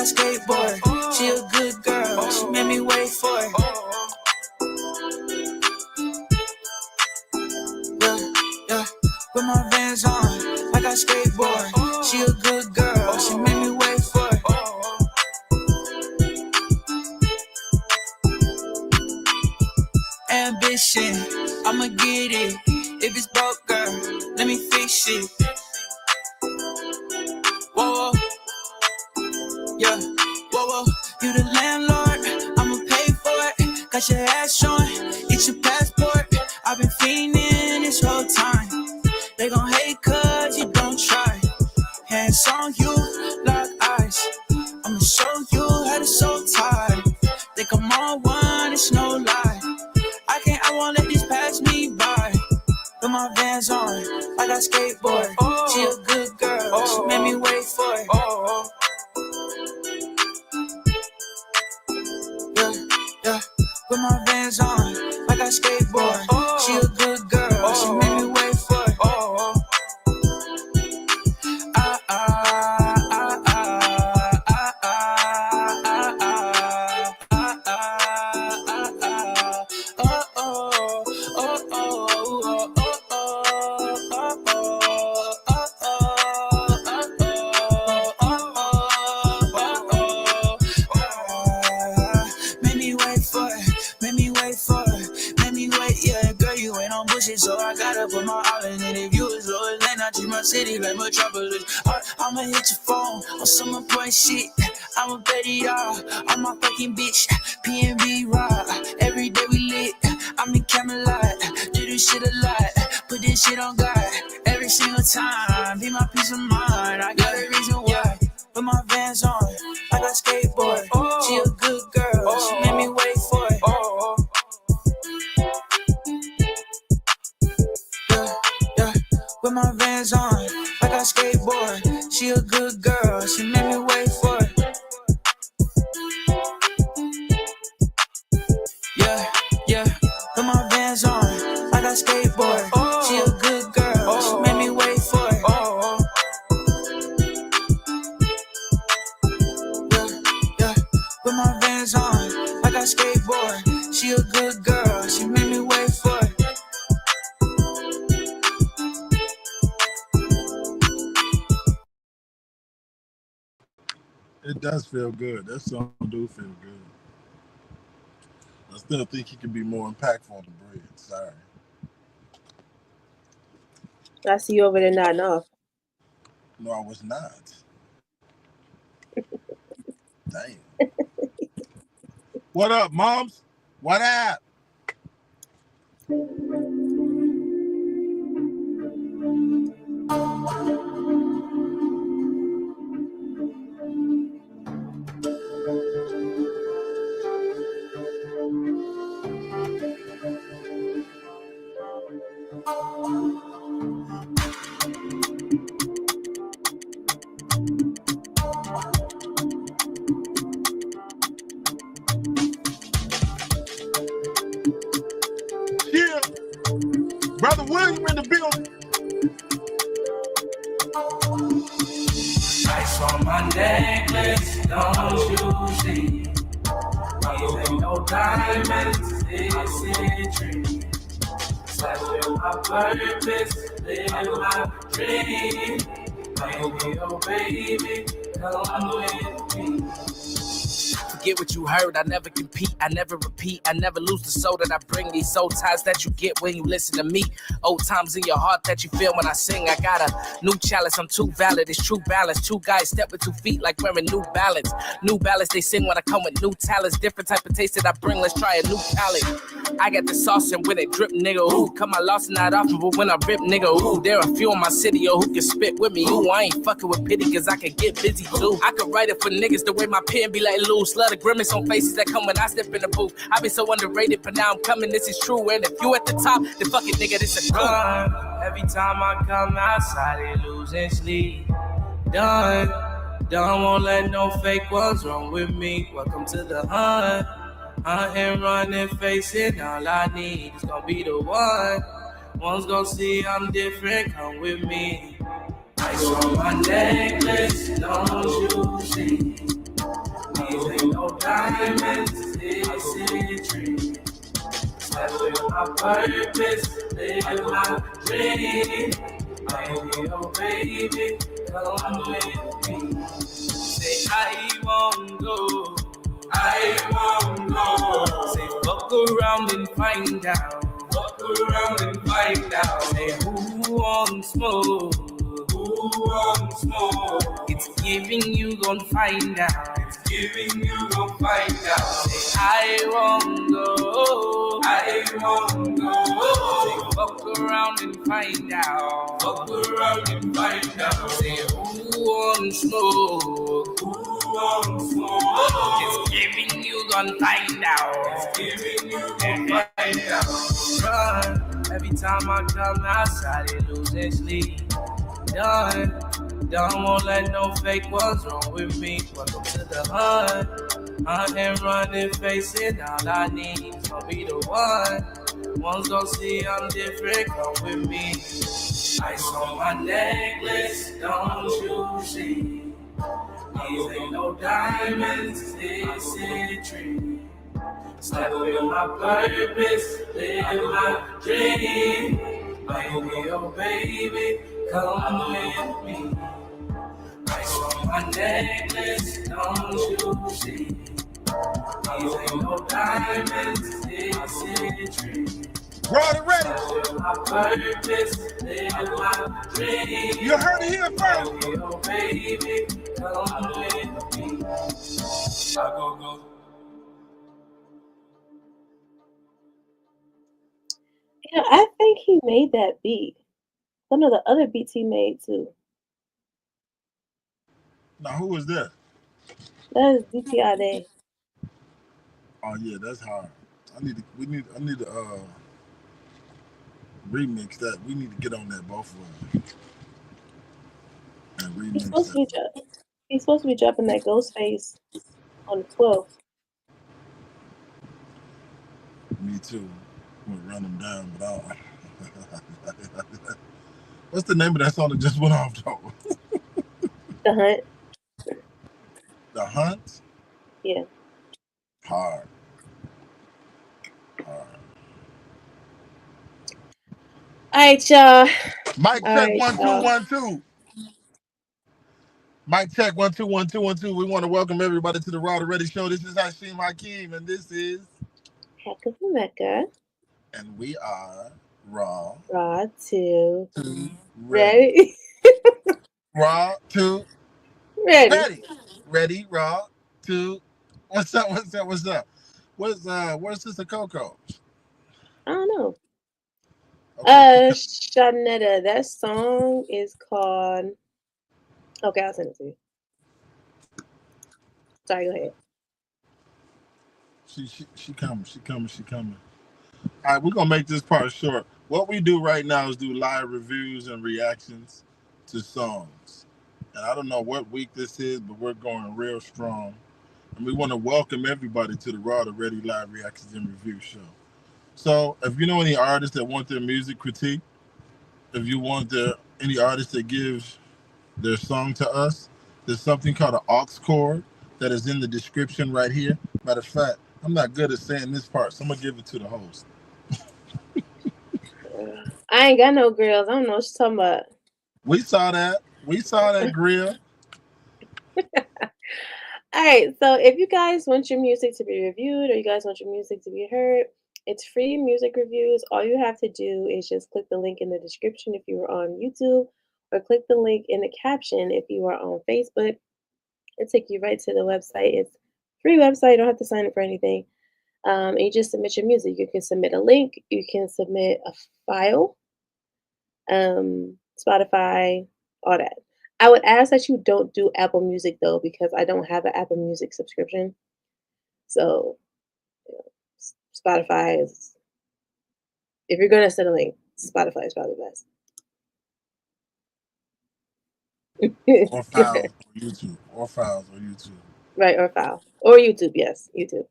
I skateboard. She a good girl, she made me wait for it. Yeah, with my Vans on, like I skateboard. She a good girl, she made me wait for it. Ambition, I'ma get it. If it's broke, girl, let me fix it. Whoa, yeah, whoa, you the landlord, I'ma pay for it. Got your ass showing, it's your passport. I've been fiending this whole time. They gon' hate cause you don't try. Hands on you, lock eyes. I'ma show you how to soul tie. Think I'm on one, it's no lie. I won't let this pass me by. Put my Vans on, like I skateboard. She a good girl, she made me wait for it. Yeah, put my Vans on, like I skateboard. She a good girl, she made me wait for it. So I gotta put my all in it. If you was low, then I treat my city like Metropolis. I'ma hit your phone on some important shit. I'ma bet it all on my fucking bitch. PNB raw, every day we lit. I'm in Camelot, do this shit a lot. Put this shit on God every single time. Be my peace of mind. I got a reason why. Put my Vans on, like I skateboard. She a good girl, she made me wait for it. With my Vans on, like I skateboard. She a good girl, she made me wait for it. Yeah, with my Vans on, like I skateboard. She a good girl, she made me wait for it. Yeah, with my Vans on, like I skateboard. She a good girl, she made me wait for it. It does feel good. That song do feel good. I still think he could be more impactful on the bridge. Sorry. I see you over there nodding off. No, I was not. Damn. What up, moms? What up? Yeah. Brother William in the building. Ice on my necklace, don't you see? These ain't no diamonds, this is a dream. Fulfill my purpose, live my dream. Baby, oh baby, come with me. Forget what you heard, I never compete, I never repeat, I never lose the soul that I bring. These soul ties that you get when you listen to me. Old times in your heart that you feel when I sing. I got a new chalice, I'm too valid, it's true balance. Two guys step with 2 feet like wearing New Balance. New Balance, they sing when I come with new talents. Different type of taste that I bring, let's try a new palette. I got the sauce and when it drip, nigga, ooh. Cut my loss not often, but when I rip, nigga, ooh. There are a few in my city, oh, who can spit with me, ooh. I ain't fucking with pity, cause I can get busy too. I could write it for niggas the way my pen be like loose. Love the grimace on faces that come when I step in the booth. I been so underrated, but now I'm coming, this is true. And if you at the top, then fuck it, nigga, this a run. Every time I come outside, they losing sleep. Done, won't let no fake ones run with me. Welcome to the hunt. Hunting, running, facing, all I need is gonna be the one. One's gonna see I'm different, come with me. Ice on my necklace, don't you see? These ain't no diamonds, this is a dream. Live my purpose, live my dream. Baby, oh baby, come with me. Say I won't go, I won't go. Say fuck around and find out, fuck around and find out. Say who wants more, who wants more. It's giving, you gon' find out, it's giving, you gon' find out. Say I won't go, I won't go. Say fuck around and find out, fuck around and find out. Say who wants more, who wants more. It's giving, you gon' find out, it's giving, you gon' find out. Run, every time I come outside it loses sleep. Done, won't let no fake ones wrong with me. Welcome to the hunt, I am running, facing all I need. I'll be the one, ones gon' see I'm different, come with me. Ice on my necklace, don't you see? These ain't no diamonds, this is a dream. Step with my purpose, live my dream. Baby, oh baby, come with me. Ice on my necklace, don't you see? These ain't no diamonds, this is a dream. Rod ready. My purpose, live my dream. You heard it here first. Baby, oh baby, come with me. I go. Yeah, I think he made that beat. One of the other beats he made too. Now who is that? That is DTI Day. Oh yeah, that's hard. I need to remix that. We need to get on that both of them. And remix He's supposed to be dropping that Ghostface on the 12th. Me too. I'm gonna run them down, but I don't. What's the name of that song that just went off though? The Hunt. The Hunt? Yeah. Hard. All right, y'all. Mic check 1 2 1 2. Mic check 1 2 1 2 1 2. We want to welcome everybody to the Raw Ready Show. This is Hashim Hakeem, and this is Heck of a Mecca. And we are Raw. Raw 2. Ready. Raw 2. Ready. Raw 2. What's up? Where's Sister Coco? I don't know. Okay. Shanetta, that song is called. Okay, I'll send it to you. Sorry, go ahead. She coming. All right, we're gonna make this part short. What we do right now is do live reviews and reactions to songs. And I don't know what week this is, but we're going real strong. And we want to welcome everybody to the Raw to Ready Live Reactions and Review Show. So if you know any artists that want their music critique, if you want any artist that gives their song to us, there's something called an aux cord that is in the description right here. Matter of fact, I'm not good at saying this part, so I'm gonna give it to the host. I ain't got no grills. I don't know what you're talking about. We saw that grill. All right, so if you guys want your music to be reviewed or you guys want your music to be heard, it's free music reviews. All you have to do is just click the link in the description if you are on YouTube, or click the link in the caption if you are on Facebook. It'll take you right to the website. It's a free website. You don't have to sign up for anything. And you just submit your music. You can submit a link. You can submit a file, Spotify, all that. I would ask that you don't do Apple Music, though, because I don't have an Apple Music subscription. So, Spotify is, if you're going to send a link, Spotify is probably best. Or files on YouTube. Right, or file. Or YouTube, yes, YouTube.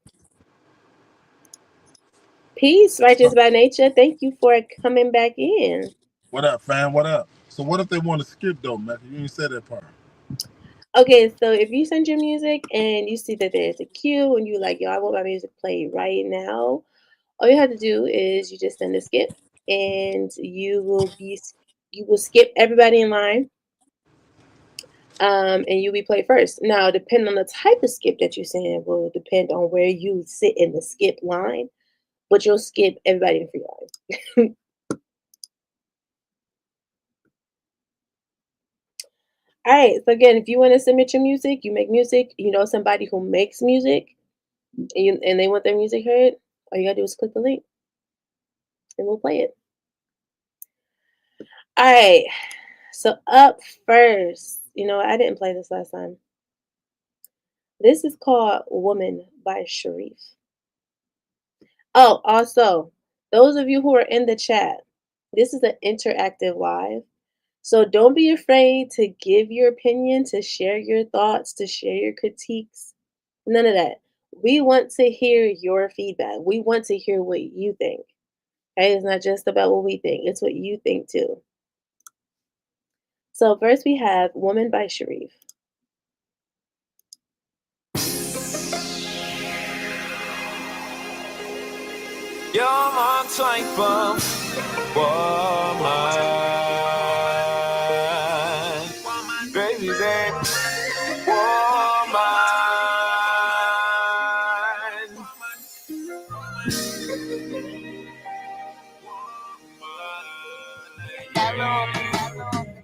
Peace, Righteous by Nature. Thank you for coming back in. What up, fam? What up? So what if they want to skip, though, Mecca? You didn't say that part. Okay, so if you send your music and you see that there's a queue and you like, yo, I want my music played right now, all you have to do is you just send a skip and you will skip everybody in line, and you'll be played first. Now, depending on the type of skip that you send will depend on where you sit in the skip line, but you'll skip everybody in free line. All right. So again, if you want to submit your music, you make music, you know somebody who makes music, and they want their music heard, all you gotta do is click the link and we'll play it. All right. So up first, I didn't play this last time. This is called "Woman" by Sharif. Oh, also, those of you who are in the chat, this is an interactive live. So don't be afraid to give your opinion, to share your thoughts, to share your critiques. None of that. We want to hear your feedback. We want to hear what you think. Okay, it's not just about what we think, it's what you think too. So first we have Woman by Sharif. You're my type of woman, baby, baby, woman.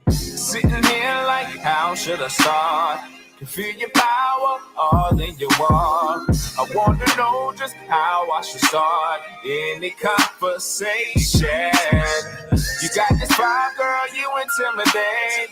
Sitting here like, how should I start? To feel your power all in your walk. I want to know just how I should start any conversation. You got this vibe, girl, you intimidate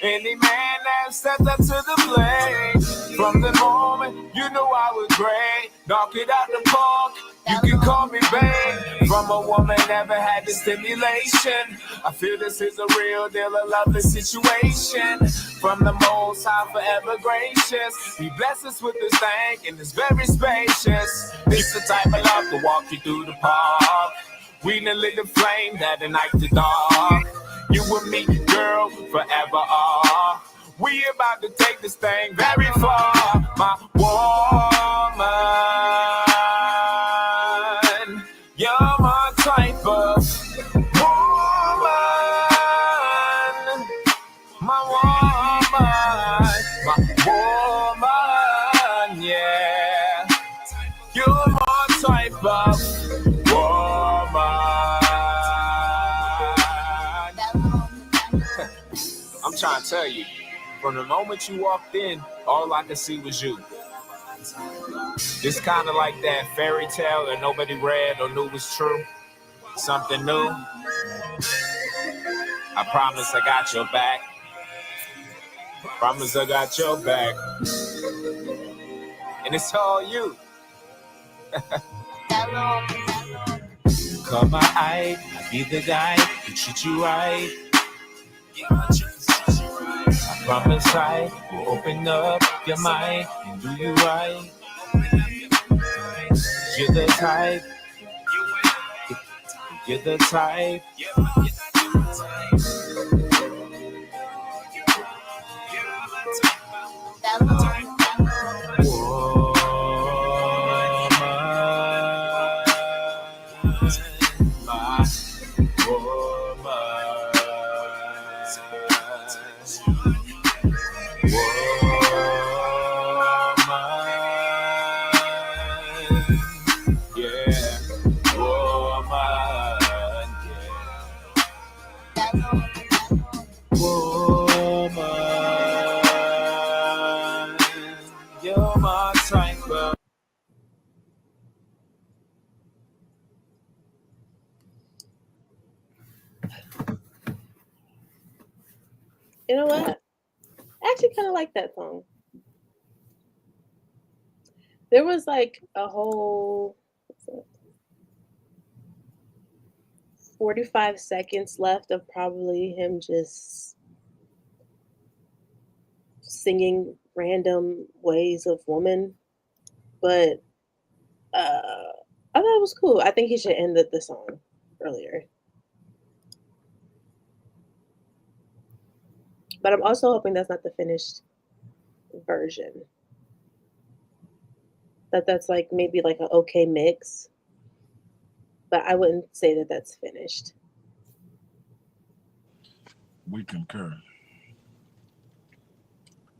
any man that stepped up to the plate. From the moment you knew I was great, knock it out the park. You can call me babe. From a woman never had the stimulation. I feel this is a real deal, a lovely situation. From the most high, forever gracious. He bless us with this thing and it's very spacious. It's the type of love to walk you through the park. We done lit the flame that ignite the dark. You and me, girl, forever are. We about to take this thing very far. My woman, you're my type of woman. My woman, yeah. You're my type of woman. I'm trying to tell you, from the moment you walked in, all I could see was you. It's kind of like that fairy tale that nobody read or knew was true. Something new. I promise I got your back. Promise I got your back. And it's all you. Come my eye, I'll be the guy who treat you right. I promise I will open up your mind and do you right. You're the type. You're the type. You know what? I actually kind of like that song. There was like a whole 45 seconds left of probably him just singing random ways of woman, but I thought it was cool. I think he should end the song earlier. But I'm also hoping that's not the finished version. That's like maybe like an okay mix, but I wouldn't say that that's finished. We concur.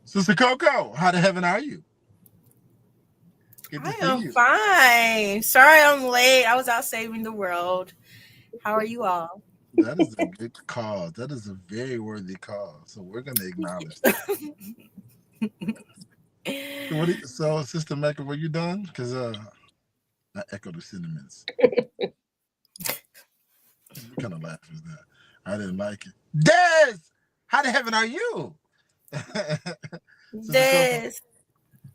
Sister Coco, how the heaven are you? Good to I see am you. fine. Sorry I'm late. I was out saving the world. How are you all? That is a good cause. That is a very worthy cause. So we're gonna acknowledge that. So Sister Mecca, were you done? Because I echo the sentiments. What kind of laugh is that? I didn't like it. Des, how the heaven are you? Sister Coco, This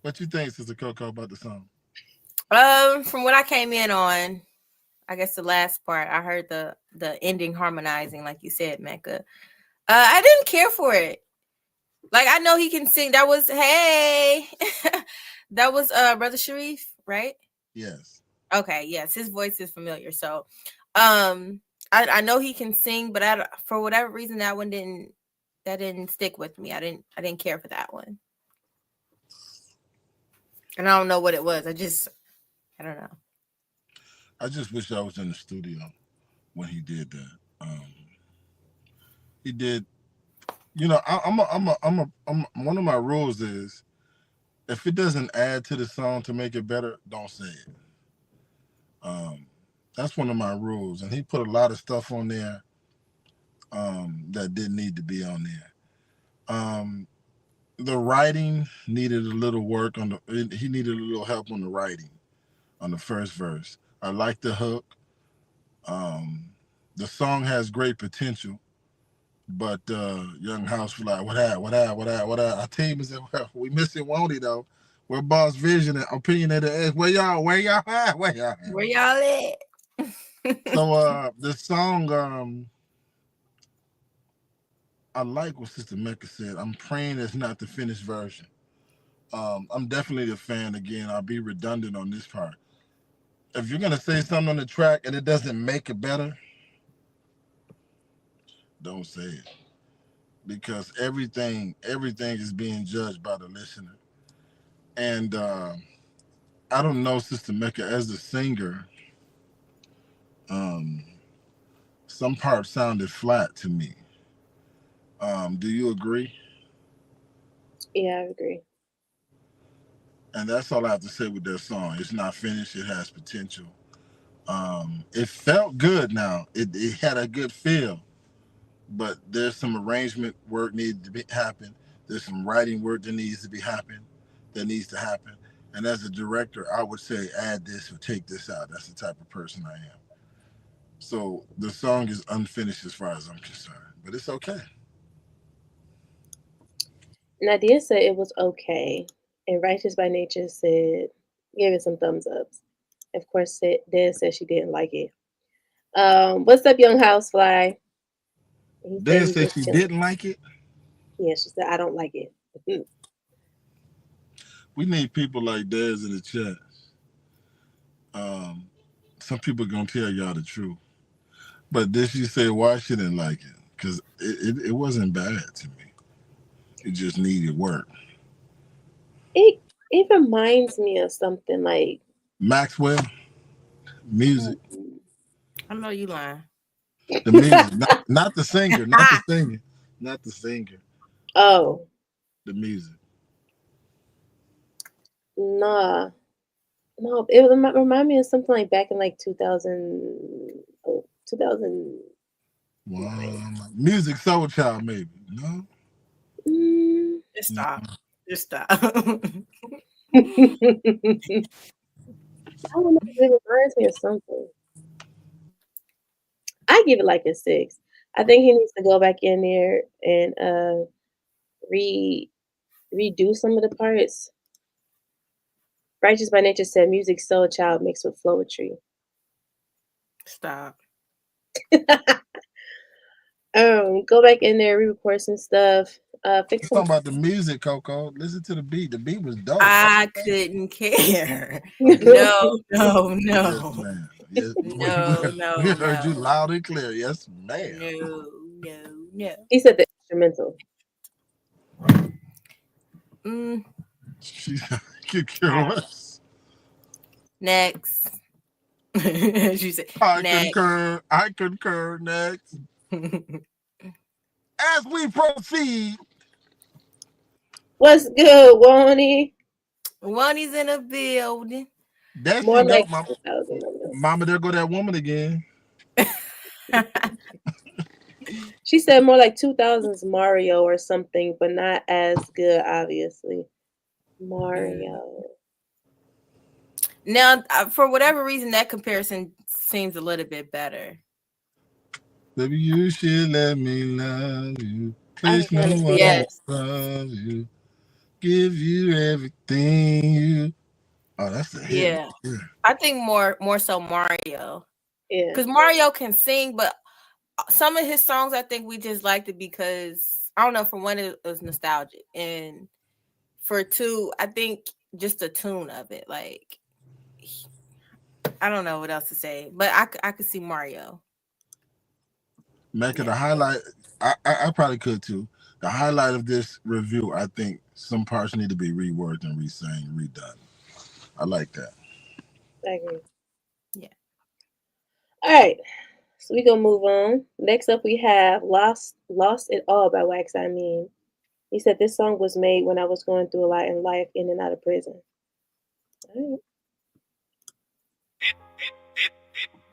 what you think, Sister Coco, about the song? from what I came in on, I guess the last part, I heard the ending harmonizing, like you said, Mecca. I didn't care for it. Like, I know he can sing. That was that was Brother Sharif, right? Yes. Okay, yes, his voice is familiar. So, I know he can sing, but for whatever reason that one didn't stick with me. I didn't care for that one, and I don't know what it was. I don't know. I just wish I was in the studio when he did that. He did. You know, one of my rules is if it doesn't add to the song to make it better, don't say it. That's one of my rules, and he put a lot of stuff on there that didn't need to be on there. The writing needed a little work he needed a little help on the writing on the first verse. I like the hook. The song has great potential, but Young Housefly, what happened? Our team is we missing Wonty though. We're Boss Vision and Opinionated. Where y'all at? Where y'all at? So the song, I like what Sister Mecca said. I'm praying it's not the finished version. I'm definitely a fan again. I'll be redundant on this part. If you're gonna say something on the track and it doesn't make it better, don't say it. Because everything is being judged by the listener. And I don't know, Sister Mecca, as the singer, some parts sounded flat to me. Do you agree? Yeah, I agree. And that's all I have to say with that song. It's not finished. It has potential. It felt good now. It had a good feel. But there's some arrangement work needed to happen. There's some writing work that needs to happen. And as a director, I would say add this or take this out. That's the type of person I am. So the song is unfinished as far as I'm concerned. But it's okay. Nadia said it was okay, and Righteous by Nature gave it some thumbs ups. Of course, Des said she didn't like it. What's up, Young Housefly? Des said she didn't like it. Yeah, she said I don't like it. We need people like Des in the chat. Some people gonna tell y'all the truth. But did she say why she didn't like it? Because it wasn't bad to me. It just needed work. It reminds me of something like Maxwell music. I know you lying. The music, not the singer, not the singer. Oh, the music. Nah, no, it remind me of something like back in like 2000, 2000. Wow. Music Soul Child, maybe. No? Just stop. Just stop. I don't know. It reminds me of something. I give it like a 6. I think he needs to go back in there and redo some of the parts. Righteous by Nature said Music Soul Child mixed with Flowetry. Stop. Go back in there, re-record some stuff. Fix some. Talking about the music, Coco. Listen to the beat. The beat was dope. I couldn't care. No. Yes, ma'am. Yes, No. We heard you loud and clear. Yes, ma'am. No. He said the instrumental. She could care less. Next. She said, I next. concur. I concur. Next. As we proceed, What's good, Woney? Woney's in the building. there More she go, like mama. 2,000 numbers. Mama, there go that woman again. She said more like 2000s Mario or something, but not as good, obviously. Mario. Now, for whatever reason, that comparison seems a little bit better. Baby, you should let me love you. Place no one Yes. above you. Give you everything you. Oh, that's the hit. Yeah. I think more so Mario. Yeah. Because Mario can sing, but some of his songs I think we just liked it because I don't know, for one it was nostalgic. And for two, I think just the tune of it. Like I don't know what else to say, but I could see Mario. Mecca, the highlight, I probably could too. The highlight of this review, I think some parts need to be reworked and re-sang, redone. I like that. I agree. Yeah. All right. So we gonna move on. Next up we have Lost It All by Wax I Mean. He said this song was made when I was going through a lot in life, in and out of prison. All right.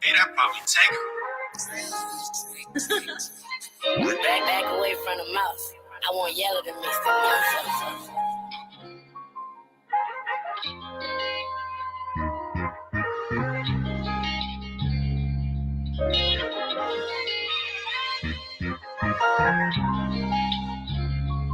That probably take Back away from the mouth. I want yellow to mix the mouth.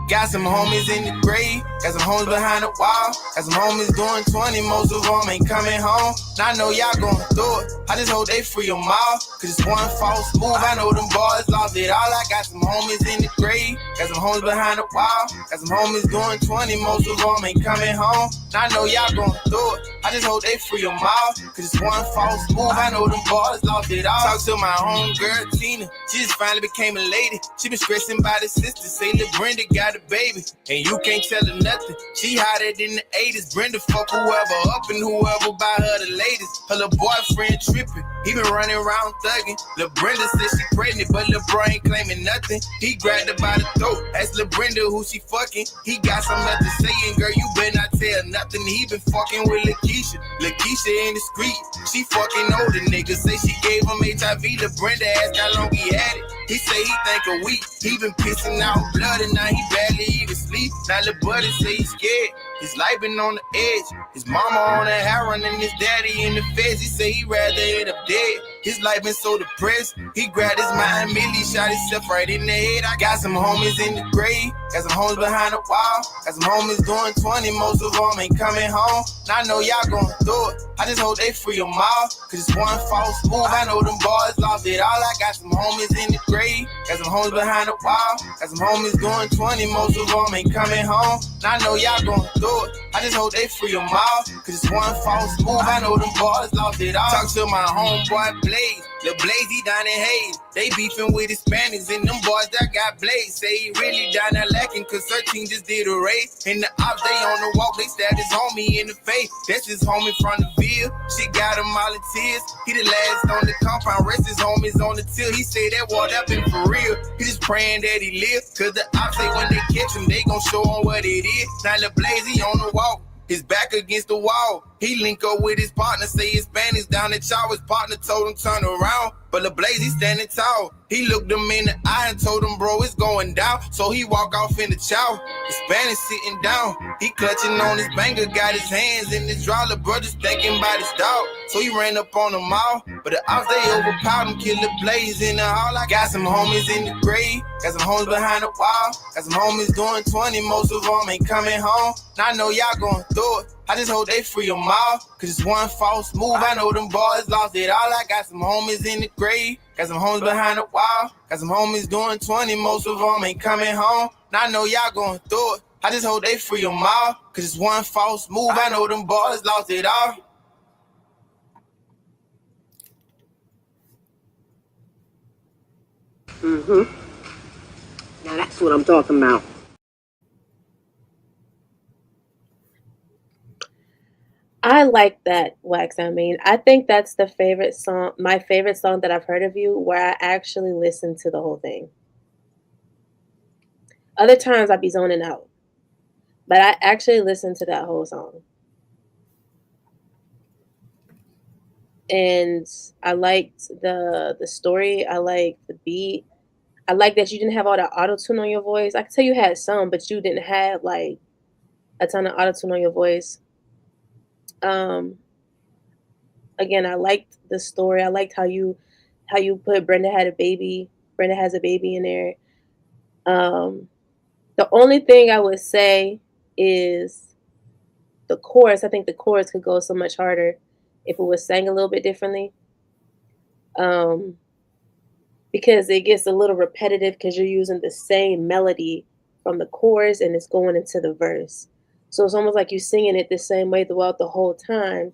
Got some homies in the grave, got some homies behind the wall, got some homies doing 20, most of them ain't coming home. Now I know y'all going through it, I just hope they free them all, cause it's one false move, I know them boys lost it all. I got some homies in the grave, got some homies behind the wall, got some homies doing 20, most of them ain't coming home. Now I know y'all going through it, I just hope they free them all, cause it's one false move, I know them boys lost it all. Talk to my homegirl Tina, she just finally became a lady, she been stressing by the sister, say Lil' Brenda got a baby, and you can't tell her nothing. She hotter than the 80s. Brenda fuck whoever up and whoever buy her the latest. Her little boyfriend tripping, he been running around thugging. Lil' Brenda said she pregnant, but Lil' Bro ain't claiming nothing. He grabbed her by the throat, asked Lil' Brenda who she fucking. He got something to say, and girl, you better not tell nothing. He been fucking with Lakeisha in the street. She fucking older niggas, say she gave him HIV. Lil' Brenda asked how long he had it. He say he think a week. He been pissing out blood and now he barely even sleep. Now Lil' Buddy say he's scared. His life been on the edge. His mama on the heroin and his daddy in the feds. He say he rather end up dead. His life been so depressed. He grabbed his mind, immediately shot himself right in the head. I got some homies in the grave, got some homies behind the wall, got some homies doing 20, most of them ain't coming home. Now I know y'all going through it, I just hope they free them all, cause it's one false move, I know them boys lost it all. I got some homies in the grave, got some homies behind the wall, got some homies doing 20, most of them ain't coming home. Now I know y'all going through it, I just hope they free them all, cause it's one false move, I know them boys lost it all. Talk to my homeboy Blaze, Lil' Blaze, he down in Hayes. They beefing with Hispanics and them boys that got Blaze. Say he really down there lacking cause 13 just did a race. And the ops, they on the walk, they stabbed his homie in the face. That's his homie from the Ville. Shit got him all in tears. He the last on the compound, rest his homies on the till. He say that war that been for real. He just praying that he live. Cause the ops say when they catch him, they gon' show him what it is. Now Lil' Blaze, he on the walk. His back against the wall. He link up with his partner, say his Spanish down at Chow. His partner told him turn around, but Lil' Blaze, he standing tall. He looked him in the eye and told him, bro, it's going down. So he walk off in the Chow. The Spanish sitting down. He clutching on his banger, got his hands in his draw. The brothers thinking about his dog. So he ran up on them all. But the ops, they overpowered him, killed Lil' Blaze in the hall. I got some homies in the grave, got some homies behind the wall, got some homies doing 20, most of them ain't coming home. Now I know y'all going through it, I just hope they free them all, cause it's one false move, I know them boys lost it all. I got some homies in the grave, got some homies behind the wall, got some homies doing 20, most of them ain't coming home. Now I know y'all going through it, I just hope they free them all, cause it's one false move, I know them boys lost it all. Now that's what I'm talking about. I like that, Wax. I mean, I think that's the favorite song, my favorite song that I've heard of you, where I actually listen to the whole thing. Other times I'd be zoning out, but I actually listened to that whole song. And I liked the story. I liked the beat. I like that you didn't have all that auto tune on your voice. I could tell you had some, but you didn't have like a ton of auto tune on your voice. Um, Again, I liked the story. I liked how you put Brenda had a baby. Brenda has a baby in there. Um, the only thing I would say is the chorus. I think the chorus could go so much harder if it was sang a little bit differently. Um, because it gets a little repetitive because you're using the same melody from the chorus and it's going into the verse. So it's almost like you're singing it the same way throughout the whole time.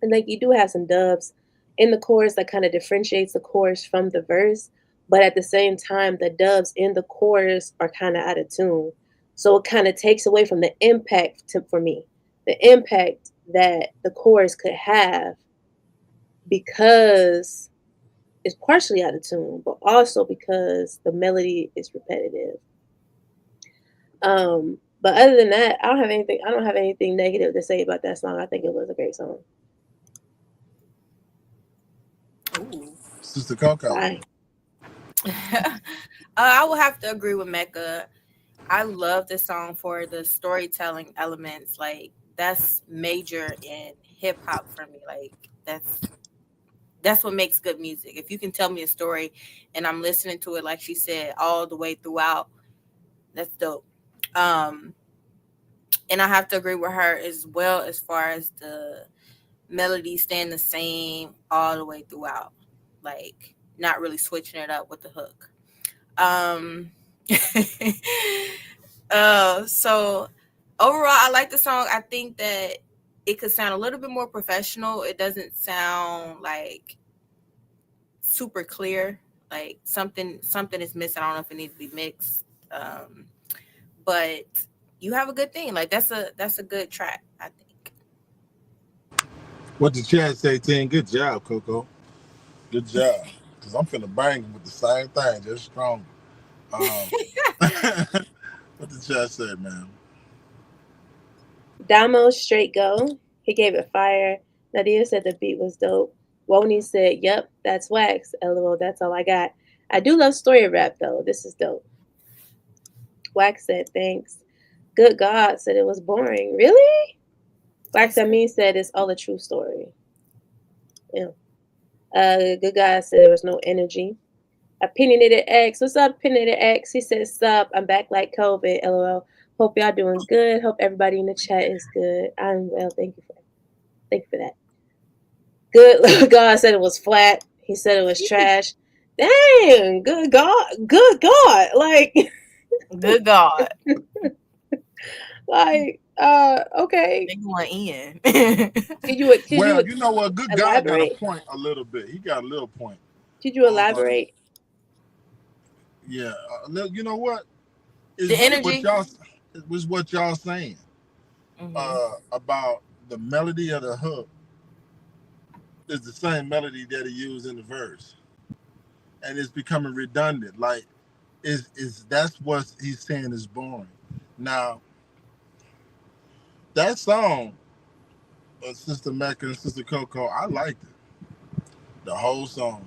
And like you do have some dubs in the chorus that kind of differentiates the chorus from the verse, but at the same time, the dubs in the chorus are kind of out of tune. So it kind of takes away from the impact for me, the impact that the chorus could have because it's partially out of tune, but also because the melody is repetitive. But other than that, I don't have anything. I don't have anything negative to say about that song. I think it was a great song. Ooh. Sister Coco. Bye. I will have to agree with Mecca. I love this song for the storytelling elements. Like that's major in hip hop for me. Like that's what makes good music. If you can tell me a story and I'm listening to it, like she said, all the way throughout, that's dope. And I have to agree with her as well as far as the melody staying the same all the way throughout. Like not really switching it up with the hook. So overall, I like the song. I think that it could sound a little bit more professional. It doesn't sound like super clear. Like something is missing. I don't know if it needs to be mixed. But you have a good thing. Like that's a good track, I think. What did Chad say, Team? Good job, Coco. Good job. Because I'm finna bang with the same thing, just stronger. What did Chad say, man? Damo straight go. He gave it fire. Nadia said the beat was dope. Woni said, "Yep, that's Wax." LOL, that's all I got. I do love story rap though. This is dope. Wax said, "Thanks." Good God said it was boring. Really? Wax I mean said it's all a true story. Yeah. Good guy said there was no energy. Opinionated X. What's up, Opinionated X? He says, "Sup, I'm back like COVID. LOL. Hope y'all doing good. Hope everybody in the chat is good. I'm well. Thank you for that. Good God said it was flat. He said it was trash. Dang, good God. Like Good God. like okay. They going in. Could you You know what? Good guy got a elaborate? point a little bit. He got a little point. Could you elaborate? Yeah. You know what? The energy. What y'all saying about the melody of the hook is the same melody that he used in the verse. And it's becoming redundant. Like, that's what he's saying is boring. Now, that song, Sister Mecca and Sister Coco, I liked it. The whole song.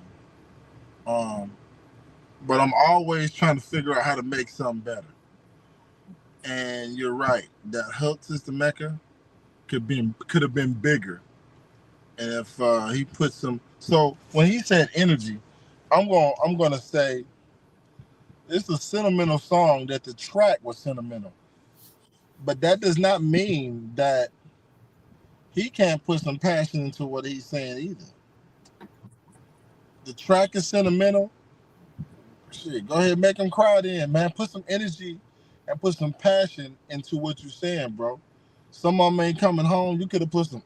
But I'm always trying to figure out how to make something better. And you're right. That hook, Sister Mecca, could have been bigger. And if he put some, so when he said energy, I'm gonna say it's a sentimental song that the track was sentimental, but that does not mean that he can't put some passion into what he's saying either. The track is sentimental. Shit, go ahead, make him cry then, man. Put some energy and put some passion into what you're saying, bro. Some of them ain't coming home. You could have put some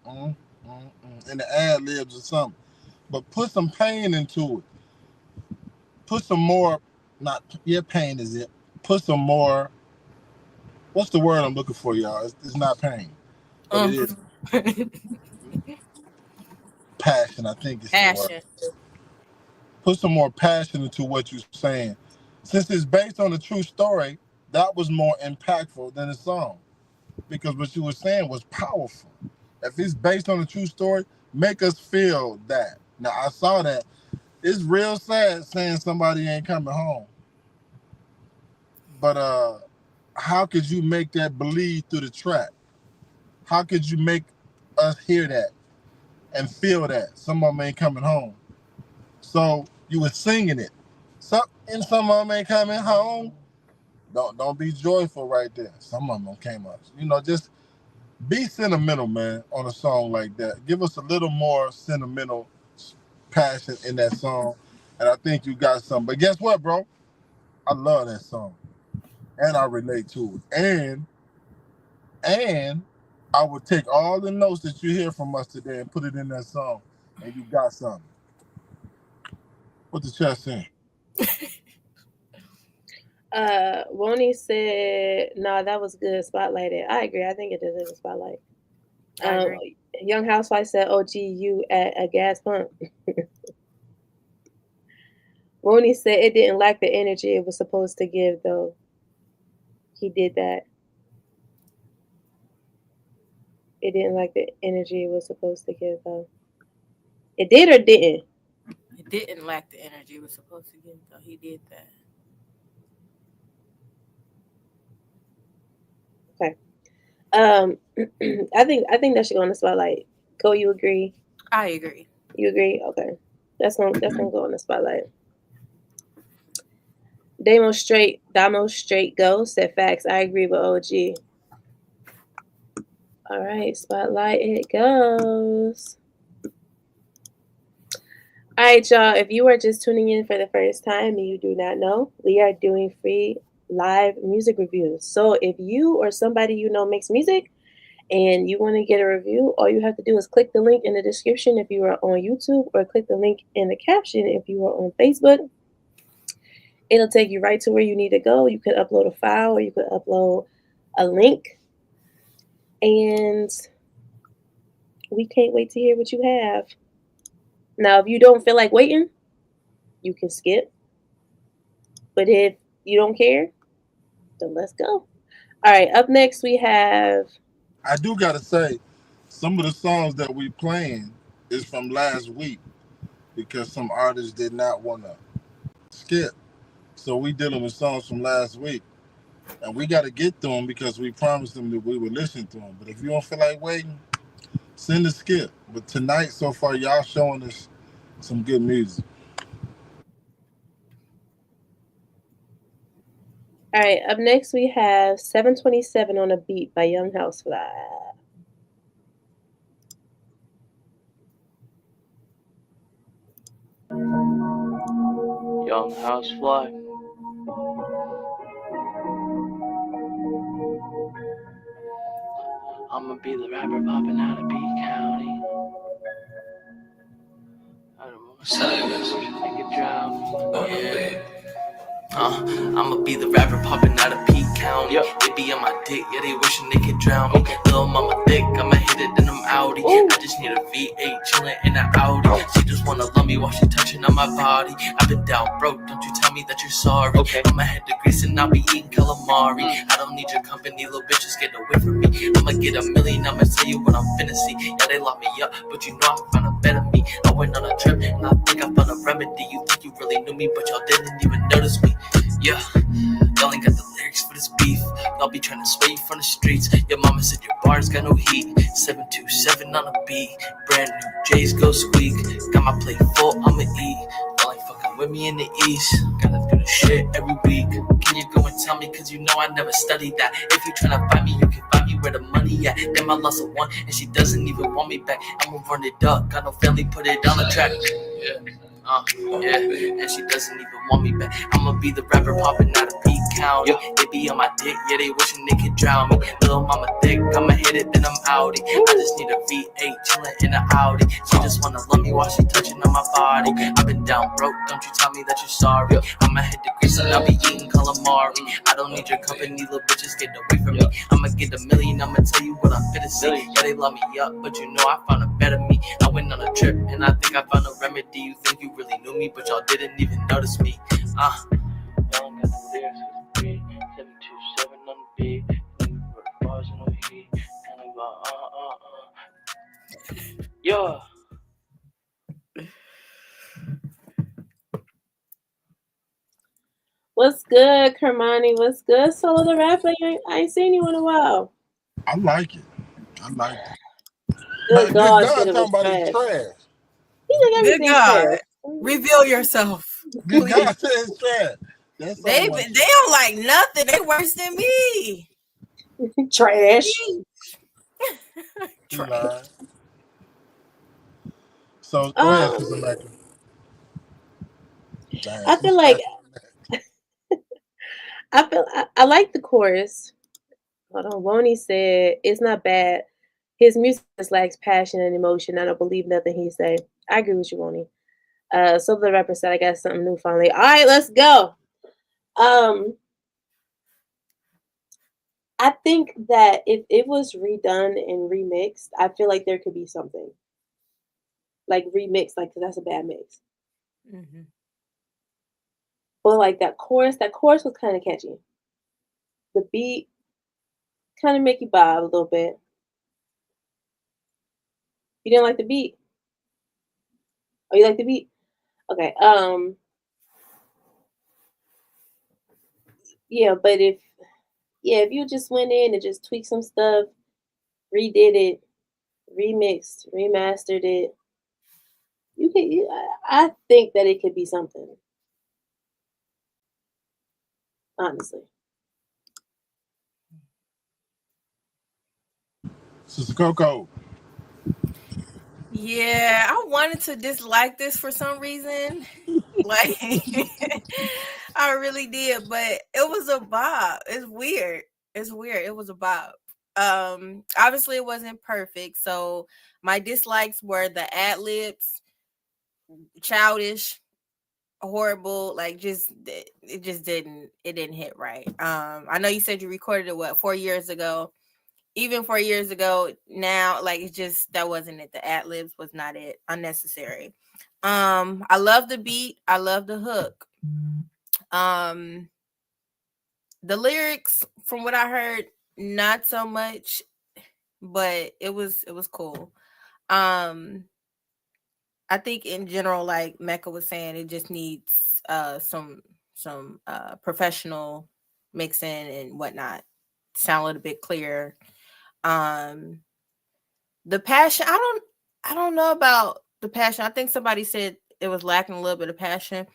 in the ad libs or something, but put some pain into it. Put some more, pain is it. Put some more, what's the word I'm looking for, y'all? It's not pain, but it is. passion. I think it's the word. Passion. Put some more passion into what you're saying. Since it's based on a true story, that was more impactful than the song, because what you were saying was powerful. If it's based on a true story, make us feel that. Now, I saw that. It's real sad saying somebody ain't coming home. But how could you make that bleed through the track? How could you make us hear that and feel that some of them ain't coming home? So you were singing it. And some of them ain't coming home. Don't be joyful right there. Some of them came up. Just be sentimental, man, on a song like that. Give us a little more sentimental passion in that song, and I think you got something. But guess what, bro? I love that song, and I relate to it. And I would take all the notes that you hear from us today and put it in that song, and you got something. What the chat saying? Woney said, "No, that was good. Spotlighted." I agree. I think it deserves a spotlight. I agree. Young Housewife said, "OG, you at a gas pump." Woney said it didn't lack the energy it was supposed to give, though. He did that. It didn't lack the energy it was supposed to give, though. It did or didn't? It didn't lack the energy it was supposed to give, though. He did that. Okay. I think that should go on the spotlight. Cole, you agree? I agree. You agree? Okay. That's gonna go on the spotlight. Damo Straight Go said facts. I agree with OG. All right, spotlight it goes. All right, y'all. If you are just tuning in for the first time and you do not know, we are doing free live music reviews. So if you or somebody you know makes music and you want to get a review, all you have to do is click the link in the description if you are on YouTube, or click the link in the caption if you are on Facebook. It'll take you right to where you need to go. You could upload a file or you could upload a link. And we can't wait to hear what you have. Now, if you don't feel like waiting, you can skip. But if you don't care, then let's go. All right, up next we have... I do got to say, some of the songs that we playing is from last week because some artists did not want to skip. So we dealing with songs from last week. And we got to get to them because we promised them that we would listen to them. But if you don't feel like waiting, send a skip. But tonight, so far, y'all showing us some good music. All right, up next we have 727 on a Beat by Young Housefly. Young Housefly. I'ma be the rapper popping out of B County. I don't know. Nigga drown. Yeah. I'ma be the rapper popping out of P County. They be on my dick, yeah, they wishing they could drown me. Little mama thick, I'ma hit it in them Audi. I just need a V8 chillin' in an Audi. She just wanna love me while she touching on my body. I've been down broke, don't you tell me that you're sorry. I'ma head to Greece and I'll be eating calamari. I don't need your company, little bitches, get away from me. I'ma get $1 million, I'ma tell you what I'm finna see. Yeah, they lock me up, but you know I found a better me. I went on a trip and I think I found a remedy. You think you really knew me, but y'all didn't even notice me. Yeah, y'all ain't got the lyrics for this beef. Y'all be trying to sway you from the streets. Your mama said your bars got no heat. 727 on a beat. Brand new J's go squeak. Got my plate full, I'ma eat. Y'all ain't fucking with me in the east. Gotta do the shit every week. Can you go and tell me? Cause you know I never studied that. If you tryna find me, you can find me where the money at. Damn, I lost a one and she doesn't even want me back. I'ma run it up. Got no family, put it on the track. Yeah. Yeah, and she doesn't even want me back. I'ma be the rapper popping out of P County. They be on my dick, yeah, they wishing they could drown me. Little mama thick, I'ma hit it, then I'm outie. I just need a V8 chillin' in the Audi. She just wanna love me while she touching on my body. I've been down broke, don't you tell me that you're sorry. I'ma hit the grease and I'll be eating calamari. I don't need your company, little bitches, get away from me. I'ma get $1 million, I'ma tell you what I'm fit to see. Yeah, they love me up, but you know I found a better me. I went on a trip and I think I found a remedy. You think you really knew me, but y'all didn't even notice me. Y'all got the lyrics for free. 727 on the beat. Looking for the bars in the heat. And we go, Yeah. What's good, Kermani? What's good, Solo the Rapper? I ain't seen you in a while. I like it. I like it. Good God, said it talking was about his trash. trash. He think Good everything's God. trash. Reveal yourself. Good Please. God said it's trash. That's They don't like nothing. They worse than me. Trash. Trash. So go ahead, Sister Mecca. I feel like I like the chorus. Hold on. Woney said it's not bad. His music just lacks passion and emotion. I don't believe nothing he say. I agree with you, Woney. So the rapper said I got something new finally. All right, let's go. I think that if it was redone and remixed, I feel like there could be something. Like remixed, like, 'cause that's a bad mix. Mm-hmm. But like that chorus was kind of catchy. The beat kind of make you bob a little bit. You didn't like the beat? Oh, you like the beat? Okay. Yeah, but if you just went in and just tweaked some stuff, redid it, remixed, remastered it, I think that it could be something. Honestly. Sister Coco. Yeah, I wanted to dislike this for some reason. Like, I really did, but it was a bop. It's weird. It was a bop. Obviously it wasn't perfect. So my dislikes were the ad libs, childish, horrible. Like, it didn't hit right. I know you said you recorded it 4 years ago. Even 4 years ago, now, like, it's just, that wasn't it. The ad libs was not it. Unnecessary. I love the beat. I love the hook. The lyrics, from what I heard, not so much, but it was cool. I think in general, like Mecca was saying, it just needs some professional mixing and whatnot. Sound a little bit clearer. The passion, I don't know about the passion. I think somebody said it was lacking a little bit of passion.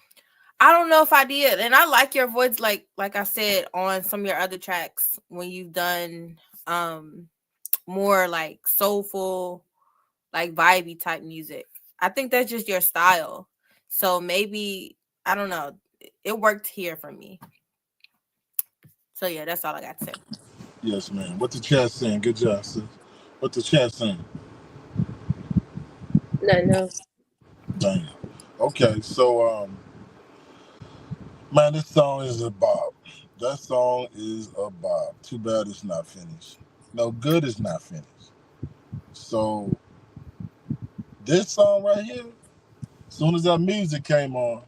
I don't know if I did. And I like your voice, like I said on some of your other tracks when you've done more like soulful, like vibey type music. I think that's just your style. So maybe, I don't know, it worked here for me. So yeah, that's all I got to say. Yes, man. What the chat saying? Good job, sis. What the chat saying? No. Dang. Okay, so man, this song is a bop. That song is a bop. Too bad it's not finished. No good is not finished. So this song right here, as soon as that music came on,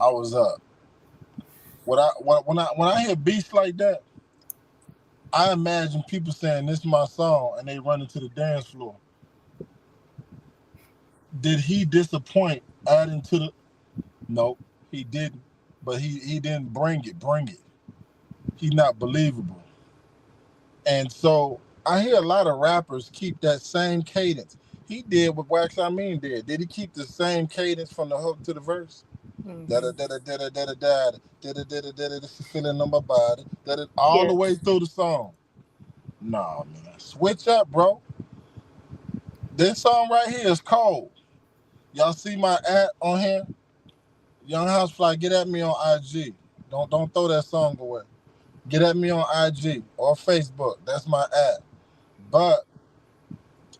I was up. When I hear beats like that, I imagine people saying this is my song and they run into the dance floor. Did he disappoint adding to the? No, he didn't. But he didn't bring it. He's not believable. And so I hear a lot of rappers keep that same cadence. He did what Wax I Mean did. Did he keep the same cadence from the hook to the verse? Feeling on my body. All the way through the song. Nah, man. Switch up, bro. This song right here is cold. Y'all see my ad on here? Young Housefly, get at me on IG. Don't throw that song away. Get at me on IG or Facebook. That's my app. But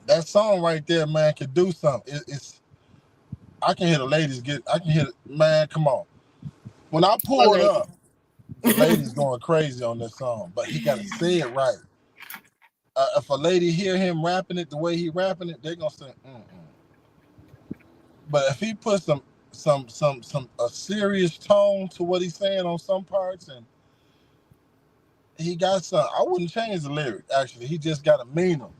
that song right there, man, can do something. It's I can hear the ladies I can hear man, come on. When I pull it up, the ladies going crazy on this song, but he gotta say it right. If a lady hear him rapping it the way he rapping it, they gonna say, But if he put some a serious tone to what he's saying on some parts, and he got some, I wouldn't change the lyric. Actually, he just gotta mean them.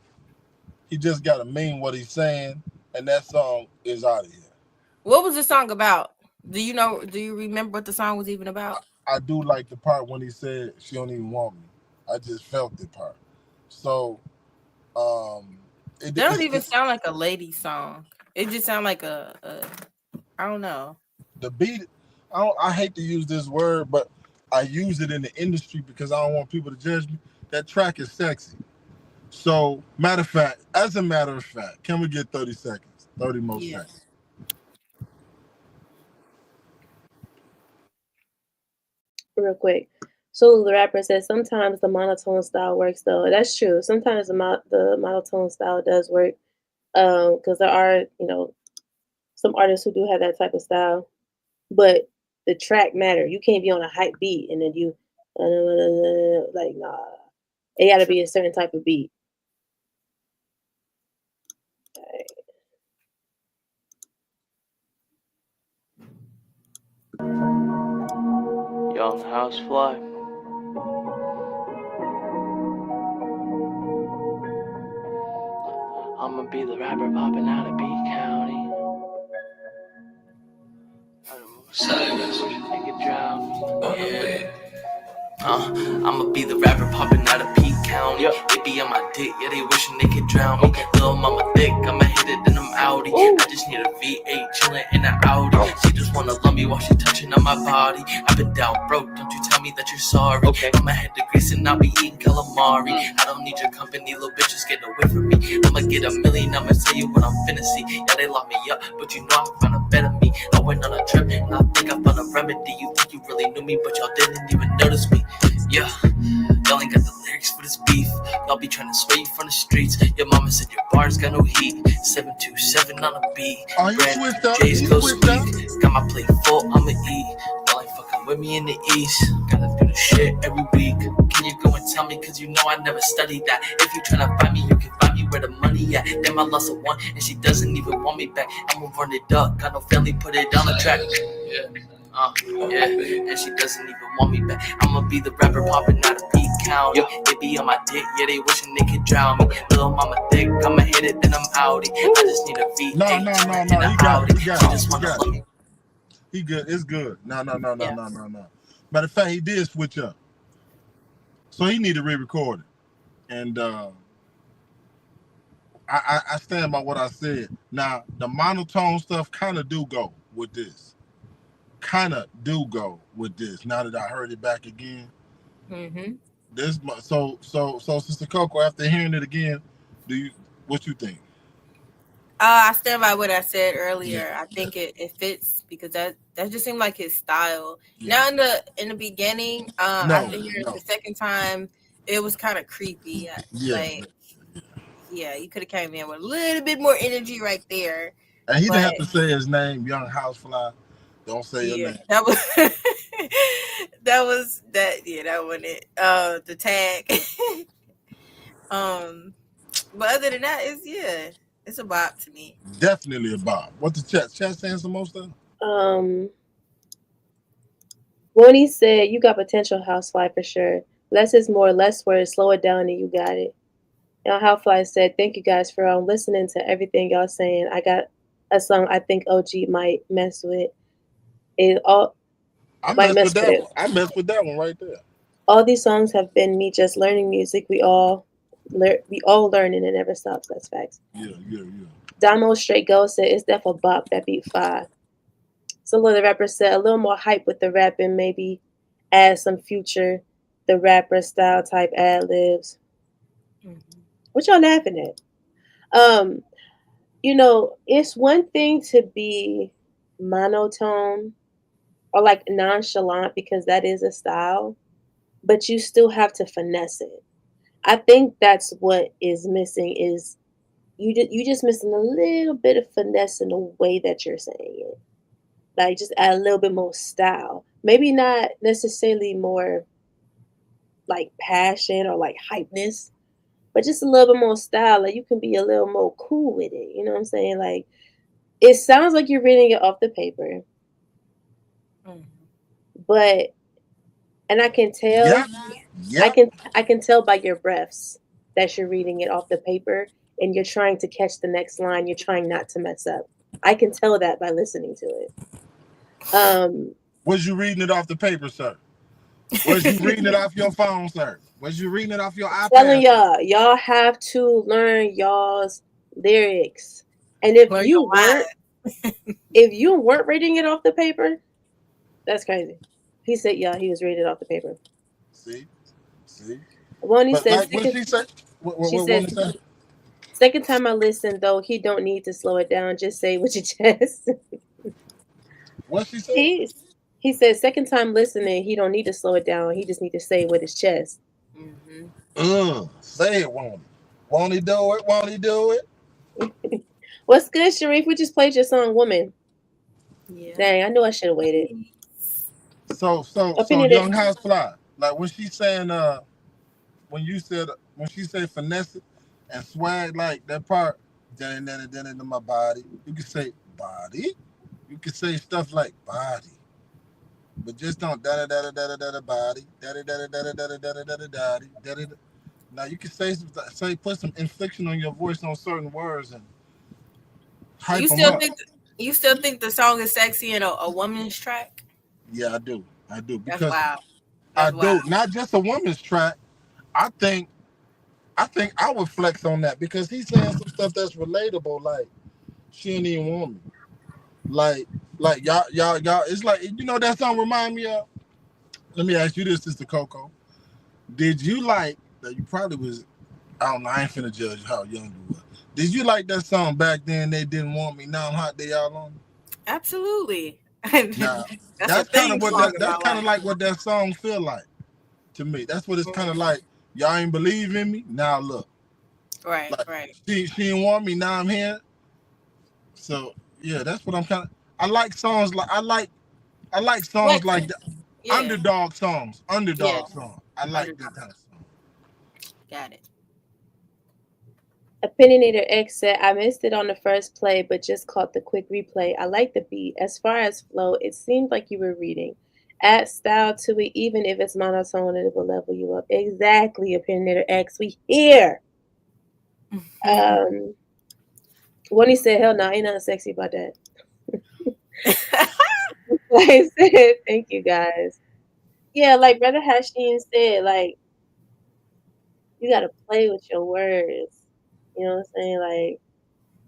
He just gotta mean what he's saying, and that song is out of here. What was the song about? Do you remember what the song was even about? I do like the part when he said she don't even want me. I just felt the part. So It don't even sound like a lady song. It just sound like a I don't know. The beat, I hate to use this word, but I use it in the industry because I don't want people to judge me. That track is sexy. So, as a matter of fact, can we get 30 seconds? 30 more seconds. Real quick. So the rapper says sometimes the monotone style works though. That's true. Sometimes the monotone style does work. Because there are, some artists who do have that type of style. But the track matter. You can't be on a hype beat and then you like nah. It gotta be a certain type of beat. Young Housefly. I'ma be the rapper popping out of B County. Nigga drown. Yeah. I'ma be the rapper popping out of P County. They be on my dick, yeah, they wishing they could drown me. Little mama thick, I'ma hit it, then I'm outie. I just need a V8 chillin' in an Audi. She just wanna love me while she touching on my body. I've been down broke, don't you tell me that you're sorry. I'ma head to Greece and I'll be eating calamari. I don't need your company, little bitches, get away from me. I'ma get $1 million, I'ma tell you what I'm finna see. Yeah, they lock me up, but you know I found a better me. I went on a trip and I think I found a remedy. You think you really knew me, but y'all didn't even notice me. Yeah, y'all ain't got the lyrics for this beef. Y'all be trying to sway you from the streets. Your mama said your bars got no heat. 727 on a beat. Oh, you switched up. J's go speak. Got my plate full, I'ma eat. Y'all ain't fucking with me in the east. Gotta do the shit every week. Can you go and tell me? Cause you know I never studied that. If you tryna find me, you can find me where the money at. Damn, I lost a one and she doesn't even want me back. I'ma run it up. Got no family, put it on the track. Yeah, and she doesn't even want me back. I'ma be the rapper popping out of P County. They be on my dick, yeah, they wishing they could drown me. Little mama thick, I'ma hit it, then I'm outie. I just need a V8. No, he got it. He good. It's good. No. Matter of fact, he did switch up. So he need to re-record it. And I stand by what I said. Now, the monotone stuff kind of do go with this. Now that I heard it back again. So Sister Coco, after hearing it again, what you think? I stand by what I said earlier. I think it fits because that just seemed like his style. Now in the beginning, after hearing it the second time, it was kind of creepy. You could have came in with a little bit more energy right there. And he didn't have to say his name, Young Housefly. Don't say your name. That was that wasn't it. The tag. But other than that, it's a bop to me. Definitely a bop. What the chat saying some more stuff? When he said you got potential, Housefly, for sure. Less is more, less words, slow it down and you got it. Now Housefly said, thank you guys for listening to everything y'all saying. I got a song I think OG might mess with. I messed with that one right there. All these songs have been me just learning music. We all learn and it never stops. That's facts. Yeah. Damo Straight Go said it's definitely bop, that beat 5. So the rapper said a little more hype with the rapping, maybe add some Future, the rapper style type ad libs. What y'all laughing at? It's one thing to be monotone or like nonchalant because that is a style, but you still have to finesse it. I think that's what is missing is you just missing a little bit of finesse in the way that you're saying it. Like just add a little bit more style. Maybe not necessarily more like passion or like hypeness, but just a little bit more style. Like you can be a little more cool with it. You know what I'm saying? Like it sounds like you're reading it off the paper, Mm. but and I can tell, Yep. Yep. I can tell by your breaths that you're reading it off the paper and you're trying to catch the next line. You're trying not to mess up. I can tell that by listening to it. Was you reading it off the paper, sir? Was you reading it off your phone, sir? Was you reading it off your Telling iPad, sir? y'all have to learn y'all's lyrics. And if Learn you your line. weren't reading it off the paper, that's crazy. He said, yeah, he was reading it off the paper. See? Won't he But says like what she said, what she says woman said? second time I listened though, he don't need to slow it down. Just say it with your chest. What she said? He said second time listening, he don't need to slow it down. He just need to say it with his chest. Mm-hmm. Say it, won't he? Won't he do it? Won't he do it? What's good, Sharif? We just played your song "Woman." Yeah. Dang, I knew I should have waited. So Opinionated. young house fly. Like when she's saying when she said finesse it and swag like that part, then into my body. You can say body. You can say stuff like body. But just don't da da da da da da da body. Da da da da da da da da da da da da. Now you can say put some inflection on your voice on certain words and hype them up. You still think the song is sexy in a woman's track? Yeah, I do. That's Because wild. I That's do. wild. Not just a woman's track. I think I would flex on that because he's saying some stuff that's relatable. Like she ain't even want me. Like y'all. It's like that song remind me of. Let me ask you this, Sister Coco. Did you like that? You probably was. I don't know. I ain't finna judge how young you were. Did you like that song back then? They didn't want me. Now I'm hot. They all on me. Absolutely. Now That's a that's kind theme of what song in that's my kind of life. like what that song feel like to me. That's what it's kind of like. Y'all ain't believe in me. Now look. Right, Like right. she didn't want me. Now I'm here. So yeah, that's what I'm kind of. I like songs like songs like Flexing. that. Yeah, Underdog songs. yeah. I like that Underdog. kind of song. Got it. Opinionator X said, I missed it on the first play, but just caught the quick replay. I like the beat. As far as flow, it seemed like you were reading. Add style to it, even if it's monotone, it will level you up. Exactly, Opinionator X. We here. When he said, hell no, ain't nothing sexy about that. I said, thank you guys. Yeah, like Brother Hashim said, like, you gotta play with your words. You know what I'm saying?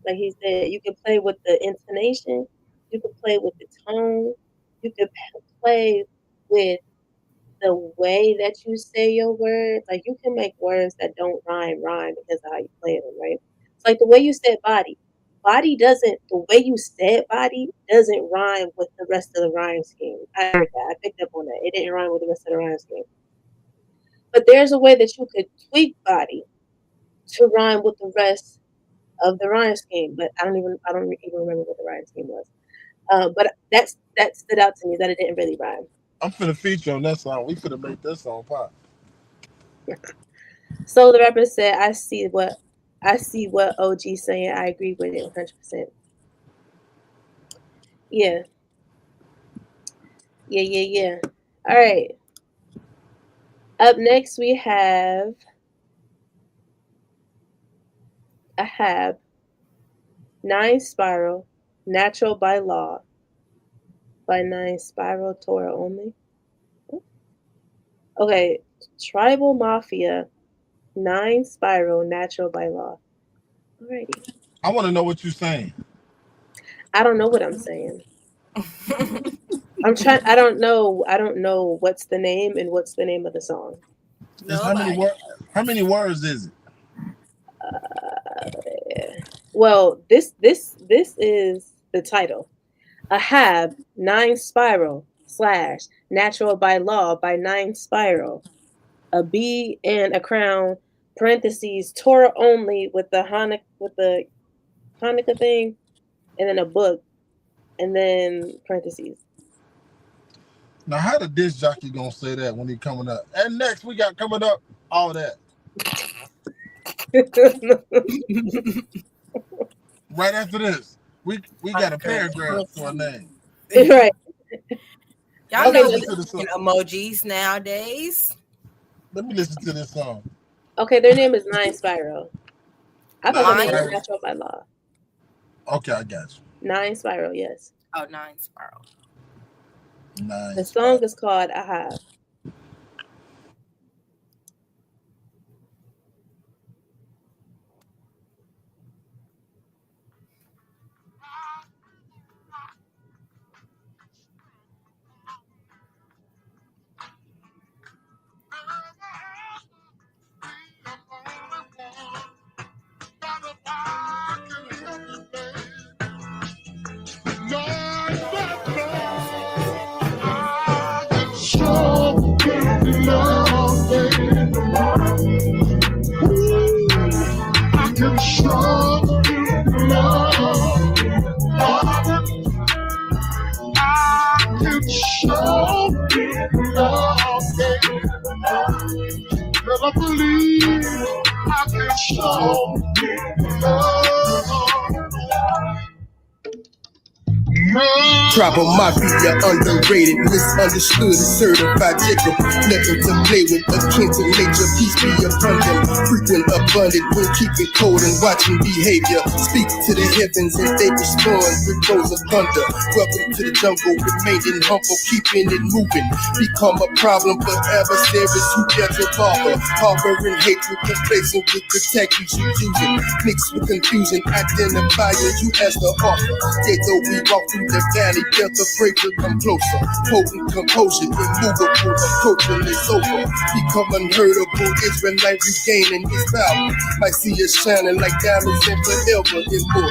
Like he said, you can play with the intonation, you can play with the tone, you can play with the way that you say your words. Like you can make words that don't rhyme because of how you play them, right? It's like the way you said body. The way you said body doesn't rhyme with the rest of the rhyme scheme. I heard that. I picked up on that. It didn't rhyme with the rest of the rhyme scheme. But there's a way that you could tweak body to rhyme with the rest of the rhyme scheme, but I don't even remember what the rhyme scheme was. But that stood out to me that it didn't really rhyme. I'm finna feature on that song. We finna make that song pop. So the rapper said, I see what OG saying. I agree with it 100%. Yeah. All right. Up next we have Ahab, 9 Spiral, Natural by Law, by 9 Spiral, Torah only. Okay, Tribal Mafia, 9 Spiral, Natural by Law. Alrighty. I want to know what you're saying. I don't know what I'm saying. I'm trying. I don't know what's the name and what's the name of the song. How many words is it? Well, this is the title. Ahab, 9 Spiral, / Natural by Law by Nine Spiral. A bee and a crown, parentheses, Torah only with the Hanukkah thing, and then a book, and then parentheses. Now, how the disc jockey gonna say that when he coming up? And next we got coming up all that. Right after this, we got a paragraph for a name. Right. Y'all Okay, know listen to the song. emojis nowadays. Let me listen to this song. Okay, their name is Nine Spiral. I thought the name was Spiral. Natural by Law. Okay, I got you. Nine Spiral, yes. Oh, Nine Spiral. Nine The Spiral. song is called Aha. I believe I can show Tribal Mafia, underrated, misunderstood, certified Jacob. Nothing to play with, akin to nature. Peace be upon them. Frequent, abundant, when keeping cold and watching behavior. Speak to the heavens and they respond with rolls of thunder. Welcome to the jungle, remaining humble, keeping it moving. Become a problem for adversaries who get your father. Harboring hatred, complacent with the tactics you using. Mixed with confusion, identifying you as the author. Yet though we walk through the valley, death afraid to come closer. Potent composure, immovable, approaching is over. Become unheardable, Israelite regaining his power. Might see us shining like diamonds and forever is more.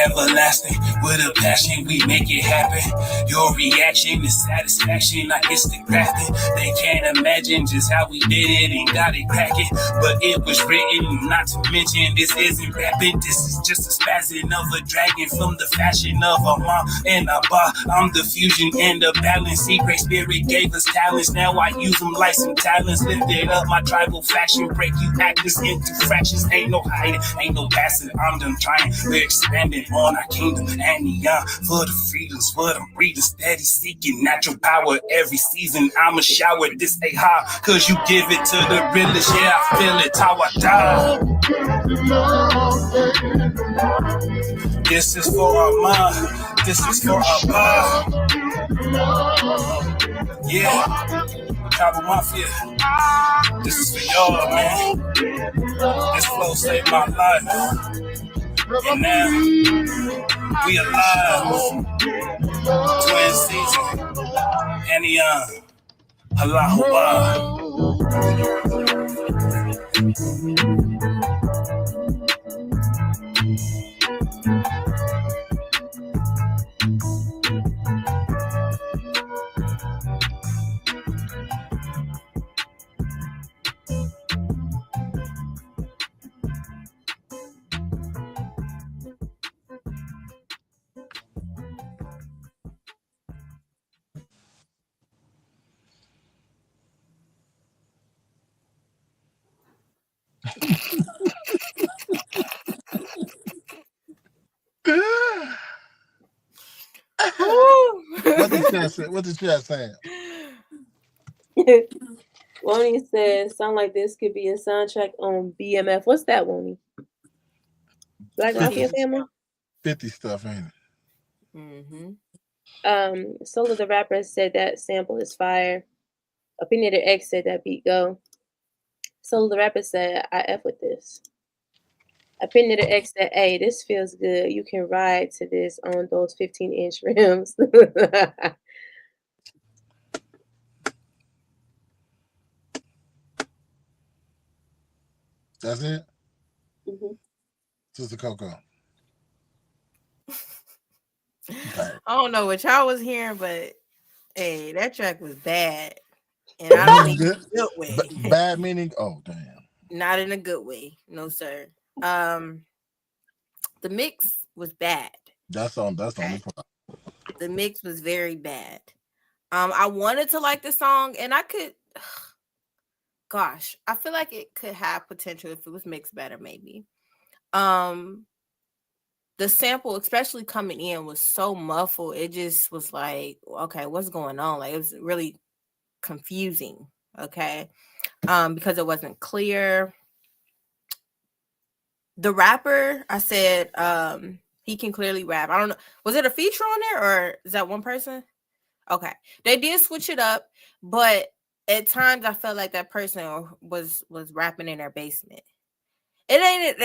Everlasting, with a passion, we make it happen. Your reaction is satisfaction, like instant grafting. They can't imagine just how we did it and got it cracking. But it was written, not to mention, this isn't rapping. This is just a spazzing of a dragon from the fashion of a mom and a bar. I'm the fusion and the balance. See, Great Spirit gave us talents. Now I use them like some talents. Lifted up my tribal faction. Break you actors into fractions. Ain't no hiding, ain't no passing. I'm done trying. We're expanding on our kingdom and beyond. For the freedoms, for them reading. Steady seeking natural power. Every season I'ma shower. This ain't hard, cause you give it to the realest. Yeah, I feel it how I die. This is for our mind. This is for our body. Yeah, Tribal Mafia. This is for y'all, man. This flow saved my life. And now, we alive. Twin season. And young. Allahu Akbar. What the chat saying? Woney says, sound like this could be a soundtrack on BMF. What's that, Woney? Black Mafia Family? 50 stuff, ain't it? Mm-hmm. Solo the Rapper said that sample is fire. Opinionator X said that beat go. Solo the Rapper said, I F with this. Opinionator X said, hey, this feels good. You can ride to this on those 15-inch rims. That's it? Mm-hmm. Sister Coco. I don't know what y'all was hearing, but Hey, that track was bad, and I don't mean in a good way. Bad meaning. Oh damn. Not in a good way, no sir. The mix was bad. That's on. That's the only part. The mix was very bad. I wanted to like the song, and I could. Gosh, I feel like it could have potential if it was mixed better, maybe. The sample, especially coming in, was so muffled. It just was like, okay, what's going on? Like, it was really confusing. Okay, because it wasn't clear. The rapper, I said, he can clearly rap. I don't know. Was it a feature on there, or is that one person? Okay, they did switch it up, but at times I felt like that person was rapping in their basement. It ain't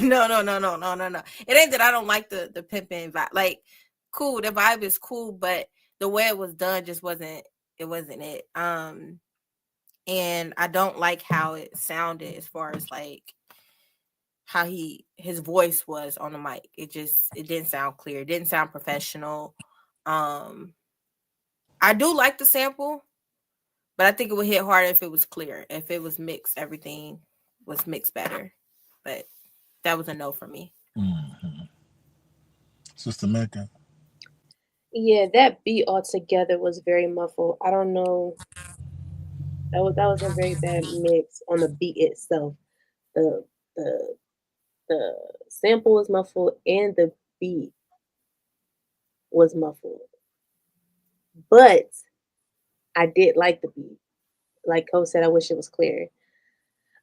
no. It ain't that I don't like the pimping vibe. Like, cool, the vibe is cool, but the way it was done just wasn't it. And I don't like how it sounded as far as like how his voice was on the mic. It didn't sound clear. It didn't sound professional. I do like the sample, but I think it would hit harder if it was clear. If it was mixed, everything was mixed better. But that was a no for me. Mm-hmm. Sister Mecca. Yeah, that beat altogether was very muffled. I don't know. That was a very bad mix on the beat itself. The the sample was muffled and the beat was muffled. But I did like the beat. Like Cole said, I wish it was clear.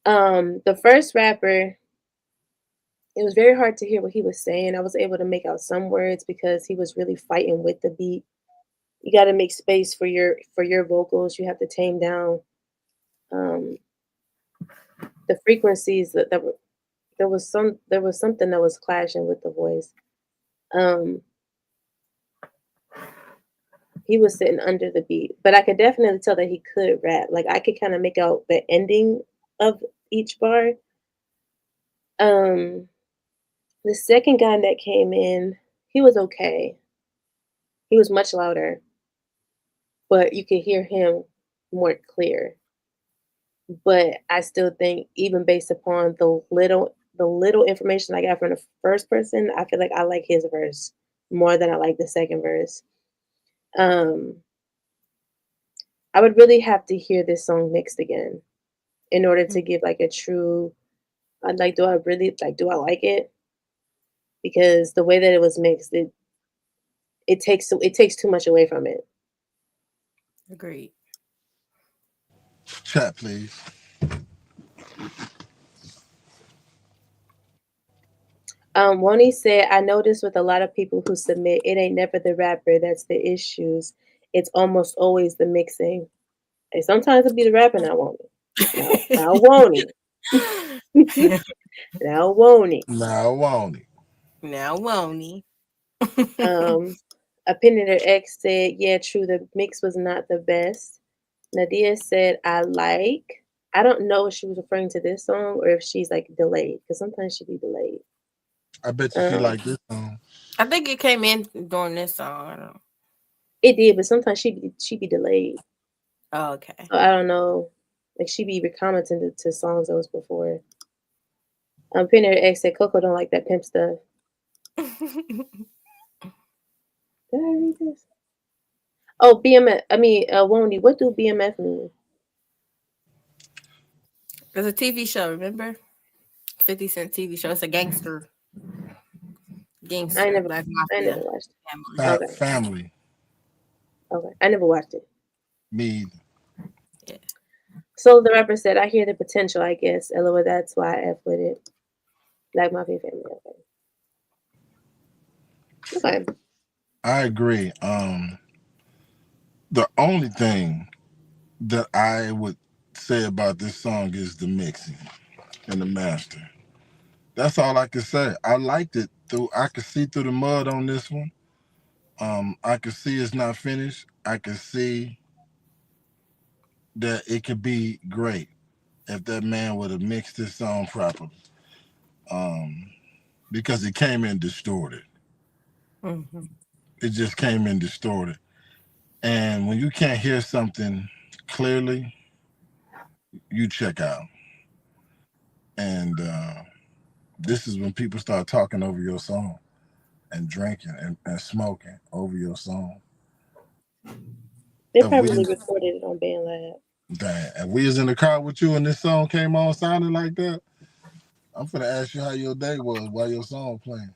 The first rapper, it was very hard to hear what he was saying. I was able to make out some words because he was really fighting with the beat. You got to make space for your vocals. You have to tame down the frequencies that were, there was something that was clashing with the voice. He was sitting under the beat, but I could definitely tell that he could rap. Like, I could kind of make out the ending of each bar. The second guy that came in, he was okay. He was much louder, but you could hear him more clear. But I still think, even based upon the little information I got from the first person, I feel like I like his verse more than I like the second verse. I would really have to hear this song mixed again in order to give like a true, like, do I like it? Because the way that it was mixed, it takes too much away from it. Agreed. Chat, please. Woni said, I noticed with a lot of people who submit, it ain't never the rapper that's the issues. It's almost always the mixing. And sometimes it'll be the rapper, now won't it? Now won't it? Now won't it? Now won't it? Now won't he? Opinionator X said, yeah, true, the mix was not the best. Nadia said, I don't know if she was referring to this song or if she's like delayed, because sometimes she be delayed. I bet you she like this song. I think it came in during this song. I don't know. It did, but sometimes she be delayed. Oh, okay. So I don't know. Like, she be recommenting to songs that was before. Opinionator X said, Coco don't like that pimp stuff. Did I read this? Oh, BMF. I mean, Wondy, what do BMF mean? There's a TV show, remember? 50 Cent TV show. It's a gangster. I never watched it. Family. Okay. I never watched it. Me either. Yeah. So the rapper said, I hear the potential, I guess. LOL, that's why I F with it. Black Mafia Family. Okay. I agree. The only thing that I would say about this song is the mixing and the master. That's all I can say. I liked it. I could see through the mud on this one. I could see it's not finished. I could see that it could be great if that man would have mixed this song properly. Because it came in distorted. Mm-hmm. It just came in distorted. And when you can't hear something clearly, you check out. And this is when people start talking over your song and drinking and smoking over your song. They probably recorded it on BandLab. Dang. And we was in the car with you and this song came on sounding like that. I'm finna ask you how your day was while your song playing.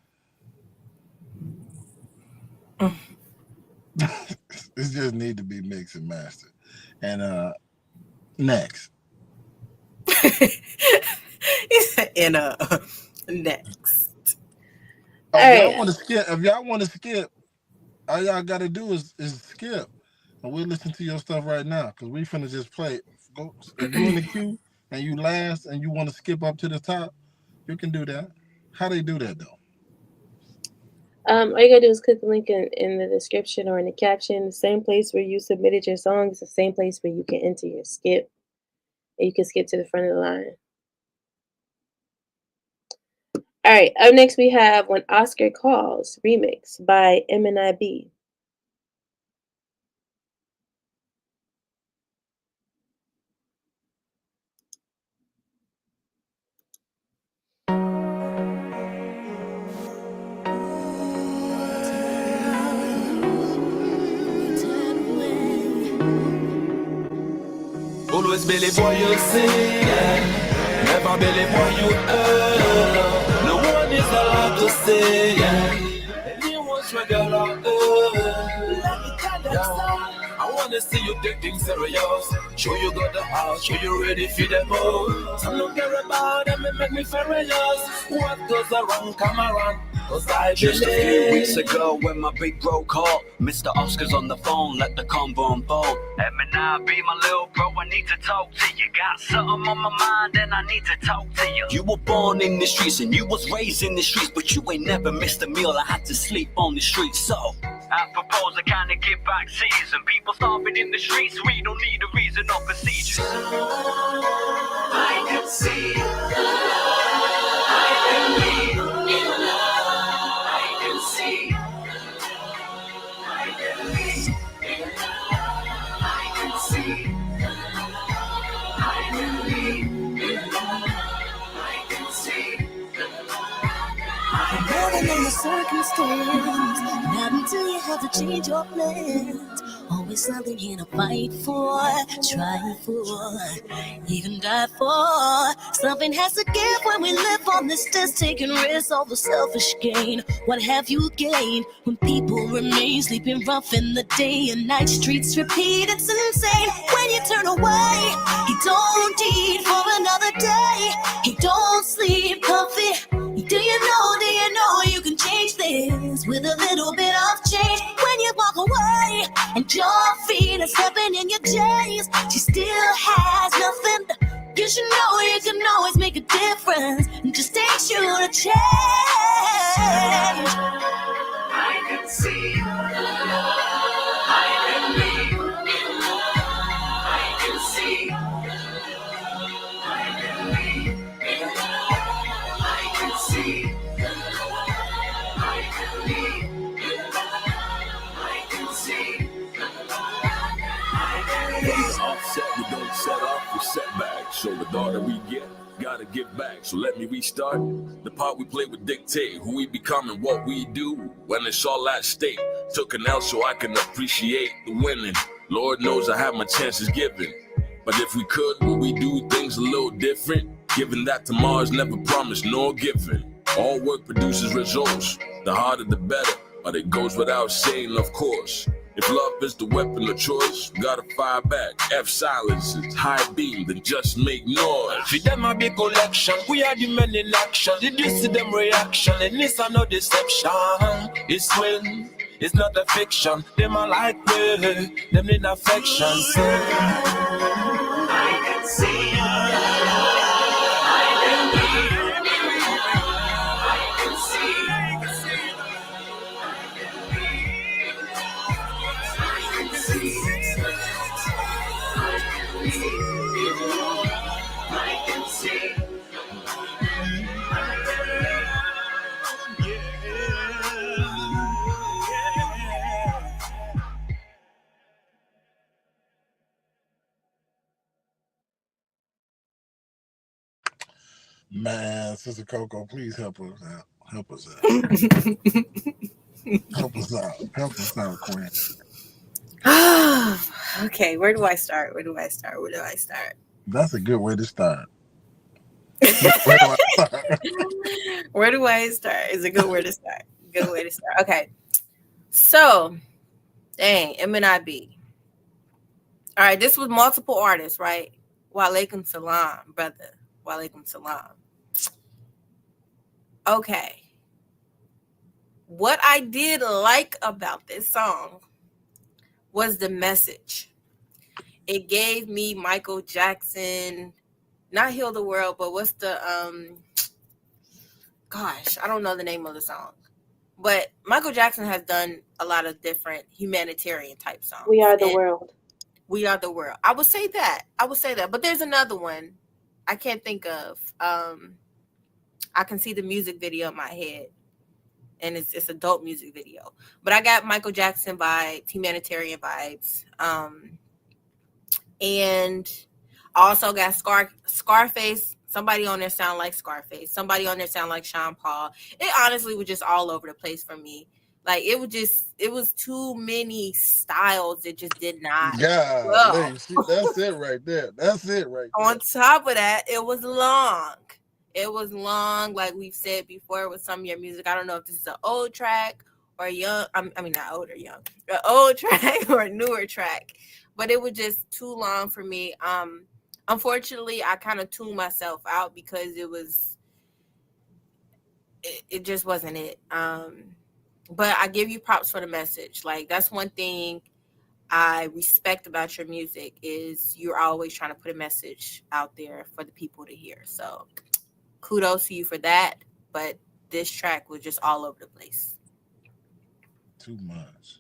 It just need to be mixed and mastered. And next. Next. If y'all want to skip, all y'all gotta do is skip. And we'll listen to your stuff right now because we finna just play. Go if you in the queue and you last and you want to skip up to the top, you can do that. How they do that though? All you gotta do is click the link in the description or in the caption. The same place where you submitted your song is the same place where you can enter your skip. And you can skip to the front of the line. All right, up next we have When Oscar Calls, remix by MNIB. Always believe what you see, yeah. Never believe what you heard. No one is allowed to say, yeah. Anyone's regular, yeah. I wanna see you take things serious. Show you got the house, show you ready for the move. Some don't care about them, it make me furious. What goes around, come around. Just a few weeks ago when my big bro called, Mr. Oscar's on the phone, let the convo unfold. Eminem, be my little bro, I need to talk to you. Got something on my mind and I need to talk to you. You were born in the streets and you was raised in the streets, but you ain't never missed a meal, I had to sleep on the streets. So I propose a kind of give back season. People starving in the streets, we don't need a reason or procedure. I can see, I can leave. In the circumstance, not until you have to change your plans. Always something here to fight for, try for, even die for. Something has to give when we live on this test, taking risks over selfish gain. What have you gained when people remain sleeping rough in the day and night? Streets repeat, it's insane. When you turn away, he don't eat for another day. He don't sleep comfy. Do you know you can change this with a little bit of change? When you walk away and your feet are stepping in your days, she still has nothing. You should know you can always make a difference. It just takes you to change. I can see, I can leave, I can see, I can leave, I can see, I can leave, I can see, I can leave. Offset, we don't set off, we set back. So the daughter we get, gotta give back. So let me restart. The part we play would dictate who we become and what we do when it's all at stake. Took an L so I can appreciate the winning. Lord knows I have my chances given. But if we could, would we do things a little different? Given that tomorrow's never promised nor given. All work produces results. The harder the better, but it goes without saying, of course. If love is the weapon of choice, gotta fire back. F silences, high beam, then just make noise. For them a big collection, we are the men in action. Did you see them reaction? And it's no deception. It's when, it's not a fiction. Them a like me, them in affection. I can see, I can hear, I can see, I can see. Man, Sister Coco, please help us out. Help us out. Help us out. Help us out, Queen. Okay, where do I start? Where do I start? Where do I start? That's a good way to start. Where do I start? Where do I start? Is a good way to start. Good way to start. Okay. So, dang, MNIB. All right, this was multiple artists, right? Walaikum salam, brother. Walaikum salam. Okay. What I did like about this song was the message. It gave me Michael Jackson, not Heal the World, but what's the gosh, I don't know the name of the song. But Michael Jackson has done a lot of different humanitarian type songs. We Are the World. We Are the World. I would say that. But there's another one I can't think of. I can see the music video in my head. And it's a dope music video. But I got Michael Jackson vibes, humanitarian vibes. And I also got Scarface. Somebody on there sound like Scarface. Somebody on there sound like Sean Paul. It honestly was just all over the place for me. Like it was too many styles that just did not. Yeah, that's it right there. That's it right there. On top of that, it was long. It was long, like we've said before with some of your music. I don't know if this is an old track or a young. I mean, not old or young. An old track or a newer track, but it was just too long for me. Unfortunately, I kind of tuned myself out because it just wasn't it. But I give you props for the message. Like that's one thing I respect about your music is you're always trying to put a message out there for the people to hear. So kudos to you for that. But this track was just all over the place. Too much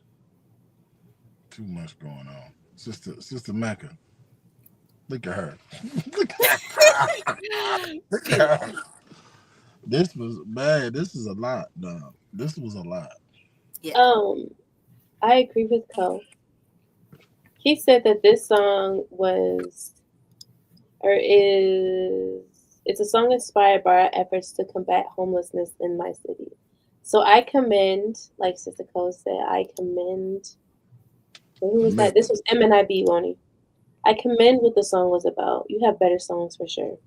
going on. Sister Mecca. Look at her. Look at her. This was bad. This is a lot, though. This was a lot. Yeah. I agree with Cole. He said that this song it's a song inspired by our efforts to combat homelessness in my city. So I commend, like Sister Cole said, who was that? This was MNIB, Wani. I commend what the song was about. You have better songs for sure.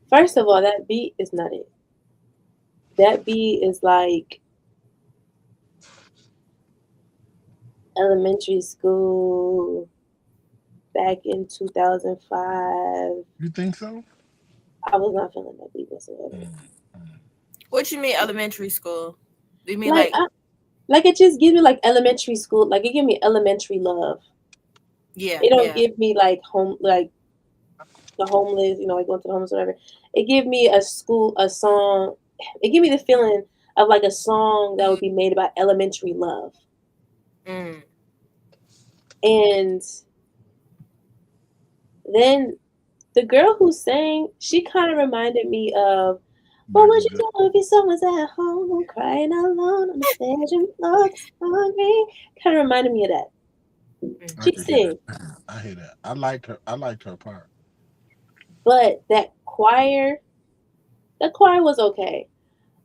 First of all, that beat is not it. That beat is like elementary school back in 2005. You think so? I was not feeling that beat whatsoever. What you mean elementary school? Do you mean like it just gives me like elementary school, like it give me elementary love. Yeah. It don't give me like home, like the homeless, like going to the homeless or whatever. It give me a song. It give me the feeling of like a song that would be made about elementary love. And then the girl who sang, she kind of reminded me of, what would you do if your son was at home crying alone on the bedroom floor, hungry? Kind of reminded me of that. She sing. I hear that. I liked her part. But the choir was okay.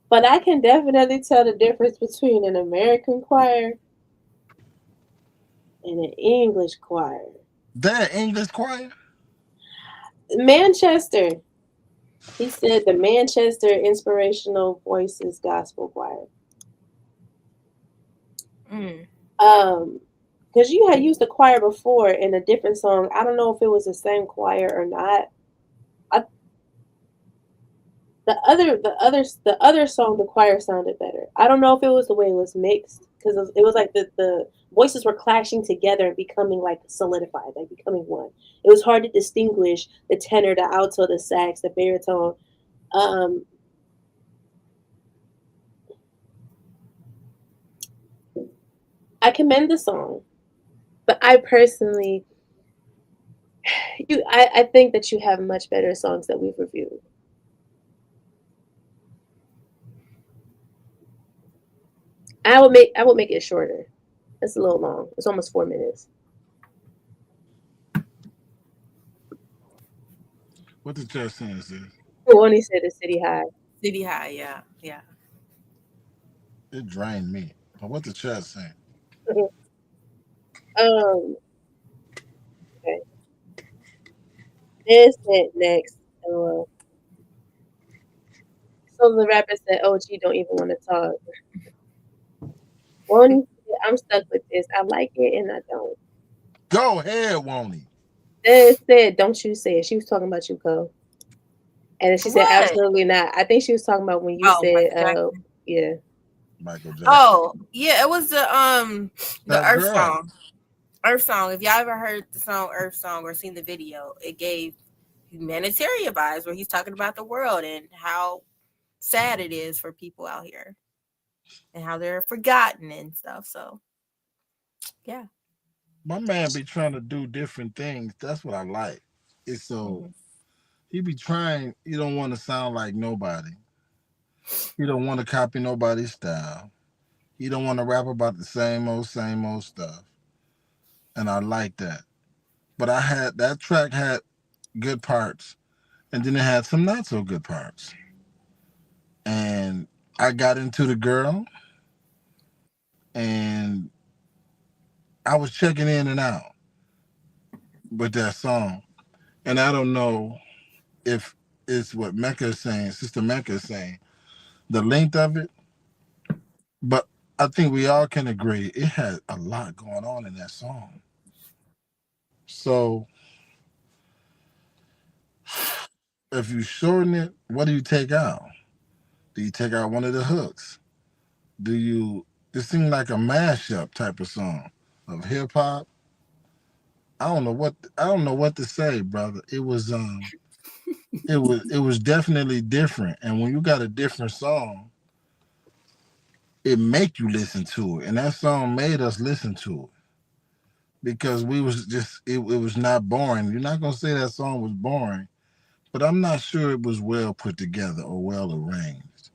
But I can definitely tell the difference between an American choir and an English choir. That English choir? Manchester. He said the Manchester Inspirational Voices Gospel Choir. Because you had used the choir before in a different song. I don't know if it was the same choir or not. The other song, the choir sounded better. I don't know if it was the way it was mixed, because it was like the voices were clashing together and becoming like solidified, like becoming one. It was hard to distinguish the tenor, the alto, the sax, the baritone. I commend the song, but I personally, I think that you have much better songs that we've reviewed. I would make it shorter. It's a little long. It's almost 4 minutes. What the chat saying, sis? Woney said the City High. City High, yeah, yeah. It drained me. But what the chat saying? Okay. This went next. So the rapper said, "OG don't even want to talk." Woney said, "I'm stuck with this. I like it and I don't." Go ahead, Woney. Then said, "Don't you say it." She was talking about you, Cole. And then she said, What? "Absolutely not." I think she was talking about when you said, yeah. Michael Jackson. Oh, yeah, it was the That Earth girl. song. Earth Song. If y'all ever heard the song Earth Song or seen the video, it gave humanitarian vibes where he's talking about the world and how sad it is for people out here and how they're forgotten and stuff. So, yeah. My man be trying to do different things. That's what I like. It's so he be trying. He don't want to sound like nobody. He don't want to copy nobody's style. He don't want to rap about the same old stuff. And I like that. But that track had good parts, and then it had some not so good parts. And I got into the girl, and I was checking in and out with that song. And I don't know if it's what Mecca is saying, Sister Mecca is saying, the length of it, but I think we all can agree it had a lot going on in that song. So if you shorten it, what do you take out? Do you take out one of the hooks? It seemed like a mashup type of song of hip hop. I don't know what to say, brother. It was it was definitely different. And when you got a different song, it make you listen to it. And that song made us listen to it. Because we was just it was not boring. You're not gonna say that song was boring, but I'm not sure it was well put together or well arranged.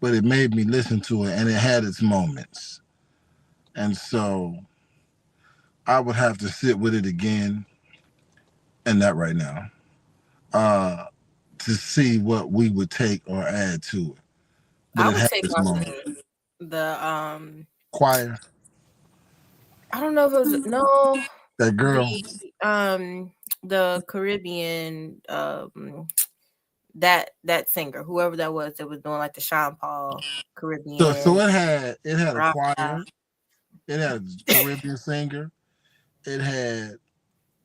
But it made me listen to it, and it had its moments. And so I would have to sit with it again, and that right now, to see what we would take or add to it. But I it would had take its off moments. the Choir. I don't know if it was That girl. The Caribbean that singer, whoever that was doing like the Sean Paul Caribbean. So it had a choir, it had a Caribbean singer, it had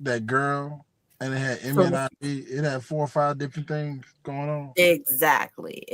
that girl, and it had Emmy and Ivy. It had 4 or 5 different things going on. Exactly.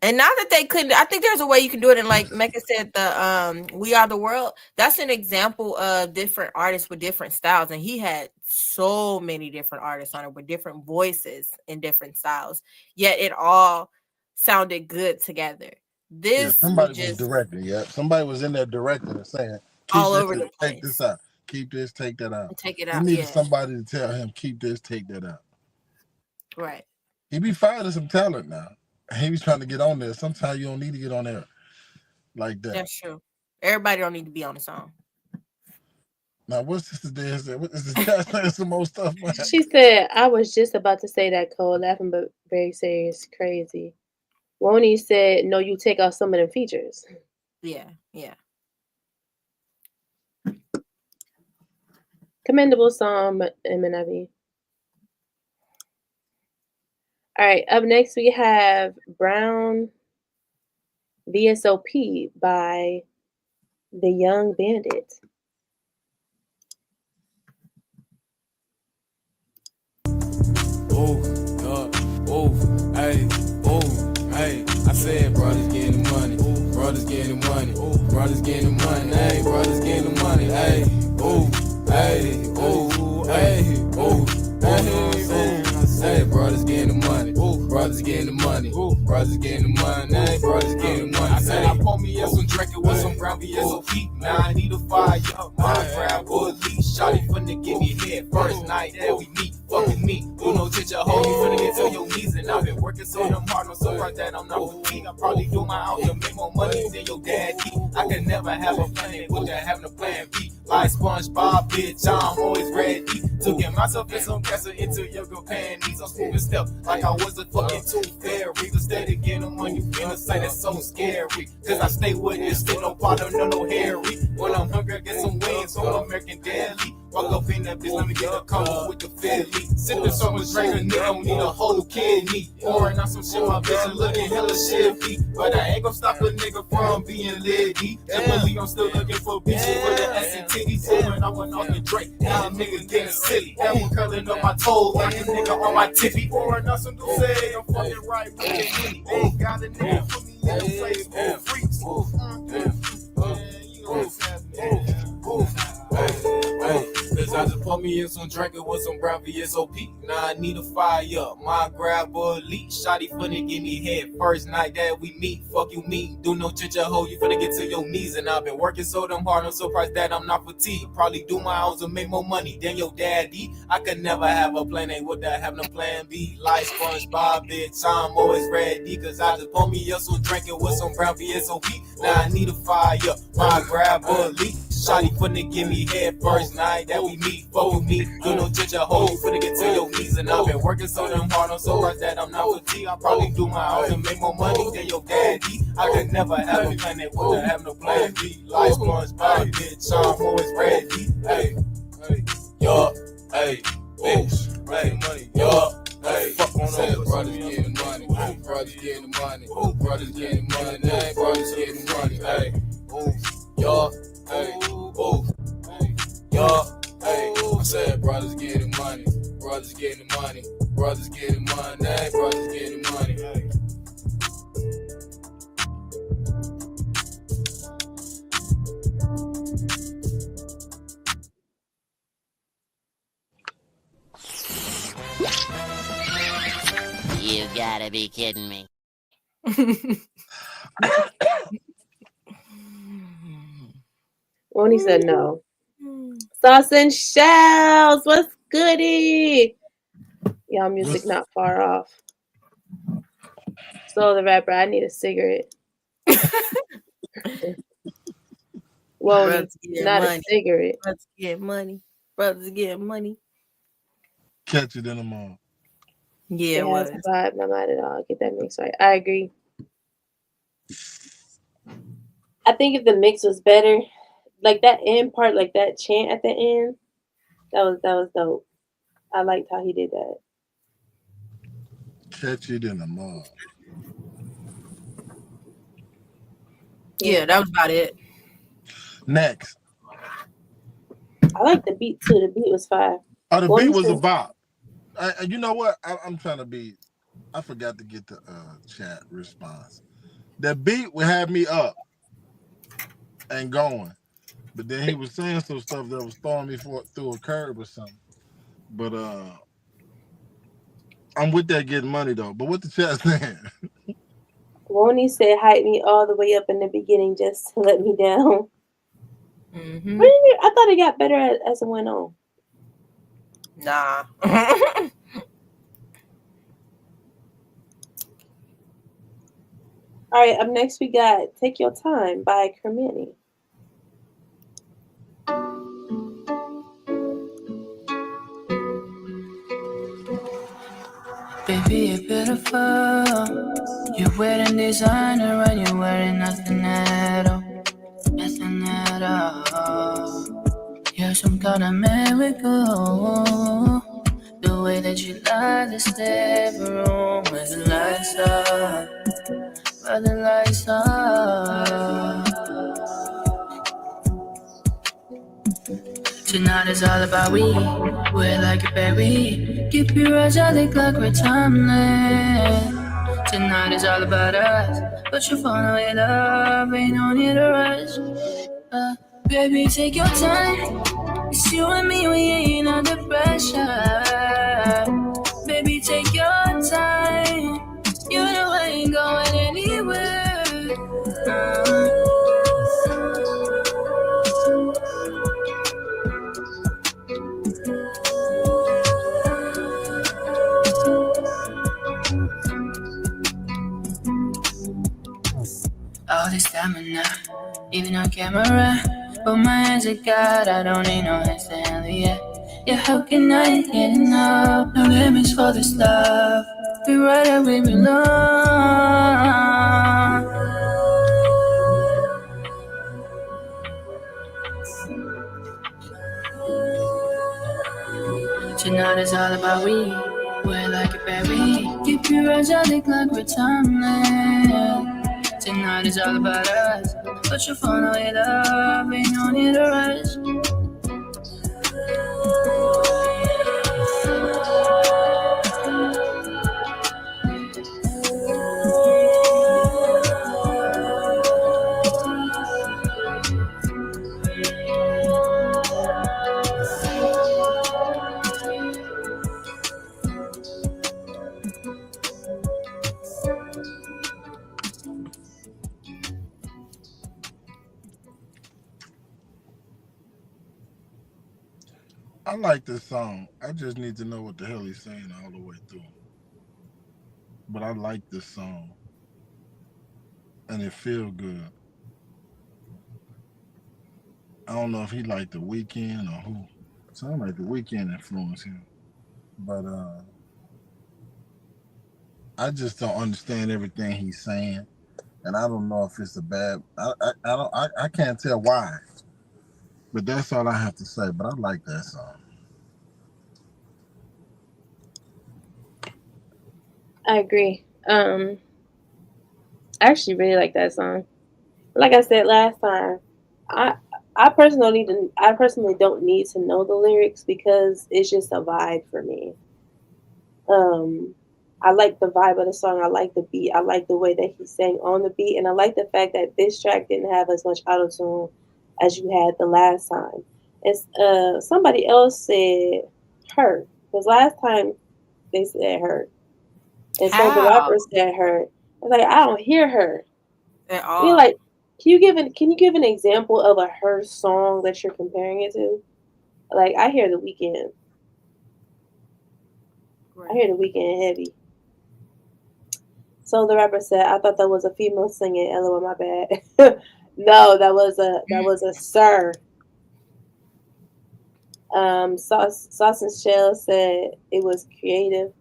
And not that they couldn't, I think there's a way you can do it. And like Mecca said, the We Are the World, that's an example of different artists with different styles. And he had so many different artists on it with different voices and different styles. Yet it all sounded good together. This somebody was directing. Yeah, somebody was in there directing and saying, all over the place. Take this out. Keep this, take that out. And take it out. He needed somebody to tell him, keep this, take that out. Right. He be finding some talent now. He was trying to get on there. Sometimes you don't need to get on there like that. That's true. Everybody don't need to be on the song. Now, what's Sister Day said? What is this guy saying some more stuff, man? She said, "I was just about to say that, Cole, laughing but very serious, crazy." Woney said, "No, you take out some of them features." Yeah. Commendable song, Minavi. All right, up next we have Brown VSOP by The Young Bandit. Hey, I said brothers getting money, brothers getting money, brothers getting money, hey, brothers getting money, hey, hey, brothers getting money, brothers getting money, brothers getting money, hey, brothers getting money. I said I pour me up some drink with some brown VSOP. Now I need a fire up, my brown wood leaf. Shawty finna give me head first night that we meet. Fuck with me, do no touch your hoe, you finna get to your knees. And I've been working so damn hard, no so right that I'm not fatigued. I probably do my out to make more money than your dad keep. I can never have a plan A without having a plan B. Like SpongeBob, bitch, I'm always ready to get myself in some castle into your girl panties. I'm smooth and step like I was a fucking tooth fairy. But steady getting money, finna say that's so scary. Cause I stay with this shit, no bottom, no Harry. When I'm hungry, I get some wings from American Deli. Walk up in that bitch, let me get a combo with the Philly. Sippin' so much drink, a nigga don't need a whole kidney. Pouring out some shit, my bitch, and looking hella shifty. But I ain't gon' stop a nigga from being litty. Definitely, I'm still looking for bitches with an ass and titties. So when I went off the Drake, now a nigga getting silly. That one curling up my toes like a nigga on my tippy. Pouring out some Douce, I'm fucking right with the Henny. Ain't got a nigga put me in the place for freaks. You know what's happening. Cause I just put me in some drinking with some brown VSOP. Now I need a fire up. My grab a elite. Shotty finna give me head first night that we meet. Fuck you mean. Do no chicha hoe. You finna get to your knees. And I've been working so damn hard. I'm surprised that I'm not fatigued. Probably do my hours and make more money than your daddy. I could never have a plan A without having a plan B. Like SpongeBob, bitch, I'm always ready. Cause I just put me up some drinking with some brown VSOP. Now I need a fire up. My grab a elite. Shotty finna give me head first night that we meet. Fuck with me, do no ginger hoe. Finna get to your knees and I've been working so damn hard. I'm so surprised that I'm not fatigued. I probably do my hours and make more money than your daddy. I could never have a plan that wouldn't have no plan B. Like SpongeBob, bitch, I'm always ready. Hey, hey, yo, hey, bitch, hey, money, yo. Hey, fuck on over. Brothers getting money. Brothers getting money. Brothers getting money. Brothers getting money. Hey, yo. Hey, yo, hey, I said brothers getting money, brothers getting money, brothers getting money, brothers getting money. Hey. You gotta be kidding me. Woney said no. Sauce and Shells, what's goody? Y'all music not far off. So the rapper, I need a cigarette. Woney, not money. a cigarette. Brothers get money. Brothers get money. Catch it in the mall. Yeah, it was. Vibe, not mad at all. Get that mix right. I agree. I think if the mix was better, like that end part, like that chant at the end, that was dope. I liked how he did that. Catch it in the mall. Yeah, that was about it. Next. I like the beat too. The beat was fire. Oh, the beat was a bop. You know what? I'm trying to be. I forgot to get the chat response. The beat would have me up and going, but then he was saying some stuff that was throwing me through a curb or something. But I'm with that getting money though. But what the chat saying? Woney said, "Hype me all the way up in the beginning, just to let me down." Mm-hmm. I thought it got better as it went on. Nah. All right, up next we got "Take Your Time" by Kermani. Baby, you're beautiful. You're wearing designer and you're wearing nothing at all. Nothing at all. You're some kind of miracle. The way that you light the living room with the lights up. With the lights up. Tonight is all about we. We're like a berry. Keep your eyes on the clock, we're timeless. Tonight is all about us. But you find a way love, ain't no need to rush. Baby, take your time. It's you and me, we ain't under pressure. Baby, take your time. You know I ain't going anywhere. All this stamina, even on camera. Put my hands to God, I don't need no hands to handle it. Yeah, how can I get enough? No limits for this love. Be right where we belong. Tonight is all about we. We're like a berry. Keep your eyes on the clock, we're timeless. Tonight is all about us. Put your phone away, love. Ain't no need to rush. I like this song. I just need to know what the hell he's saying all the way through. But I like this song. And it feel good. I don't know if he like The Weeknd or who. Sound like The Weeknd influenced him. But I just don't understand everything he's saying. And I don't know if it's a bad I can't tell why. But that's all I have to say. But I like that song. I agree. I actually really like that song. Like I said last time, I personally don't need to know the lyrics because it's just a vibe for me. I like the vibe of the song. I like the beat. I like the way that he sang on the beat, and I like the fact that this track didn't have as much auto-tune as you had the last time. It's somebody else said her, because last time they said her, and so the rapper said her. I was like, I don't hear her at all. You're like, can you give an example of a her song that you're comparing it to? Like, I hear The Weeknd. I hear The Weeknd heavy. So the rapper said, I thought that was a female singing. LOL, my bad. No, that was a sir. Sauce and Shell said it was creative.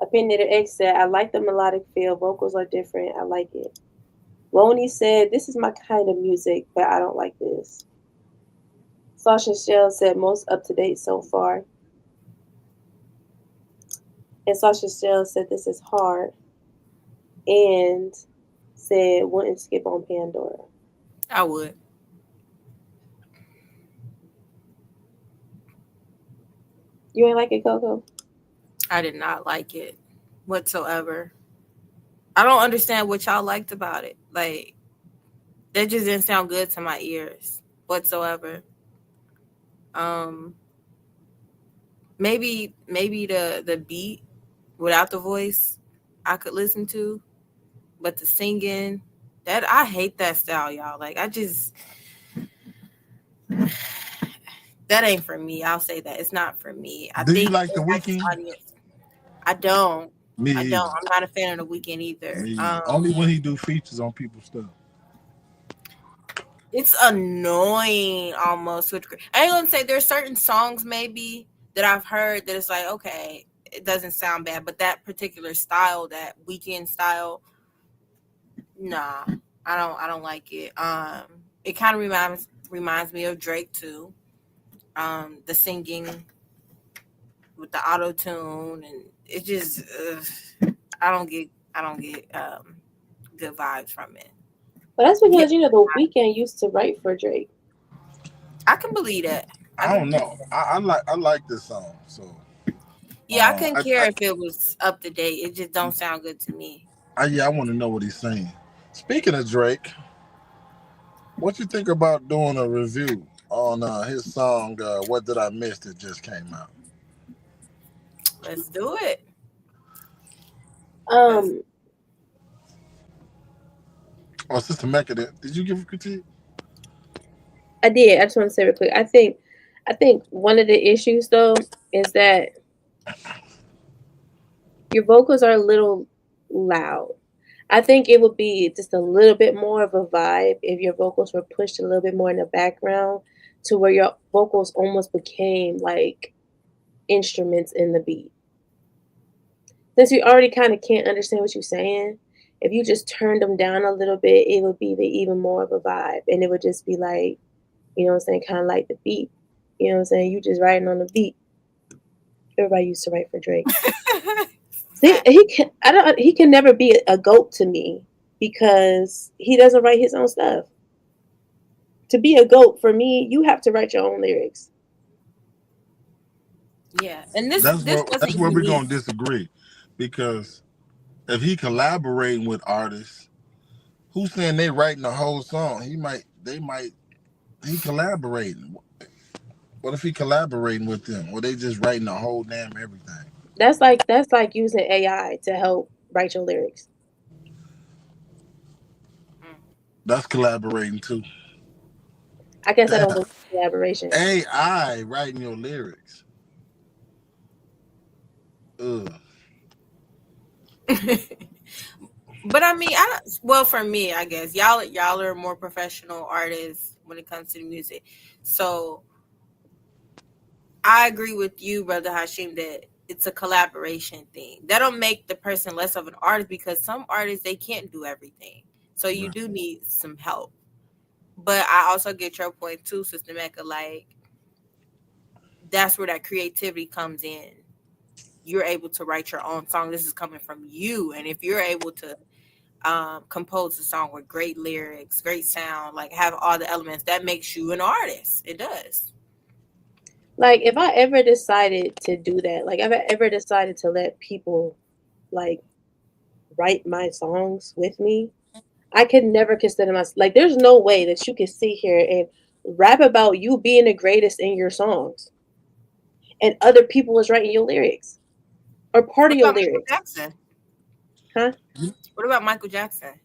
Opinionator X said, I like the melodic feel. Vocals are different. I like it. Loney said, this is my kind of music, but I don't like this. Sauce and Shell said, most up to date so far. And Sauce and Shell said, this is hard. And said, wouldn't skip on Pandora. I would. You ain't like it, Coco? I did not like it whatsoever. I don't understand what y'all liked about it. Like, that just didn't sound good to my ears whatsoever. Maybe the beat without the voice I could listen to, but the singing, that I hate that style, y'all. Like, that ain't for me. I'll say that. It's not for me. Do you like The Weeknd? I don't. Me I either. don't. I'm not a fan of The Weeknd either. Only when he do features on people's stuff. It's annoying almost. I ain't gonna say there's certain songs maybe that I've heard that it's like, okay, it doesn't sound bad, but that particular style, that Weeknd style, nah, I don't like it. It kind of reminds me of Drake too. The singing with the auto tune, and it just I don't get good vibes from it. But that's because The Weeknd used to write for Drake. I can believe that. I don't know. I like this song. So yeah, I couldn't care if it was up to date. It just don't sound good to me. I want to know what he's saying. Speaking of Drake, what you think about doing a review on his song "What Did I Miss" that just came out? Let's do it. Oh, Sister Mecca, did you give a critique? I did. I just want to say real quick. I think one of the issues though is that your vocals are a little loud. I think it would be just a little bit more of a vibe if your vocals were pushed a little bit more in the background to where your vocals almost became like instruments in the beat. Since you already kind of can't understand what you're saying, if you just turned them down a little bit, it would be even more of a vibe. And it would just be like, you know what I'm saying, kind of like the beat. You know what I'm saying? You just writing on the beat. Everybody used to write for Drake. See, he can never be a GOAT to me because he doesn't write his own stuff. To be a GOAT for me, you have to write your own lyrics. Yeah, and this That's wasn't where we're unique. gonna disagree, because if he collaborating with artists, who's saying they writing the whole song? He collaborating. What if he collaborating with them, or they just writing the whole damn everything? That's like using AI to help write your lyrics. That's collaborating too. I guess I don't believe in collaboration. AI writing your lyrics. Ugh. But I mean, for me, I guess y'all are more professional artists when it comes to the music. So I agree with you, Brother Hashim, that it's a collaboration thing. That don't make the person less of an artist, because some artists, they can't do everything. So you do need some help. But I also get your point too, Sister Mecca. Like, that's where that creativity comes in. You're able to write your own song. This is coming from you. And if you're able to compose a song with great lyrics, great sound, like have all the elements, that makes you an artist. It does. Like, if I ever decided to do that, like if I ever decided to let people like write my songs with me, I could never consider myself, like, there's no way that you can sit here and rap about you being the greatest in your songs and other people was writing your lyrics or part of your lyrics. Michael Jackson? Huh? What about Michael Jackson?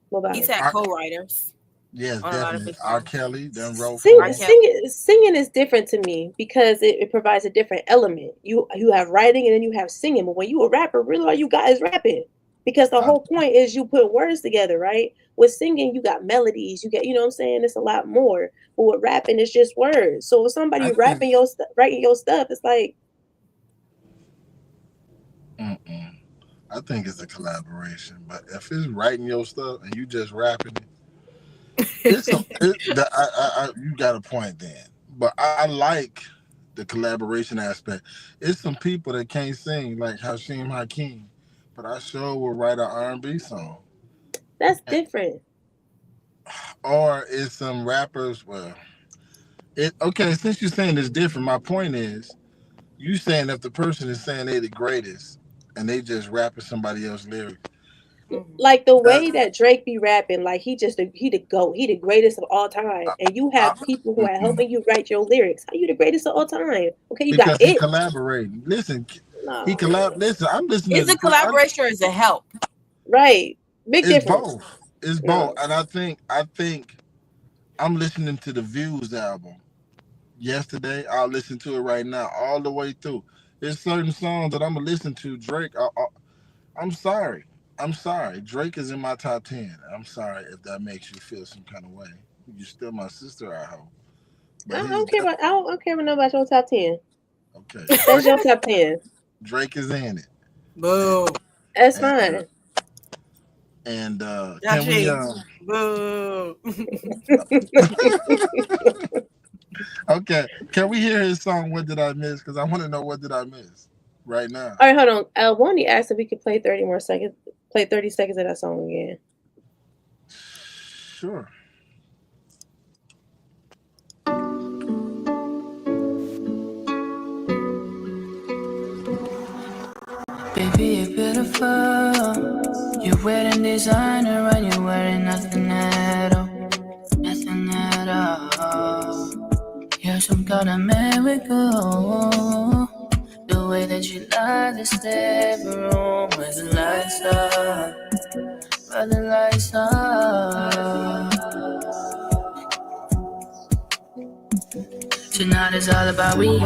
What about He's him? had co-writers. Yes, definitely. R. Kelly, then wrote. Singing is different to me because it provides a different element. You have writing and then you have singing. But when you a rapper, really all you got is rapping. Because the whole point is you put words together, right? With singing, you got melodies. You get, you know what I'm saying? It's a lot more. But with rapping, it's just words. So if somebody writing your stuff, it's like. I think it's a collaboration. But if it's writing your stuff and you just rapping it, you got a point then. But I like the collaboration aspect. It's some people that can't sing, like Hashim Hakeem, but I sure will write an R&B song. That's different. Or it's some rappers. Well, okay. Since you're saying it's different, my point is, you saying if the person is saying they're the greatest and they just rapping somebody else's lyrics. Like the way that Drake be rapping, like he the GOAT, he the greatest of all time, and you have people who are helping you write your lyrics. How you the greatest of all time? Okay, you because got he it. Collaborating. Listen, Listen, I'm listening. Is it collaboration or is it help? Right, big it's difference. Both. It's both, and I think I'm listening to the Views album yesterday. I'll listen to it right now, all the way through. There's certain songs that I'm gonna listen to. Drake, I'm sorry. Drake is in my top 10. I'm sorry if that makes you feel some kind of way. You're still my sister, I hope. I don't care about your top 10. Okay. That's your top 10. Drake is in it. Boo. That's fine. And can we boo. Okay. Can we hear his song What Did I Miss? Because I want to know what did I miss right now. All right, hold on. Wondy asked if we could play 30 more seconds. Play 30 seconds of that song again. Sure. Baby, you're beautiful. You're wearing designer and you're wearing nothing at all. Nothing at all. You're some kind of miracle. The way that you light this living room with the lights up. With the lights up. Tonight is all about we.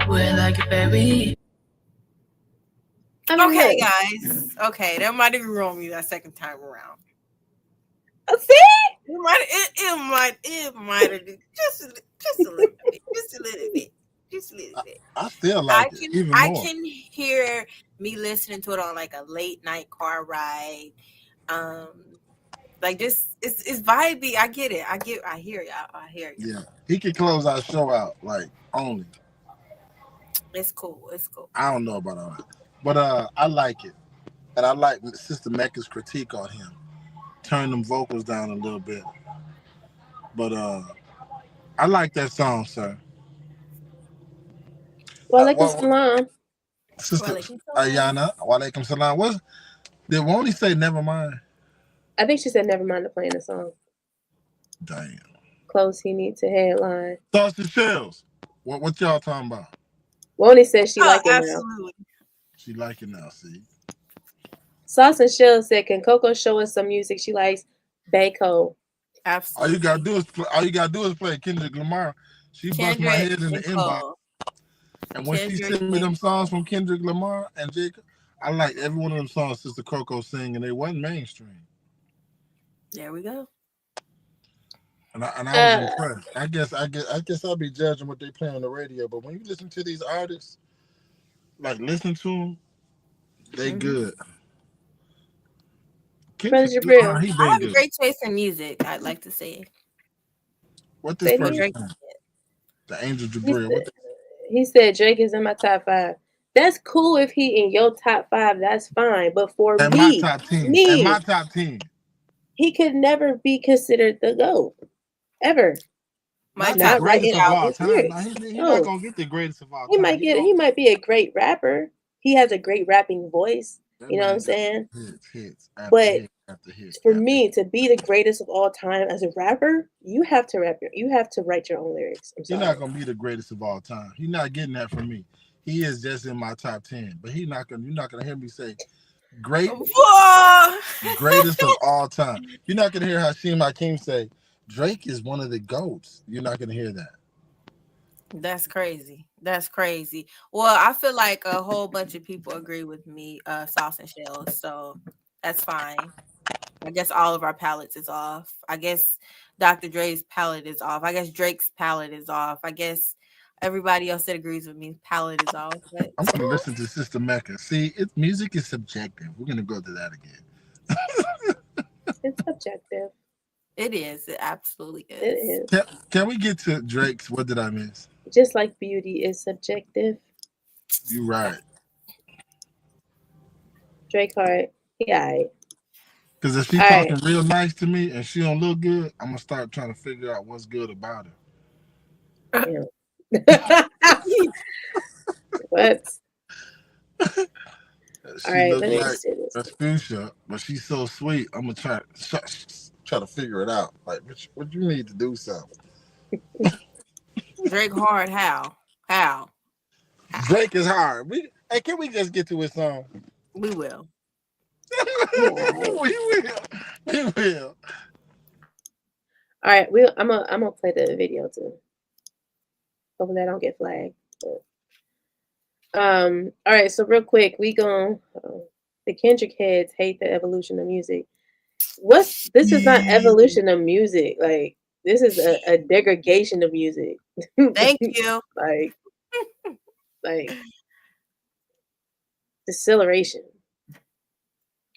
We're like a baby. I mean, Okay, look. guys. Okay, that might have ruined me that second time around. See? It might have just a little bit. I still like it even more. I can hear me listening to it on like a late night car ride. Like just it's vibey. I get it. I hear you. I hear you. Yeah, he could close our show out like only. It's cool. It's cool. I don't know about all that, but I like it, and I like Sister Mecca's critique on him. Turn them vocals down a little bit, but I like that song, sir. Walaikum salam. Sister Ayana, walaikum salam. Did Won't he say never mind? I think she said never mind the playing the song. Damn. Close he needs to headline. Sausage Shells. What y'all talking about? Won't he said she like it absolutely. now. She like it now, see. Sauce and Shell said, "Can Coco show us some music she likes?" Bako. Absolutely. All you gotta do is play Kendrick Lamar. She bust my head in the inbox. And when she sent me them songs from Kendrick Lamar and Jacob, I like every one of them songs Sister Coco sing, and they wasn't mainstream. There we go. And I was impressed. I guess I'll be judging what they play on the radio, but when you listen to these artists, like listen to them, they good. Brother Jabril, I have a great taste in music. I'd like to say. What this person? The Angel Jabril. He said Drake is in my top 5. That's cool if he in your top 5. That's fine. But for at me, my top 10, at my top 10, he could never be considered the GOAT ever. My not right of all time. He's no. not gonna get the greatest of all He time. He might be a great rapper. He has a great rapping voice. You know what I'm saying? Hits but for me to be the greatest of all time as a rapper, you have to write your own lyrics. You're not gonna be the greatest of all time. He's not getting that from me. He is just in my top 10, but you're not gonna hear me say greatest of all time. You're not gonna hear Hashim Hakeem say Drake is one of the GOATs. You're not gonna hear that. That's crazy. That's crazy. Well, I feel like a whole bunch of people agree with me, Sauce and Shells, so that's fine. I guess all of our palettes is off. I guess Dr. Dre's palette is off. I guess Drake's palette is off. I guess everybody else that agrees with me palette is off. But I'm gonna listen to Sister Mecca. See, music is subjective. We're gonna go to that again. It's subjective. It is. It absolutely is. It is. Can we get to Drake's? What did I miss? Just like beauty is subjective. You right. Drake Hart, yeah. Because if she's talking real nice to me and she don't look good, I'm gonna start trying to figure out what's good about her. What? She looks like Rasputia, but she's so sweet. I'm gonna try to figure it out. Like, what you need to do something. Drake hard, how? Drake is hard. Hey, can we just get to his song? We will. We will. All right, I'm gonna play the video too. Hopefully I don't get flagged. But, all right, so real quick, we the Kendrick heads hate the evolution of music. This is not evolution of music. Like, this is a degradation of music. Thank you. like deceleration.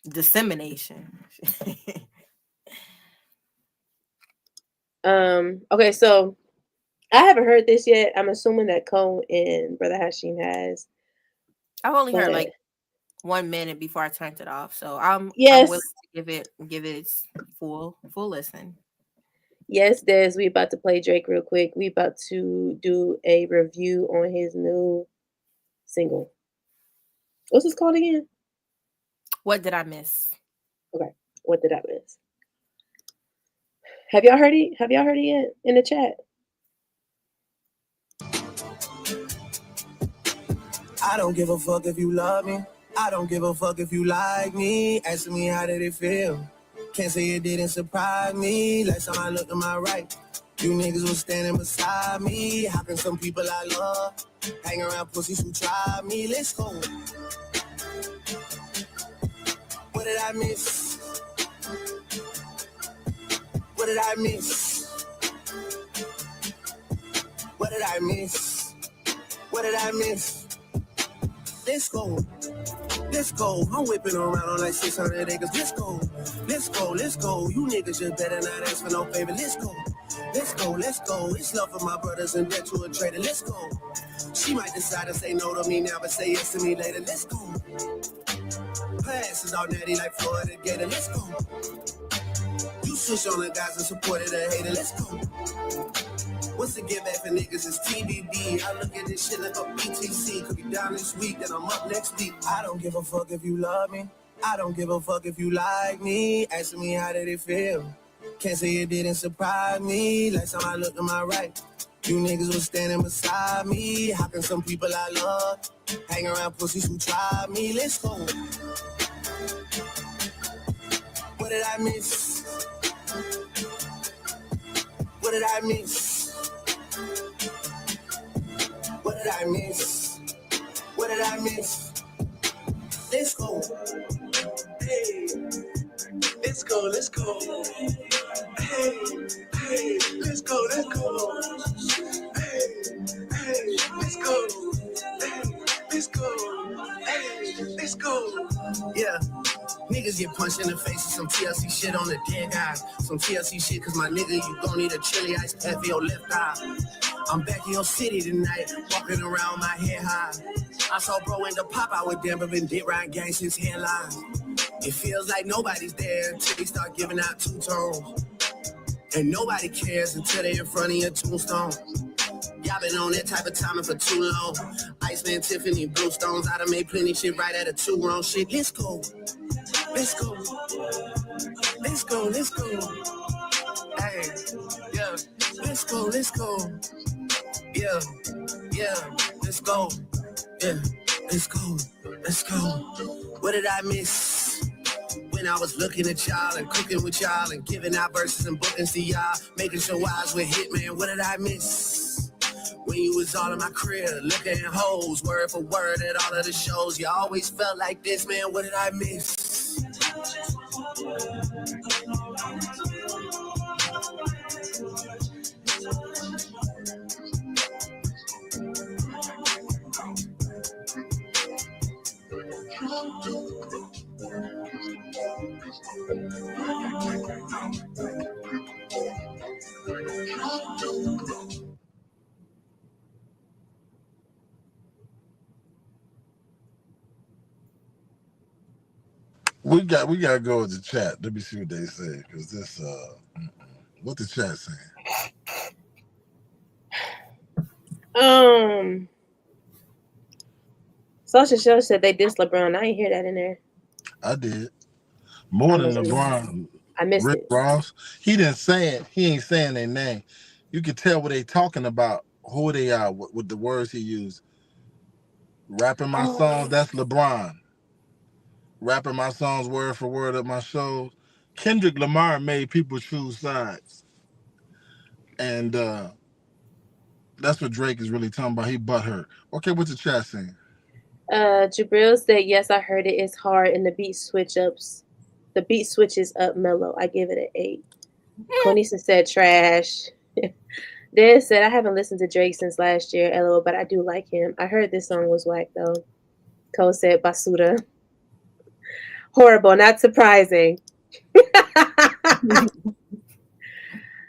Dissemination. Okay, so I haven't heard this yet. I'm assuming that Cone and Brother Hashim has. I've only heard like 1 minute before I turned it off, so I'm willing to give it its full listen. Yes, Des, we about to play Drake real quick. We about to do a review on his new single. What's this called again? What did I miss? Okay, what did I miss? Have y'all heard it? Have y'all heard it yet in the chat? I don't give a fuck if you love me. I don't give a fuck if you like me. Asking me how did it feel? Can't say it didn't surprise me. Last time I looked to my right, you niggas was standing beside me. How can some people I love hang around pussies who try me? Let's go. did I miss? What did I miss? What did I miss? What did I miss? Let's go. Let's go. I'm whipping around on like 600 acres. Let's go. Let's go. Let's go. You niggas just better not ask for no favor. Let's go. Let's go. Let's go. It's love for my brothers and debt to a trader. Let's go. She might decide to say no to me now, but say yes to me later. Let's go. Her ass is all natty like Florida Gator. Let's go. You switch on the guys and supported a hater. Let's go. What's the give back for niggas is TBD. I look at this shit like a BTC. Could be down this week, then I'm up next week. I don't give a fuck if you love me. I don't give a fuck if you like me. Asking me how did it feel. Can't say it didn't surprise me. Last time I looked to my right, you niggas was standing beside me. How can some people I love hang around pussies who try me? Let's go. What did I miss? What did I miss? What did I miss? What did I miss? Let's go. Hey, let's go, let's go. Hey, hey, let's go, let's go. Hey, hey, let's go. Hey, let's go. Hey, let's go. Yeah. Niggas get punched in the face with some TLC shit on the dead guy. Some TLC shit, cause my nigga, you gon' need a chili ice pack for your left eye. I'm back in your city tonight, walking around my head high. I saw bro end up pop out with them, but been dead riding gang since headline. It feels like nobody's there until they start giving out two tones. And nobody cares until they in front of your tombstone. Y'all been on that type of timing for too long. Iceman, Tiffany, Bluestones, I done made plenty shit right at a two wrong shit. Let's go. Let's go. Let's go, let's go. Hey, yeah. Let's go, let's go. Yeah, yeah, let's go. Yeah, let's go, let's go. What did I miss? When I was looking at y'all and cooking with y'all and giving out verses and bookings to y'all, making sure I was with Hitman. What did I miss? When you was all in my crib, looking at hoes, word for word at all of the shows. You always felt like this, man. What did I miss? We gotta go with the chat. Let me see what they say, because this what the chat saying. Social Show said they dissed LeBron. I didn't hear that in there. I did. More than LeBron. I missed Rick it. Ross. He didn't say it. He ain't saying their name. You can tell what they talking about, who they are, with the words he used. Rapping my songs, that's LeBron. Rapping my songs word for word at my shows. Kendrick Lamar made people choose sides. And that's what Drake is really talking about. He butthurt. Okay, what's the chat saying? Jabril said, yes, I heard it. It's Hard and the beat switches up mellow. I give it an 8. Konisa said trash. Dez said, I haven't listened to Drake since last year, LOL, but I do like him. I heard this song was whack though. Cole said Basuda. Horrible, not surprising.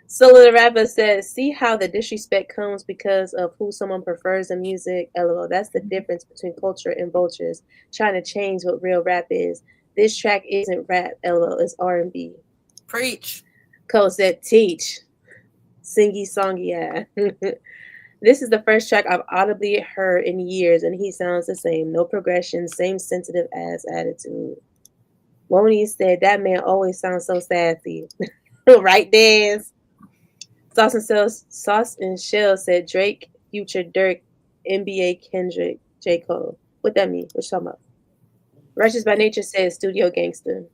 Solo the Rapper says, see how the disrespect comes because of who someone prefers in music? LOL. That's the difference between culture and vultures trying to change what real rap is. This track isn't rap, LOL. It's R&B. Preach. Cole said, teach. Singy songy, yeah. This is the first track I've audibly heard in years, and he sounds the same. No progression, same sensitive ass attitude. Woney said, that man always sounds so sassy. Right, Dez? Sauce and Shell said Drake, Future, Dirk, NBA, Kendrick, J. Cole. What that mean? What you talking about? Righteous by Nature said Studio Gangster.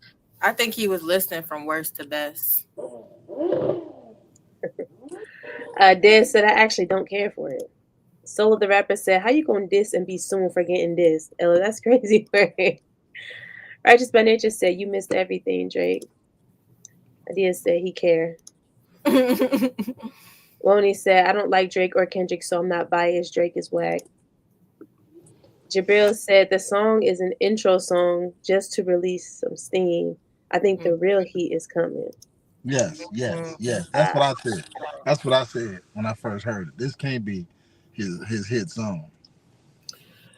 I think he was listening from worst to best. Dez said, I actually don't care for it. Solo the Rapper said, how you gonna diss and be soon for getting dissed? Ella, that's crazy. Righteous by Nature said, "You missed everything, Drake." Adia said he care. Woney said, "I don't like Drake or Kendrick, so I'm not biased. Drake is whack." Jabril said the song is an intro song just to release some steam. I think the real heat is coming. Yes. That's what I said. That's what I said when I first heard it. This can't be his hit song.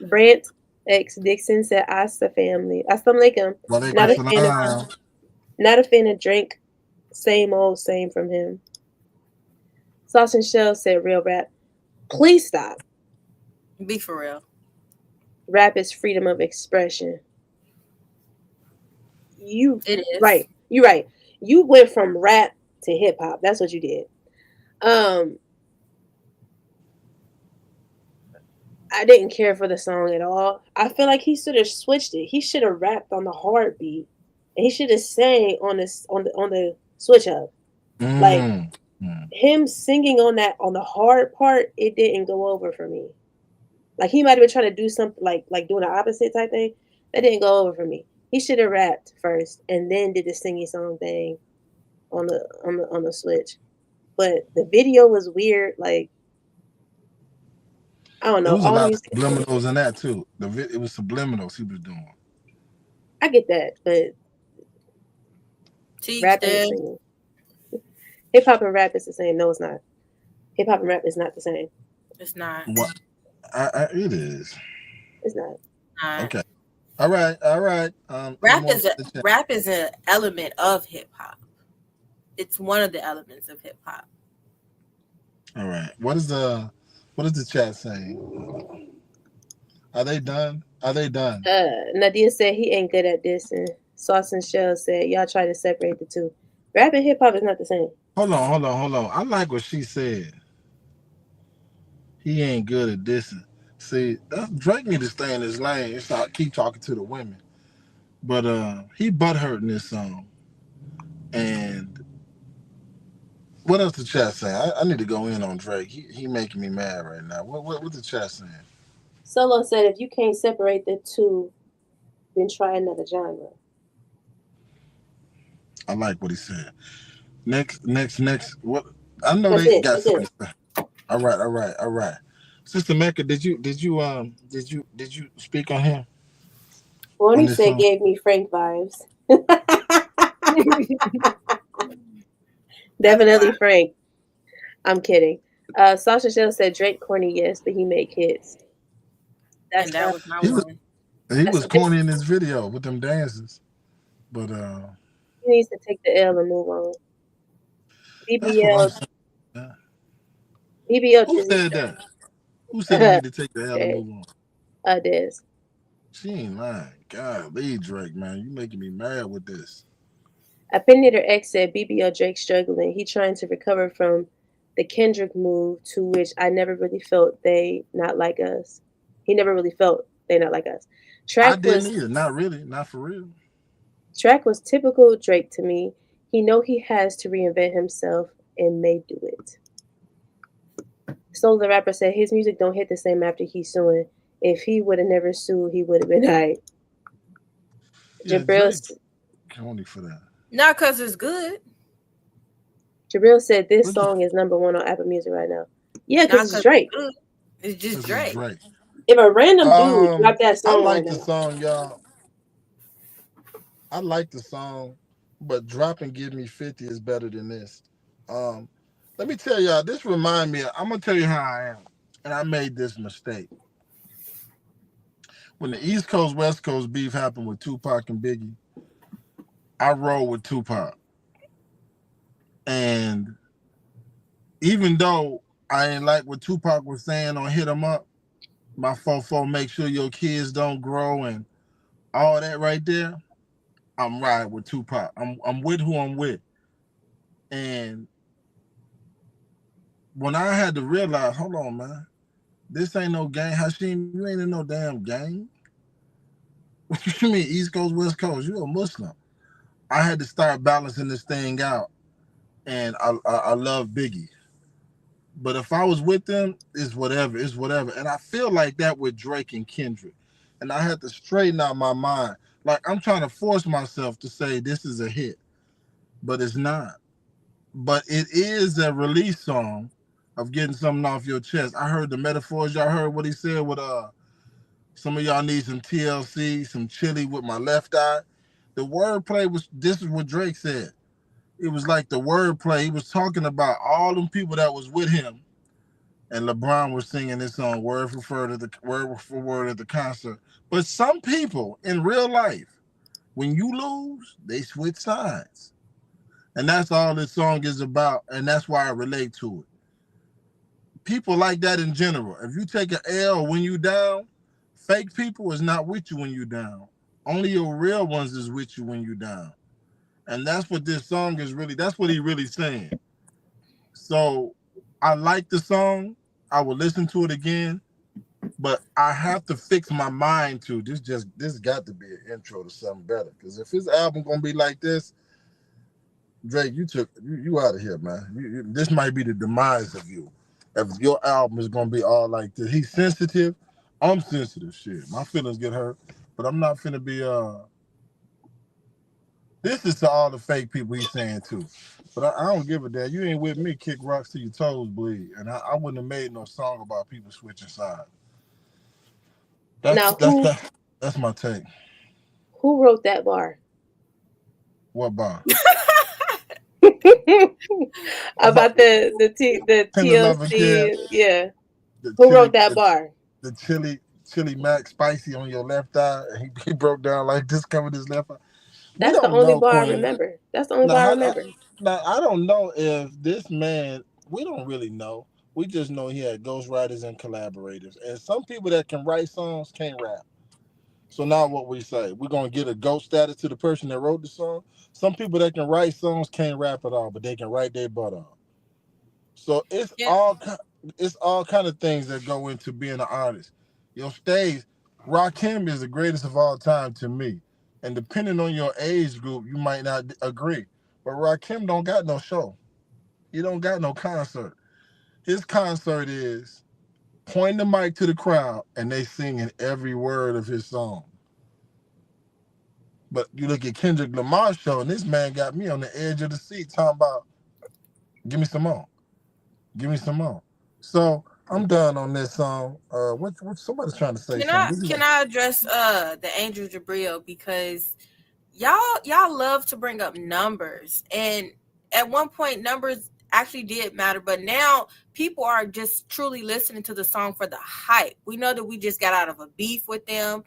Brant X Dixon said, "Asta family. Assalamu alaikum. Not a fan of Drake. Same old same from him." Sauce and Shell said, "Real rap. Please stop. Be for real. Rap is freedom of expression." It is. Right. You're right. You went from rap to hip hop. That's what you did. I didn't care for the song at all. I feel like he should have switched it. He should have rapped on the hard beat, and he should have sang on the switch up. Like him singing on the hard part, it didn't go over for me. Like he might have been trying to do something like doing the opposite type thing. That didn't go over for me. He should have rapped first and then did the singing song thing on the switch. But the video was weird. Like I don't know. It was a lot of subliminals in that too. It was subliminals he was doing. I get that, but rapping is singing. Hip hop and rap is the same. No, it's not. Hip hop and rap is not the same. It's not. What? It is. It's not. Okay. All right. Rap is an element of hip hop. It's one of the elements of hip hop. All right. What is the chat saying? Are they done? Nadia said he ain't good at this, and Sauce and Shell said y'all try to separate the two. Rap and hip hop is not the same. Hold on. I like what she said. He ain't good at dissing. See, Drake need to stay in his lane and start keep talking to the women. But he butthurt in this song. And what else the chat saying? I need to go in on Drake. He making me mad right now. What the chat saying? Solo said if you can't separate the two, then try another genre. I like what he said. Next. What? I know they got something to say. All right. Sister Mecca, did you speak on him? What he said gave me Frank vibes. Definitely Frank. I'm kidding. Sasha Shell said Drake corny, yes, but he make hits. That was my one. He was corny in this video with them dances, but he needs to take the L and move on. BBL. Who said that? Who said he need to take the L and move on? Des. She ain't lying. God, leave Drake, man. You making me mad with this. Opinionator X said BBL Drake struggling. He trying to recover from the Kendrick move, to which I never really felt they not like us. He never really felt they not like us. I didn't either. Not really. Not for real. Track was typical Drake to me. He know he has to reinvent himself and may do it. Soul the Rapper said his music don't hit the same after he's suing. If he would have never sued, he would have been hype. Yeah, Jabril only for that. Not because it's good. Jabril said this song is number 1 on Apple Music right now. Yeah, because it's Drake. It's just Drake. If a random dude dropped that song, I like the song, y'all. I like the song, but Drop and Give Me 50 is better than this. Let me tell y'all, this remind me, I'm going to tell you how I am. And I made this mistake. When the East Coast, West Coast beef happened with Tupac and Biggie, I rolled with Tupac. And even though I ain't like what Tupac was saying on Hit 'Em Up, my 4-4, make sure your kids don't grow and all that right there, I'm riding with Tupac. I'm with who I'm with. And when I had to realize, hold on, man, this ain't no game. Hashim, you ain't in no damn game. What you mean East Coast, West Coast? You a Muslim. I had to start balancing this thing out. And I love Biggie. But if I was with them, it's whatever. And I feel like that with Drake and Kendrick. And I had to straighten out my mind. Like I'm trying to force myself to say this is a hit, but it's not. But it is a release song of getting something off your chest. I heard the metaphors. Y'all heard what he said with some of y'all need some TLC, some chili with my left eye. The wordplay was, this is what Drake said. It was like the wordplay. He was talking about all them people that was with him, and LeBron was singing this song word for word at the concert. But some people in real life, when you lose, they switch sides. And that's all this song is about, and that's why I relate to it. People like that in general. If you take an L when you down, fake people is not with you when you down. Only your real ones is with you when you down. And that's what this song is really, that's what he really saying. So I like the song. I will listen to it again, but I have to fix my mind to this got to be an intro to something better. Because if his album gonna be like this, Drake, you out of here, man. This might be the demise of you. If your album is gonna be all like this, he's sensitive. I'm sensitive, shit. My feelings get hurt, but I'm not finna be. This is to all the fake people he's saying too. But I don't give a damn. You ain't with me. Kick rocks till your toes bleed, and I wouldn't have made no song about people switching sides. That's my take. Who wrote that bar? What bar? About the TLC, yeah. Who wrote that bar? The chili Mac spicy on your left eye, and he broke down like this, covered his left eye. That's the only bar I remember. That's the only bar I remember. Now I don't know if this man. We don't really know. We just know he had ghostwriters and collaborators, and some people that can write songs can't rap. So now what we say, we're gonna get a ghost status to the person that wrote the song. Some people that can write songs can't rap at all, but they can write their butt off. So it's all kind of things that go into being an artist. Your stage, Rakim is the greatest of all time to me. And depending on your age group, you might not agree. But Rakim don't got no show. He don't got no concert. His concert is pointing the mic to the crowd and they singing every word of his song. But you look at Kendrick Lamar's show, and this man got me on the edge of the seat talking about, give me some more. Give me some more. So I'm done on this song. What somebody's trying to say? Can I address the Angel Jabril, because y'all love to bring up numbers, and at one point numbers actually did matter, but now people are just truly listening to the song for the hype. We know that we just got out of a beef with them,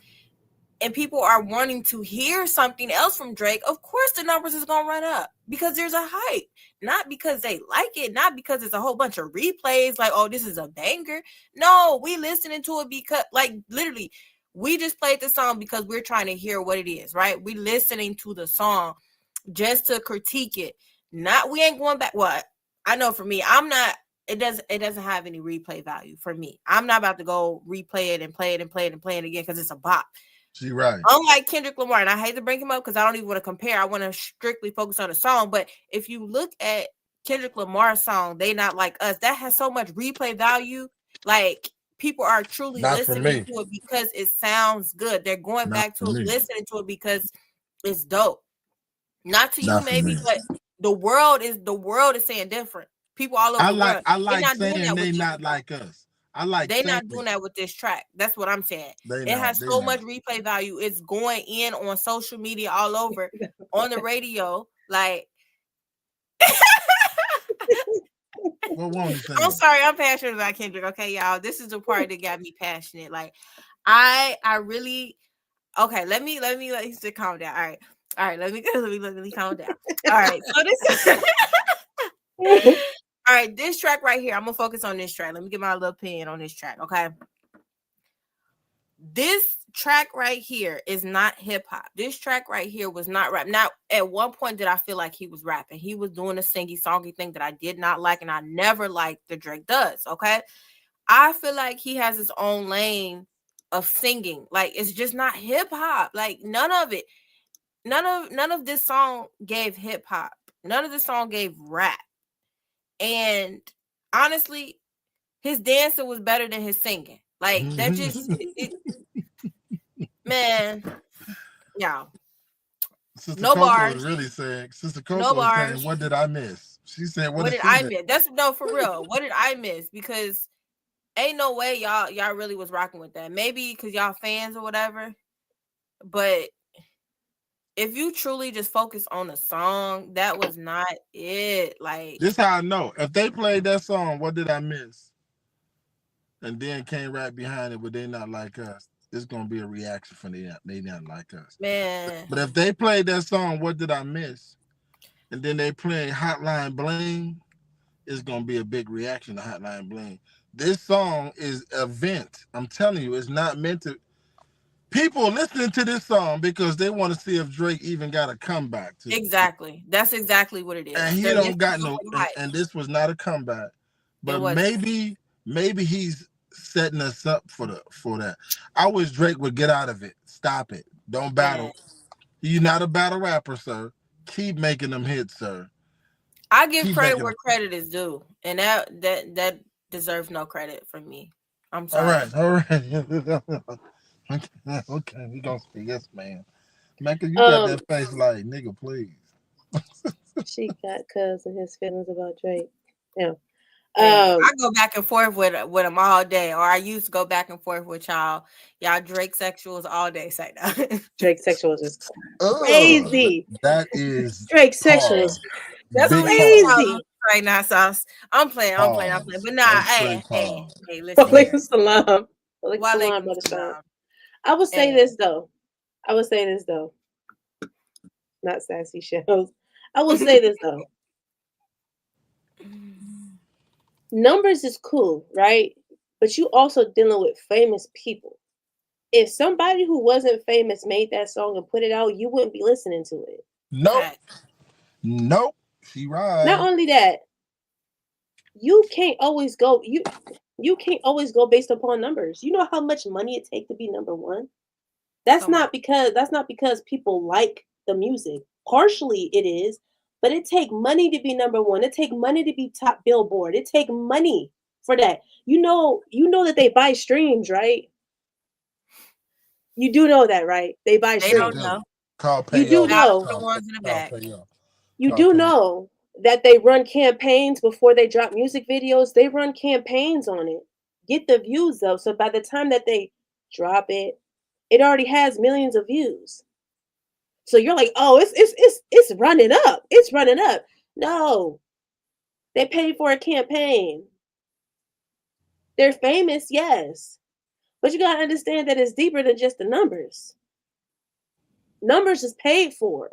and people are wanting to hear something else from Drake. Of course the numbers is gonna run up because there's a hype, not because they like it, not because it's a whole bunch of replays like, oh, this is a banger. No, we listening to it because, like, literally, we just played the song because we're trying to hear what it is, right? We listening to the song just to critique it. We ain't going back. What I know for me, I'm not. It doesn't have any replay value for me. I'm not about to go replay it and play it and play it and play it again because it's a bop. She right. Unlike Kendrick Lamar, and I hate to bring him up because I don't even want to compare. I want to strictly focus on the song. But if you look at Kendrick Lamar's song, They Not Like Us, that has so much replay value. Like, people are truly listening to it because it sounds good. They're going back to it, listening to it because it's dope. Not to you, maybe, but the world is saying different. People all over the world. I like saying they not like us. They're not doing that with this track. That's what I'm saying. It has so much replay value. It's going in on social media all over, on the radio. Like, I'm sorry, I'm passionate about Kendrick. Okay, y'all. This is the part that got me passionate. Like, I really. Okay, let me calm down. All right. Let me calm down. All right. So this is. All right, this track right here, I'm going to focus on this track. Let me get my little opinion on this track, okay? This track right here is not hip-hop. This track right here was not rap. Now, at one point did I feel like he was rapping. He was doing a singy-songy thing that I did not like, and I never liked that Drake does, okay? I feel like he has his own lane of singing. Like, it's just not hip-hop. Like, none of it. None of this song gave hip-hop. None of this song gave rap. And honestly, his dancing was better than his singing. Like, that just, man, Yeah. Sister No Coco bars. is really saying, Sister No Coco is saying, bars. what did I miss? She said, what What did did she I miss? miss? That's no, for real. What did I miss? Because ain't no way y'all really was rocking with that. Maybe because y'all fans or whatever. But if you truly just focus on the song, that was not it. Like, This how I know. If they played that song, what did I miss? And then came right behind it, but they not like us. It's gonna be a reaction from they not like us. man. But if they played that song, what did I miss? And then they play Hotline Bling, it's gonna be a big reaction to Hotline Bling. This song is an event. I'm telling you, it's not meant to. People listening to this song because they want to see if Drake even got a comeback. Exactly. That's exactly what it is. And he They're don't got missing no. some hype. And this was not a comeback. But wasn't. maybe he's setting us up for that. I wish Drake would get out of it. Stop it. Don't battle. Man. You're not a battle rapper, sir. Keep making them hits, sir. I give credit where credit is due, and that deserves no credit from me. I'm sorry. All right. Okay, we gonna speak. Yes, man. Mecca, you got that face like nigga, please. She got cuz and his feelings about Drake. Yeah. I go back and forth with them all day, or I used to go back and forth with y'all Drake sexuals all day. Say that. Drake sexuals is crazy. That is Drake sexuals. That's crazy right now, sauce. I'm playing. But nah, hey, listen. Walaikum salam. Walaikum salam. I will say this though. Not sassy shells. I will say this though. Numbers is cool, right? But you also dealing with famous people. If somebody who wasn't famous made that song and put it out, you wouldn't be listening to it. Nope. She right. Not only that, you can't always go. You can't always go based upon numbers. You know how much money it takes to be number one? That's not because people like the music. Partially it is, but it take money to be number one. It take money to be top Billboard. It take money for that. You know that they buy streams, right? You do know that, right? They buy streams. Don't know. You do know. The ones in the back. You do know that they run campaigns before they drop music videos. They run campaigns on it. Get the views though. So by the time that they drop it, it already has millions of views. So you're like, oh, it's running up. It's running up. No. They paid for a campaign. They're famous, yes. But you gotta understand that it's deeper than just the numbers. Numbers is paid for.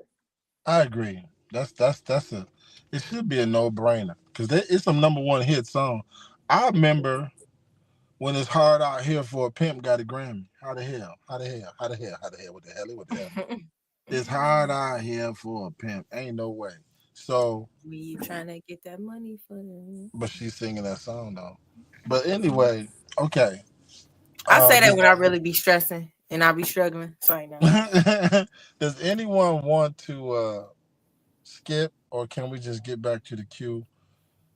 I agree. It should be a no-brainer because it's a number one hit song. I remember when It's Hard Out Here for a Pimp got a Grammy. How the hell? What the hell? It's hard out here for a pimp. Ain't no way. So we trying to get that money for them. But she's singing that song though. But anyway, okay. I say that when I really be stressing and I be struggling. Sorry now. Does anyone want to skip, or can we just get back to the queue?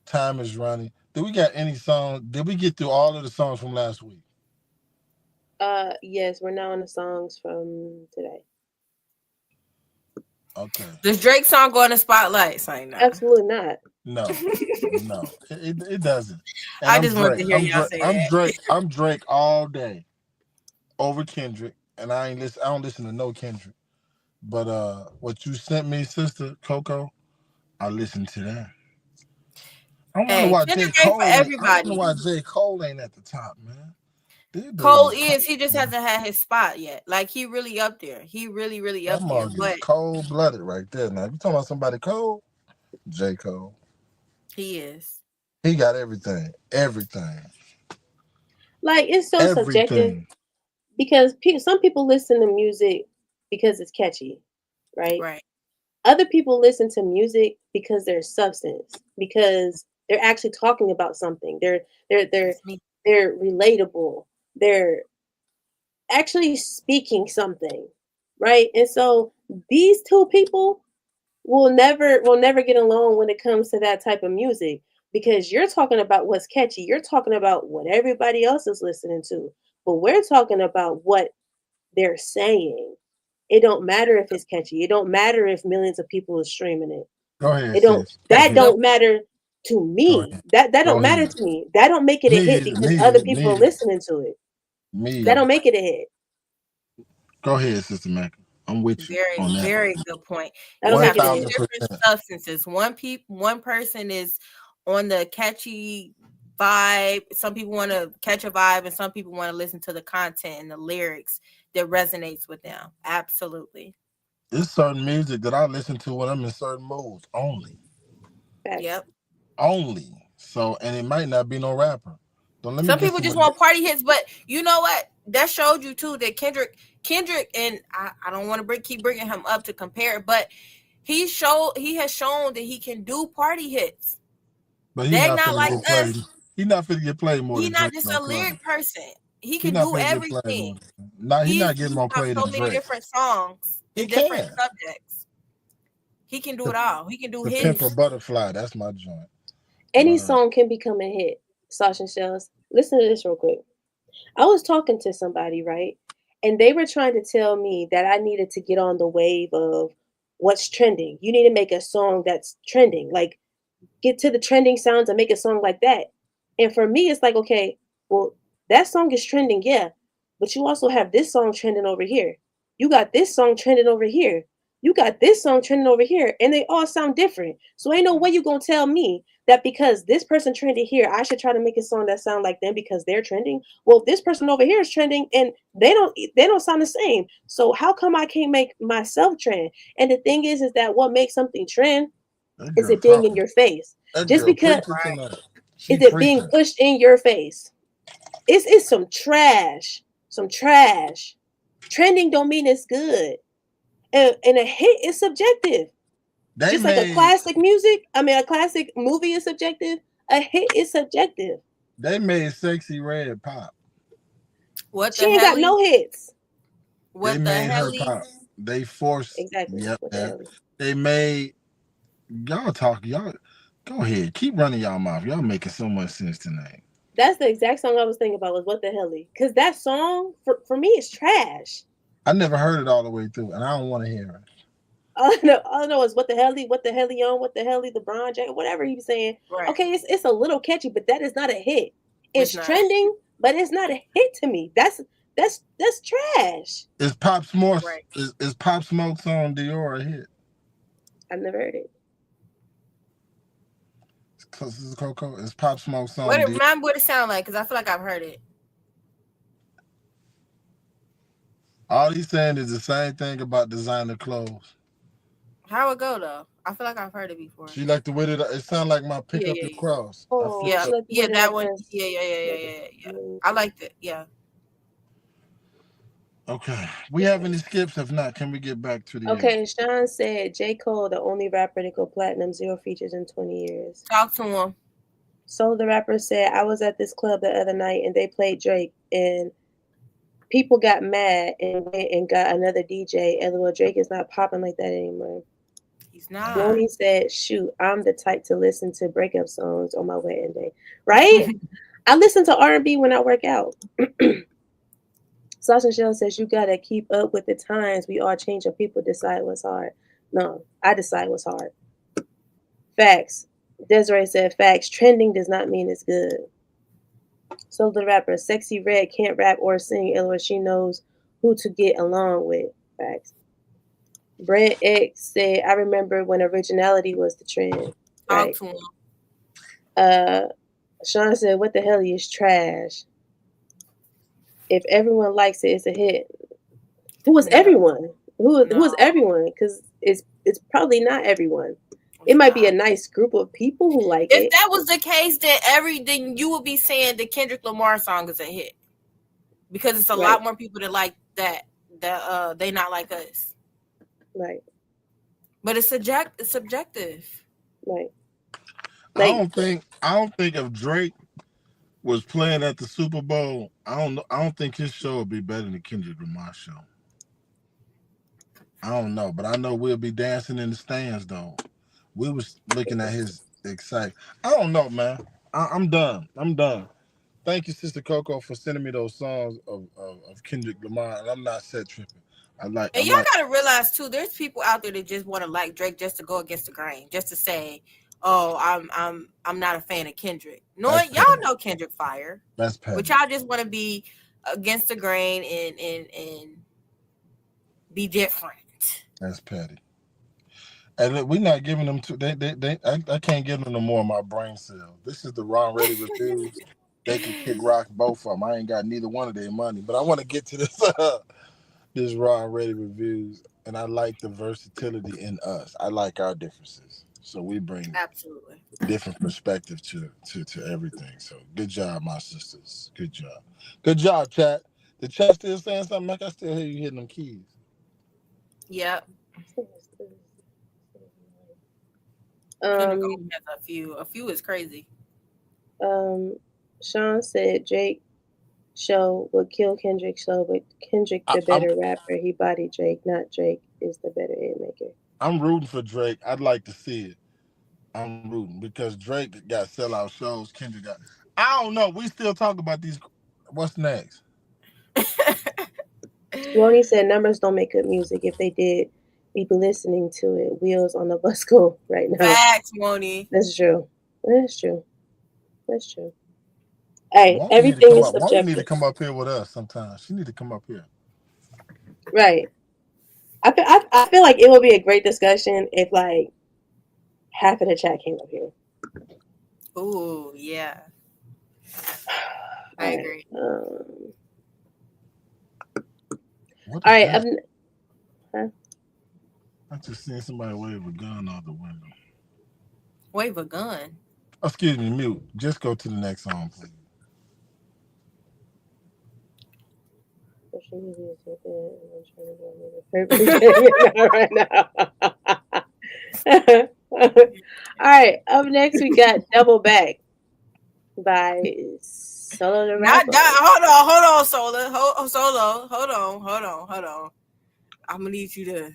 Time is running. Do we got any songs? Did we get through all of the songs from last week? Yes, we're now on the songs from today. Okay. Does Drake song go in the spotlight? Sorry, no. Absolutely not. No, it doesn't. And I just wanted to hear y'all say that. I'm Drake all day over Kendrick, and I don't listen to no Kendrick. But what you sent me, sister Coco, I listened to that. I wonder why J. Cole ain't at the top, man. Cole is. He just hasn't had his spot yet. Like, he really up there. He really up there. But cold-blooded right there. Now, you talking about somebody cold? J. Cole. He is. He got everything. Like, it's so subjective because some people listen to music because it's catchy, right? Right. Other people listen to music because there's substance, because they're actually talking about something. They're relatable. They're actually speaking something, right? And so these two people will never get along when it comes to that type of music, because you're talking about what's catchy. You're talking about what everybody else is listening to, but we're talking about what they're saying. It don't matter if it's catchy. It don't matter if millions of people are streaming it. Go ahead, It don't. sis. That don't matter to me. That Go don't matter ahead. to me. That don't make it a hit because other people are listening to it. That don't make it a hit. Go ahead, Sister Mac. I'm with you. Very, on that. very good point. That'll You have make it two a hit. different substances. One person is on the catchy vibe. Some people want to catch a vibe, and some people want to listen to the content and the lyrics that resonates with them. Absolutely. There's certain music that I listen to when I'm in certain moods only. Yep. Only. So, and it might not be no rapper. Don't let me Some get people just somebody- want party hits, but you know what? That showed you too that Kendrick, and I don't want to keep bringing him up to compare, but he has shown that he can do party hits. But They're not like us. He's not finna get played more. He's than not Drake just no a lyric club. person. He He can not do finna get played everything. more. He's not getting more got played so than many Drake. different songs, He different can. subjects. He can do it all. He can do The hits. Pimp a Butterfly, that's my joint. Any song can become a hit. Sasha Shells. Listen to this real quick. I was talking to somebody, right? And they were trying to tell me that I needed to get on the wave of what's trending. You need to make a song that's trending. Like, get to the trending sounds and make a song like that. And for me, it's like, okay, well, that song is trending, yeah. But you also have this song trending over here. You got this song trending over here. You got this song trending over here. And they all sound different. So ain't no way you gonna tell me that because this person trended here, I should try to make a song that sound like them because they're trending. Well, this person over here is trending and they don't sound the same. So how come I can't make myself trend? And the thing is that what makes something trend is it being in your face. Just because is it being pushed in your face. It's some trash. Some trash. Trending don't mean it's good. And a hit is subjective. Just like a classic music, a classic movie is subjective. A hit is subjective. They made Sexy Red pop. What she ain't got no hits. What they the made hell? her pop. They forced. Exactly. Yep. What the hell? They made y'all talk. Y'all go ahead. Keep running y'all mouth. Y'all making so much sense tonight. That's the exact song I was thinking about was What the Hell? Because that song for me is trash. I never heard it all the way through, and I don't want to hear it. All I know is what the hell, what the hell on, what the hell, LeBron James, whatever he was saying. Right. Okay, it's a little catchy, but that is not a hit. It's not. trending, but it's not a hit to me. That's trash. Is Pop Smoke Right. is Pop Smoke's on Dior a hit? I've never heard it. This is Coco. Is Pop Smoke's on What it Dior? remind me what it sound like? Because I feel like I've heard it. All he's saying is the same thing about designer clothes. How it go though? I feel like I've heard it before. She like the way that it sound like my pick up your cross. Oh, Yeah, she like the yeah, way that one. Yeah. I liked it. Yeah. Okay. We have any skips? If not, can we get back to the Okay, and Sean said J. Cole, the only rapper to go platinum, 0 features in 20 years. Talk to him. So the rapper said, I was at this club the other night and they played Drake and people got mad and went and got another DJ. LOL, Drake is not popping like that anymore. He's not. Loney said, shoot, I'm the type to listen to breakup songs on my wedding day. Right? I listen to R&B when I work out. Sasha Shell says, you got to keep up with the times. We all change and people decide what's hard. No, I decide what's hard. Facts. Desiree said, facts. Trending does not mean it's good. So the rapper, Sexy Red, can't rap or sing, or she knows who to get along with. Facts. Brent X said, I remember when originality was the trend. Right. Talk to him. Sean said, what the hell is trash? If everyone likes it, it's a hit. Who is everyone? Who is everyone? Because it's probably not everyone. It might be a nice group of people who like it. If that was the case, then everything you would be saying the Kendrick Lamar song is a hit. Because it's a lot more people that like that they not like us. Right. But it's subjective. Right. I don't think if Drake was playing at the Super Bowl, I don't think his show would be better than Kendrick Lamar's show. I don't know, but I know we'll be dancing in the stands though. We was looking at his excite. I don't know, man. I'm done. Thank you, Sister Coco, for sending me those songs of Kendrick Lamar, and I'm not set tripping. And y'all gotta realize too, there's people out there that just want to like Drake just to go against the grain, just to say, "Oh, I'm not a fan of Kendrick." No, y'all know Kendrick fire. That's petty. But y'all just want to be against the grain and be different. That's petty. And look, we're not giving them to I can't give them no more of my brain cells. This is the Ron Ready reviews. They can kick rock both of them. I ain't got neither one of their money, but I want to get to this this Ron Ready reviews, and I like the versatility in us. I like our differences, so we bring absolutely different perspective to everything. So good job, my sisters. Good job, chat. The chat still saying something? Like I still hear you hitting them keys. Yep. Has a few is crazy. Sean said Drake show would kill Kendrick show, but Kendrick the better rapper. He bodied Drake, not Drake is the better hit maker. I'm rooting for Drake. I'd like to see it. I'm rooting because Drake got sellout shows. Kendrick got. I don't know. We still talk about these. What's next? Ronnie said numbers don't make good music. If they did, we'd be listening to it. Wheels on the bus go right now. Facts, Ronnie. That's true. Hey, everything is subjective. She need to come up here with us sometimes. She need to come up here. Right. I feel like it would be a great discussion if like half of the chat came up here. Ooh, yeah. I agree. All right. I just seen somebody wave a gun out the window. Wave a gun? Excuse me, mute. Just go to the next song, please. Right now. All right. Up next, we got Double Back by Solo the Rapper. Hold on, Solo. Hold on. I'm gonna need you to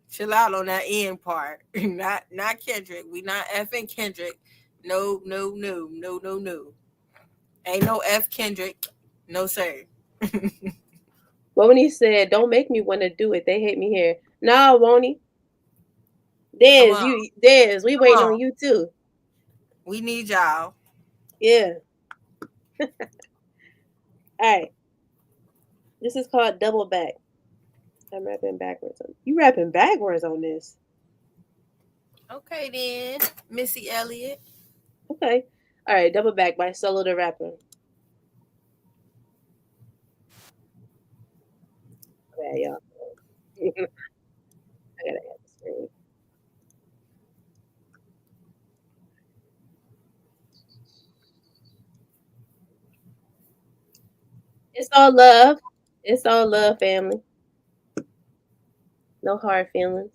chill out on that end part. Not Kendrick. We not effing Kendrick. No. Ain't no F Kendrick. No sir. But when he said, "Don't make me want to do it," they hate me here. No, won't he? Dez, we waiting on you too. We need y'all. Yeah. All right. This is called Double Back. I'm rapping backwards. You rapping backwards on this? Okay then, Missy Elliott. Okay. All right. Double Back by Solo the Rapper. Okay, y'all. I gotta add the screen. It's all love. It's all love, family. No hard feelings.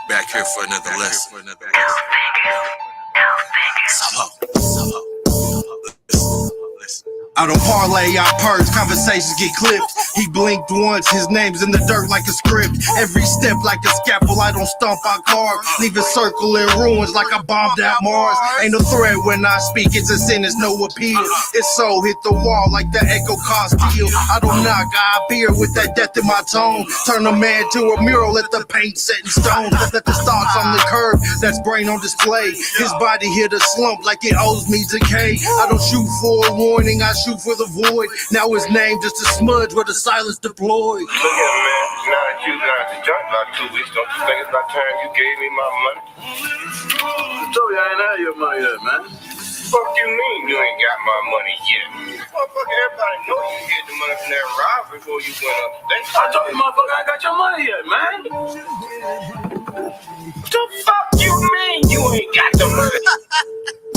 Back here for another lesson. I don't parlay, I purge, conversations get clipped. He blinked once, his name's in the dirt like a script. Every step like a scalpel, I don't stomp, I carve. Leave a circle in ruins like I bombed out Mars. Ain't no threat when I speak, it's a sentence, no appeal. It's so hit the wall like the echo car steel. I don't knock, I appear with that death in my tone. Turn a man to a mural, let the paint set in stone. Let the thoughts on the curb, that's brain on display. His body hit a slump like it owes me decay. I don't shoot for a warning, I shoot for the void. Now his name just a smudge where the silence deployed. Look at man, now that you got the joint about 2 weeks, don't you think it's about time you gave me my money? I told you I ain't had your money yet, man. Fuck you mean you ain't got my money yet? Motherfucker, everybody know you get the money from that robbery before you went up. I told you, motherfucker, I ain't got your money yet, man. The fuck you mean you ain't got the money?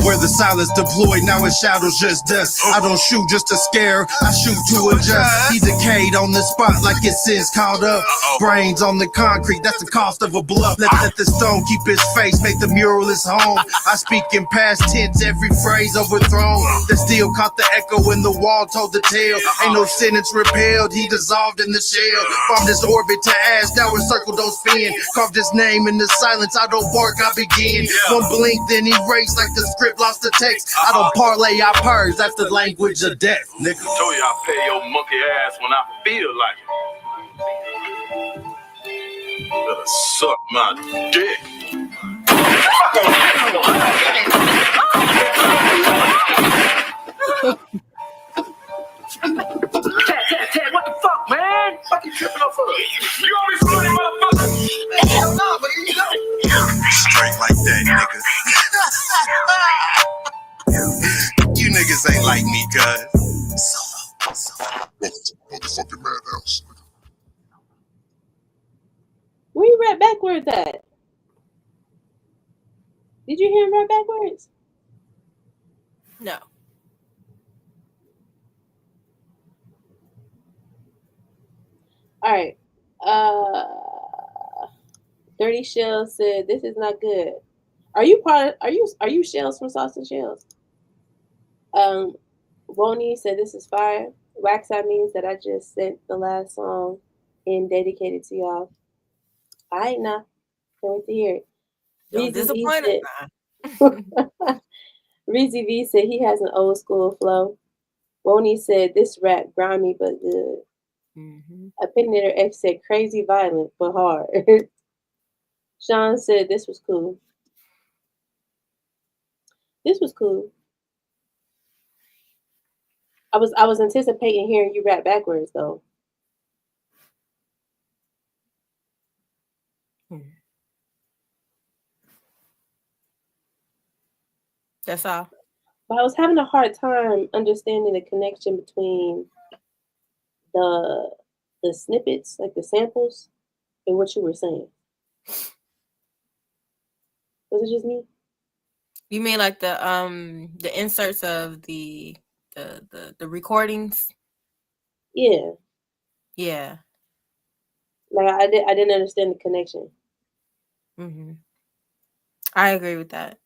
Where the silence deployed, now his shadows just dust. I don't shoot just to scare, I shoot to adjust. He decayed on the spot like his sins caught up. Brains on the concrete, that's the cost of a bluff. Let the stone keep his face, make the mural his home. I speak in past tense, every phrase overthrown. That still caught the echo when the wall told the tale. Ain't no sentence repelled, he dissolved in the shell. From this orbit to ash, now his circle don't spin. Carved his name in the silence, I don't bark, I begin. One blink, then erase like the script script, lost the text. I don't parlay, I purge. That's the language of death, nigga. I told you I pay your monkey ass when I feel like it. Better suck my dick. Ted, what the fuck, man? Fuck you tripping off of? You always running, motherfucker. Hell no, but here you go. Straight like that, nigga. You niggas ain't like me, cuz. Motherfucking madhouse. Where you rap backwards at? Did you hear him rap backwards? No. All right. Dirty Shells said this is not good. Are you Shells from Sauce and Shells? Woni said this is fire. Wax Out means that I just sent the last song in dedicated to y'all. All right, now. Can't wait to hear it. Don't disappoint us. Reezy V said he has an old school flow. Woni said this rap grimy but good. Opinionator X said crazy violent but hard. Sean said this was cool. This was cool. I was anticipating hearing you rap backwards though. That's all. But I was having a hard time understanding the connection between the snippets, like the samples, and what you were saying. Was it just me? You mean like the inserts of the recordings? Yeah. Yeah. Like I didn't understand the connection. I agree with that.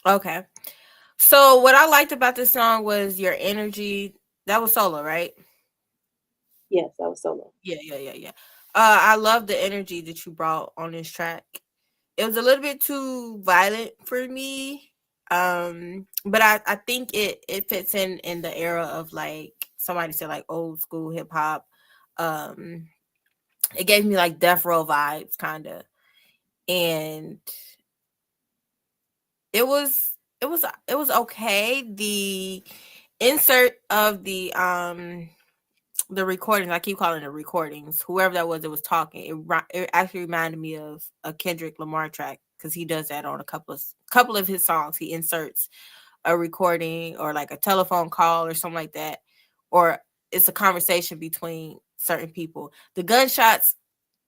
Okay. So what I liked about this song was your energy. That was solo, right? Yes, that was solo. Yeah. I love the energy that you brought on this track. It was a little bit too violent for me. But I think it fits in the era of, like somebody said, like old school hip hop. It gave me like Death Row vibes, kind of. And it was okay. The insert of the recordings, I keep calling it recordings, whoever that was that was talking, it actually reminded me of a Kendrick Lamar track, because he does that on a couple of his songs. He inserts a recording or like a telephone call or something like that, or it's a conversation between certain people. The gunshots,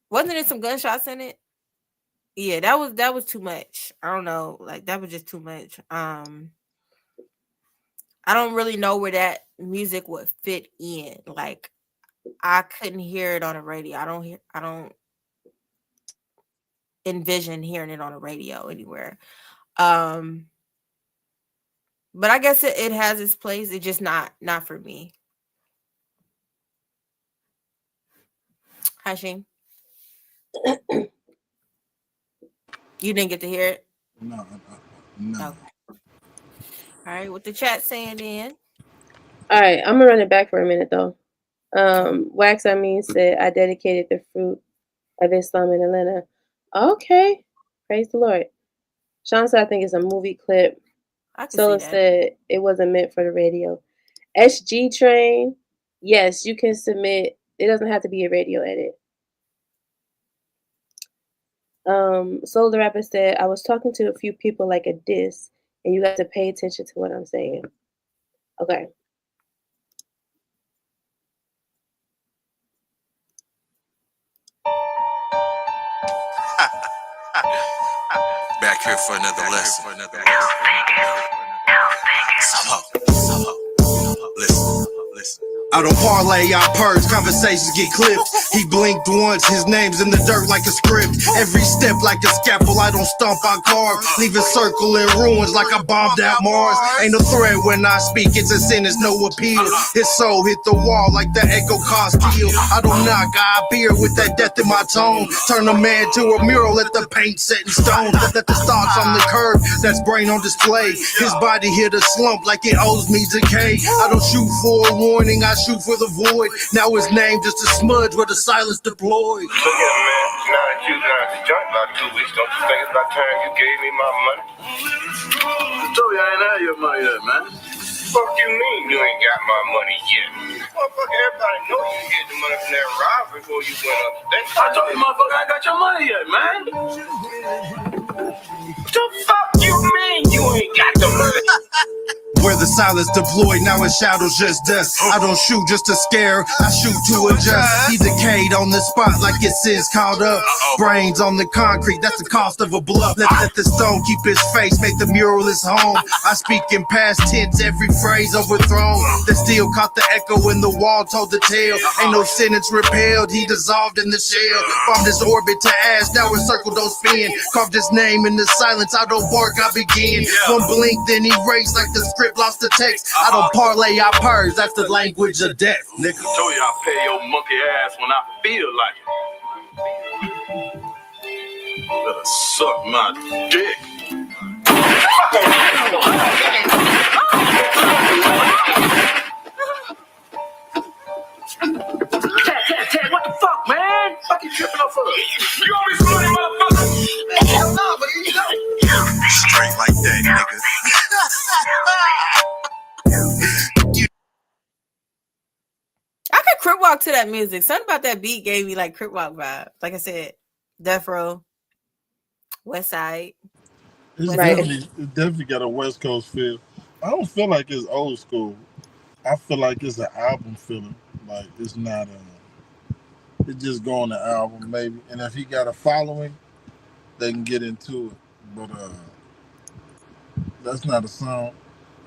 wasn't there some gunshots in it? Yeah, that was too much. I don't know, like that was just too much. I don't really know where that music would fit in. Like I couldn't hear it on the radio. I don't envision hearing it on the radio anywhere. But I guess it has its place. It's just not for me. Hashim, you didn't get to hear it? No. Okay. All right, what the chat saying then? All right, I'm gonna run it back for a minute though. Wax I mean said I dedicated the fruit of Islam in Atlanta. Okay, praise the Lord. Sean said I think it's a movie clip. Sola said it wasn't meant for the radio. SG Train, yes, you can submit. It doesn't have to be a radio edit. Soul the Rapper said I was talking to a few people like a diss, and you have to pay attention to what I'm saying. Okay. Back here for another lesson. Listen. I don't parlay, I purge, conversations get clipped. He blinked once, his name's in the dirt like a script. Every step like a scalpel, I don't stomp, I carve. Leave a circle in ruins like I bombed out Mars. Ain't no threat when I speak, it's a sentence, no appeal. His soul hit the wall like the echo Castile. I don't knock, I appear with that death in my tone. Turn a man to a mural, let the paint set in stone. Let the thoughts on the curve, that's brain on display. His body hit a slump like it owes me decay. I don't shoot for a warning, I shoot for the void. Now his name just a smudge where the silence deployed. Look at man, now that you got the joint about 2 weeks, don't you think it's about time you gave me my money? I told you I ain't had your money yet, man. Fuck you mean you ain't got my money yet? Motherfucker, everybody know you get the money from that robbery before you went up. I told you, motherfucker, I ain't got your money yet, man. The fuck you mean you ain't got the money? Where the silence deployed, now his shadow's just dust. I don't shoot just to scare, I shoot to adjust. He decayed on the spot like his sins caught up. Brains on the concrete, that's the cost of a bluff. Let the stone keep his face, make the mural his home. I speak in past tense, every phrase overthrown. That still caught the echo when the wall told the tale. Ain't no sentence repelled, he dissolved in the shell. From this orbit to ash, now his circle don't spin. Carved his name in the silence, I don't bark, I begin. One blink, then erase like the script lost the text. I don't parlay, I purge. That's the language of death, nigga. I told you I pay your monkey ass when I feel like it. Better suck my dick. Ted, what the fuck, man? Fuck you tripping off of? You owe me some money, motherfucker. Hell no, but you know. Straight like that, nigga. I could crip walk to that music. Something about that beat gave me like crip walk vibe. Like I said, Death Row, West Side. It's definitely got a West Coast feel. I don't feel like it's old school. I feel like it's an album feeling. Like it's not a. It just go on the album maybe, and if he got a following, they can get into it. But that's not a song.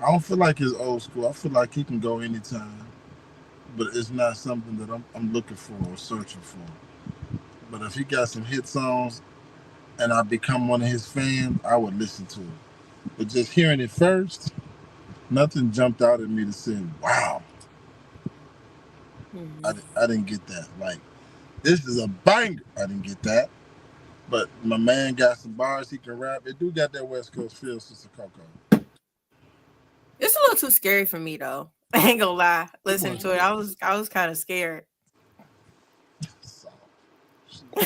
I don't feel like it's old school. I feel like he can go anytime, but it's not something that I'm looking for or searching for. But if he got some hit songs, and I become one of his fans, I would listen to it. But just hearing it first, nothing jumped out at me to say, "Wow." I didn't get that. Like, this is a banger. I didn't get that. But my man got some bars. He can rap. It do got that West Coast feel, Sister Coco. It's a little too scary for me though. I ain't gonna lie. Listening to it, I was kind of scared.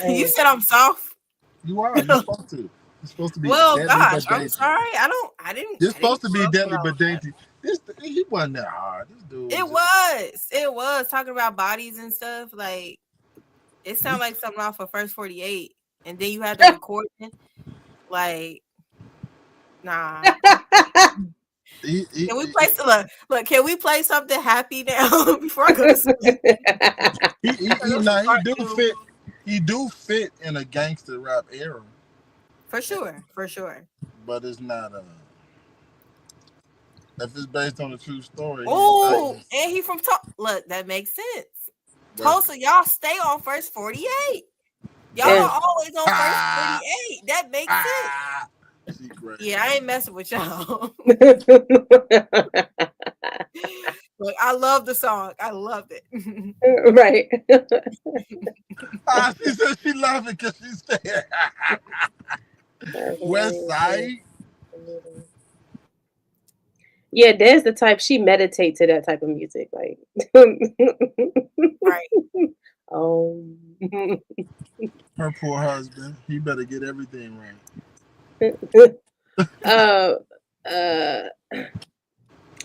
You said I'm soft. You are. You're supposed to. You're supposed to be. Well, deadly gosh, but I'm dainty. sorry. I didn't. You're supposed to be deadly but dainty. He wasn't that hard. This dude. It was talking about bodies and stuff. Like it sounded like something off of First 48, and then you had the recording. Like, nah. Can we play look? Can we play something happy now before I go to sleep? He do fit in a gangster rap era. For sure. But it's not if it's based on a true story. Oh, and he from look, that makes sense. Tulsa, y'all stay on First 48. Y'all are always on First 48. That makes sense. Yeah, I ain't messing with y'all. Look, I love the song. I love it. Right. She said she loved it because she's there. West Side. Yeah, there's the type she meditate to that type of music, like right. Her poor husband. He better get everything right.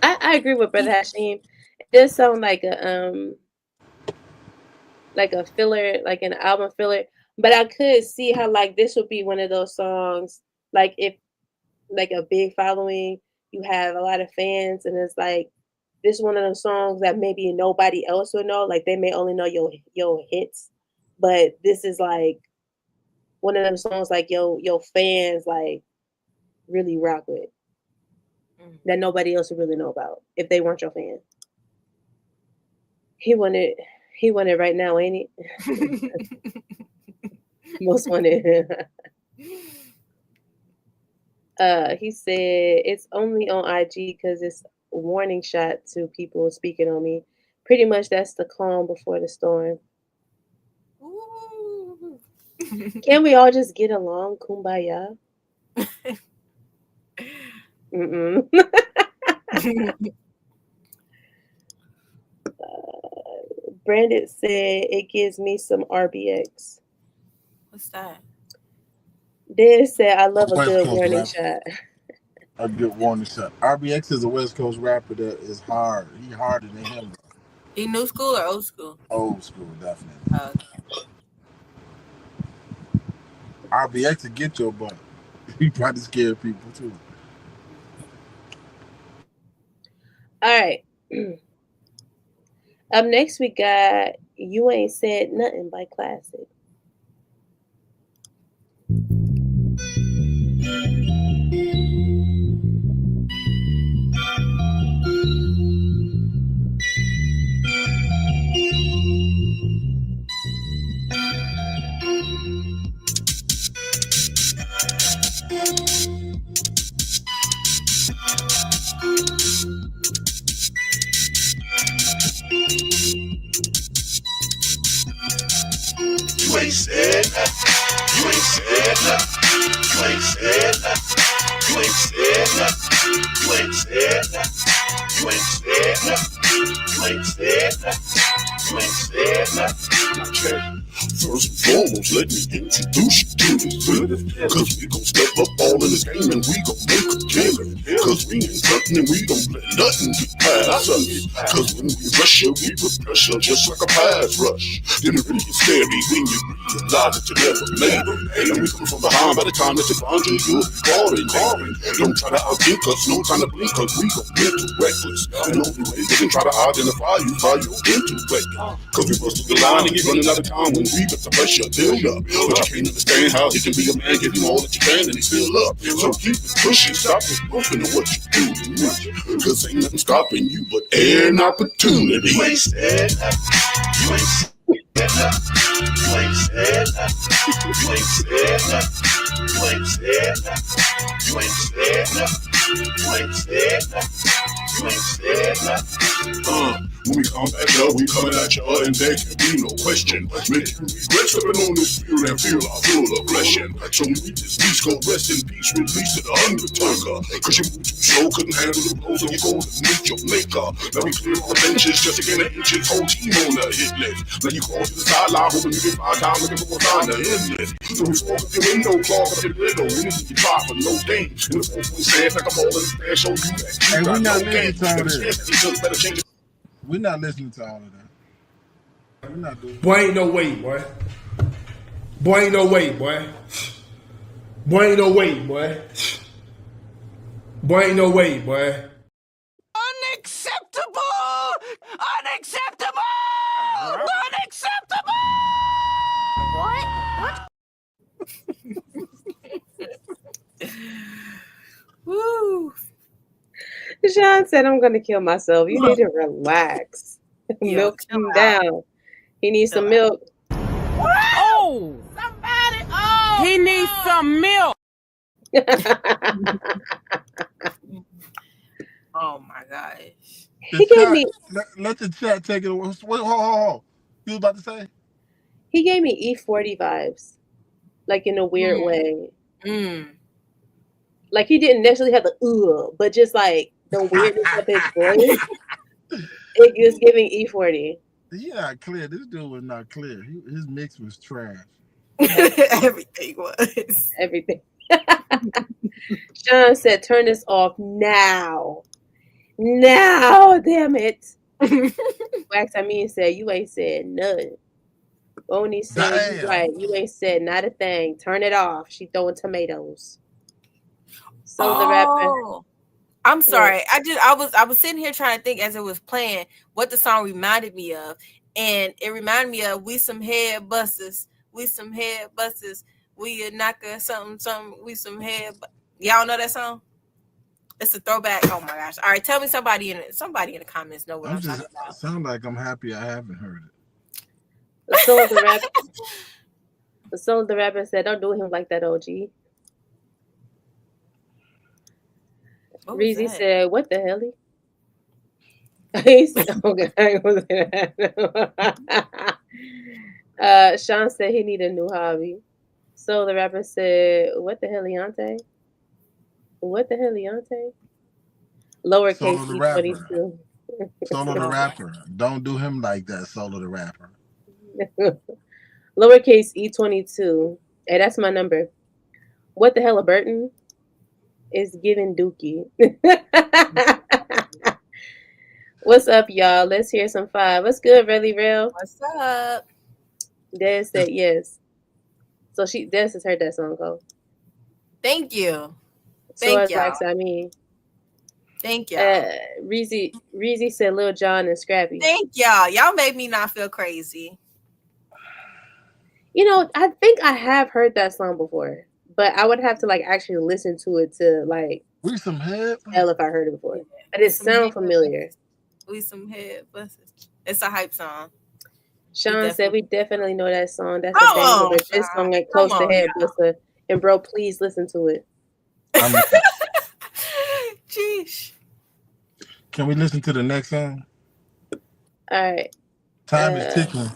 I agree with Brother Hashim. It does sound like a filler, like an album filler. But I could see how like this would be one of those songs, like if like a big following, you have a lot of fans, and it's like this is one of those songs that maybe nobody else would know. Like they may only know your hits, but this is like one of them songs like your fans like really rock with that nobody else would really know about if they weren't your fan. He wanted He wanted right now, ain't he? Most wanted. He said it's only on IG because it's a warning shot to people speaking on me. Pretty much that's the calm before the storm. Can we all just get along? Kumbaya. Mm-mm. Brandon said it gives me some RBX. What's that? Dan said I love a West good Coast warning rapper. shot. A good warning shot. RBX is a West Coast rapper that is hard. He harder than him. He new school or old school? Old school, definitely. Oh, okay. RBX will get your butt. He probably scare people too. All right. Up next, we got You Ain't Said Nothing by Classic. You ain't said nothing. You ain't said nothing. You ain't said nothing. You ain't said nothing. You ain't said nothing. You ain't said nothing. You ain't said nothing. You ain't said nothing. Okay. First and foremost, let me introduce you to this feeling. Cause we gon' step up all in this game and we gon' make a killing. Cause we ain't nothing and we don't let nothing get past us. Cause when we rush you, we put pressure just like a pass rush. Then it really gets scary when you realize that you never made it. And we come from behind by the time that you find you, you'll be calling. Don't try to outthink us, no time to blink cause we gon' get too reckless. And only way they can try to identify you by your intellect. Cause we bust through the line and get running out of time when we got the pressure build up. But you can't understand how he can be a man, give you all that you can and he's still up. So keep it pushing, stop it moving to what you do to me. Cause ain't nothing stopping you but air and opportunity. You ain't said nothing. You ain't said nothing. You ain't said nothing. You ain't said nothing. You ain't said nothing. You ain't said nothing. You ain't said nothing. You ain't said nothing. When we come back up, we coming at you and there can be no question. Make you regret stepping on this field and feel our full of blessing. So when we this beast go rest in peace, release to the Undertaker. Cause you moved too slow, couldn't handle the blows, and you go to meet your maker. Now we clear all the benches just to get an inches, whole team on the hit list. Now you crawl to the sideline, hoping you get 5 times looking for a sign to end this. So we smoke up your window, clog up your window, anything you try for no gain. In the 4-point stance like I'm all in the stand, show you that you Hey, got we're not no game. listening to all Better change it. We're not listening to all of that. We're not doing. Boy, ain't no way, boy. Boy, ain't no way, boy. Boy, ain't no way, boy. Boy, ain't no way, boy. Unacceptable! Unacceptable! Unacceptable! What? Woo. Sean said, I'm going to kill myself. You need to relax. Milk him down. He needs some milk. Oh! Somebody! Oh! He needs some milk! Oh my gosh. He gave me. Let the chat take it away. Wait, hold. You was about to say? He gave me E40 vibes, like in a weird way. Like he didn't necessarily have the but just like the weirdness of his voice. It was giving E40. He's not clear. This dude was not clear. His mix was trash. Everything was. Everything. Sean said, turn this off now. Now, damn it. Wax said, you ain't said nothing. Boney said, you right. You ain't said not a thing. Turn it off. She throwing tomatoes. So the rapper. I'm sorry. I was sitting here trying to think as it was playing what the song reminded me of. And it reminded me of We Some Head Busters. We Some Head Busters. We a knocker something. We some head. Y'all know that song? It's a throwback. Oh my gosh. All right. Tell me somebody in the comments know what I'm talking about. Sound like I'm happy I haven't heard it. The soul of the rapper. The soul of the rapper said, "Don't do him like that, OG." What was Reezy that? said, "What the hell?" He said, "Okay." Sean said he need a new hobby. So the rapper said, "What the hell, Leonte? What the hell, Leonte?" Lowercase Solo the rapper. E22. Solo the rapper. Don't do him like that, Solo the rapper. Lowercase E22. Hey, that's my number. What the hell, a Burton is giving Dookie. What's up, y'all? Let's hear some 5. What's good, Really Real? What's up? Des said yes. So Des has heard that song go. Thank you. So Thank as y'all. Wax, I mean. Thank y'all. Reezy said Lil Jon and Scrappy. Thank y'all. Y'all made me not feel crazy. You know, I think I have heard that song before, but I would have to like actually listen to it to like We some head. tell if I heard it before. But it sounds familiar. We some head buses. It's a hype song. Sean said we definitely know that song. That's Come a banger, on, but this Sean. song ain't close Come to on, head buster. And bro, please listen to it. Jeez. Can we listen to the next song? All right. Time is ticking.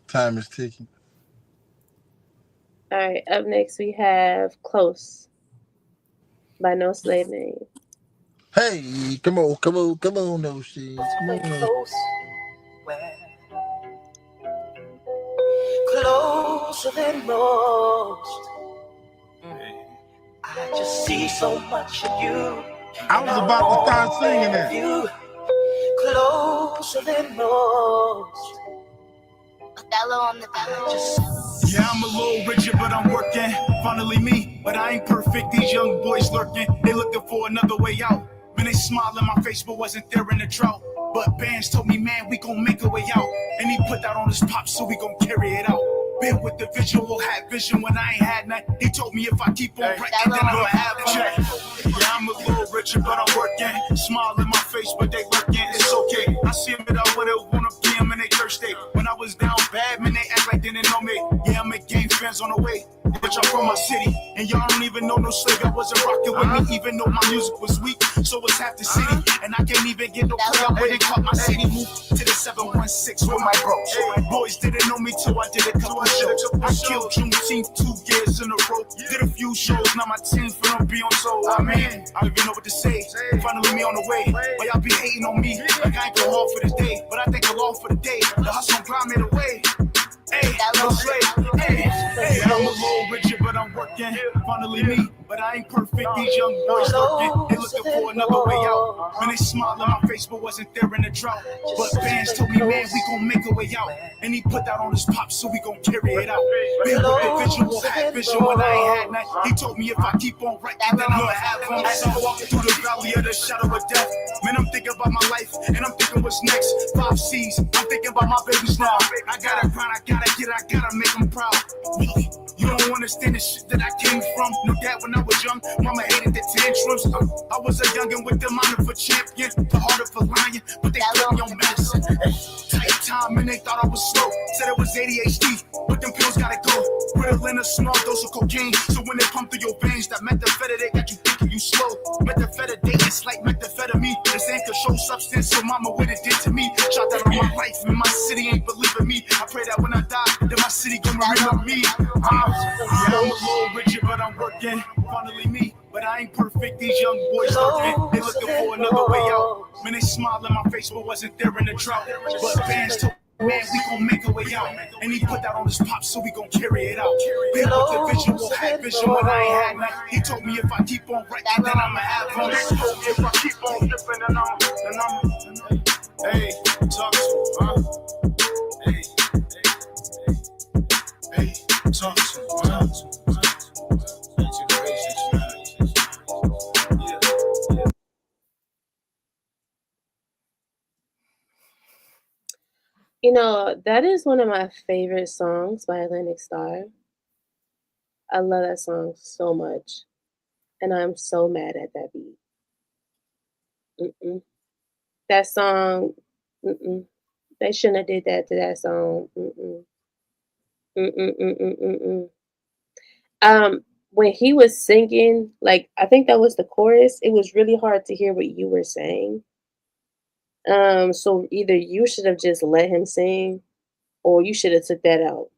Time is ticking. All right. Up next we have Close by No Slave Name. Hey, come on, no shit. Come on. Closer than most. I just see so much of you. I was about to start singing that. You closer than most. Othello on the Yeah, I'm a little richer, but I'm working. Finally me, but I ain't perfect. These young boys lurking, they looking for another way out. Man, they smile in my face, but wasn't there in the drought. But bands told me, man, we gon' make a way out. And he put that on his pop, so we gon' carry it out. Been with the visual, had vision when I ain't had none. He told me if I keep on writing, then I'ma have a check. Yeah, I'm a little richer, but I'm working. Smile in my face, but they lurking. It's okay. I see them that I would've wanna be them, and they thirsty. When I was down bad, man, they act like they didn't know me. Yeah, I make game fans on the way. Bitch, I'm from my city, and y'all don't even know no slave. I wasn't rocking with me, even though my music was weak. So it's half the city, and I can't even get no crowd when they caught my city. Moved to the 716 with my bros. Boys didn't know me till I did a couple shows. I killed Juneteenth 2 years in a row. Did a few shows, now my team's finna be on tour. I mean, I don't even know what to say. Finally me on the way, but y'all be hating on me like I ain't go hard for this day. But I thank the Lord for the day. The hustle and grind made a way. Hey, no slave. Hey, I'm a little richer, but I'm working. Finally me, but I ain't perfect. These young boys lurking, they looking for another way out. When they smile in my face, but wasn't there in the drought. But bands told me, man, we gon' make a way out. And he put that on his pop, so we gon' carry it out. Been with the visual, had vision when I ain't had none. He told me if I keep on writing, then I'ma have one. As I'm walking through the valley of the shadow of death, man, I'm thinking about my life, and I'm thinking what's next. 5 C's, I'm thinking about my babies now. I gotta grind, I gotta make them proud. You don't understand the shit that I came from. Knew that when I was young, mama hated the tantrums. I was a youngin' with the mind of a champion, the heart of a lion, but they put me on medicine. Tight time and they thought I was slow. Said it was ADHD, but them pills gotta go. Ritalin, a small dose of cocaine, so when they pump through your veins, that methamphetamine got you thinking you slow. Methamphetamine is like methamphetamine. This ain't controlled substance, so mama, what it did to me. Shot that on my life, and my city ain't believing me. I pray that when I die, that my city gon' remember me. I'm a little richer, but I'm working. Finally me, but I ain't perfect. These young boys lurking, they looking for another way out. Man, they smile in my face, but wasn't there in the drought. But bands told me, man, we gon' make a way out. And he put that on his pop, so we gon' carry it out. Been with the visual, had vision when I ain't had none. He told me if I keep on writing, then I'ma have one. If I keep on dipping, then I'm, hey, talk to him, huh? Hey, talk to him, You know, that is one of my favorite songs by Atlantic Star. I love that song so much. And I'm so mad at that beat. That song, they shouldn't have did that to that song. When he was singing, like I think that was the chorus, it was really hard to hear what you were saying. So either you should have just let him sing, or you should have took that out.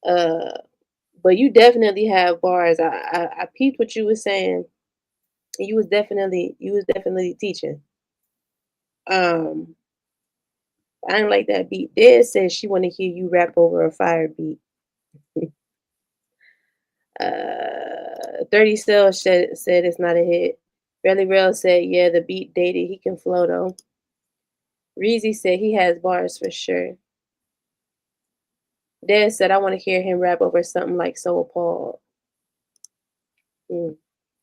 Uh, but you definitely have bars. I peeped what you was saying. You was definitely teaching. Um, I didn't like that beat. Dad says she want to hear you rap over a fire beat. 30 Cell said it's not a hit. Relly Rail said, yeah, the beat dated. He can flow though. Reezy said he has bars for sure. Dad said I want to hear him rap over something like So Appalled.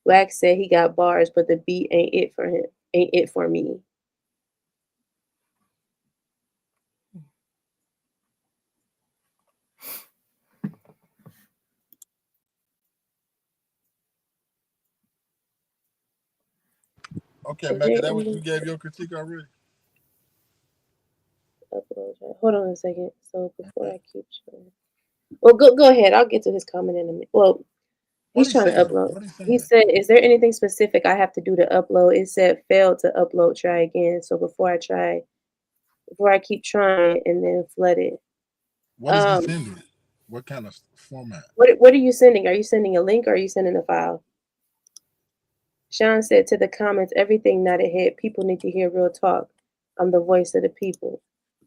Wax said he got bars, but the beat ain't it for him. Ain't it for me. Okay, Mecca, that was you gave your critique already? Hold on a second. So before I keep showing. Well, go ahead. I'll get to his comment in a minute. Well, he's trying to upload. He said, is there anything specific I have to do to upload? It said failed to upload, try again. So before I keep trying and then flood it. What is he sending? What kind of format? What are you sending? Are you sending a link or are you sending a file? Sean said to the comments, everything not a hit. People need to hear real talk. I'm the voice of the people.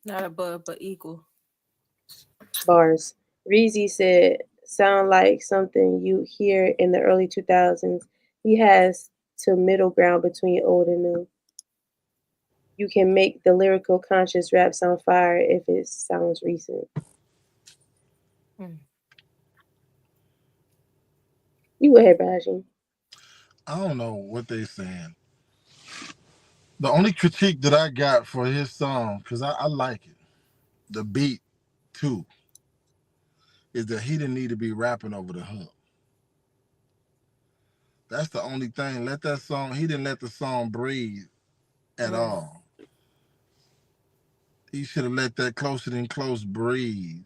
Not above, but equal. Bars. Reezy said, sound like something you hear in the early 2000s. He has to middle ground between old and new. You can make the lyrical conscious rap sound fire if it sounds recent. You go ahead, Baji. I don't know what they saying. The only critique that I got for his song, because I like it, the beat too, is that he didn't need to be rapping over the hook. That's the only thing. He didn't let the song breathe at all. He should have let that Closer Than Close breathe.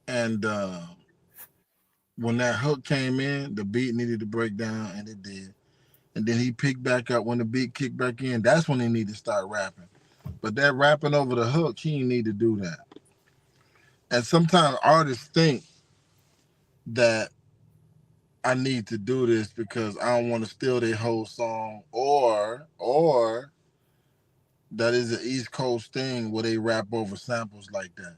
And when that hook came in, the beat needed to break down, and it did. And then he picked back up when the beat kicked back in. That's when he needed to start rapping. But that rapping over the hook, he didn't need to do that. And sometimes artists think that I need to do this because I don't want to steal their whole song, or that is an East Coast thing where they rap over samples like that.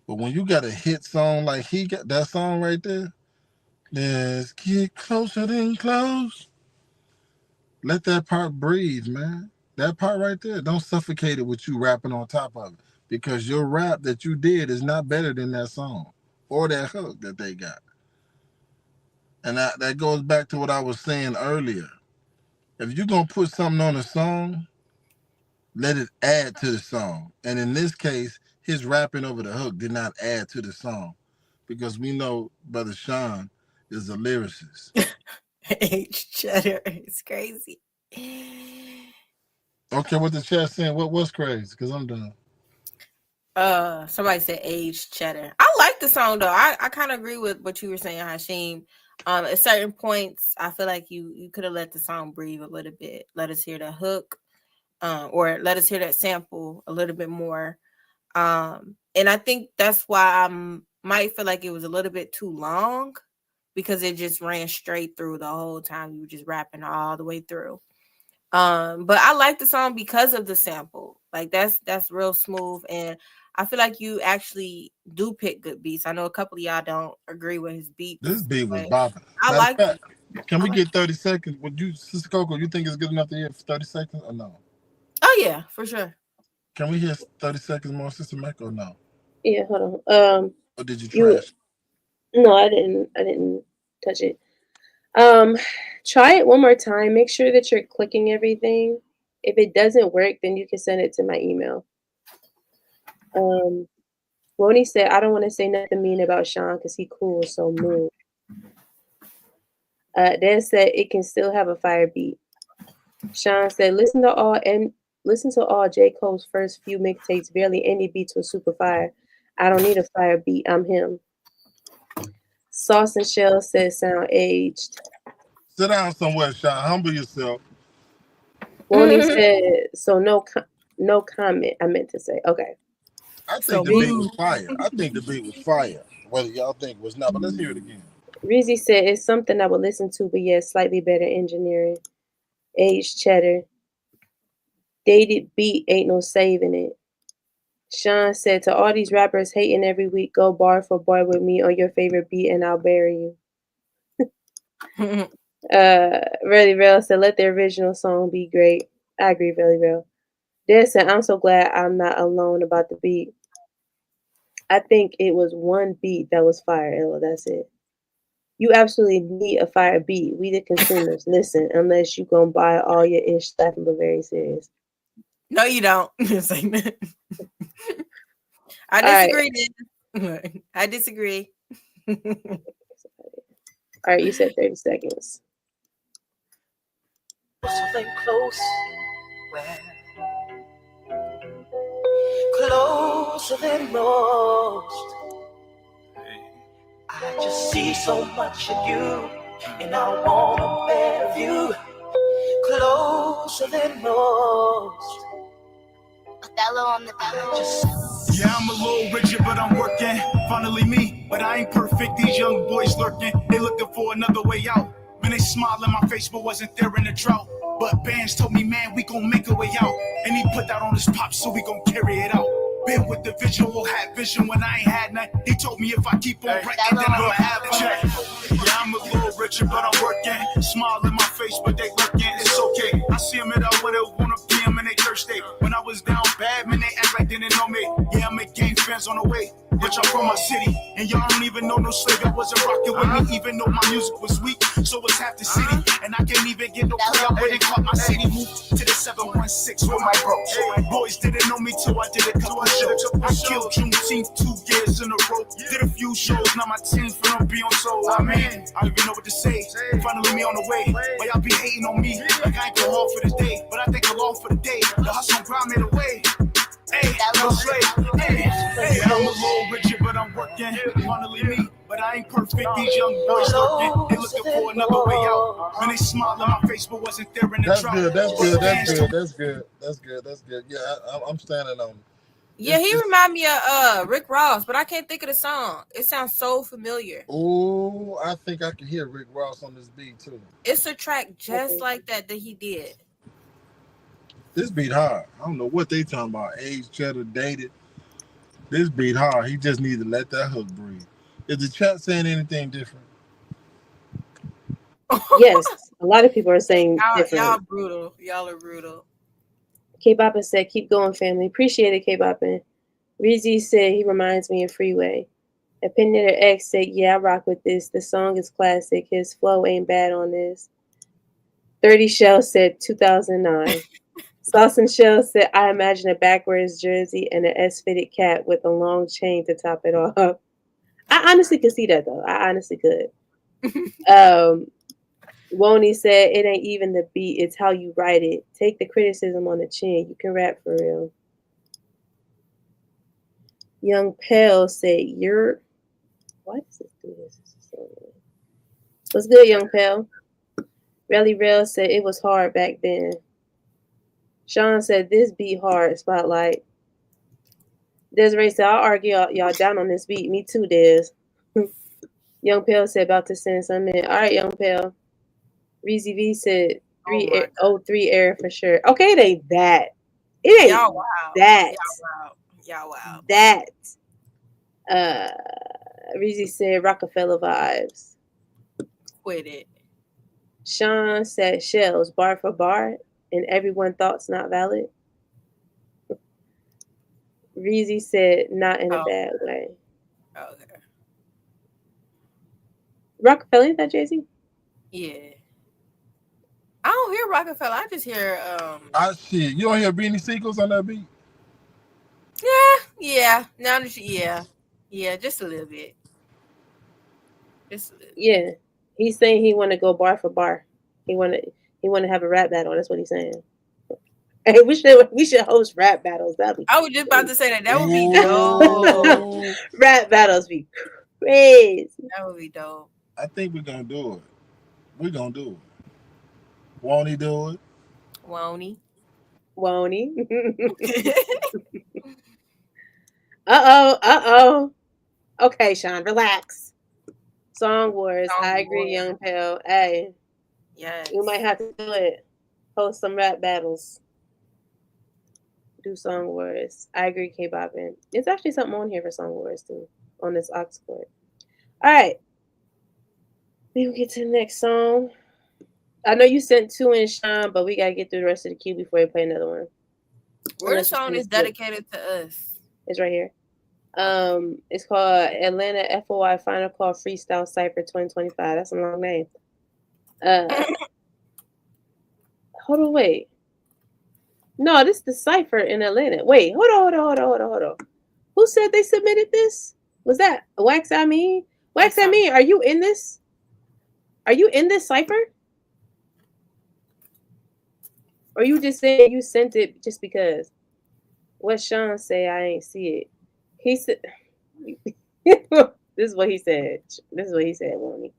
But when you got a hit song like he got that song right there, let's get closer than close. Let that part breathe, man. That part right there, don't suffocate it with you rapping on top of it, because your rap that you did is not better than that song or that hook that they got. And that goes back to what I was saying earlier. If you're going to put something on a song, let it add to the song. And in this case, his rapping over the hook did not add to the song, because we know Brother Sean is a lyricist. H Cheddar is crazy. Okay, what the chat saying? What was crazy? Because I'm done. Somebody said Age Cheddar. I like the song though. I kind of agree with what you were saying, Hashim. At certain points, I feel like you could have let the song breathe a little bit. Let us hear the hook, or let us hear that sample a little bit more. And I think that's why I might feel like it was a little bit too long, because it just ran straight through the whole time. You were just rapping all the way through. But I like the song because of the sample. Like that's real smooth, and I feel like you actually do pick good beats. I know a couple of y'all don't agree with his beat. This beat was bopping. I like it. Can we get 30 seconds? Would you, Sister Coco, you think it's good enough to hear for 30 seconds or no? Oh yeah, for sure. Can we hear 30 seconds more, Sister Mac, or no? Yeah, hold on. Or did you trash? No, I didn't touch it. Try it one more time. Make sure that you're clicking everything. If it doesn't work, then you can send it to my email. Roni said, I don't want to say nothing mean about Sean because he cool, so move. Dan said it can still have a fire beat. Sean said, listen to all J. Cole's first few mixtapes. Barely any beats were super fire. I don't need a fire beat. I'm him. Sauce and Shell said sound aged. Sit down somewhere, Sean. Humble yourself. Woney said so. No comment. I meant to say. Okay. I think the beat was fire. I think the beat was fire. Whether y'all think it was not, but let's hear it again. Reezy said it's something I would listen to, but yeah, slightly better engineering. Aged cheddar. Dated beat ain't no saving it. Sean said to all these rappers hating every week, go bar for bar with me on your favorite beat and I'll bury you. Really Real said let the original song be great. I agree, Really Real. Dad said I'm so glad I'm not alone about the beat. I think it was one beat that was fire. Ella, that's it. You absolutely need a fire beat. We the consumers listen unless you gonna buy all your ish laughing but very serious. No, you don't. I disagree. Right. I disagree. All right, you said 30 seconds. Something close, closer than most. I just see so much in you, and I want a better view. Closer than most. Othello on the Yeah, I'm a little richer, but I'm working. Finally me, but I ain't perfect. These young boys lurking, they looking for another way out. Man, they smile in my face, but wasn't there in the drought. But bands told me, man, we gon' make a way out. And he put that on his pop, so we gon' carry it out. Been with the visual, had vision when I ain't had none. He told me if I keep on wrecking, then I'ma have a check. Yeah, I'm a little richer, but I'm working. Smile in my face, but they lurking. It's okay. I see them at I would have wanna be them and they thirsty. When I was down bad, man, they act like they didn't know me. Yeah, I make gang fans on the way. Bitch, I'm from my city, and y'all don't even know no slave that wasn't rocking with me, even though my music was weak. So it's half the city, and I can't even get no play up when they caught my city. Moved to the 716 with my bros. Boys didn't know me till I did a couple shows. I killed Juneteenth 2 years in a row. Did a few shows, now my team's finna be on so. I mean, I don't even know what to say. Finally me on the way, but y'all be hating on me like I ain't go hard for the day, but I think I'm long for the day. The hustle and grind made a way. Hey, no slave. Hey, I'm a little richer, but I'm working. Finally me, but I ain't perfect. These young boys lurking, they looking for another way out. When they smile in my face, but wasn't there in the drought. That's good. Yeah, I'm standing on. Yeah, he remind me of Rick Ross, but I can't think of the song. It sounds so familiar. Oh, I think I can hear Rick Ross on this beat too. It's a track just like that he did. This beat hard. I don't know what they talking about. Age, cheddar, dated. This beat hard. He just need to let that hook breathe. Is the chat saying anything different? Yes, a lot of people are saying different. Y'all brutal. Y'all are brutal. K-Boppin said, keep going, family. Appreciate it, K-Boppin. Reezy said, he reminds me of Freeway. Opinionator X said, yeah, I rock with this. The song is classic. His flow ain't bad on this. 30 Shell said, 2009. Sauce and Shell said, I imagine a backwards jersey and an S-fitted cap with a long chain to top it off. I honestly could see that, though. I honestly could. Woney said, it ain't even the beat, it's how you write it. Take the criticism on the chin. You can rap for real. Young Pell said, why does it do this? What's good, Young Pell? Relly Rail said, it was hard back then. Sean said, this beat hard, Spotlight. Desiree said, I'll argue y'all down on this beat. Me too, Des. Young Pell said, about to send some in. All right, Young Pell. Reezy V said 3 error for sure. Okay, it ain't that. It ain't Y'all wow. that. Y'all wow. That. Reezy said Rockefeller vibes. Quit it. Sean said shells bar for bar and everyone thought's not valid. Reezy said not in a bad way. Okay. Rockefeller, ain't that Jay-Z? Yeah. I don't hear Rockefeller. I just hear You don't hear Beanie Siegels on that beat? Yeah. Now that yeah, just a little bit. Just a little. Yeah. He's saying he wanna go bar for bar. He wanna have a rap battle. That's what he's saying. Hey, we should host rap battles. That'd be I was just about to say that. That would be dope. rap battles be crazy. That would be dope. I think we're gonna do it. We're gonna do it. Won't he do it? Won't he? Won't he? Uh-oh. Okay, Sean, relax. Song Wars. I agree, Young Pale. Hey. Yes. You might have to do it. Host some rap battles. Do Song Wars. I agree, K-Boppin. It's actually something on here for Song Wars, too, on this aux cord. All right. We will get to the next song. I know you sent 2 in, Sean, but we got to get through the rest of the queue before we play another one. Where the song is dedicated to us? It's right here. It's called Atlanta FOI Final Call Freestyle Cypher 2025. That's a long name. Hold on, wait. No, this is the Cypher in Atlanta. Wait, hold on. Who said they submitted this? Was that Wax I Mean? Wax I Mean, are you in this? Are you in this Cypher? Or you just saying you sent it just because? What Sean say? I ain't see it. He said, this is what he said. Won't he?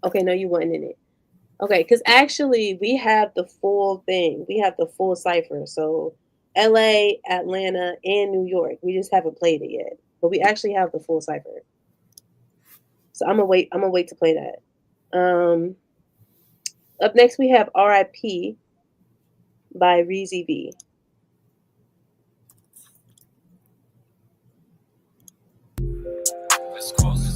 Okay, no, you weren't in it. Okay, because actually we have the full thing. We have the full Cypher. So LA, Atlanta, and New York. We just haven't played it yet. But we actually have the full Cypher. So I'm gonna wait to play that. Up next we have R.I.P. by Reezy V.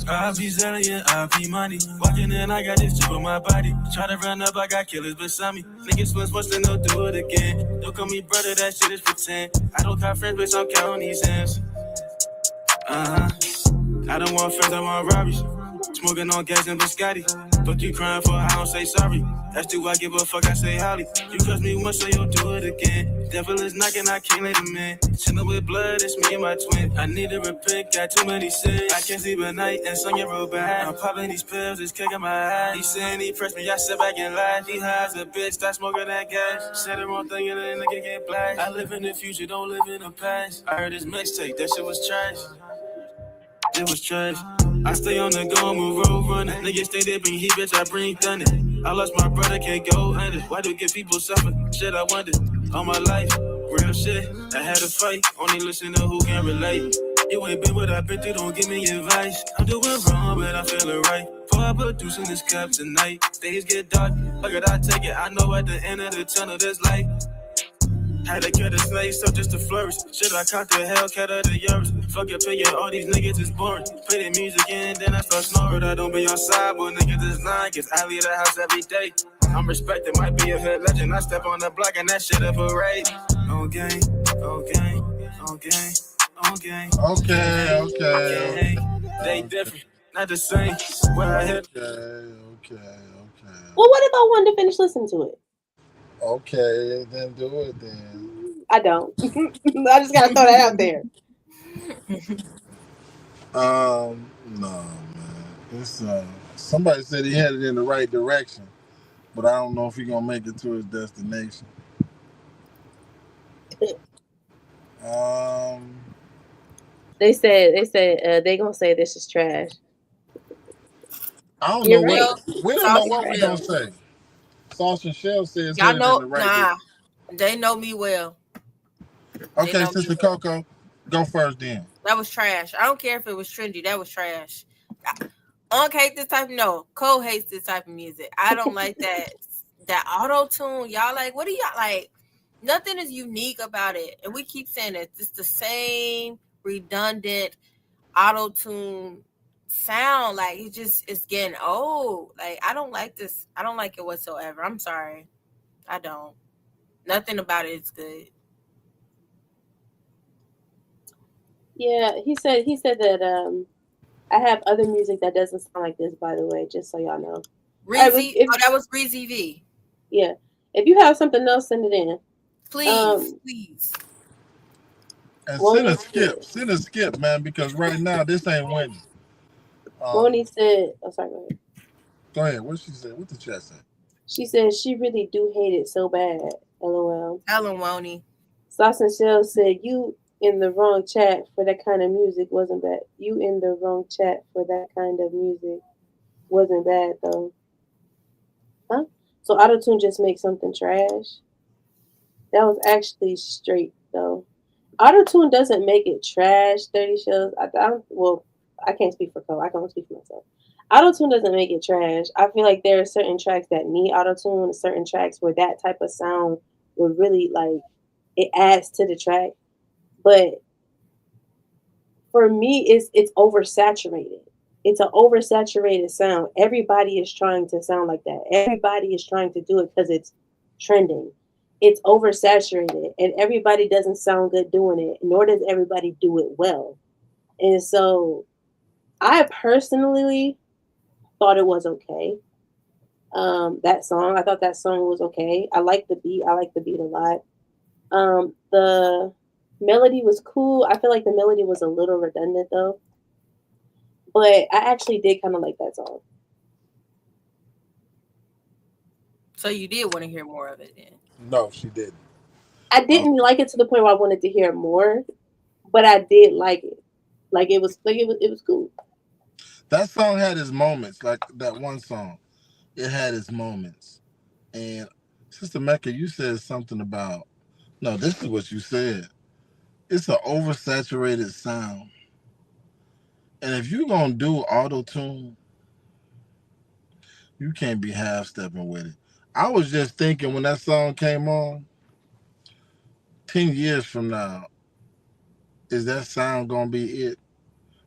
I be Zellion, I be money. Walking in, I got this chip on my body. Try to run up, I got killers beside me. Niggas once then they'll do it again. Don't call me brother, that shit is pretend. I don't got friends, bitch, I'm counting these ends. I don't want friends, I want robberies. Smoking on gas and biscotti. Fuck you crying for, I don't say sorry. That's do I give a fuck, I say holly. You trust me once, so you'll do it again. Devil is knocking, I can't let him in. Chillin' with blood, it's me and my twin. I need to repent, got too many sins. I can't sleep at night and sung your real bad. I'm popping these pills, it's kicking my ass. He saying he pressed me, I sit back and laugh. He hides a bitch, start smoking that gas. Said the wrong thing and then nigga get black. I live in the future, don't live in the past. I heard his mixtape, that shit was trash. It was trash. I stay on the go, move road running. Niggas stay there, bring heat, bitch, I bring thunder. I lost my brother, can't go under. Why do get people suffer? Shit, I wonder. All my life, real shit. I had a fight, only listen to who can relate. You ain't been what I've been through, don't give me advice. I'm doing wrong, but I feel it right. Pour I produce in this cup tonight. Days get dark, fuck it, I take it. I know at the end of the tunnel there's light. Had to kill the slave stuff just to flourish. Shit, I caught the Hellcat of the yours. Fuck opinion, all these niggas is boring. Play the music and then I start snoring. I don't be on side, but niggas is lying, cause I leave the house every day. I'm respected, might be a hood legend. I step on the block and that shit a parade. On game. Okay. They different, not the same. Where I hit. Okay. Well, what if I wanted to finish listening to it? Okay, then do it then. I don't. I just gotta throw that out there. No, man. It's somebody said he had it in the right direction, but I don't know if he's gonna make it to his destination. They said they gonna say this is trash. I don't know what we don't know what we're gonna say. Sauce and Shell says y'all know, in the right they know me well. Okay, Sister Coco, go first then. That was trash. I don't care if it was trendy. That was trash. Unc hates this type of Cole hates this type of music. I don't like that auto tune. Y'all like, what do y'all like? Nothing is unique about it. And we keep saying it. It's the same redundant auto tune sound. Like it's getting old. Like I don't like this. I don't like it whatsoever. I'm sorry. I don't. Nothing about it is good. Yeah, he said that I have other music that doesn't sound like this, by the way, just so y'all know. Reezy, that was Reezy V. Yeah. If you have something else, send it in. Please. And send a skip, man, because right now this ain't winning. Bonnie said, oh, sorry, go ahead. Go ahead. What she said? What the chat say? She said she really do hate it so bad. LOL. Ellen Woney. Sauce and Shell said you in the wrong chat for that kind of music wasn't bad. You in the wrong chat for that kind of music wasn't bad though. Huh? So autotune just makes something trash. That was actually straight though. Autotune doesn't make it trash. 30 shows. I can't speak for Cole. I can only speak for myself. Autotune doesn't make it trash. I feel like there are certain tracks that need autotune, and certain tracks where that type of sound would really like it adds to the track. But for me, it's oversaturated. It's an oversaturated sound. Everybody is trying to sound like that. Everybody is trying to do it because it's trending. It's oversaturated, and everybody doesn't sound good doing it, nor does everybody do it well. And so I personally thought it was okay. That song, I thought that song was okay. I like the beat. I like the beat a lot. The melody was cool. I feel like the melody was a little redundant though. But I actually did kind of like that song. So you did want to hear more of it then? No, she didn't. I didn't like it to the point where I wanted to hear more, but I did like it. It was cool. That song had its moments, like that one song. It had its moments. And Sister Mecca, you said something about, no, this is what you said. It's an oversaturated sound. And if you're going to do auto-tune, you can't be half-stepping with it. I was just thinking when that song came on, 10 years from now, is that sound going to be it?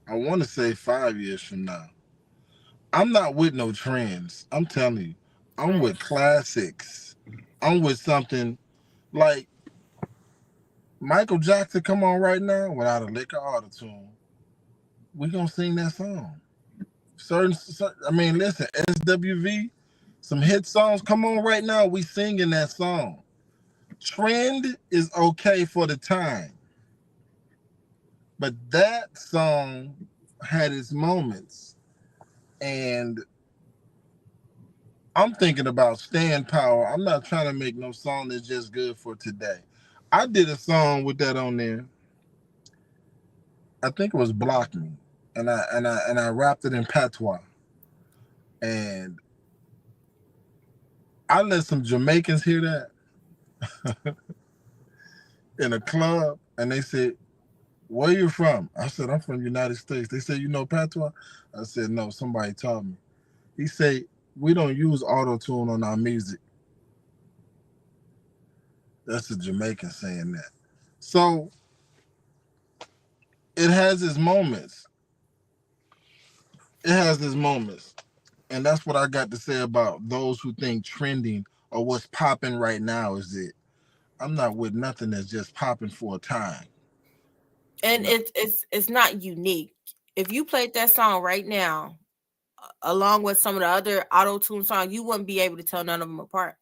I want to say 5 years from now. I'm not with no trends. I'm telling you. I'm with classics. I'm with something like Michael Jackson come on right now without a lick of auto-tune. We're going to sing that song. I mean, listen, SWV, some hit songs come on right now. We singing that song. Trend is okay for the time. But that song had its moments. And I'm thinking about staying power. I'm not trying to make no song that's just good for today. I did a song with that on there. I think it was Block Me. And I rapped it in patois. And I let some Jamaicans hear that in a club, and they said, "Where you from?" I said, "I'm from the United States." They said, "You know patois?" I said, "No, somebody taught me." He said, "We don't use auto-tune on our music." That's a Jamaican saying that. So it has its moments. It has its moments. And that's what I got to say about those who think trending or what's popping right now is it. I'm not with nothing that's just popping for a time. And it's not unique. If you played that song right now, along with some of the other auto-tune songs, you wouldn't be able to tell none of them apart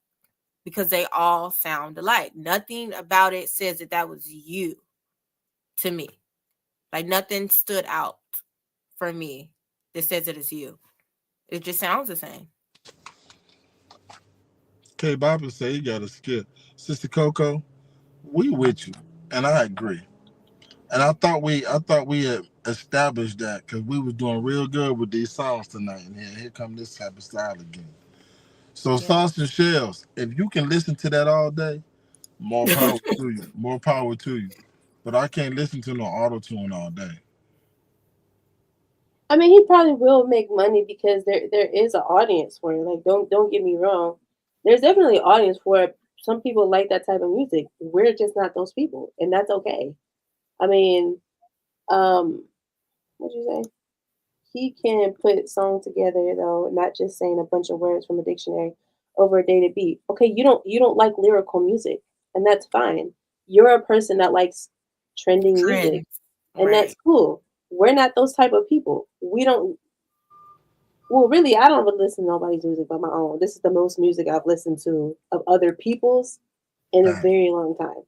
because they all sound alike. Nothing about it says that was you to me. Like nothing stood out for me that says it is you. It just sounds the same. K Bobby say you got to skip. Sister Coco, we with you, and I agree. And I thought we had established that because we was doing real good with these songs tonight, and here come this type of style again. So Sauce and Shells, if you can listen to that all day, more power to you. More power to you. But I can't listen to no auto-tune all day. I mean, he probably will make money because there is an audience for it. Like, don't get me wrong. There's definitely an audience for it. Some people like that type of music. We're just not those people, and that's okay. I mean, what'd you say? He can put songs together though, not just saying a bunch of words from a dictionary over a dated beat. Okay, you don't like lyrical music, and that's fine. You're a person that likes trending music, and that's cool. We're not those type of people. We don't. Well, really, I don't really listen to nobody's music but my own. This is the most music I've listened to of other people's in a very long time.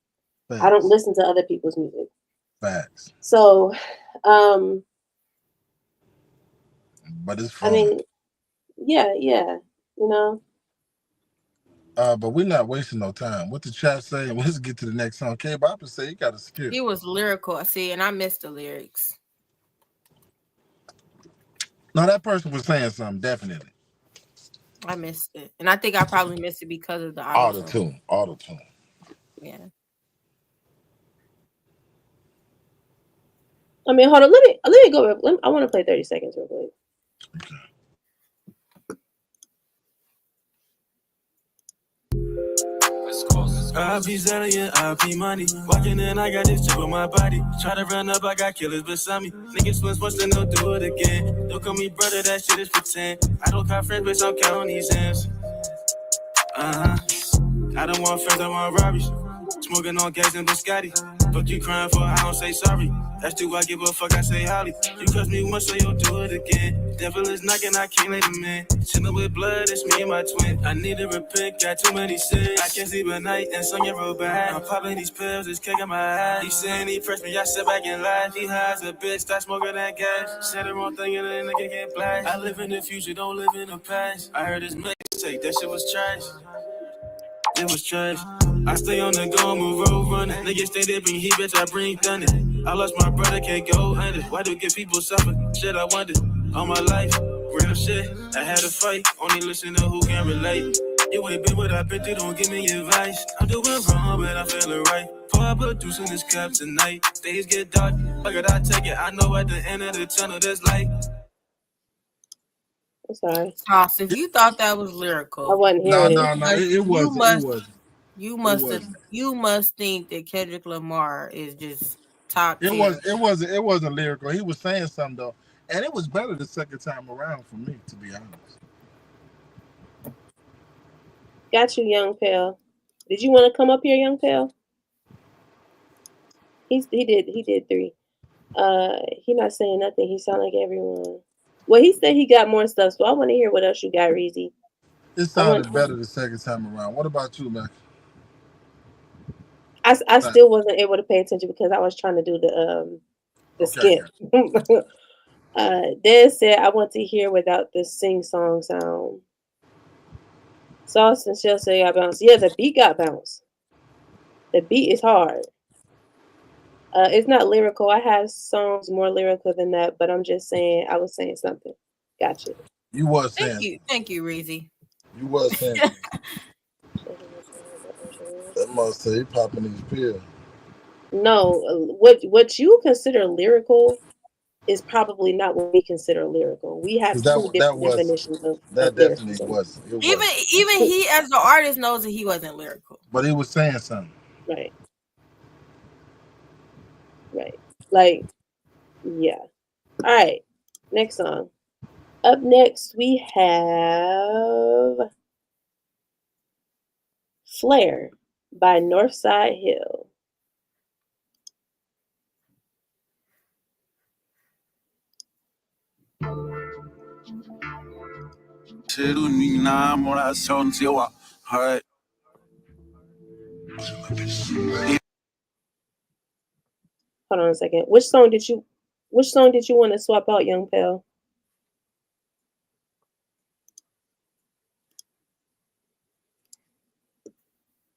I don't listen to other people's music. Facts. So, but it's fun. I mean, yeah, you know. But we're not wasting no time. What the chat say? Let's get to the next song. K-Bop say you got to skip. He was lyrical. See, and I missed the lyrics. No, that person was saying something, definitely. I missed it. And I think I probably missed it because of the auto-tune. Auto-tune. Yeah. I mean, hold on. Let me go. I want to play 30 seconds real quick. Okay. RP Zellion, RP money. Walking in, I got this chip on my body. Try to run up, I got killers beside me. Niggas swim once, then they'll do it again. Don't call me brother, that shit is pretend. I don't call friends, bitch, I'm counting these ends. I don't want friends, I want robberies. Smoking on gas and biscotti. Fuck you crying for, I don't say sorry. That's too I give a fuck, I say holly. You cuss me once, so you'll do it again. Devil is knocking, I can't let him in. Chillin' with blood, it's me and my twin. I need to repent, got too many sins. I can't sleep at night, and son, you're real bad. I'm popping these pills, it's kicking my ass. He saying he pressed me, I sit back and laugh. He high as a bitch, start smoking that gas. Said the wrong thing and then nigga get blast. I live in the future, don't live in the past. I heard his mixtape, that shit was trash. It was trash. I stay on the go, move road running. Niggas stay there, bring heat, bitch, I bring thunder. I lost my brother, can't go under. Why do good people suffer? Shit, I wonder. All my life, real shit. I had a fight, only listen to who can relate. You ain't been what I've been through, don't give me advice. I'm doing wrong, but I'm feeling right. Pour I produce in this cup tonight. Days get dark, fuck it, I take it. I know at the end of the tunnel, there's light. I'm sorry. Toss, if you thought that was lyrical, I wasn't hearing it. No, it wasn't. You must think that Kendrick Lamar is just top It tier. wasn't lyrical. He was saying something though, and it was better the second time around for me, to be honest. Got you, Young Pale. Did you want to come up here, Young Pale? He did 3. He not saying nothing. He sound like everyone. Well, he said he got more stuff, so I want to hear what else you got, Reezy. It sounded better the second time around. What about you, Mac? I still wasn't able to pay attention because I was trying to do the skip. Dad said I want to hear without the sing-song sound. Sauce and Shell say got bounce. Yeah, the beat got bounce. The beat is hard. It's not lyrical. I have songs more lyrical than that, but I'm just saying I was saying something. Gotcha. You was saying. Thank you, Reezy. You was saying. That must say he popping these pills. No, what you consider lyrical is probably not what we consider lyrical. We have two different definitions of that. Definitely was. Even he, as the artist, knows that he wasn't lyrical. But he was saying something. Right. Like, yeah. All right. Next song. Up next, we have Flare by Northside Hill. Alright. Hold on a second. Which song did you want to swap out, Young Pal?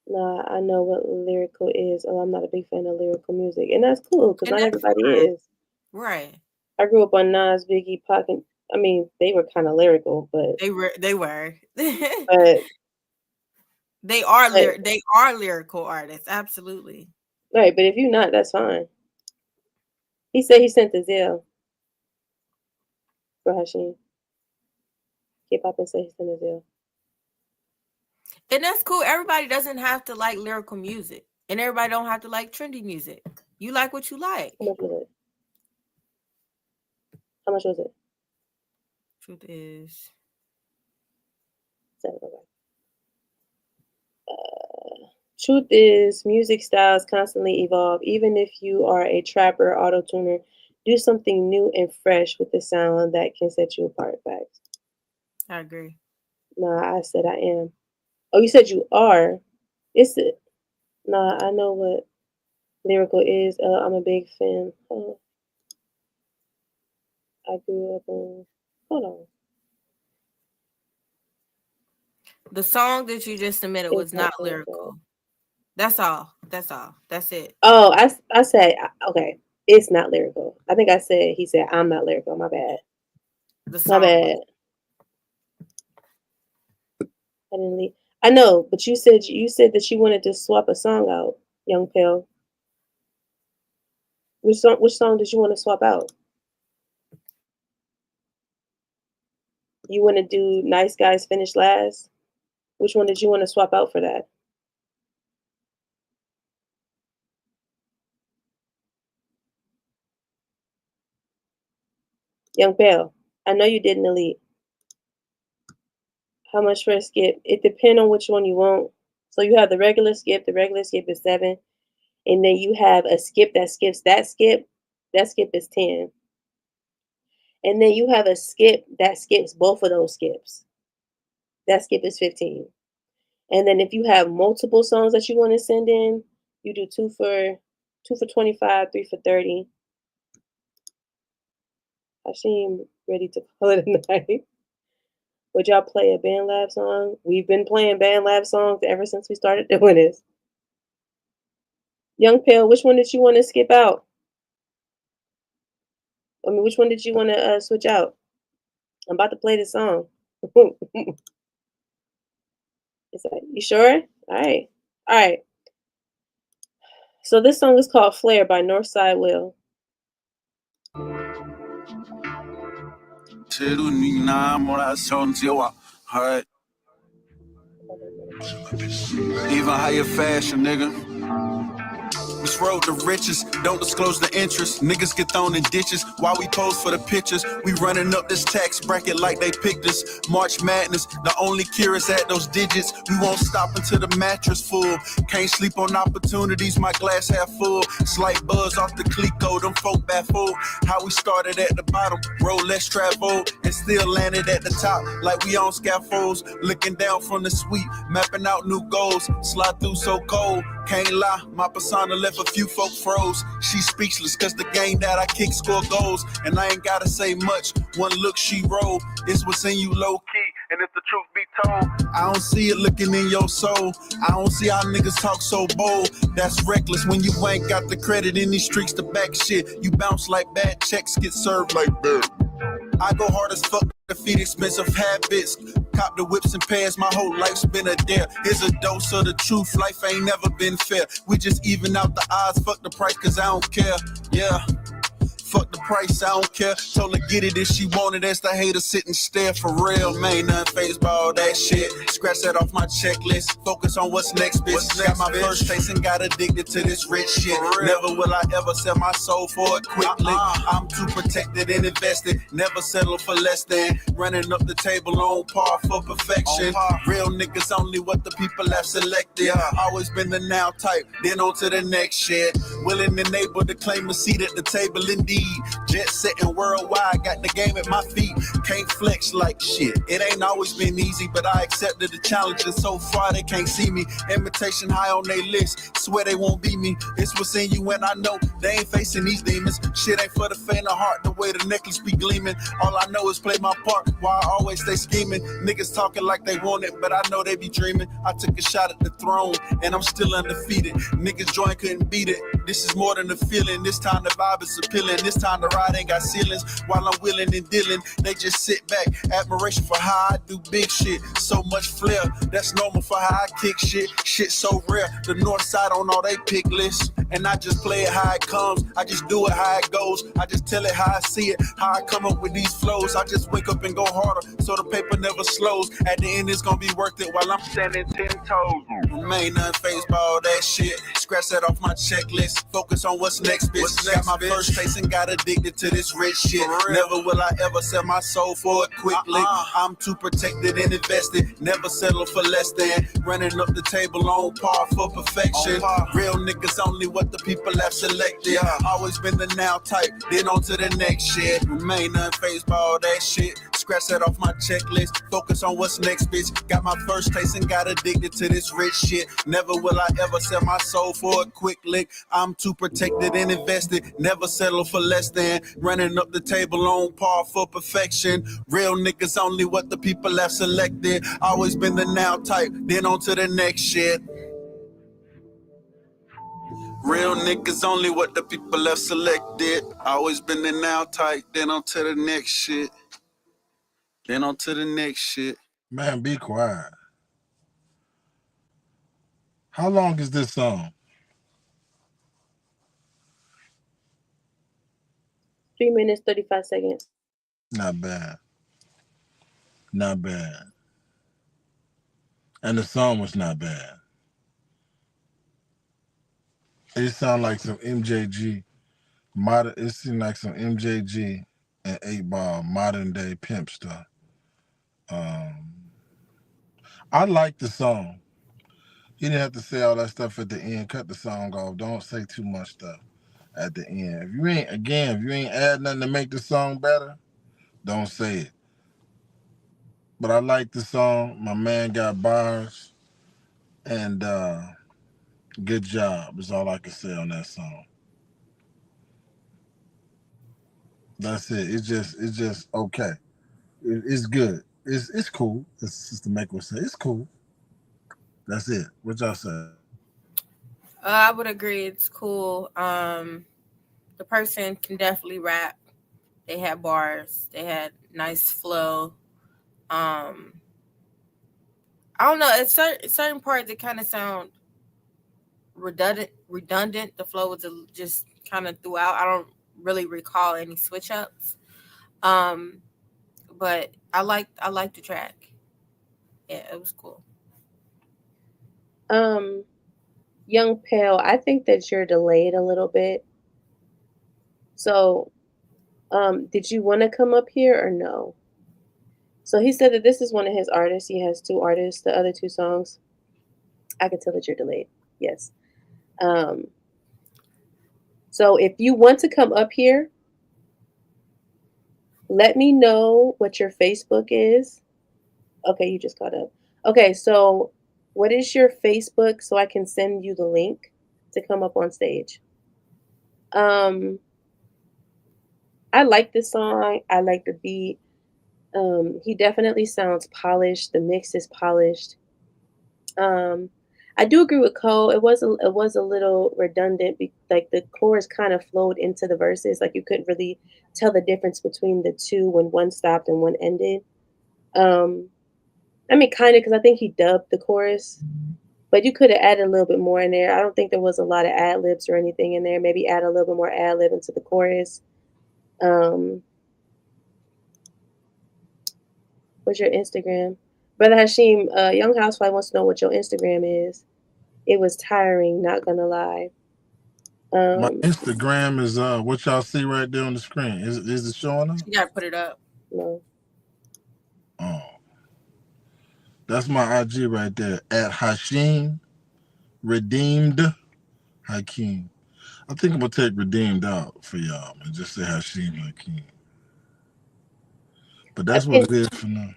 Nah, I know what lyrical is. Oh, I'm not a big fan of lyrical music, and that's cool because not everybody is. Right. I grew up on Nas, Biggie, Pac, and I mean they were kind of lyrical, but they were. But they are lyrical artists, absolutely. Right, but if you're not, that's fine. He said he sent the Zelle for Hashim. K-Pop and said he sent the Zelle. And that's cool. Everybody doesn't have to like lyrical music. And everybody don't have to like trendy music. You like what you like. How much was it? Truth is. Truth is, music styles constantly evolve. Even if you are a trapper, auto-tuner, do something new and fresh with the sound that can set you apart. Facts. I agree. Nah, I said I am. Oh, you said you are. It's it. Nah, I know what lyrical is. I'm a big fan. I grew up on. Hold on. The song that you just submitted was not lyrical. That's all. That's it. Oh, I said, okay, it's not lyrical. I think I said, he said, I'm not lyrical. My bad. My bad. I didn't leave. I know, but you said that you wanted to swap a song out, Young Pale. Which song did you want to swap out? You want to do Nice Guys Finish Last? Which one did you want to swap out for that? Young Pale, I know you didn't elite. How much for a skip? It depends on which one you want. So you have the regular skip. The regular skip is 7. And then you have a skip that skips that skip. That skip is 10. And then you have a skip that skips both of those skips. That skip is 15. And then if you have multiple songs that you want to send in, you do 2 for 25, 3 for 30. I seem ready to call it a night. Would y'all play a BandLab song? We've been playing BandLab songs ever since we started doing this. Young Pale, which one did you want to skip out? I mean, which one did you want to switch out? I'm about to play this song. Is that, you sure? All right. All right. So this song is called Flare by Northside Will. Even higher fashion, nigga. This road to riches, don't disclose the interest. Niggas get thrown in ditches while we pose for the pictures. We running up this tax bracket like they picked us. March Madness, the only cure is at those digits. We won't stop until the mattress full. Can't sleep on opportunities, my glass half full. Slight buzz off the Clico, them folk baffled. How we started at the bottom, road less travel, and still landed at the top like we on scaffolds. Looking down from the suite, mapping out new goals. Slide through so cold, can't lie, my persona left a few folk froze. She speechless cause the game that I kick score goals. And I ain't gotta say much, one look she roll. It's what's in you low key, and if the truth be told, I don't see it looking in your soul. I don't see how niggas talk so bold. That's reckless when you ain't got the credit in these streets to back shit. You bounce like bad checks, get served like that. I go hard as fuck to feed expensive habits. Cop the whips and pairs, my whole life's been a dare. Here's a dose of the truth, life ain't never been fair. We just even out the odds, fuck the price cause I don't care. Yeah. Fuck the price, I don't care. Told her get it if she wanted, as the hater sit and stare. For real, man, nothing phased by all that shit. Scratch that off my checklist. Focus on what's next, bitch. Got my first taste and got addicted to this rich shit. Never will I ever sell my soul for it quickly. I'm too protected and invested. Never settle for less than. Running up the table on par for perfection. Real niggas only what the people have selected. Always been the now type, then on to the next shit. Willing and able to claim a seat at the table indeed. Jet setting worldwide, got the game at my feet. Can't flex like shit. It ain't always been easy, but I accepted the challenge, and so far they can't see me. Imitation high on their list. Swear they won't be me. It's what's in you, and I know they ain't facing these demons. Shit ain't for the faint of heart. The way the necklace be gleaming. All I know is play my part while I always stay scheming. Niggas talking like they want it, but I know they be dreaming. I took a shot at the throne, and I'm still undefeated. Niggas joint couldn't beat it. This is more than a feeling. This time the vibe is appealing. This time the ride ain't got ceilings. While I'm willing and dealing, they just sit back. Admiration for how I do big shit. So much flair, that's normal for how I kick shit. Shit so rare, the north side on all they pick lists. And I just play it how it comes. I just do it how it goes. I just tell it how I see it, how I come up with these flows. I just wake up and go harder, so the paper never slows. At the end, it's gonna be worth it while I'm standing 10 toes. Remain unfazed by all that shit. Scratch that off my checklist. Focus on what's next, bitch. Got my first taste and got addicted to this rich shit. Never will I ever sell my soul for it quickly. I'm too protected and invested. Never settle for less than. Running up the table on par for perfection. Real niggas only what the people have selected. Always been the now type, then on to the next shit. Remain unfazed by all that shit. scratch that off my checklist. Focus on what's next, bitch. Got my first taste and got addicted to this rich shit. Never will I ever sell my soul for a quick lick. I'm too protected and invested. Never settle for less than. Running up the table on par for perfection. Real niggas only what the people have selected. Always been the now type, then on to the next shit. Real niggas only what the people have selected. Always been the now type, then on to the next shit. Then on to the next shit. Man, be quiet. How long is this song? 3 minutes, 35 seconds. Not bad. Not bad. And the song was not bad. It sounded like some MJG. It seemed like some MJG and 8-Ball modern day pimp stuff. I like the song. He didn't have to say all that stuff at the end. Cut the song off. Don't say too much stuff at the end. If you ain't adding nothing to make the song better, don't say it. But I like the song. My man got bars. And good job is all I can say on that song. That's it. It's just okay. It's good. It's cool. As Sister Make would say, it's cool. That's it. What y'all say? I would agree. It's cool. The person can definitely rap. They had bars. They had nice flow. I don't know. At certain parts, it kind of sound redundant. The flow was just kind of throughout. I don't really recall any switch ups. But I liked the track. Yeah, it was cool. Young Pale, I think that you're delayed a little bit. So, did you want to come up here or no? So he said that this is one of his artists. He has 2 artists. The other 2 songs, I can tell that you're delayed. Yes. So if you want to come up here, let me know what your Facebook is. Okay, you just caught up. Okay, so what is your Facebook so I can send you the link to come up on stage? I like this song. I like the beat. He definitely sounds polished. The mix is polished. I do agree with Cole. It was a little redundant. Like the chorus kind of flowed into the verses. Like you couldn't really tell the difference between the 2 when one stopped and one ended. I mean, kind of, because I think he dubbed the chorus, but you could have added a little bit more in there. I don't think there was a lot of ad libs or anything in there. Maybe add a little bit more ad lib into the chorus. What's your Instagram? Brother Hashim, Young Housewife wants to know what your Instagram is. It was tiring, not gonna lie. My Instagram is what y'all see right there on the screen. Is it showing up? You gotta put it up. No. Oh. That's my IG right there. At Hashim Redeemed Hakeem. I think I'm gonna take Redeemed out for y'all and just say Hashim Hakeem. But that's what it is for now.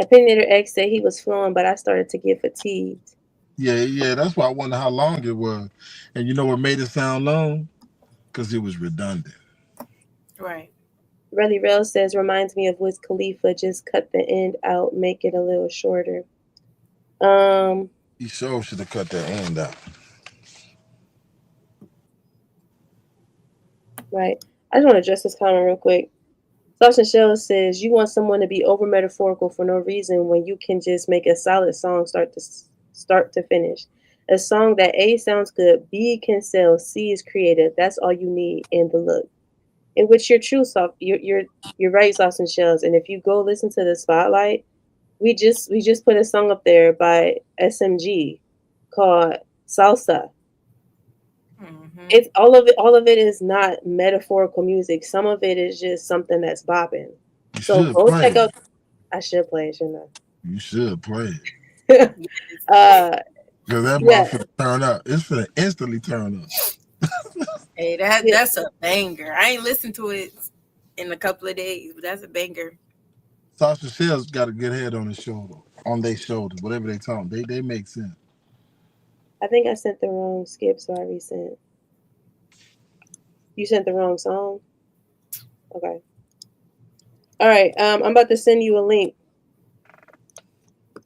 Opinionator X said he was flowing, but I started to get fatigued. Yeah, that's why I wonder how long it was. And you know what made it sound long? Because it was redundant. Right. Relly Rail says, reminds me of Wiz Khalifa, just cut the end out, make it a little shorter. He sure should have cut that end out. Right. I just want to address this comment real quick. Sauce and Shell says, you want someone to be over metaphorical for no reason when you can just make a solid song start to finish. A song that A sounds good, B can sell, C is creative. That's all you need in the look. In which you're true, you're right, Sauce and Shells. And if you go listen to the Spotlight, we just put a song up there by SMG called Salsa. It's all of it is not metaphorical music. Some of it is just something that's bopping. So go check out. I should play it, shouldn't I? You should play it. Because that motherfucker turn up. It's for instantly turn up. Hey, that's a banger. I ain't listened to it in a couple of days, but that's a banger. Sasha Shell's got a good head on his shoulder, on their shoulders, whatever they talk. They make sense. I think I sent the wrong skip, so I resent. You sent the wrong song? Okay. All right. I'm about to send you a link,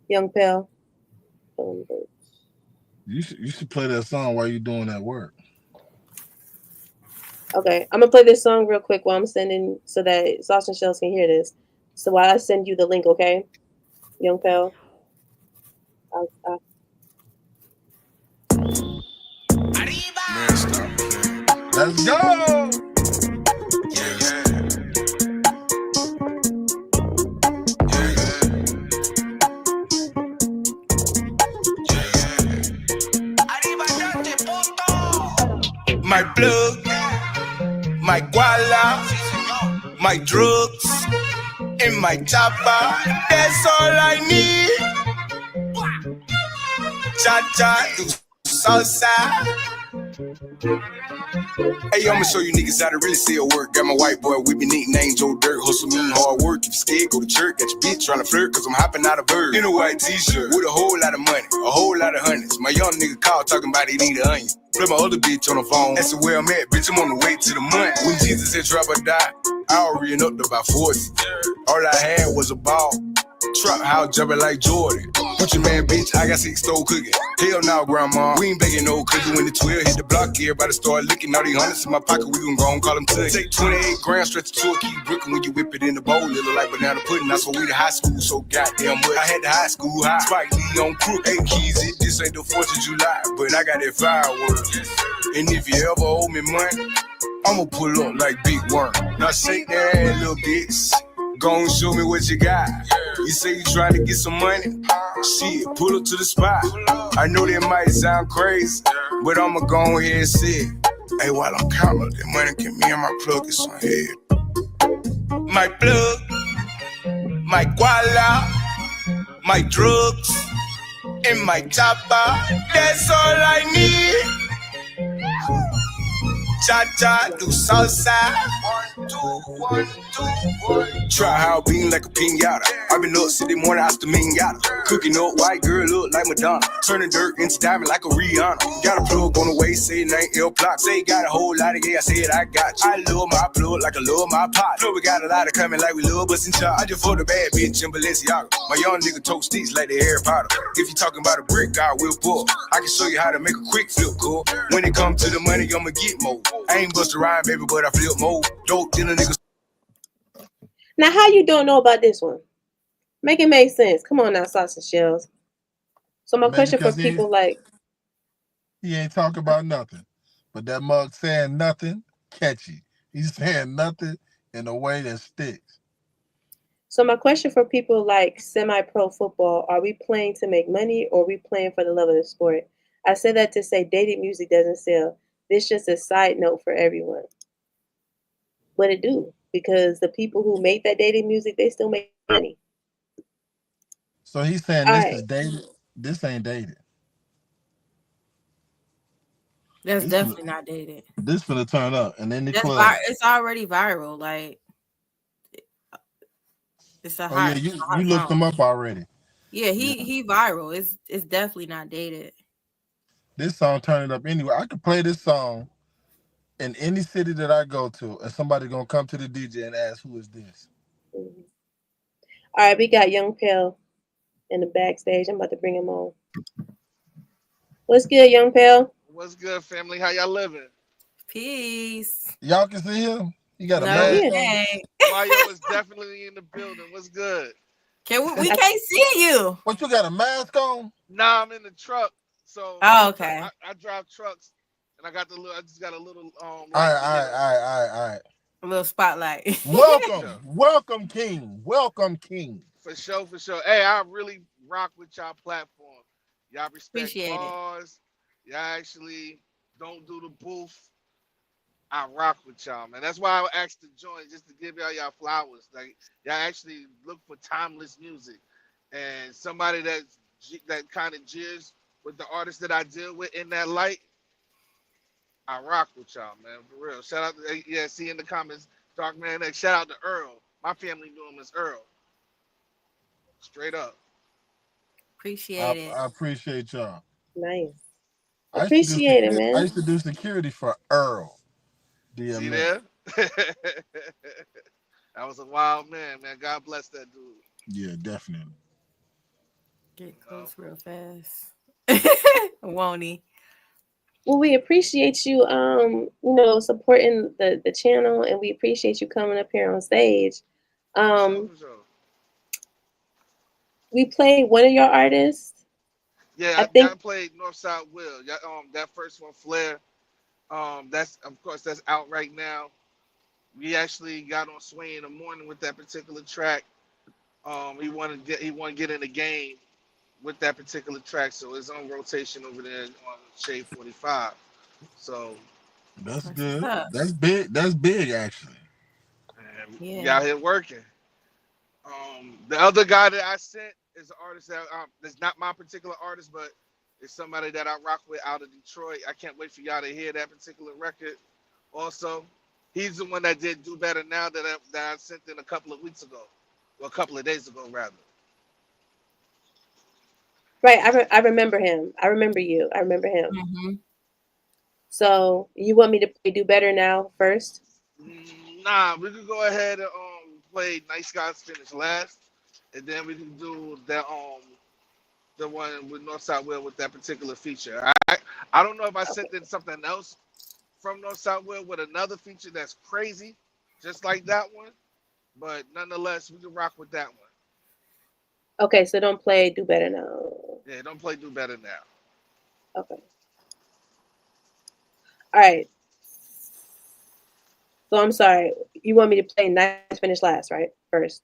Young Pal. You should play that song while you're doing that work. Okay. I'm gonna play this song real quick while I'm sending so that Sauce and Shells can hear this. So while I send you the link, okay? Young Pal. Let's go. My plug, my guala, my drugs, and my chopper. That's all I need. Cha-cha, do salsa. Hey, I'ma show you niggas how to really sell work. Got my white boy with me, nickname Joe Dirt. Hustle me hard work. If you scared, go to church. Got your bitch trying to flirt, cause I'm hopping out of bird. In a white t-shirt with a whole lot of money, a whole lot of hundreds. My young nigga called talking about he need an onion. Play my other bitch on the phone. That's where I'm at, bitch. I'm on the way to the money. When Jesus said drop or die, I already up to about 40. All I had was a ball. Trap house jumping like Jordan. Put your man, bitch, I got 6 stove cooking. Hell no, grandma, we ain't baking no cookie. When the 12 hit the block, everybody start licking. All these hundreds in my pocket, we gon' go and call them tugs. Take 28 grams, stretch it to a key brooklyn. When you whip it in the bowl, it look like banana pudding. That's why we the high school, so goddamn much. I had the high school high. Spike Lee on crook, 8 keys, this ain't the 4th of July. But I got that fireworks. And if you ever owe me money, I'ma pull up like Big Worm. Now shake that ass, little bitch. Go and show me what you got. You say you trying to get some money? Shit, pull up to the spot. I know that might sound crazy, but I'ma go ahead and say it. Hey, while I'm counting that money, can me and my plug get some head? My plug, my guala, my drugs, and my chopper. That's all I need. Cha-cha, do salsa. 1, 2, 1, 2, 1. Try how being like a pinata. I've been up city morning, I still minata. Cooking up white girl, look like Madonna. Turning dirt into diamond like a Rihanna. Got a plug on the way, say it ain't L block. Say got a whole lot of yeah, I said I got you. I love my plug like I love my pot. Plug, we got a lot of coming like we love bustin' chop. I just for the bad bitch in Balenciaga. My young nigga told sticks like the Harry Potter. If you talking about a brick, I will pull. I can show you how to make a quick flip, cool. When it comes to the money, I'ma get more. I ain't bust a rhyme, baby, but I flip more. Dope than a nigga. Now, how you don't know about this one? Make it make sense. Come on now, Sauce and Shells. So my question for people like... He ain't talking about nothing. But that mug saying nothing, catchy. He's saying nothing in a way that sticks. So my question for people like semi-pro football, are we playing to make money or are we playing for the love of the sport? I said that to say dated music doesn't sell. This is just a side note for everyone. But it do. Because the people who make that dated music, they still make money. So he's saying this is dated. This ain't dated. That's definitely not dated. This finna turn up, and then the That's club. it's already viral. Like it's a hot. Yeah, you looked him up already. Yeah, he viral. It's definitely not dated. This song turn it up anyway. I could play this song in any city that I go to, and somebody gonna come to the DJ and ask, "Who is this?" Mm-hmm. All right, we got Young Pale in the backstage. I'm about to bring him on. What's good, Young Pale? What's good, family? How y'all living? Peace. Y'all can see him. You got a mask. Mario is definitely in the building. What's good? We can't see you. What, you got a mask on? Nah, I'm in the truck. So okay. I drive trucks, and I just got a little All right. A little spotlight. Welcome, King. Welcome, King. For sure. Hey, I really rock with y'all platform. Y'all respect Appreciate bars. Y'all actually don't do the booth. I rock with y'all, man. That's why I asked to join, just to give y'all flowers. Like, y'all actually look for timeless music, and somebody that kind of jeers with the artists that I deal with in that light. I rock with y'all, man, for real. Shout out to see in the comments, Dark Man X. Shout out to Earl. My family knew him as Earl. Straight up. Appreciate it. I appreciate y'all. Nice. I Appreciate it, man. I used to do security for Earl. DMX. See there? That was a wild man. God bless that dude. Yeah, definitely. Get close real fast. Won't he? Well, we appreciate you, supporting the channel, and we appreciate you coming up here on stage. We played one of your artists. Yeah, I think I played Northside Will. That first one, Flair. That's out right now. We actually got on Sway in the morning with that particular track. He wanted to get in the game with that particular track, so it's on rotation over there on Shade 45. So that's good. That's big. That's big, actually. Yeah, we out here working. The other guy that I sent is an artist that is not my particular artist, but it's somebody that I rock with out of Detroit. I can't wait for y'all to hear that particular record. Also, he's the one that did Do Better Now that I sent in a couple of weeks ago, or a couple of days ago, rather. Right, I remember him. I remember you. I remember him. Mm-hmm. So you want me to play Do Better Now first? Nah, we could go ahead and play Nice Guys Finish last, and then we can do that the one with Northside Will with that particular feature. I don't know if I sent in something else from Northside Will with another feature that's crazy, just like that one, but nonetheless, we can rock with that one. Okay, so don't play Do Better Now. Yeah, don't play Do Better Now. Okay. All right. So I'm sorry. You want me to play Nice Finish last, right? First.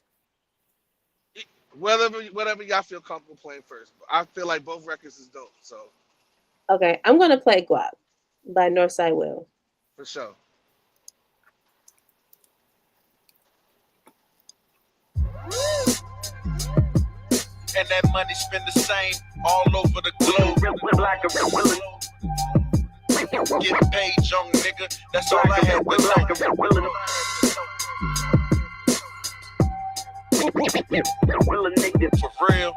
Whatever y'all feel comfortable playing first. I feel like both records is dope. So. Okay, I'm gonna play Guap by Northside Will. For sure. And that money spend the same all over the globe. Get paid, young nigga. That's all I had with For real.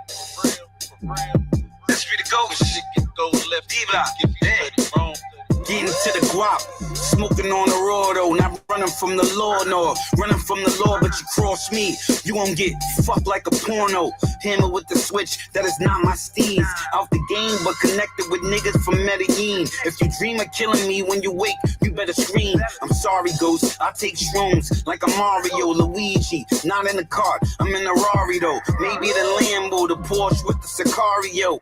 Let's be the go. Shit can go left. If you study wrong. Getting to the guap, smoking on the road though, not running from the law, no. Running from the law, but you cross me, you won't get fucked like a porno. Hammer with the switch, that is not my steez. Out the game, but connected with niggas from Medellin. If you dream of killing me when you wake, you better scream. I'm sorry, Ghost, I take shrooms like a Mario, Luigi. Not in the cart, I'm in a Rari though. Maybe the Lambo, the Porsche with the Sicario.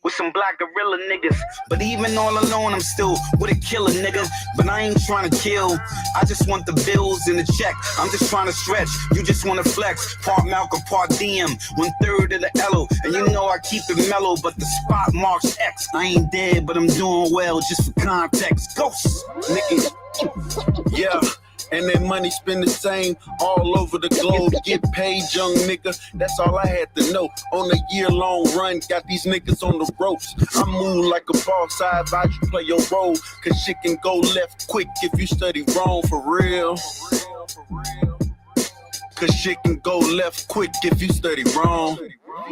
With some black gorilla niggas. But even all alone, I'm still with a killer nigga. But I ain't trying to kill, I just want the bills and the check. I'm just trying to stretch, you just want to flex. Part Malcolm, part DM, 1/3 of the Elo. And you know I keep it mellow, but the spot marks X. I ain't dead, but I'm doing well, just for context. Ghosts, nigga. Yeah. And that money spend the same all over the globe. Get paid, young nigga. That's all I had to know. On a year-long run, got these niggas on the ropes. I move like a boss. I advise you play your role. Cause shit can go left quick if you study wrong, for real. Cause shit can go left quick if you study wrong.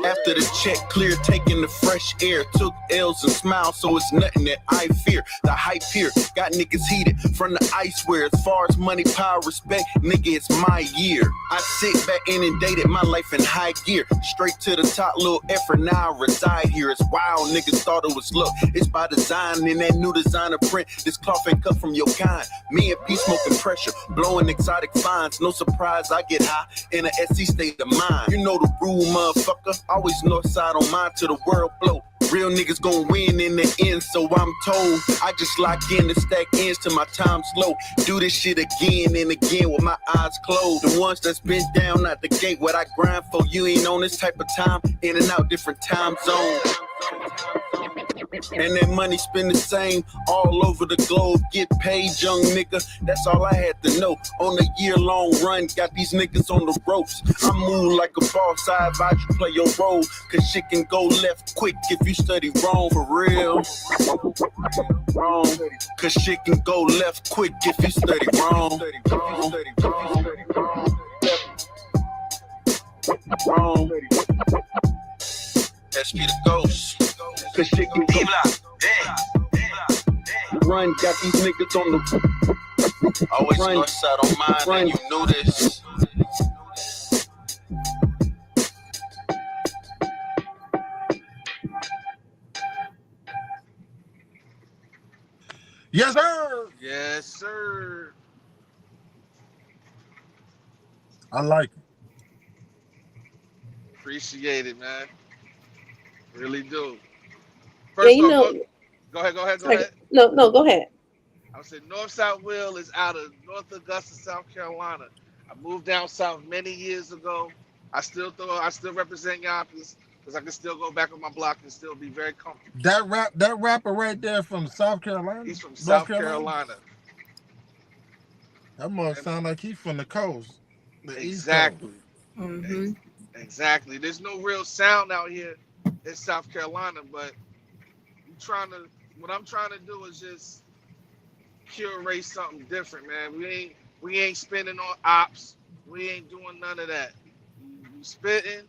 After the check clear, taking the fresh air, took L's and smiled, so it's nothing that I fear. The hype here got niggas heated from the ice where as far as money, power, respect, nigga, it's my year. I sit back inundated my life in high gear, straight to the top, little effort, now I reside here. It's wild, niggas thought it was luck. It's by design in that new designer print. This cloth ain't cut from your kind. Me and P smoking pressure, blowing exotic finds. No surprise, I get high in an SC state of mind. You know the rule, motherfucker. Always north side on mine till the world blow. Real niggas gon' win in the end, so I'm told. I just lock in the stack ends till my time slow. Do this shit again and again with my eyes closed. The ones that's been down out the gate, what I grind for, you ain't on this type of time. In and out different time zones. And that money spend the same all over the globe. Get paid, young nigga. That's all I had to know. On a year-long run, got these niggas on the ropes. I move like a boss. I advise you play your role. Cause shit can go left quick if you study wrong, for real. Wrong. Cause shit can go left quick if you study wrong. SP the Ghost. Cause shit can be Run, got these niggas on the Always Run. north side on mine, Run. and you knew this. Yes, sir. Yes, sir. I like it. Appreciate it, man. Really do. Yeah, First you off, know. go ahead. Sorry. No, go ahead. I would say Northside Will is out of North Augusta, South Carolina. I moved down south many years ago. I still represent Yonkers because I can still go back on my block and still be very comfortable. That rapper right there from South Carolina. He's from North South Carolina. That must sound like he's from the coast. The Exactly. East Mm-hmm. Exactly. There's no real sound out here in South Carolina, but what I'm trying to do is just curate something different, man. We ain't spending on ops. We ain't doing none of that. We spitting.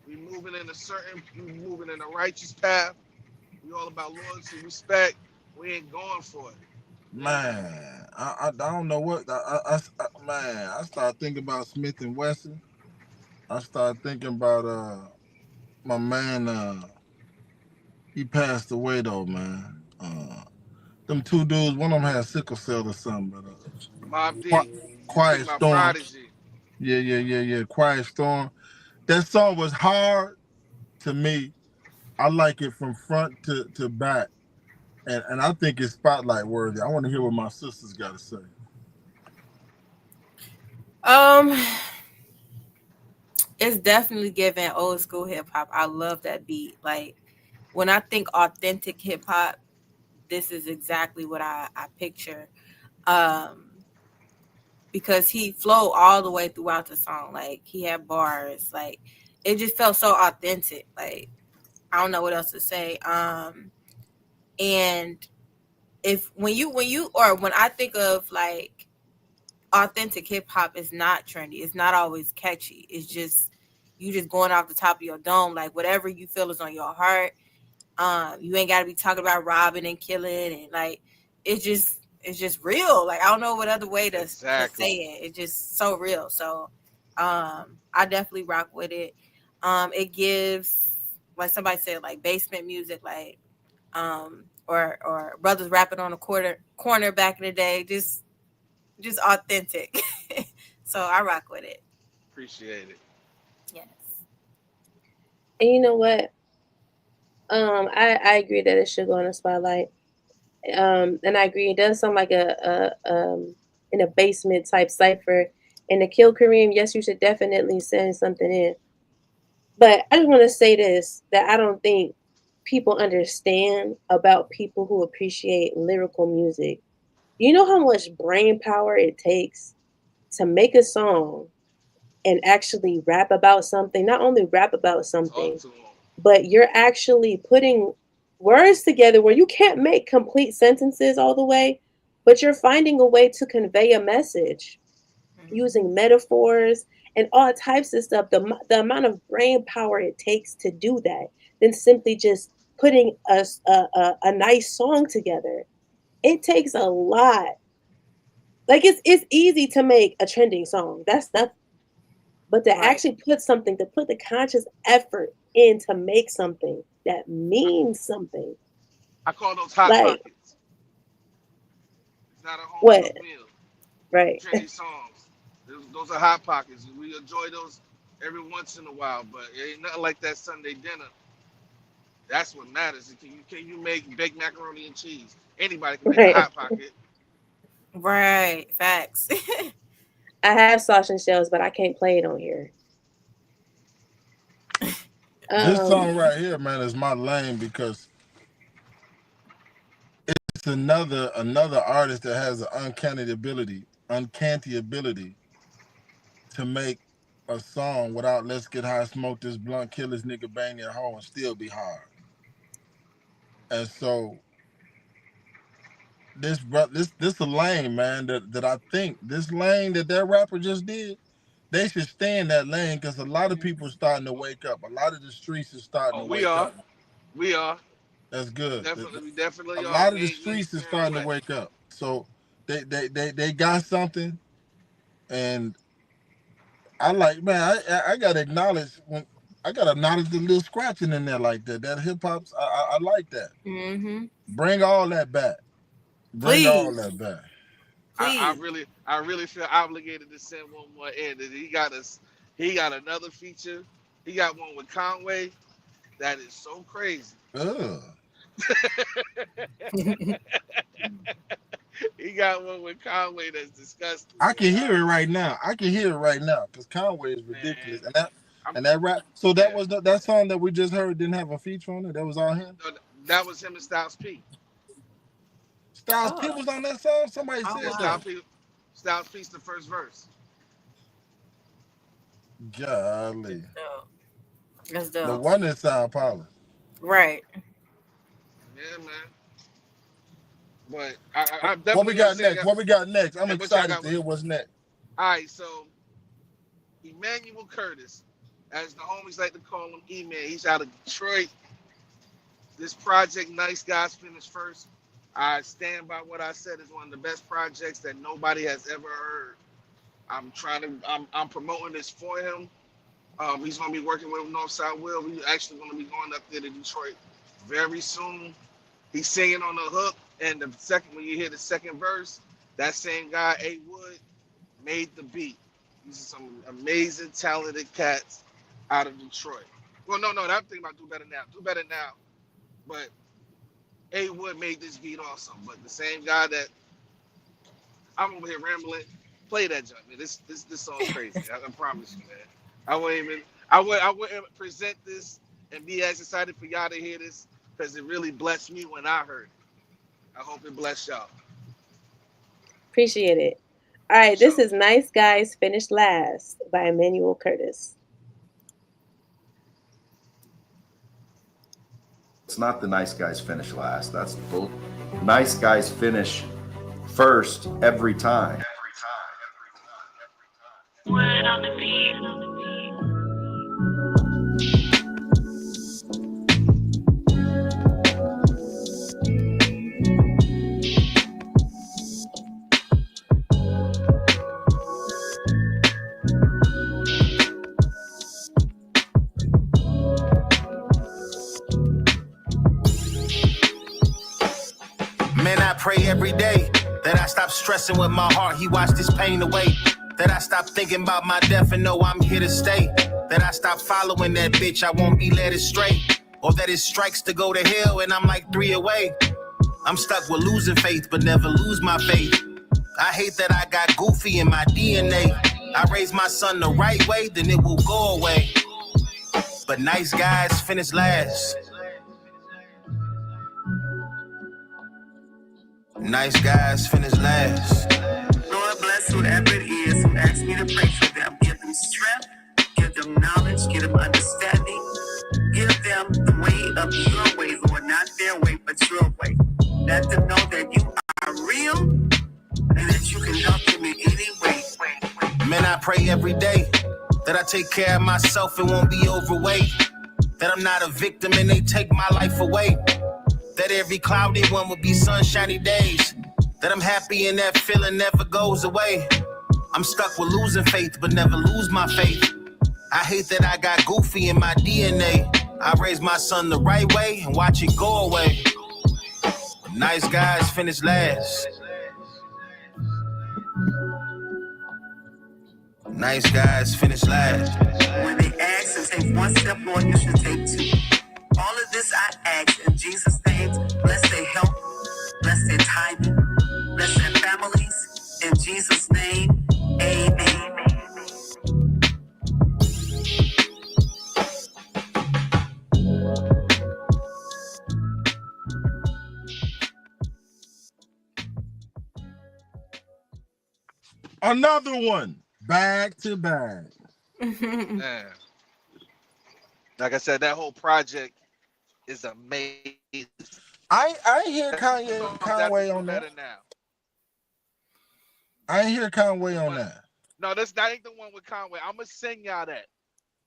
We moving in a righteous path. We all about loyalty, respect. We ain't going for it. Man, I don't know what I started thinking about Smith and Wesson. I started thinking about my man. He passed away though, man. Them two dudes, one of them had sickle cell or something, but Mob D. Quiet My Storm. prodigy. Yeah. Quiet Storm. That song was hard to me. I like it from front to back. And I think it's spotlight worthy. I want to hear what my sisters got to say. It's definitely giving old school hip hop. I love that beat. Like when I think authentic hip hop, this is exactly what I picture. Because he flowed all the way throughout the song. Like he had bars. Like it just felt so authentic. Like I don't know what else to say. And when I think of like authentic hip hop, it's not trendy. It's not always catchy. It's just you just going off the top of your dome, like whatever you feel is on your heart. You ain't got to be talking about robbing and killing, and like it's just real. Like I don't know what other way to say it. It's just so real. So I definitely rock with it. It gives, like somebody said, like basement music, like or brothers rapping on a corner back in the day, just authentic. So I rock with it. Appreciate it. Yes. And you know what? I agree that it should go on the spotlight. And I agree it does sound like a in a basement type cipher. And to kill Kareem, yes, you should definitely send something in. But I just want to say this, that I don't think people understand about people who appreciate lyrical music. You know how much brain power it takes to make a song and actually rap about something? Not only rap about something, but you're actually putting words together where you can't make complete sentences all the way, but you're finding a way to convey a message using metaphors and all types of stuff. The amount of brain power it takes to do that, than simply just putting a nice song together. It takes a lot. Like it's easy to make a trending song. That's nothing. But to actually put something, to put the conscious effort in to make something that means something. I call those hot Like, pockets. It's not a home what? cooked meal. Right. Trendy songs. Those are hot pockets. We enjoy those every once in a while, but it ain't nothing like that Sunday dinner. That's what matters. Can you make baked macaroni and cheese? Anybody can make Right. a hot pocket. Right. Facts. I have sausage and shells, but I can't play it on here. This song right here, man, is my lane because it's another artist that has an uncanny ability to make a song without "Let's get high, smoke this blunt, kill this nigga, bang your hoe," and still be hard. And so this a lane, man, that I think this lane that rapper just did they should stay in that lane because a lot of people are starting to wake up. A lot of the streets are starting to wake up. We are. That's good. We definitely A are. lot of the streets are starting to wake up. So they got something, and I like, man. I gotta acknowledge the little scratching in there like that. That hip hop's I like that. Mm-hmm. Bring all that back. Bring all that back. I really feel obligated to send one more in. He got another feature. He got one with Conway that is so crazy. Ugh. He got one with Conway that's disgusting. I can hear it right now. Because Conway is ridiculous. And that rap. So that was that song that we just heard didn't have a feature on it. That was all him. No, that was him and Styles P. Styles P was on that song. Somebody said that. Styles P's the first verse. Golly. That's dope. The one in Sao Paulo. Right. Yeah, man. But I definitely what we got next? What we got next? I'm excited to hear what's next. All right, so Emmanuel Curtis, as the homies like to call him, E-Man. He's out of Detroit. This project, Nice Guys, finished first. I stand by what I said. It's one of the best projects that nobody has ever heard. I'm promoting this for him. He's gonna be working with Northside Will. We actually gonna be going up there to Detroit very soon. He's singing on the hook, and when you hear the second verse, that same guy, A. Wood, made the beat. These are some amazing, talented cats out of Detroit. Well, no, I'm thinking about Do Better Now. But A. Wood made this beat also. But the same guy that I'm over here rambling, play that junk, man. This song's crazy. I promise you, man. I wouldn't present this and be as excited for y'all to hear this because it really blessed me when I heard it. I hope it blessed y'all. Appreciate it. All right, this is Nice Guys Finished Last by Emmanuel Curtis. It's not the Nice Guys finish last. That's the bull. Nice Guys finish first every time. Man, I pray every day that I stop stressing with my heart. He washed this pain away. That I stop thinking about my death and know I'm here to stay. That I stop following that bitch, I won't be led astray. Or that it strikes to go to hell and I'm like 3 away. I'm stuck with losing faith, but never lose my faith. I hate that I got goofy in my DNA. I raise my son the right way, then it will go away. But nice guys finish last. Nice guys finish last. Lord bless whoever it is who asked me to pray for them. Give them strength, give them knowledge, give them understanding. Give them the way of your way, Lord, not their way, but your way. Let them know that you are real and that you can help them in any way. Man, I pray every day that I take care of myself and won't be overweight. That I'm not a victim and they take my life away. That every cloudy one will be sunshiny days. That I'm happy and that feeling never goes away. I'm stuck with losing faith, but never lose my faith. I hate that I got goofy in my DNA. I raise my son the right way and watch it go away. Nice guys finish last. Nice guys finish last. When they ask to take one step, Lord, you should take 2. All of this I ask in Jesus' name. Bless their health, bless their tithing, bless their families. In Jesus' name, amen. Another one, back to back. Man. Like I said, that whole project is amazing. I hear Conway on that. I ain't hear Conway on that. No, that ain't the one with Conway. I'm gonna send y'all that.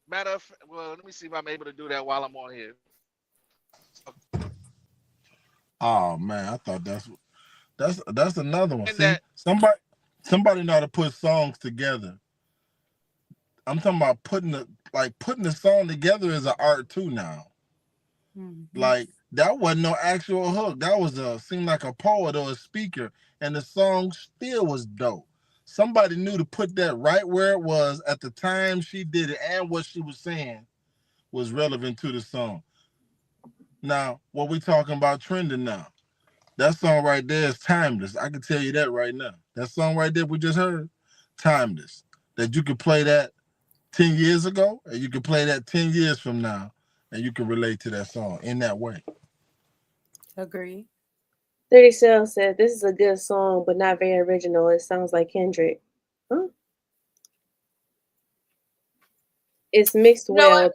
Matter of well, let me see if I'm able to do that while I'm on here. Oh man, I thought that's another one. And See, somebody know how to put songs together. I'm talking about putting the song together is an art too now. Like that wasn't no actual hook. That was seemed like a poet or a speaker, and the song still was dope. Somebody knew to put that right where it was at the time she did it, and what she was saying was relevant to the song. Now, what we talking about trending now? That song right there is timeless. I can tell you that right now. That song right there we just heard, timeless. That you could play that 10 years ago, and you can play that 10 years from now, and you can relate to that song in that way. Agree. 30 Cell said, this is a good song, but not very original. It sounds like Kendrick. Huh? It's mixed well.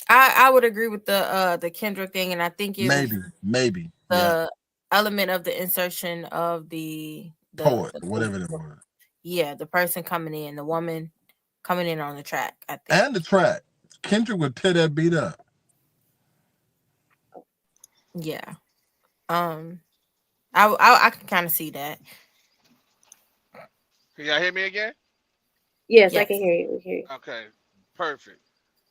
I would agree with the Kendrick thing, and I think it maybe the element of the insertion of the poet, whatever that was. Yeah, the person coming in, the woman coming in on the track, I think. And the track. Kendrick would tear that beat up. Yeah. I can kind of see that. Can y'all hear me again? Yes, I can hear you. We hear you. Okay, perfect.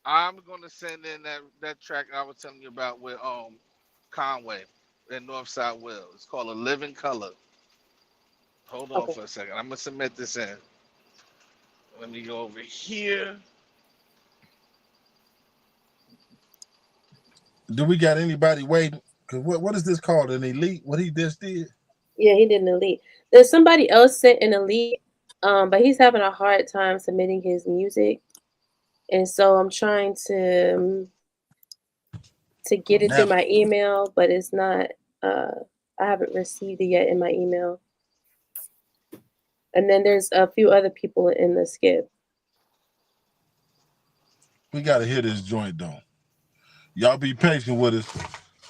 I'm gonna send in that track I was telling you about with Conway and Northside Will. It's called A Living Color. Hold on for a second. I'm gonna submit this in. Let me go over here. Do we got anybody waiting? Cause what is this called? An elite? What he just did? Yeah, he did an elite. There's somebody else sent an elite, but he's having a hard time submitting his music, and so I'm trying to get it through my email, but it's not. I haven't received it yet in my email. And then there's a few other people in the skip. We gotta hear this joint though. Y'all be patient with us.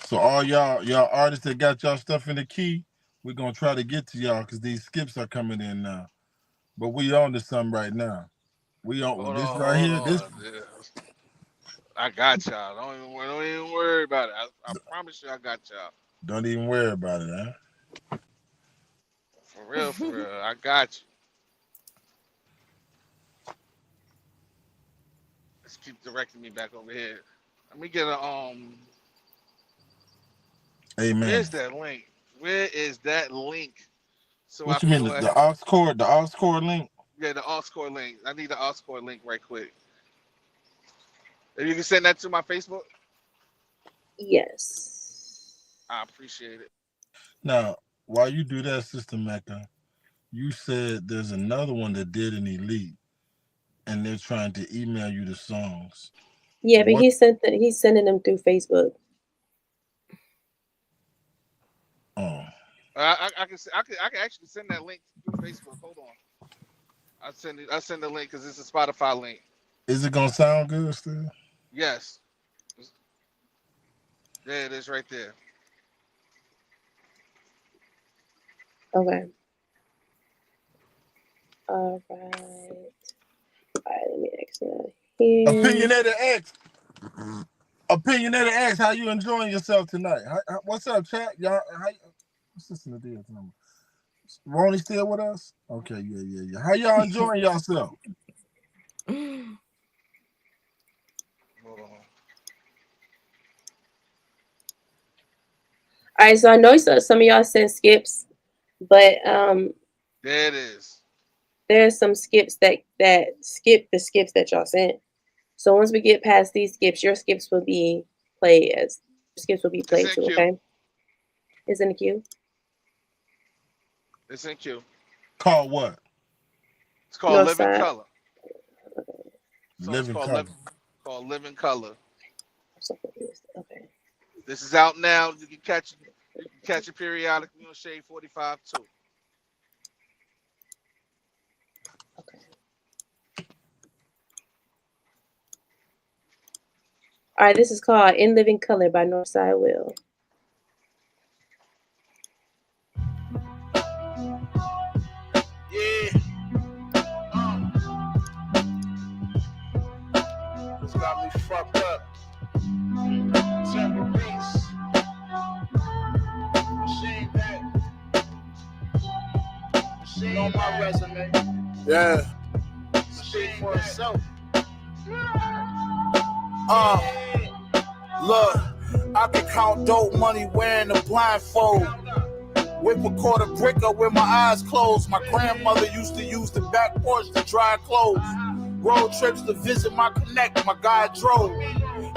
So all y'all artists that got y'all stuff in the key, we're gonna try to get to y'all because these skips are coming in now. But we on to something right now. We on this right here. This I got y'all. Don't even worry about it. I promise you, I got y'all. Don't even worry about it, huh? For real, I got you. Let's keep directing me back over here. Let me get a Amen. Where's that link? Where is that link? So what you mean the aux cord link? Yeah, the aux cord link. I need the aux cord link right quick. If you can send that to my Facebook. Yes. I appreciate it. Now, while you do that, Sister Mecca, you said there's another one that did an elite, and they're trying to email you the songs. Yeah, but he's sending them through Facebook. Oh. I can actually send that link through Facebook. Hold on. I send the link because it's a Spotify link. Is it gonna sound good still? Yes. There it is right there. Okay. All right. Let me exit here. Opinionated X. Opinionated X, how you enjoying yourself tonight? What's up, chat? Y'all, what's this in the deal number? Ronnie still with us? Okay, yeah. How y'all enjoying yourself? All right, so I know some of y'all sent skips, but there it is. There's some skips that skip the skips that y'all sent. So once we get past these skips, your skips will be played too. Okay, it's in the queue. It's in queue. Called what? It's called Living Color. Living Color. Called Living Color. Okay. This is out now. You can catch it periodically on Shade 45 too. All right, this is called In Living Color by Northside Will. Yeah. It's got me fucked up. Tambourines. Machine back. Machine on my resume. Yeah. Speak for itself. Look, I can count dope money wearing a blindfold. Whip a quarter bricker with my eyes closed. My grandmother used to use the back porch to dry clothes. Road trips to visit my connect, my guy drove.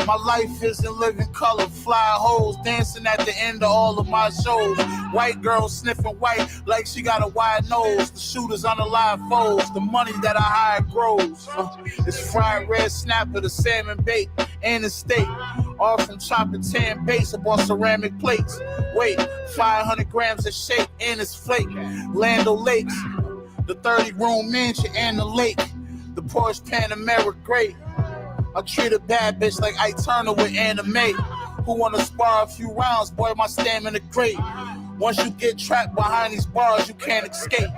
My life is in living color, fly hoes dancing at the end of all of my shows. White girls sniffing white like she got a wide nose. The shooters on the live foes, the money that I hide grows. It's fried red snapper, the salmon bait, and the steak. All from chopping tan base up on ceramic plates. Wait, 500 grams of shake and it's flake. Land Lakes, the 30-room mansion and the lake. The Porsche Panamera great. I treat a bad bitch like I Turner with anime. Who wanna spar a few rounds, boy, my stamina great. Once you get trapped behind these bars, you can't escape.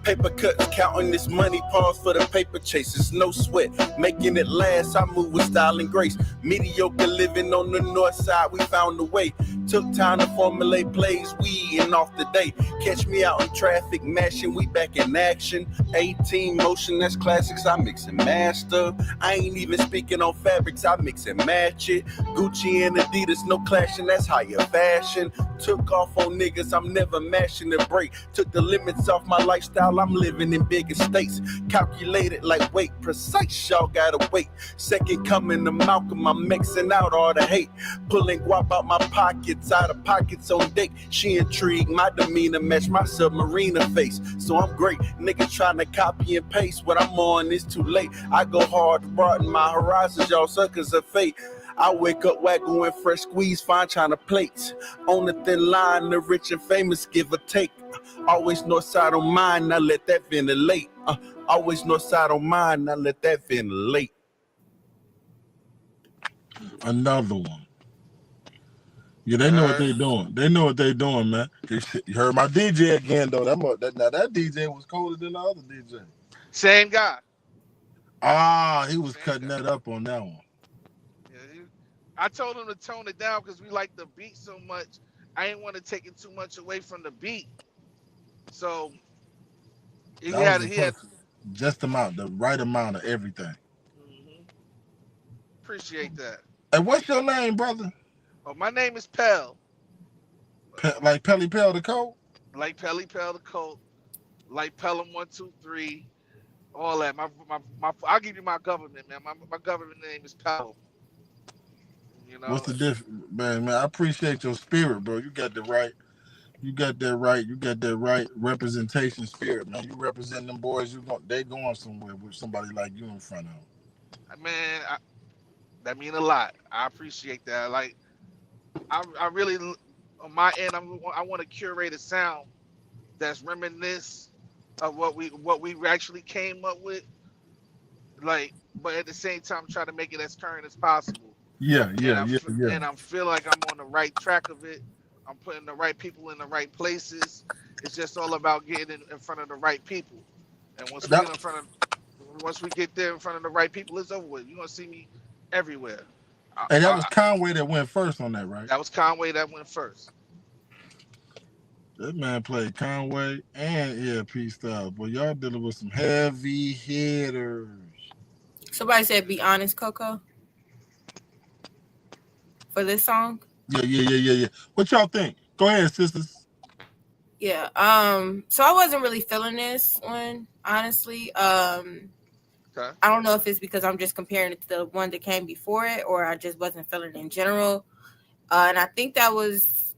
Paper cuts, counting this money, pause for the paper chases, no sweat, making it last, I move with style and grace, mediocre living on the north side, we found a way, took time to formulate plays, we and off the day, catch me out in traffic, mashing, we back in action, 18 motion, that's classics, I mix and master, I ain't even speaking on fabrics, I mix and match it, Gucci and Adidas, no clashing, that's higher fashion, took off on niggas, I'm never mashing the break, took the limits off my lifestyle, I'm living in big estates, calculated like weight, precise, y'all gotta wait, second coming to Malcolm, I'm mixing out all the hate, pulling guap out my pockets, out of pockets on deck, she intrigued, my demeanor match my submariner face, so I'm great, niggas trying to copy and paste, what I'm on is too late, I go hard to broaden my horizons, y'all suckers of fate, I wake up waggle and fresh squeeze, fine china plates. On the thin line, the rich and famous give or take. Always north side on mine, now let that ventilate. Always north side on mine, now let that ventilate. Another one. Yeah, they know what they doing. They know what they doing, man. You heard my DJ again, though. That DJ was colder than the other DJ. Same guy. He was cutting that up on that one. I told him to tone it down because we like the beat so much. I didn't want to take it too much away from the beat. So he had just the right amount of everything. Appreciate that. And what's your name, brother? Oh, my name is Pell. Like Pelly Pell the Colt? Like Pelly Pell the Colt. Like Pelham 123. All that. My I'll give you my government, man. My government name is Pell. You know? What's the difference, man? I appreciate your spirit, bro. You got that right representation spirit, man. You represent them boys. They going somewhere with somebody like you in front of them. Man, that mean a lot. I appreciate that. Like, I really, on my end, I want to curate a sound that's reminiscent of what we actually came up with. Like, but at the same time, try to make it as current as possible. Yeah. And I feel like I'm on the right track of it. I'm putting the right people in the right places. It's just all about getting in front of the right people. And once we get there in front of the right people, it's over with. You're gonna see me everywhere. And that was Conway that went first on that, right? That was Conway that went first. That man played Conway and ELP style. Boy, y'all dealing with some heavy hitters. Somebody said, "Be honest, Coco." For this song? Yeah. What y'all think? Go ahead, sisters. Yeah. So I wasn't really feeling this one, honestly. Okay. I don't know if it's because I'm just comparing it to the one that came before it, or I just wasn't feeling it in general. And I think that was,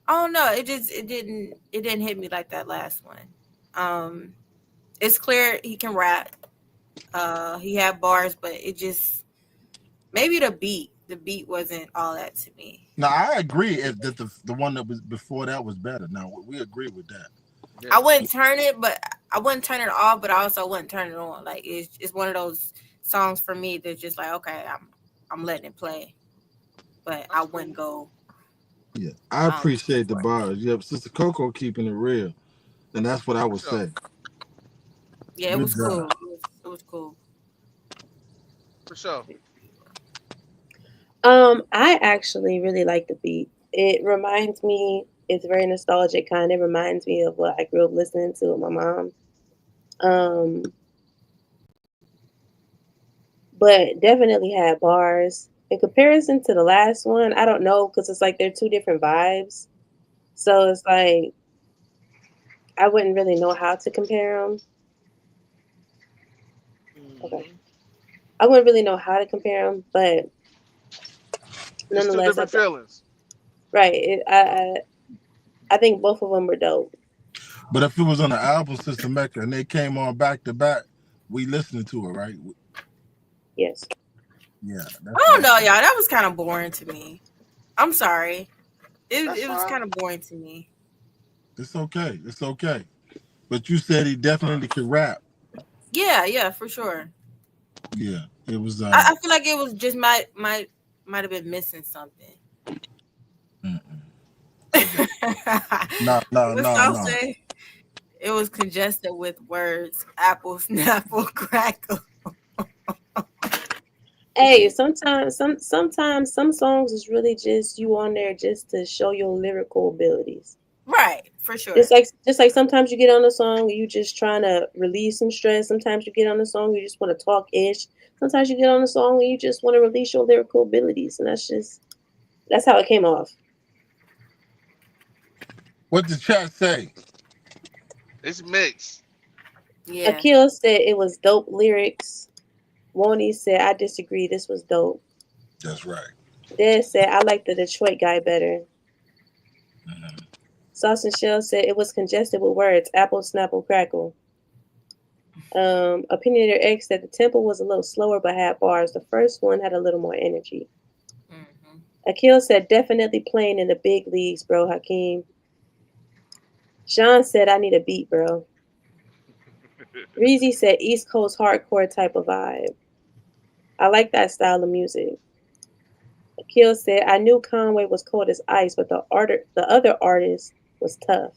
I don't know. It didn't hit me like that last one. It's clear he can rap. He had bars, but it just, maybe the beat. the beat wasn't all that to me. Now I agree if that the one that was before that was better. Now we agree with that. I wouldn't turn it, but I wouldn't turn it off, but I also wouldn't turn it on. Like it's one of those songs for me that's just like, okay, I'm letting it play, but I wouldn't go. Yeah, I appreciate the bars. Yep, Sister Coco keeping it real, and that's what I would say. Yeah, it was cool. It was cool. For sure. I actually really like the beat. It reminds me, it's very nostalgic kind. It reminds me of what I grew up listening to with my mom. But definitely had bars. In comparison to the last one, I don't know, because it's like they're two different vibes. So it's like I wouldn't really know how to compare them. Okay. I wouldn't really know how to compare them, but It's two different feelings. Right. I think both of them were dope. But if it was on the album Sister Mecca and they came on back to back, we listening to it, right? Yes. Yeah. I don't know, y'all. That was kind of boring to me. I'm sorry. It was kind of boring to me. It's okay. It's okay. But you said he definitely could rap. Yeah, for sure. Yeah, it was. I feel like it was just might have been missing something. No. It was congested with words. Apple, snapple, crackle. Hey, sometimes some songs is really just you on there just to show your lyrical abilities. Right, for sure. Just like sometimes you get on a song and you just trying to release some stress. Sometimes you get on a song you just want to talk ish. Sometimes you get on a song and you just want to release your lyrical abilities, and that's how it came off. What did the chat say? It's mixed. Yeah. Akil said it was dope lyrics. Woney said I disagree. This was dope. That's right. Dad said I like the Detroit guy better. Sauce and Shell said it was congested with words. Apple, snapple, crackle. Opinionator X said the tempo was a little slower but had bars. The first one had a little more energy. Akil said definitely playing in the big leagues, bro, Hakeem. Sean said I need a beat, bro. Reezy said East Coast hardcore type of vibe. I like that style of music. Akil said I knew Conway was cold as ice, but the other artist was tough.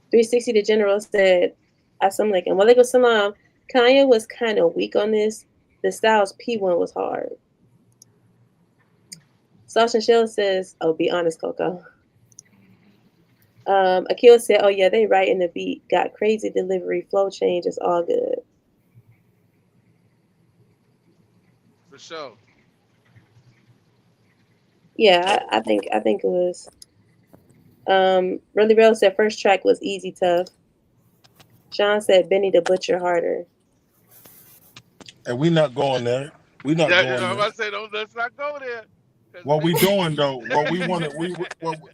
360 the General said, Assalamu alaikum. Walaikum salam. Kanye was kind of weak on this. The Styles P1 was hard. Sasha Shell says, oh, be honest, Coco. Akil said, oh yeah, they right in the beat. Got crazy delivery, flow change, it's all good. For sure. Yeah, I think it was. Really Real said first track was easy tough. Sean said Benny the Butcher harder. And we not going there. We not going there. I say let's not go there. What we doing though? What we want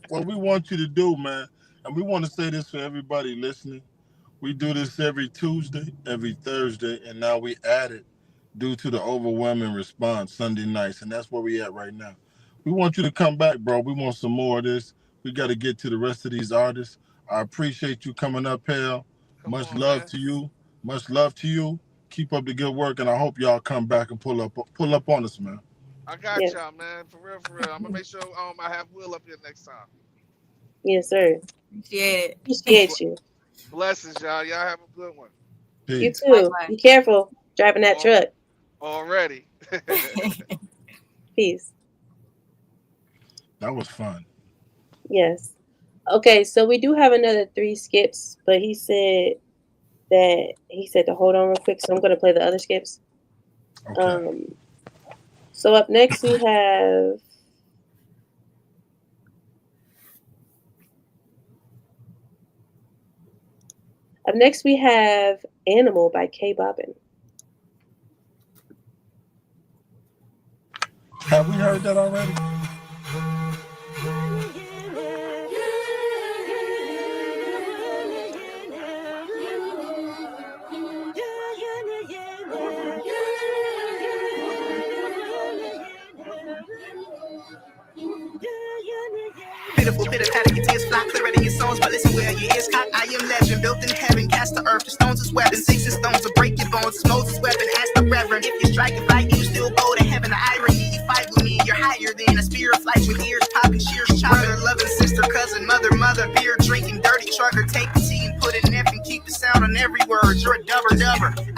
what we want you to do, man. And we want to say this for everybody listening. We do this every Tuesday, every Thursday, and now we added due to the overwhelming response Sunday nights, and that's where we at right now. We want you to come back, bro. We want some more of this. We got to get to the rest of these artists. I appreciate you coming up, Hale. Much love to you. Much love to you. Keep up the good work, and I hope y'all come back and pull up on us, man. I got y'all, man. For real. I'm gonna make sure I have Will up here next time. Yes, sir. Appreciate you. Blessings, y'all. Y'all have a good one. Peace. You too. Be careful driving that truck. Already. Peace. That was fun. Yes. Okay, so we do have another 3 skips, but he said to hold on real quick, so I'm going to play the other skips. Okay. So up next we have Animal by K Bobbin. Have we heard that already? Pitiful, pitter patter, your tears fly clearer than your songs, but listen where your ears cock. I am legend, built in heaven, cast to earth, the stones is weapons, sticks and stones to break your bones, it's Moses' weapon, ask the reverend. If you strike and fight, you still go to heaven. The irony, you fight with me, you're higher than a spear of flight with ears popping, shears chopping. Loving sister, cousin, mother, beer drinking, dirty trucker, take the tea and put it in F and keep the sound on every word. You're a dubber.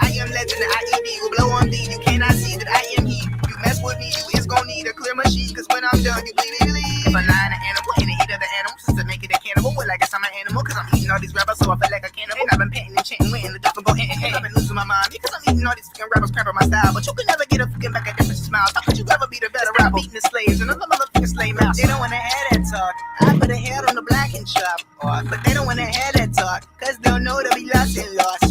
I am legend, the IED will blow on beat. You cannot see that I am he. You mess with me, you is gonna need a clear machine, cause when I'm done, you bleed. If I lie an animal in the heat of the animal, since to make it a cannibal, well, I guess I'm an animal, cause I'm eating all these rappers, so I feel like a cannibal. And I've been painting and chanting, waiting the duff and go in. I've been losing my mind, because I'm eating all these fucking rappers, cramping my style. But you can never get a fucking back at different smiles. How could you ever be the better rapper? Beating the slaves and another motherfucking slave mouse. They don't wanna have that talk. I put a head on the black and chop off, but they don't wanna have that talk, cause they'll know to be lost and lost.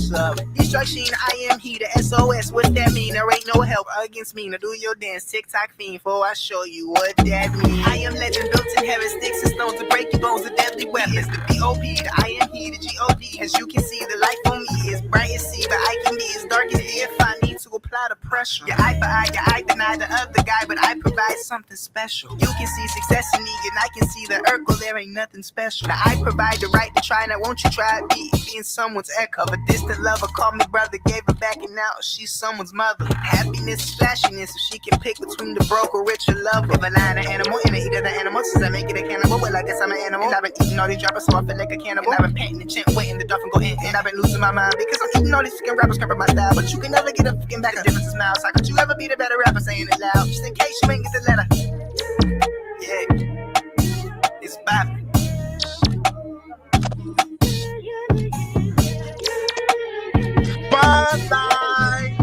Destruction, I am he, the SOS. What that mean? There ain't no help against me. Now do your dance, TikTok fiend, before I show you what that means. I am legend, built in heaven, sticks and stones to break your bones, a deadly weapon. It's the B.O.P., the I am he, the G.O.D. As you can see, the life on me is bright as sea, but I can be as dark as D if I need to apply the pressure. Your eye for eye, your eye deny the other guy, but I provide something special. You can see success in me, and I can see the Urkel, there ain't nothing special. Now I provide the right to try, now won't you try being someone's echo? But distant lover called me brother, gave her back, and now she's someone's mother. Happiness is flashiness, if she can pick between the broke or rich or love. If I lie an animal in the heat of the animal, since I make it a cannibal, well, I guess I'm an animal. And I've been eating all these droppers, so I feel like a cannibal. And I've been painting and chanting, waiting the duff and go in. And I've been losing my mind, because I'm eating all these fucking rappers, cramping my style. But you can never get a fucking back, a difference is miles. How could you ever be the better rapper saying it loud? Just in case you ain't get the letter. Yeah, it's bopping. Spotlight.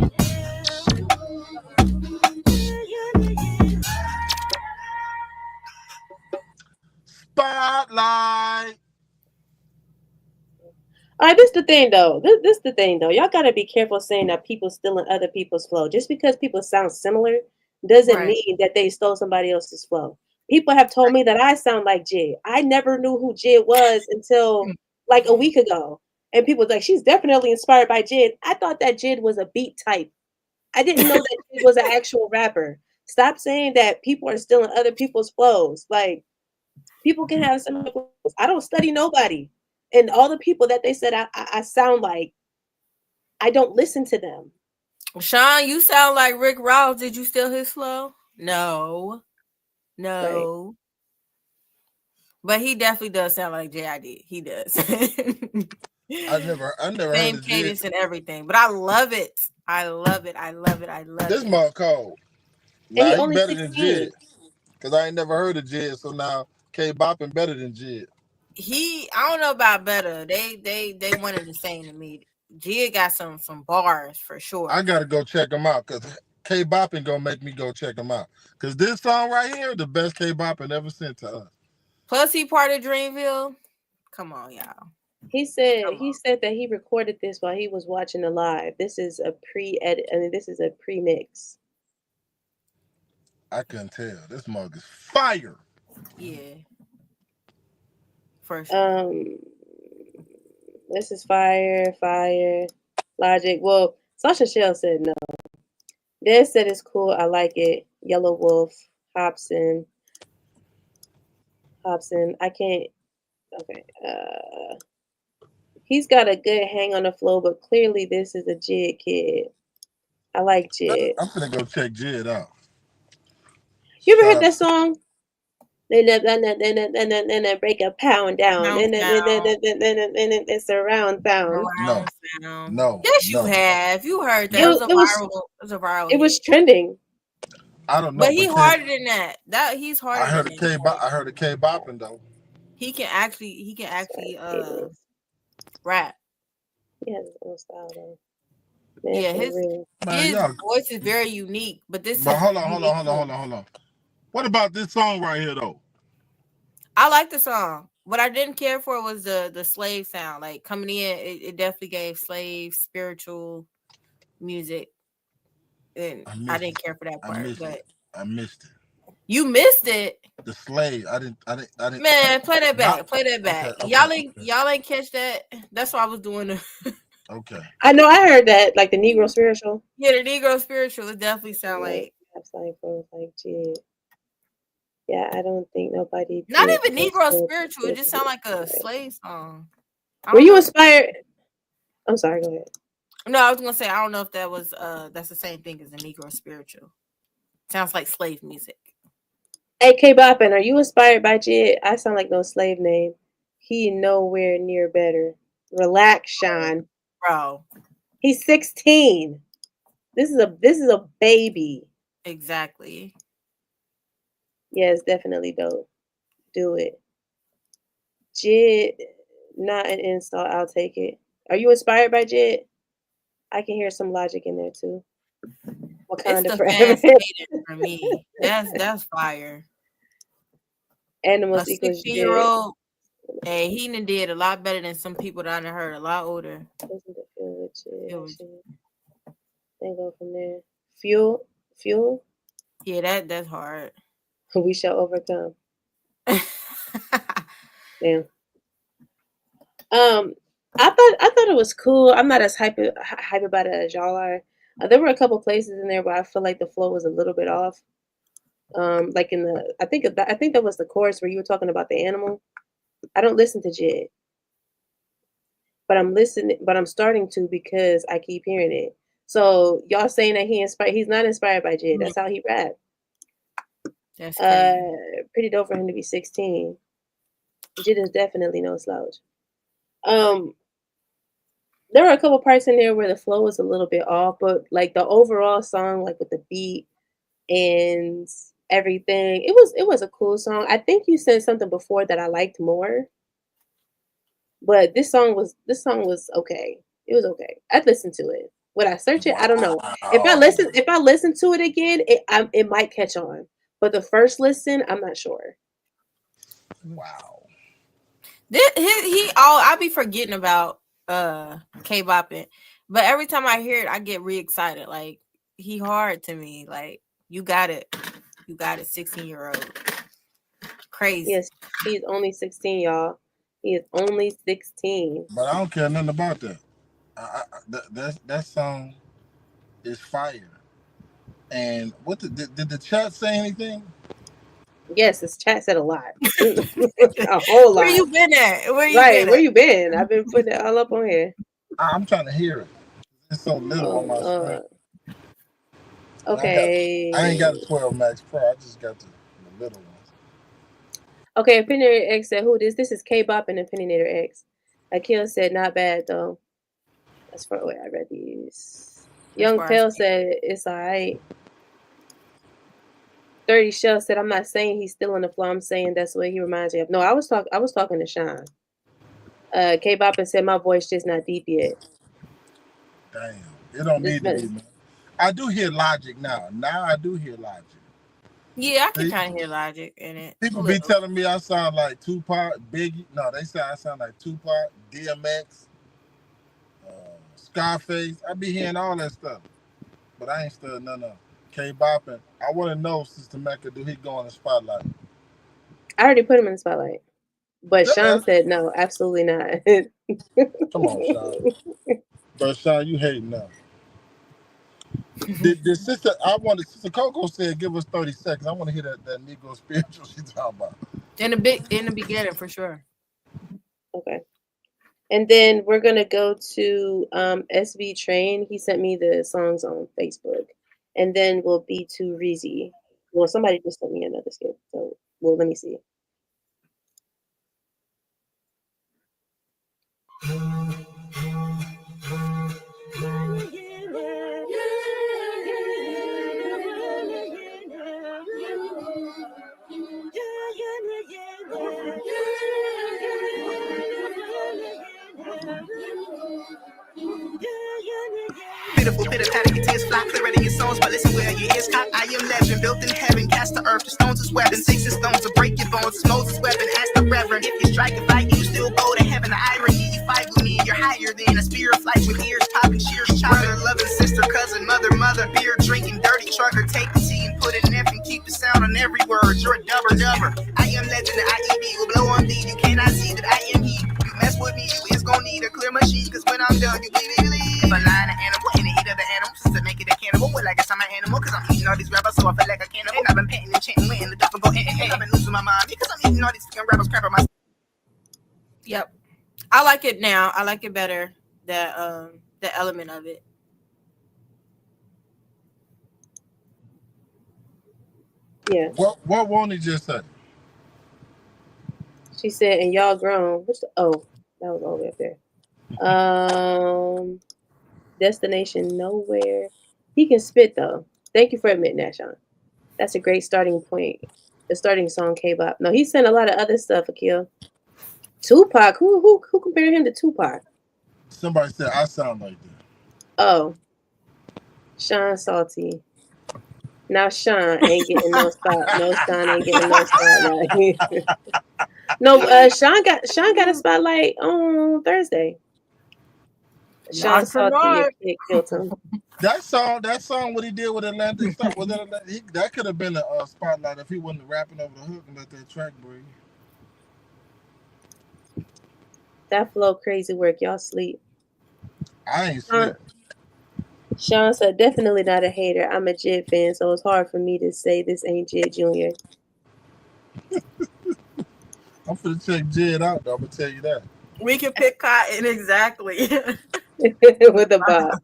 Spotlight. All right, this the thing though. This the thing though. Y'all gotta be careful saying that people stealing other people's flow. Just because people sound similar doesn't mean that they stole somebody else's flow. People have told me that I sound like Jid. I never knew who Jid was until like a week ago. And people was like, she's definitely inspired by Jid. I thought that Jid was a beat type. I didn't know that Jid was an actual rapper. Stop saying that people are stealing other people's flows. Like, people can have some flows. I don't study nobody. And all the people that they said I sound like, I don't listen to them. Sean, you sound like Rick Ross. Did you steal his flow? No. Right. But he definitely does sound like JID. He does. I never same heard cadence and everything. But I love it. I love it. This mug cold. And Nah, he better 16. than Jid. Because I ain't never heard of Jid, so now K-Bopping better than Jid. I don't know about better. They one and the same to me. Jid got some bars for sure. I gotta go check him out because K-Bopping gonna make me go check him out. Because this song right here, the best K-Bopping ever sent to us. Plus he part of Dreamville. Come on, y'all. He said that he recorded this while he was watching the live. This is a pre-edit. I mean, this is a pre-mix. I couldn't tell. This mug is fire. Yeah. For sure. This is fire. Logic. Well, Sasha Shell said no. Dan said it's cool. I like it. Yellow Wolf, Hobson. I can't. Okay. He's got a good hang on the flow, but clearly this is a Jid kid. I like Jid. I'm gonna go check Jid out. You ever heard that song? Then break a pound down. And it's a round sound. No. Yes, you have. You heard that. It was a viral. It was trending. I don't know. But he harder than that. He's harder. I heard I heard a K-Bopping though. He can actually rap. He has his own style though. Yeah, his voice is very unique. But hold on. What about this song right here though? I like the song. What I didn't care for was the slave sound. Like coming in, it definitely gave slave spiritual music. And I didn't care for that part. I missed it. You missed it. The slave. I didn't. Man, play that back. Okay, Y'all ain't catch that. That's what I was doing. Okay. I know. I heard that, like the Negro spiritual. Yeah, the Negro spiritual. It definitely sound like like Jid. Yeah, I don't think nobody. Not did even this Negro good. spiritual. It just sound like a slave song. I Were don't you know. inspired? I'm sorry. Go ahead. No, I was gonna say I don't know if that was that's the same thing as a Negro spiritual. Sounds like slave music. Hey, K-Boppin, are you inspired by Jid? I sound like no slave name. He nowhere near better. Relax, Sean. Bro. He's 16. This is a baby. Exactly. Yeah, it's definitely dope. Do it. Jid, not an insult. I'll take it. Are you inspired by Jid? I can hear some logic in there too. It's Wakanda the forever. fast cadence for me. That's fire. A Animals equals Jid. 16-year-old, hey, he done did a lot better than some people that I done heard a lot older. Listen to Fuel with Jid. It was- Then go from there. Fuel. Yeah, that's hard. We shall overcome. Damn. I thought it was cool. I'm not as hype about it as y'all are. There were a couple places in there where I feel like the flow was a little bit off. Like in the I think that was the chorus where you were talking about the animal. I don't listen to Jid, but I'm starting to because I keep hearing it. So y'all saying that he's not inspired by Jid. That's how he rap. That's crazy. Pretty dope for him to be 16. Jid is definitely no slouch. There were a couple parts in there where the flow was a little bit off, but like the overall song, like with the beat and everything, it was a cool song. I think you said something before that I liked more, but this song was okay. It was okay. I'd listen to it. Would I search it? I don't know. If I listen to it again, it might catch on. But the first listen, I'm not sure. Wow. I be forgetting about K-Boppin, but every time I hear it, I get re-excited. Like he hard to me. Like you got it, 16-year-old. Crazy. Yes, he's only 16, y'all. He is only 16. But I don't care nothing about that. That song is fire. And did the chat say anything? Yes, this chat said a lot. A whole lot. Where you been at? Where you been? I've been putting it all up on here. I'm trying to hear it. It's so little on my screen. Okay. I ain't got a 12 Max Pro. I just got the little ones. Okay, Opinionator X said, who this? This is K-Bop and Opinionator X. Akil said, not bad though. That's for wait, I read these. Young Pale said, it's all right. 30 Shell said, I'm not saying he's still on the floor. I'm saying that's what he reminds me of. No, I was talking to Sean. K-Bop and said, my voice just not deep yet. Damn. It don't need to be, man. I do hear Logic now. Now I do hear Logic. Yeah, I can kind of hear Logic in it. People be telling me I sound like Tupac, Biggie. No, they say I sound like Tupac, DMX, Scarface. I be hearing all that stuff. But I ain't studying none of K-Boppin. I want to know, Sister Mecca, do he go in the spotlight? I already put him in the spotlight. But Sean said no, absolutely not. Come on, Sean. But Sean, you hating now. Did Sister Coco said give us 30 seconds. I want to hear that Negro spiritual she's talking about. In the beginning, for sure. Okay. And then we're gonna go to SB Train. He sent me the songs on Facebook. And then we'll be to Reezy. Well, somebody just sent me another skip. So let me see. Beautiful bit of pattern, your tears fly clearer than your songs, but listen where your ears cock. I am legend, built in heaven, cast to earth, the stones is weapons, sticks and stones to break your bones, it's Moses' weapon, ask the reverend. If you strike a fight, you still go to heaven. The irony, you fight with me, you're higher than a spirit flight with ears popping, shears chopping. Loving sister, cousin, mother, beer drinking, dirty trucker, take the tea and put it in F and keep the sound on every word. You're a dubber. I am legend, the IED will blow on thee, you cannot see that I am he. You mess with me, you is gonna need a clear machine, cause when I'm done, you believe. If I lie an animal and eat other animals to make it a cannibal, well, I guess I'm an animal, cause I'm eating all these rappers, so I feel like a cannibal. And I've been painting and chanting, in the duff and go hand in hand. mind because I'm eating all these fucking rappers crap on my. Yep. I like it now. I like it better. The element of it. Yeah. What won't he just say? She said, and y'all grown. Oh, that was all the way up there. Destination nowhere. He can spit though. Thank you for admitting that, Sean. That's a great starting point. The starting song, K-Bop. No, he sent a lot of other stuff, Akil. Tupac. Who compared him to Tupac? Somebody said I sound like that. Oh, Sean Salty. Now Sean ain't getting no spot. No, Sean ain't getting no spotlight. No, Sean got a spotlight on Thursday. Sean Salty killed him. That song, what he did with Atlantic Star, that could have been a spotlight if he wasn't rapping over the hook and let that track breathe. That flow crazy work. Y'all sleep. I ain't sleep. Sean said, definitely not a hater. I'm a Jid fan, so it's hard for me to say this ain't Jid Jr. I'm finna check Jid out, though. I'm gonna tell you that. We can pick cotton, exactly. With a bob.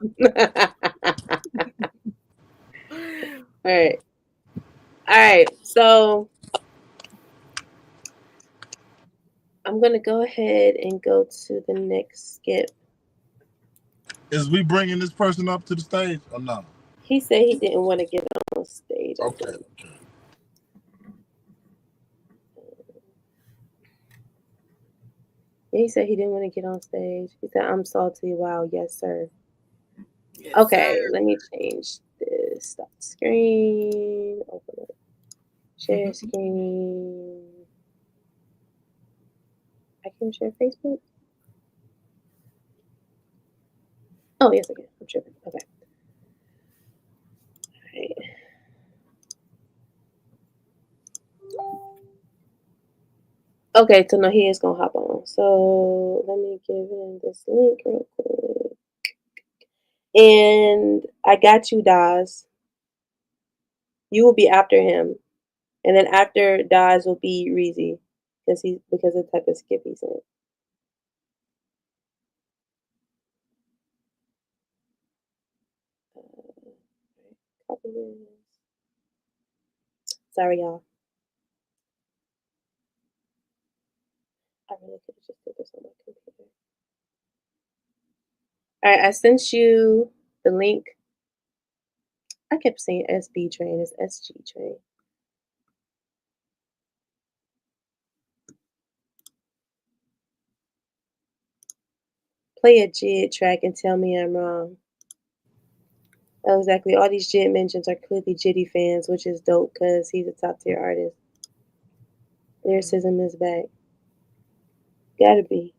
All right. So I'm gonna go ahead and go to the next skip. Is we bringing this person up to the stage or no? He said he didn't want to get on stage. Okay. Yeah, he said he didn't want to get on stage. He said, I'm salty. Wow, yes, sir. Yes, okay, sir. Let me change this. Stop screen. Open it. Share screen. I can share Facebook? Oh, yes, I can. I'm tripping. Okay. All right. Okay, so now he is going to hop on. So let me give him this link real quick. And I got you, Daz. You will be after him. And then after Daz will be Reezy because of the type of skip he's in. Copy this. Sorry, y'all. I really could have just did this on my computer. All right, I sent you the link. I kept saying SB train. It's SG train. Play a Jid track and tell me I'm wrong. Oh, exactly. All these Jid mentions are clearly Jiddy fans, which is dope because he's a top tier artist. Lyricism is back. Gotta be.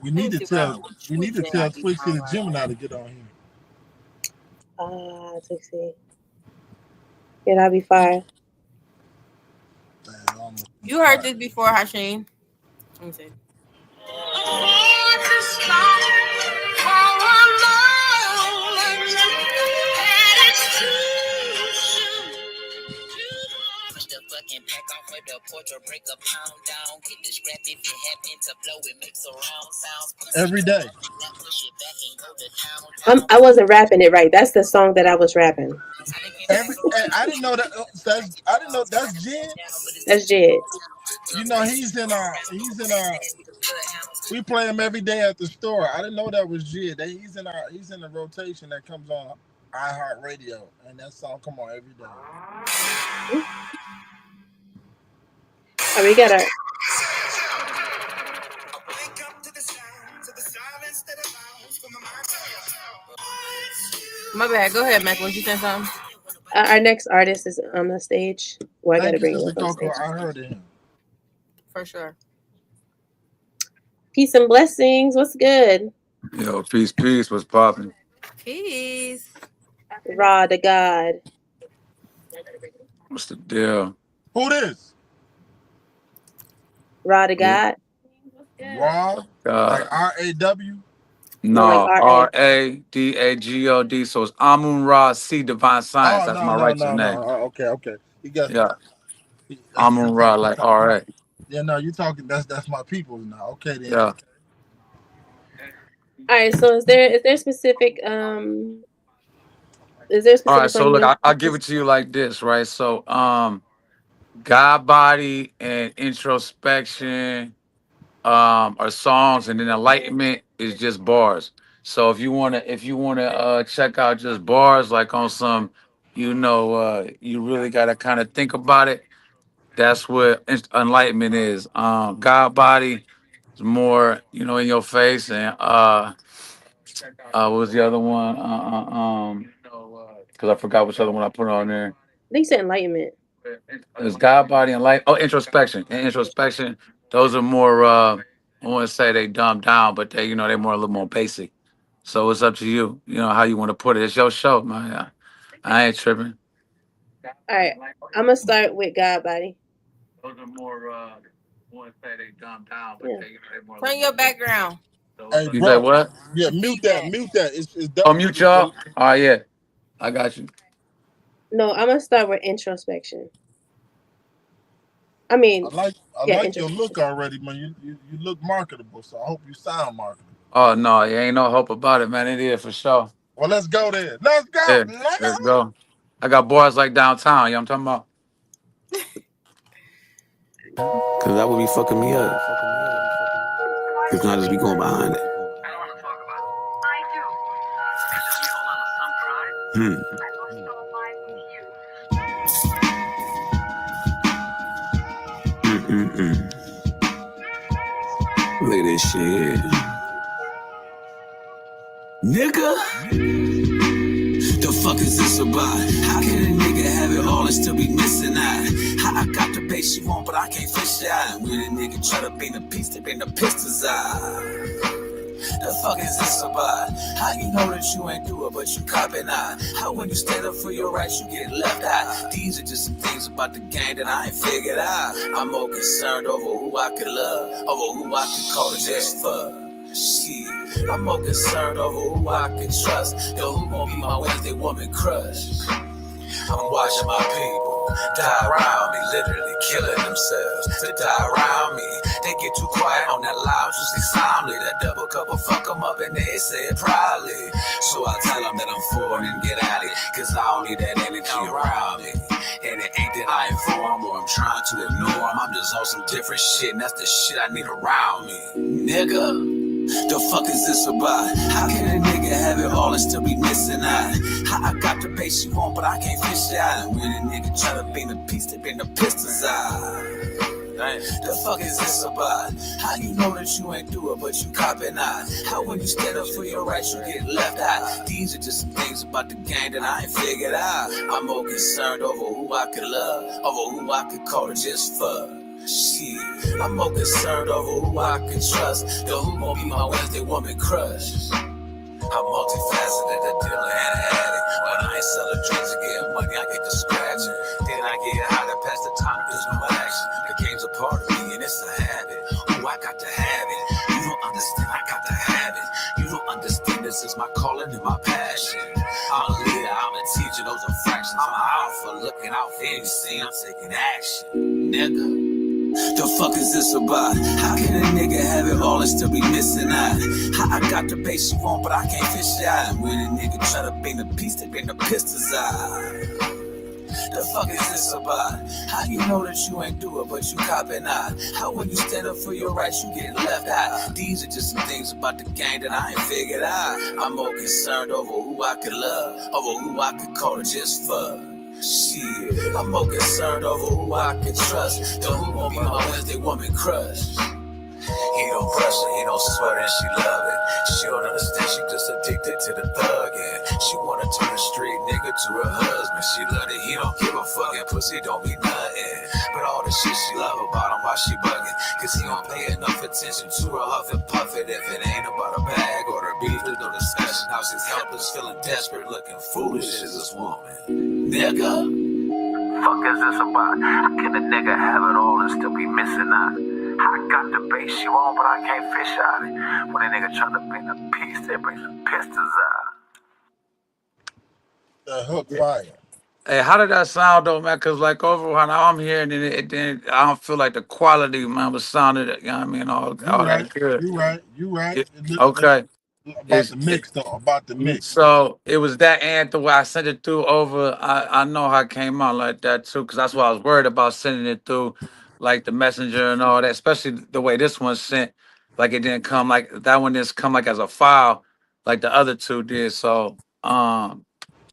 We need to tell Twitch to the Gemini to get on here. Twixie. Yeah, that'd be fire. You heard this before, Hashim. Let me see. Every day. I wasn't rapping it right. That's the song that I was rapping. I didn't know that. I didn't know that's Jid. That's Jid. You know he's in our. We play him every day at the store. I didn't know that was Jid. He's in the rotation that comes on iHeartRadio, and that song come on every day. Oh, we gotta. My bad. Go ahead, Mac. Would you say something? Our next artist is on the stage. Well, I gotta bring him up on stage. I heard him. For sure. Peace and blessings. What's good? Yo, peace. What's popping? Peace. Raw to God. What's the deal? Who this? Raw to God. Raw. God. Like RAW. No, like No, R.A. Radagod. So it's Amun Ra C Divine Science. Oh That's no my no righteous no name. no. Okay okay. You got Yeah, that's Amun Ra like RA. yeah. No, you talking. That's my people's now. Okay then. Yeah. All right. So is there specific is there All right. specific So song look, you I'll give it to you like this, right? So God Body and Introspection are songs, and then Enlightenment is just bars. So if you wanna check out just bars like on some, you really gotta kind of think about it. That's what Enlightenment is. God Body is more, in your face, and what was the other one? Because I forgot which other one I put on there. they said Enlightenment. There's God, Body, and Light. Oh, Introspection. And Introspection, those are more, I want to say they dumbed down, but they're more a little more basic. So it's up to you, how you want to put it. It's your show, man. I ain't tripping. All right. I'm gonna start with God Body. Those are more, I want to say they dumbed down, but Yeah. they're more. Turn your background. Hey, You bro. say what? Yeah, mute that. Mute that. It's Oh, mute y'all? All right, yeah. I got you. No, I'm gonna start with Introspection. I mean, I like yeah, your look already, man. You look marketable, so I hope you sound marketable. Oh, no, there ain't no hope about it, man. It is for sure. Well, let's go then. Let's go. Yeah, let's go. I got bars like downtown, you know what I'm talking about? Cause that would be fucking me up. If not, just be going behind it. Look at this shit. Nigga, the fuck is this about? How can a nigga have it all and still be missing out? How I got the base you want, but I can't fish it out. And when a nigga try to bring the piece, they bring the pistols out. The fuck is this about? How you know that you ain't do it, but you copping out? How when you stand up for your rights, you get left out? These are just some things about the game that I ain't figured out. I'm more concerned over who I could love, over who I could call just fuck. Shit, I'm more concerned over who I can trust than who gon' be my Wednesday woman crush. I'm watching my people die around me, literally killing themselves to die around me. They get too quiet on that loud, you see soundly. That double cup will fuck them up and they say it proudly. So I tell them that I'm forward and get at it, cause I don't need that energy around me. And it ain't that I inform or I'm trying to ignore them. I'm just on some different shit and that's the shit I need around me. Nigga, the fuck is this about? How can a nigga have it all and still be missing out? How I got the base you want, but I can't fish it out. And when a nigga try to bring the piece, they bring the pistols out. The fuck is this about? How you know that you ain't do it, but you copping out? How when you stand up for your rights, you get left out? These are just some things about the game that I ain't figured out. I'm more concerned over who I could love, over who I could call to just fuck. Shit, I'm more concerned over who I can trust than who gon' be my Wednesday woman crush. I'm multifaceted, a dealer and an addict. When I ain't selling drugs and getting money, I get to scratching. Then I get high to pass the time, there's no action. The game's a part of me and it's a habit. Ooh, I got to have it. You don't understand, I got to have it. You don't understand, this is my calling and my passion. I'm a leader, I'm a teacher, those are fractions. I'm an alpha, looking out for you, see I'm taking action. Nigga, the fuck is this about? How can a nigga have it all and still be missing out? How I got the base you want, but I can't fish it out. And when a nigga try to bring the piece, they bring the pistols out. The fuck is this about? How you know that you ain't do it, but you copping out? How when you stand up for your rights, you get left out? These are just some things about the game that I ain't figured out. I'm more concerned over who I could love, over who I could call to just fuck. Shit, I'm more concerned over who I can trust than who gon' be my Wednesday woman crush. He don't brush her, he don't sweat and she love it. She don't understand, she just addicted to the thug. And she wanna turn a street nigga to her husband. She love it, he don't give a fuck and pussy don't be nothing. But all the shit she love about him, why she bugging? Cause he don't pay enough attention to her huff and puff it. If it ain't about a bag or the beef, there's no discussion. Now she's helpless, feeling desperate, looking foolish as this woman. Nigga, fuck is this about? How can a nigga have it all and still be missing out? I got the bass you on, but I can't fish out it. When a nigga try to bring the piece, they bring some pistols out. The hook fire. Hey, how did that sound though, man? Cause like overall, now I'm hearing it, then I don't feel like the quality, man, was sounded. You know what I mean? All You right. that good. You right. You right. Okay. About the mix though. About the mix. So it was that and the way I sent it through over. I know how it came out like that too, because that's why I was worried about sending it through, like the messenger and all that. Especially the way this one sent, like it didn't come like that one didn't come like as a file, like the other two did. So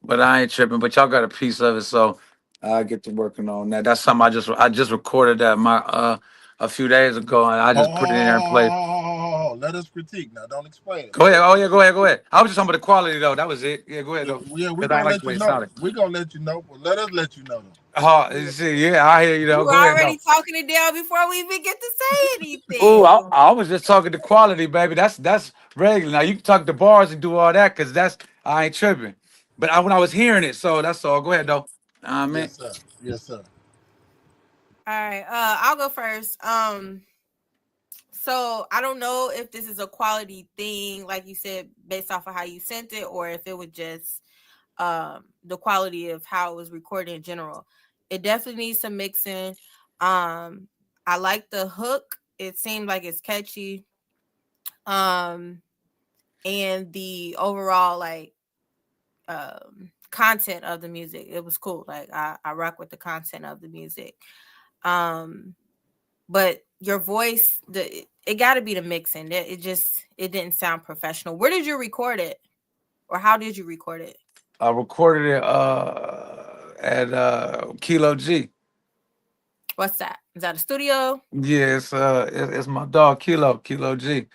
but I ain't tripping. But y'all got a piece of it, so I get to working on that. That's something I just recorded that a few days ago, and I just put it in there and played. Let us critique now. Don't explain it. Go ahead. Oh yeah, go ahead. I was just talking about the quality though. That was it. Yeah, go ahead though. Yeah, we're 'Cause I gonna like let the way you it know. sounded. We're gonna let you know. Well, let us let you know. Oh, see, yeah, I hear you You though. were Go ahead already though. talking it down before we even get to say anything. Ooh, I was just talking the quality, baby. That's regular. Now you can talk the bars and do all that, cause I ain't tripping. But when I was hearing it, so that's all. Go ahead though. Man. Yes, sir. Yes, sir. All right, I'll go first. So I don't know if this is a quality thing, like you said, based off of how you sent it, or if it was just the quality of how it was recorded in general. It definitely needs some mixing. I like the hook. It seemed like it's catchy. And the overall like content of the music, it was cool. Like I rock with the content of the music. But your voice, it got to be the mixing. It didn't sound professional. Where did you record it, or how did you record it? I recorded it at Kilo G. What's that? Is that a studio? Yeah, it's my dog Kilo G.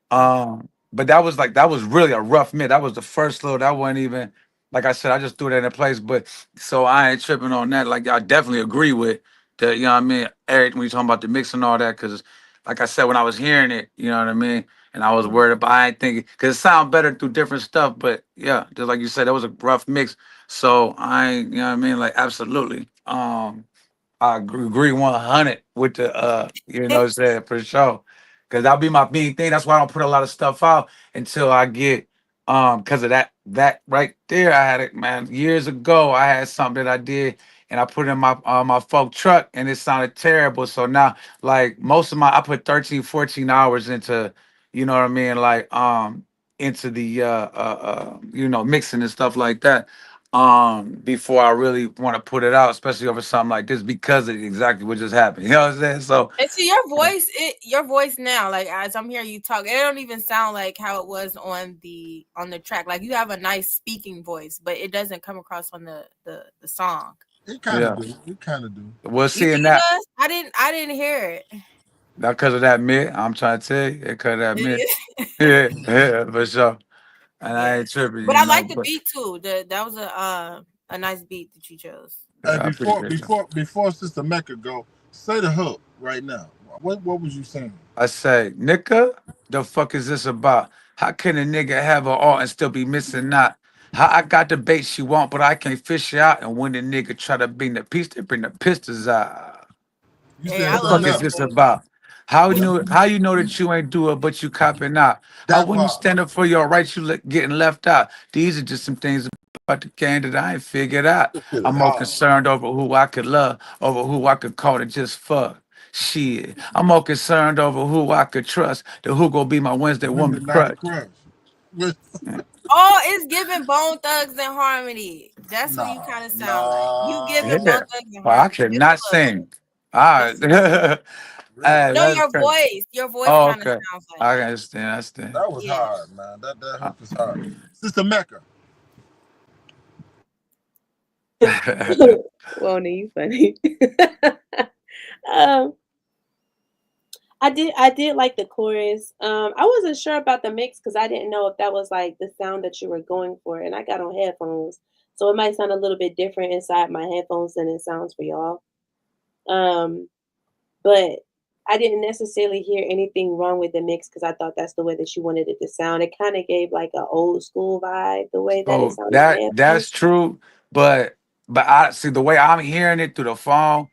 But that was really a rough mix. That was the first little. That wasn't even like I said. I just threw that in place. But so I ain't tripping on that. Like I definitely agree with the. You know what I mean, Eric, when you talking about the mix and all that, because like I said, when I was hearing it, you know what I mean, and I was worried about. I ain't thinking because it sound better through different stuff. But yeah, just like you said, that was a rough mix. So I ain't. You know what I mean, like absolutely. I agree 100 with the you know what I'm saying, for sure. Cause that'll be my main thing. That's why I don't put a lot of stuff out until I get because of that right there. I had it, man. Years ago, I had something that I did and I put it in my folk truck and it sounded terrible. So now like most of I put 13, 14 hours into, you know what I mean, like into the mixing and stuff like that before I really want to put it out, especially over something like this because of exactly what just happened. You know what I'm saying? So And see your voice now, like as I'm hearing you talk, it don't even sound like how it was on the track. Like you have a nice speaking voice, but it doesn't come across on the song. It kind of do. It kind of do. Well, You seeing think that it does? I didn't hear it. not because of that mid, I'm trying to tell you, because of that mid. Yeah, for sure. And I ain't tripping, But you I know. like the But beat too. That was a nice beat that you chose. Hey, I appreciate that. before Sister Mecca go, say the hook right now. What was you saying? I say, nigga, the fuck is this about? How can a nigga have her all and still be missing out? How I got the bait she want, but I can't fish her out. And when the nigga try to bring the piece, they bring the pistols out. You Hey, said I What the love fuck turn is up. your this voice. about? How you know that you ain't do it, but you copping out? How That when you part. stand up for your rights, you getting left out? These are just some things about the game that I ain't figured out. Shit is I'm more hard. concerned over who I could love, over who I could call to just fuck. Shit, I'm more concerned over who I could trust than who gonna be my Wednesday woman Women night crush. crush. Oh, it's giving Bone Thugs and Harmony. That's what you Nah, kind of sound like. You nah. giving Bone Yeah, Thugs and well, I Harmony. Just cannot a little. sing. All Just right, Really? hey, no, that's crazy. your voice Oh, kind of okay, sounds like I it. understand. That was Yeah. hard, man. That hook was hard. Sister Mecca. Won't you funny? um, I did like the chorus. I wasn't sure about the mix because I didn't know if that was like the sound that you were going for, and I got on headphones, so it might sound a little bit different inside my headphones than it sounds for y'all. Um, but I didn't necessarily hear anything wrong with the mix because I thought that's the way that you wanted it to sound. It kind of gave like an old school vibe the way that it So sounded in that's headphones. true, but I see the way I'm hearing it through the phone.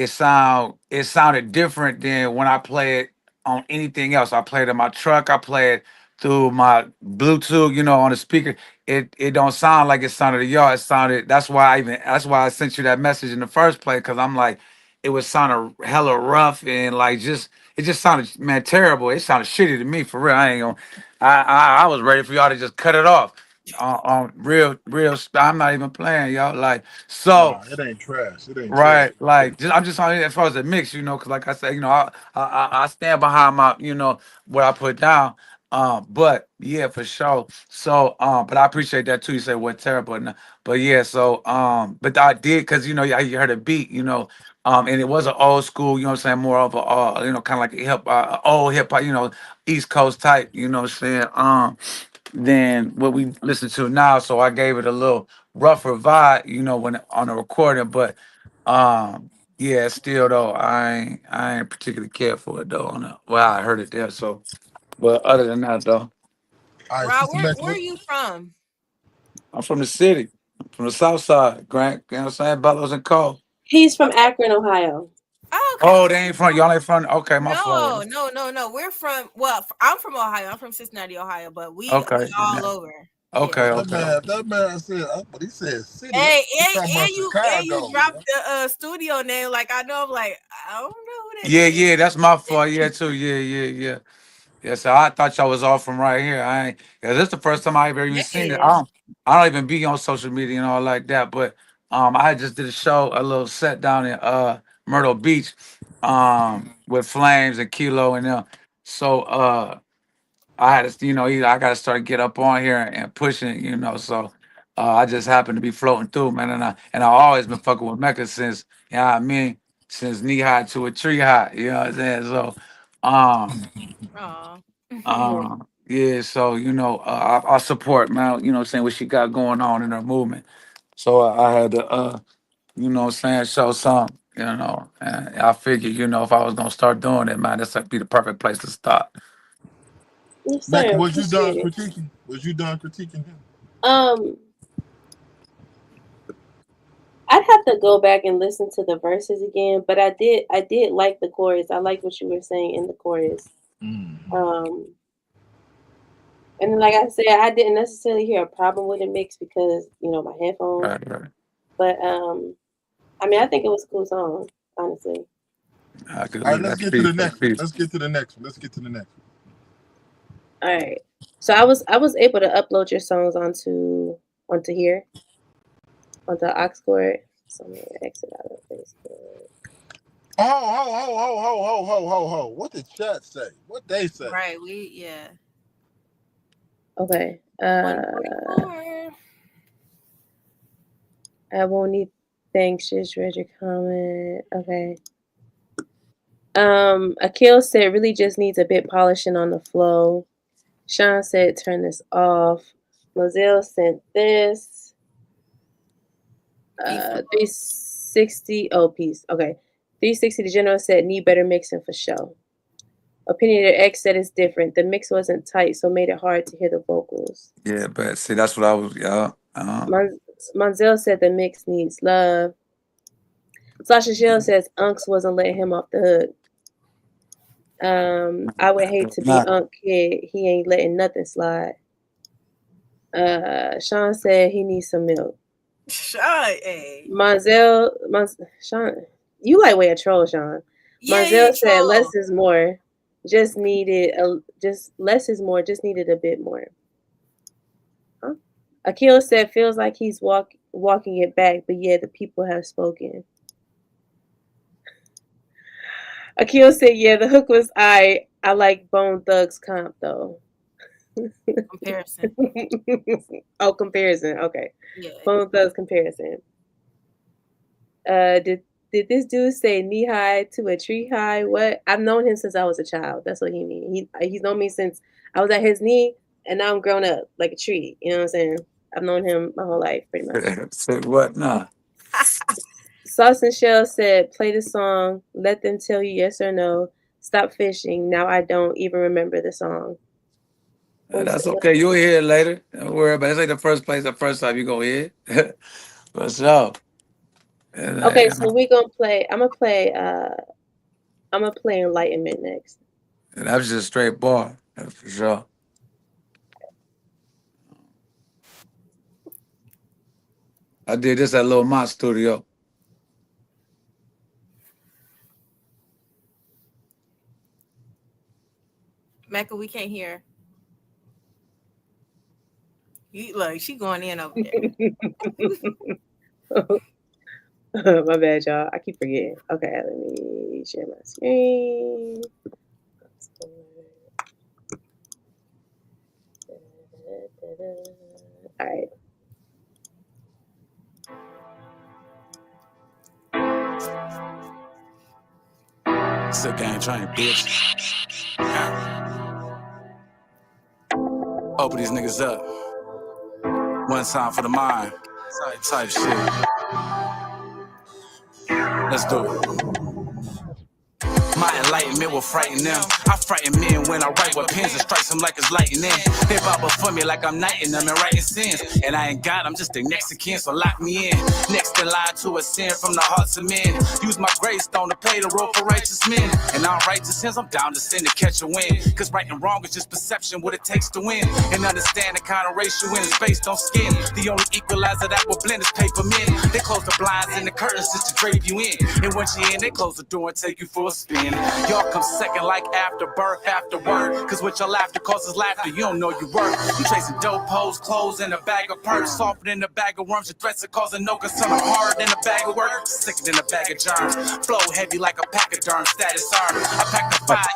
it sounded different than when I play it on anything else. I play it in my truck. I play it through my Bluetooth, on the speaker. It don't sound like it sounded to y'all. It sounded. That's why I sent you that message in the first place, because I'm like, it was sounding hella rough and like it just sounded, man, terrible. It sounded shitty to me, for real. I ain't gonna. I was ready for y'all to just cut it off. On real. I'm not even playing, y'all. Like, so. Nah, it ain't trash. It ain't trash. Right, like I'm just on it as far as the mix, because like I said, I stand behind my, what I put down. But yeah, for sure. So, but I appreciate that too. You say what terrible, but yeah. So, but I did, because you heard a beat, and it was an old school, what I'm saying, more of a, kind of like a old hip hop, East Coast type, what I'm saying, than what we listen to now. So I gave it a little rougher vibe, when on the recording, but. Yeah, still though, I ain't particularly care for it though. Well, I heard it there, so. But other than that though, All right, Rob, Sister Mac, where are you from? I'm from the city, from the South Side, Grant. You know what I'm saying? Bellows and Cole. He's from Akron, Ohio. Oh, Oh, they ain't from y'all ain't from. Okay, my fault. No. We're from. Well, I'm from Ohio. I'm from Cincinnati, Ohio, but we Okay, all over. okay, Yeah. okay. that man said, but he said city. Hey, He talking about and you Chicago. dropped the studio name. Like I know. I'm like, I don't know who that is. Yeah, that's my fault. Yeah, too. Yeah. Yeah, so I thought y'all was all from right here. I ain't, cause this the first time I ever even seen it. I don't even be on social media and all like that. But I just did a little set down in Myrtle Beach, with Flames and Kilo and them. So I had to, I got to start get up on here and pushing, So I just happened to be floating through, man, and I always been fucking with Mecca since, since knee high to a tree high. You know what I'm saying? So, yeah, so I support, man, what I'm saying, what she got going on in her movement. So I had to what I'm saying, show some, and I figured, if I was gonna start doing it, man, this would be the perfect place to start. Yes, sir. Mac, was you done Appreciate it. critiquing? Was you done critiquing him? I'd have to go back and listen to the verses again, but I did like the chorus. I like what you were saying in the chorus. And like I said, I didn't necessarily hear a problem with the mix because, my headphones. Right. But I mean, I think it was a cool song, honestly. All right, let's get to the next one. Let's get to the next one. All right. So I was able to upload your songs onto here, onto Oxcord. So I'm gonna exit out of Facebook. Oh. What did chat say? What they say? Right. Okay. I won't need thanks. Just read your comment. Okay. Akil said really just needs a bit polishing on the flow. Sean said turn this off. Mozelle sent this. 360. Oh, peace. Okay. 360 the general said need better mixing for show. Opinionator X said it's different. The mix wasn't tight, so made it hard to hear the vocals. Yeah, but see, that's what I was. Yeah. Monzel said the mix needs love. Sasha Shell says Unks wasn't letting him off the hook. I would hate to be Unk kid. He ain't letting nothing slide. Sean said he needs some milk. Sean, Sean, you like way a troll, Sean. Monzel said less is more. Just needed less is more. Just needed a bit more. Huh? Akil said feels like he's walking it back, but yeah, the people have spoken. Akil said, yeah, the hook was I like Bone Thugs comp though. Comparison. Oh, comparison. Okay. Yeah. Bone Thugs comparison. Did this dude say knee high to a tree high? What? I've known him since I was a child. That's what he means. He's known me since I was at his knee, and now I'm grown up like a tree. You know what I'm saying? I've known him my whole life, pretty much. Say what? Nah. Sauce and Shell said, play the song. Let them tell you yes or no. Stop fishing. Now I don't even remember the song. That's okay. You'll hear it later. Don't worry about it. This ain't the first time you're going to hear it. For sure. Okay, so we gonna play. I'm gonna play Enlightenment next. And that was just straight bar, that's for sure. I did this at Lil Mont Studio. Mecca, we can't hear. You look, she going in over there. My bad, y'all. I keep forgetting. Okay, let me share my screen. All right. Still gang train, bitch. Open these niggas up. One time for the mind. Type shit. Let's do it. My enlightenment will frighten them. I frighten men when I write with pens and strikes them like it's lightning. They bob up for me like I'm knighting them and writing sins. And I ain't God, I'm just a Mexican, so lock me in. Next in line to a sin from the hearts of men. Use my gravestone to pay the road for righteous men. And on righteous sins, I'm down to sin to catch a win. Cause right and wrong is just perception, what it takes to win. And understand the kind of race you in is based on skin. The only equalizer that will blend is paper men. They close the blinds and the curtains just to drape you in. And once you're in, they close the door and take you for a spin. Y'all come second like after birth, after word. Cause with your laughter causes laughter, you don't know your worth. You chasing dope hoes, clothes, and a bag of perks. Softer than a bag of worms, your threats are causing no concern. I'm harder than a bag of work, sicker than a bag of germs. Flow heavy like a pack of germs, status earned. I pack the fire,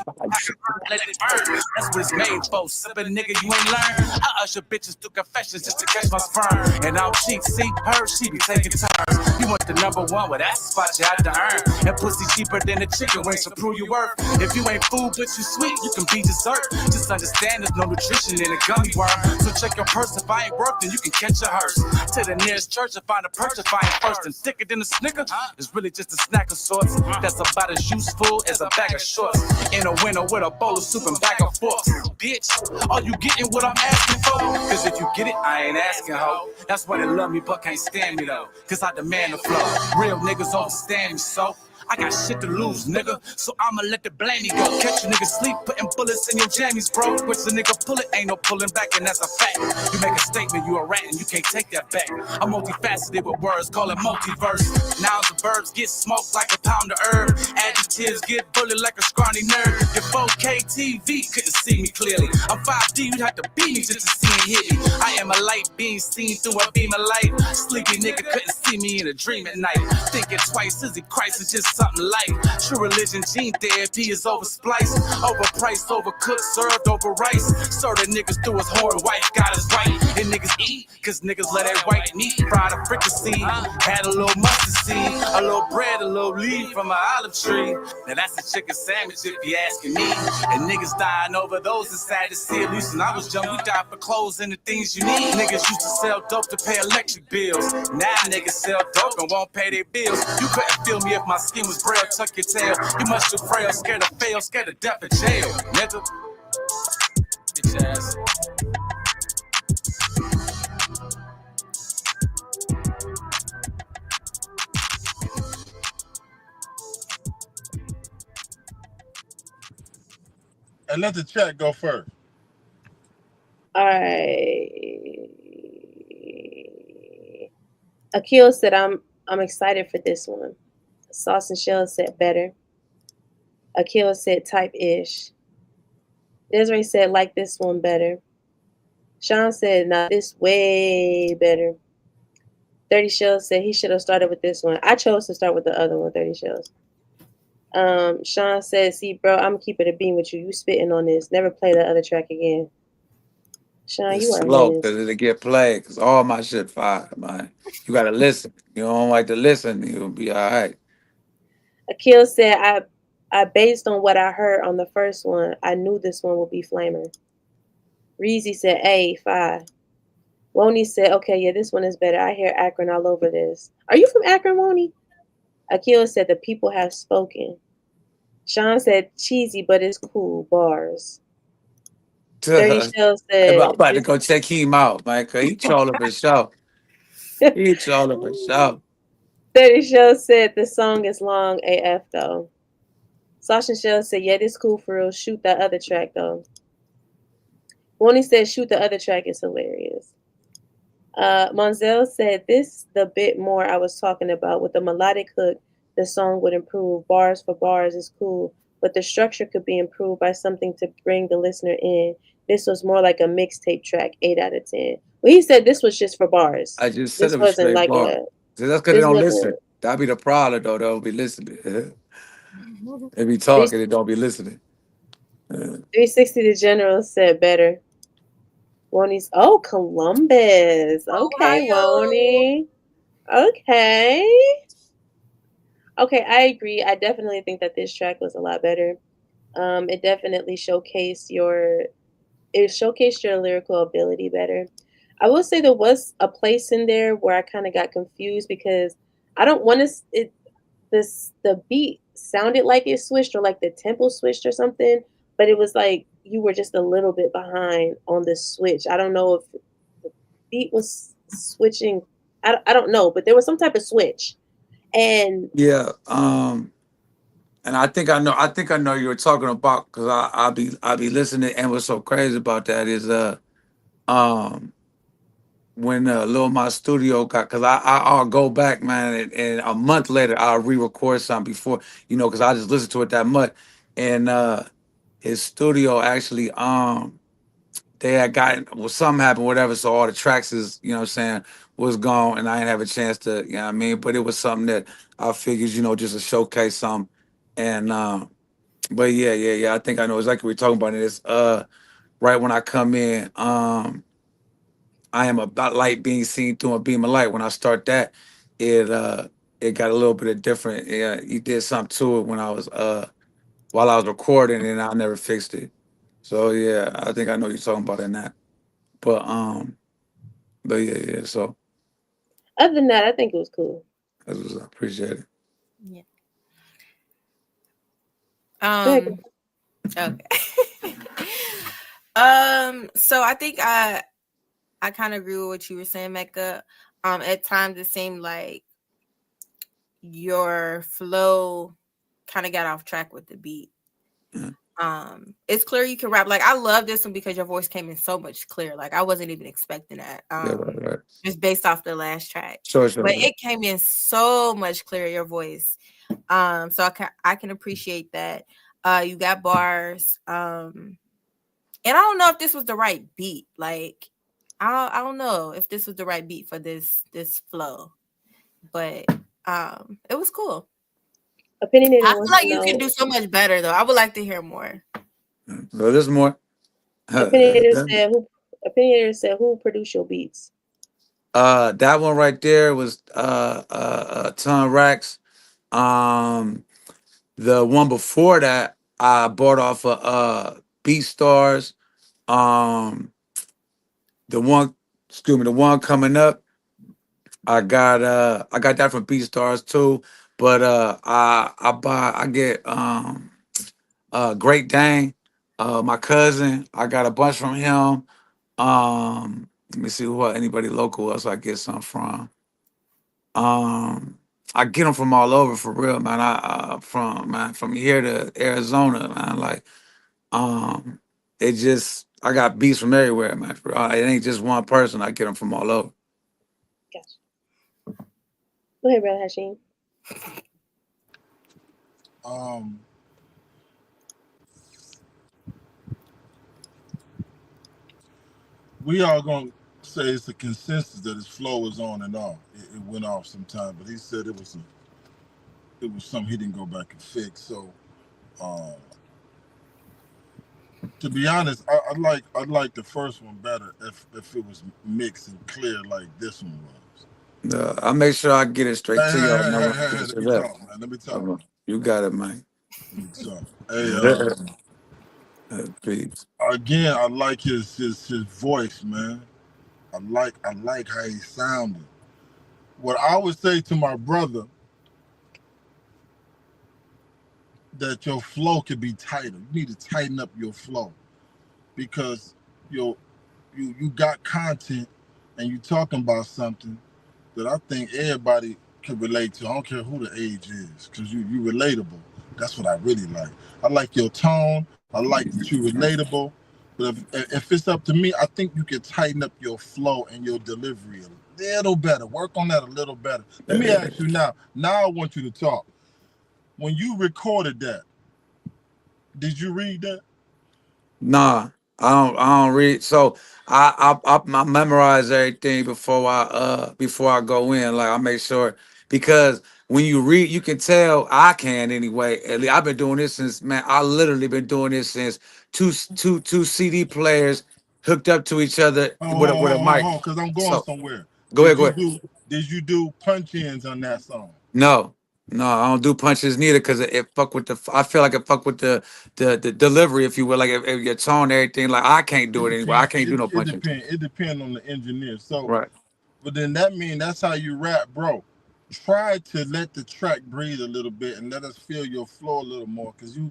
let it burn. That's what it's made for. Sippin' nigga, you ain't learn. I usher bitches through confessions just to catch my sperm. And I'm cheap, see her, she be taking turns. You want the number one, well that's the spot you have to earn. And pussy cheaper than a chicken wings, so prove your worth. If you ain't food but you sweet, you can be dessert. Just understand there's no nutrition in a gummy worm. So check your purse, if I ain't worth, then you can catch a hearse. To the nearest church and find a perch if I ain't first. And thicker than a snicker, it's really just a snack of sorts. That's about as useful as a bag of shorts. In a winter with a bowl of soup and bag of forks. Bitch, are you getting what I'm asking for? Cause if you get it, I ain't asking, ho. That's why they love me but can't stand me though. Cause I demand the flow. Real niggas understand me, so I got shit to lose, nigga, so I'ma let the blamey go. Catch a nigga sleep, putting bullets in your jammies, bro. Which the nigga pull it, ain't no pulling back, and that's a fact. You make a statement, you a rat, and you can't take that back. I'm multifaceted with words, call it multiverse. Nouns and verbs get smoked like a pound of herb. Adjectives get bullied like a scrawny nerd. Your 4K TV couldn't see me clearly. I'm 5D, you'd have to beat me just to see me hit me. I am a light being seen through a beam of light. Sleepy nigga couldn't see me in a dream at night. Thinking twice, is he Christ or just something light? True religion, gene therapy is overspliced, overpriced, overcooked, served over rice. Serve the niggas through his whore wife, got his right. And niggas eat, cause niggas let that white meat fried a fricassee. Had a little mustard seed, a little bread, a little leaf from an olive tree. Now that's a chicken sandwich if you asking me. And niggas dying over those, it's sad to see. At least when I was young, we died for clothes and the things you need. Niggas used to sell dope to pay electric bills. Now niggas sell dope and won't pay their bills. You couldn't feel me if my skin was braille, tuck your tail. You must be frail, scared to fail, scared to death and jail, nigga. Bitch ass. And let the chat go first. All right. Akil said, I'm excited for this one. Sauce and Shell said better. Akil said type-ish. Desiree said like this one better. Sean said nah, this way better. 30 Shells said he should have started with this one. I chose to start with the other one, 30 Shells. Sean said, see, bro, I'm keeping it a beam with you. You spitting on this. Never play the other track again. Sean, It's you are slow menace. because it'll get played because all my shit fire, man. You gotta listen. You don't like to listen, you'll be all right. Akil said, I based on what I heard on the first one, I knew this one would be flamer. Reezy said, hey, 5. Woney said, okay, yeah, this one is better. I hear Akron all over this. Are you from Akron, Woney? Akil said, the people have spoken. Sean said, cheesy, but it's cool. Bars. 30 Shell said, I'm about to go check him out, man, because he trolling for sure. He trolling for sure. 30 Shell said the song is long AF though. Sasha Shell said, yeah, this cool for real. Shoot that other track though. Woney said, shoot the other track is hilarious. Monzel said, this the bit more I was talking about. With the melodic hook, the song would improve. Bars for bars is cool, but the structure could be improved by something to bring the listener in. This was more like a mixtape track, 8 out of 10. Well, he said this was just for bars. I just said This it was wasn't straight like bar. a. See, that's because they This don't listen. wasn't. That'd be the problem, though. They'll be listening. They be talking, they don't be listening. 360 the General said better. Woney's Columbus. Okay, Woney. Okay. Okay, I agree. I definitely think that this track was a lot better. It definitely showcased your lyrical ability better. I will say there was a place in there where I kind of got confused because I don't want to. The beat sounded like it switched or like the tempo switched or something, but it was like you were just a little bit behind on the switch. I don't know if the beat was switching. I don't know, but there was some type of switch. And Yeah, and I think I know you were talking about because I be listening. And what's so crazy about that is when Lil My Studio got, because I'll go back, man, and a month later I'll re-record something before, because I just listened to it that much. And his studio actually they had gotten, well, something happened, whatever, so all the tracks is, was gone, and I didn't have a chance to, you know what I mean? But it was something that I figured, just to showcase something. And but yeah, I think I know exactly what you're talking about. And it's right when I come in, I am a light being seen through a beam of light. When I start that, it got a little bit of different. Yeah, he did something to it when I was while I was recording, and I never fixed it. So yeah, I think I know what you're talking about in that. But yeah. So other than that, I think it was cool. I appreciate it. Yeah. Okay. So I think I kind of agree with what you were saying, Mecca. At times it seemed like your flow kind of got off track with the beat. It's clear you can rap. Like, I love this one because your voice came in so much clear. Like, I wasn't even expecting that. Right. Just based off the last track. Sure. But it came in so much clearer, your voice. So I can appreciate that. You got bars. And I don't know if this was the right beat. Like, I don't know if this was the right beat for this flow. But it was cool. Opinionated. I feel like you can do so much better though. I would like to hear more. So there's more. Opinionator said who produced your beats? That one right there was Ton Racks. The one before that I bought off of BeatStars. The one coming up, I got that from BeatStars too. But I get Great Dane, my cousin. I got a bunch from him. Let me see anybody local else I get some from. I get them from all over for real, man. From here to Arizona, man. Like, it just, I got beats from everywhere, man. It ain't just one person. I get them from all over. Gotcha. Go ahead, Brother Hashim. We all gonna say it's a consensus that his flow was on and off. It went off sometime, but he said it was something he didn't go back and fix. So, to be honest, I'd like the first one better if it was mixed and clear like this one was. I'll make sure I get it straight to you. Let me talk. You got it, man. Hey, peace. Again, I like his voice, man. I like how he sounded. What I would say to my brother, that your flow could be tighter. You need to tighten up your flow because you got content and you talking about something that I think everybody can relate to. I don't care who the age is, because you relatable. That's what I really like. I like your tone. I like that you're relatable. But if it's up to me, I think you can tighten up your flow and your delivery a little better. Work on that a little better. Let me ask you now. Now I want you to talk. When you recorded that, did you read that? Nah, I don't read. So I memorize everything before I go in. Like I make sure, because when you read, you can tell. I can anyway. At least I've been doing this since, man. I literally been doing this since two CD players hooked up to each other with a mic. Because I'm going somewhere. Go ahead. Did you do punch-ins on that song? No, I don't do punches neither, because it fuck with I feel like it fuck with the delivery, if you will, like if your tone, everything. Like I can't do it anyway. I can't do no punching. It depends on the engineer. So, right. But then that means that's how you rap, bro. Try to let the track breathe a little bit and let us feel your flow a little more, because it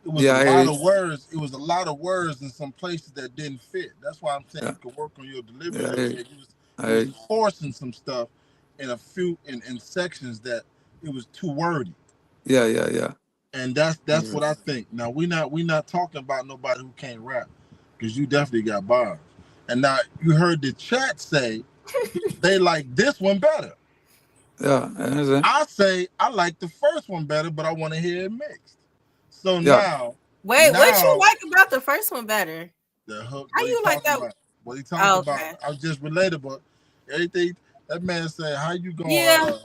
was a lot of words. It was a lot of words in some places that didn't fit. That's why I'm saying you could work on your delivery. You was forcing some stuff in a few in sections that it was too wordy. Yeah. And that's what I think. Now we not talking about nobody who can't rap, because you definitely got bars. And now you heard the chat say they like this one better. Yeah, I say I like the first one better, but I want to hear it mixed. So now, what you like about the first one better? The hook. How you like that? What he talking about? I was just relatable. Everything that man said. How you going? Yeah.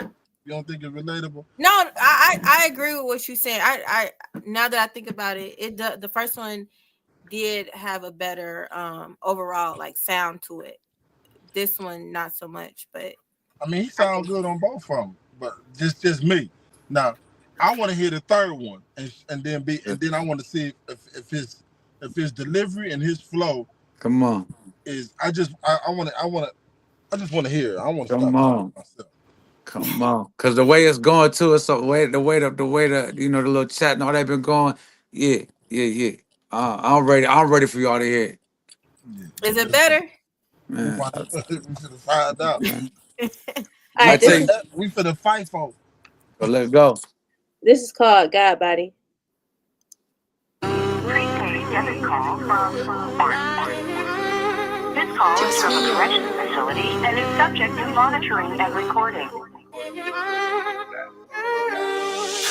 You don't think it's relatable? No, I agree with what you're saying. I now that I think about it, the first one did have a better overall like sound to it. This one not so much, but I mean, he sounds good on both of them, but just me. Now, I want to hear the third one, and then I want to see if his delivery and his flow. Come on. Is I just want to hear it. I want to come on. Myself. Come on, because the way it's going to us, the way the you know the little chat and all that been going, yeah. I'm ready for y'all to hear it. Is it better? Man, we finna find out. All right, we finna fight for. So let's go. This is called God Body. Debit call from This call is from a corrections facility and is subject to monitoring and recording.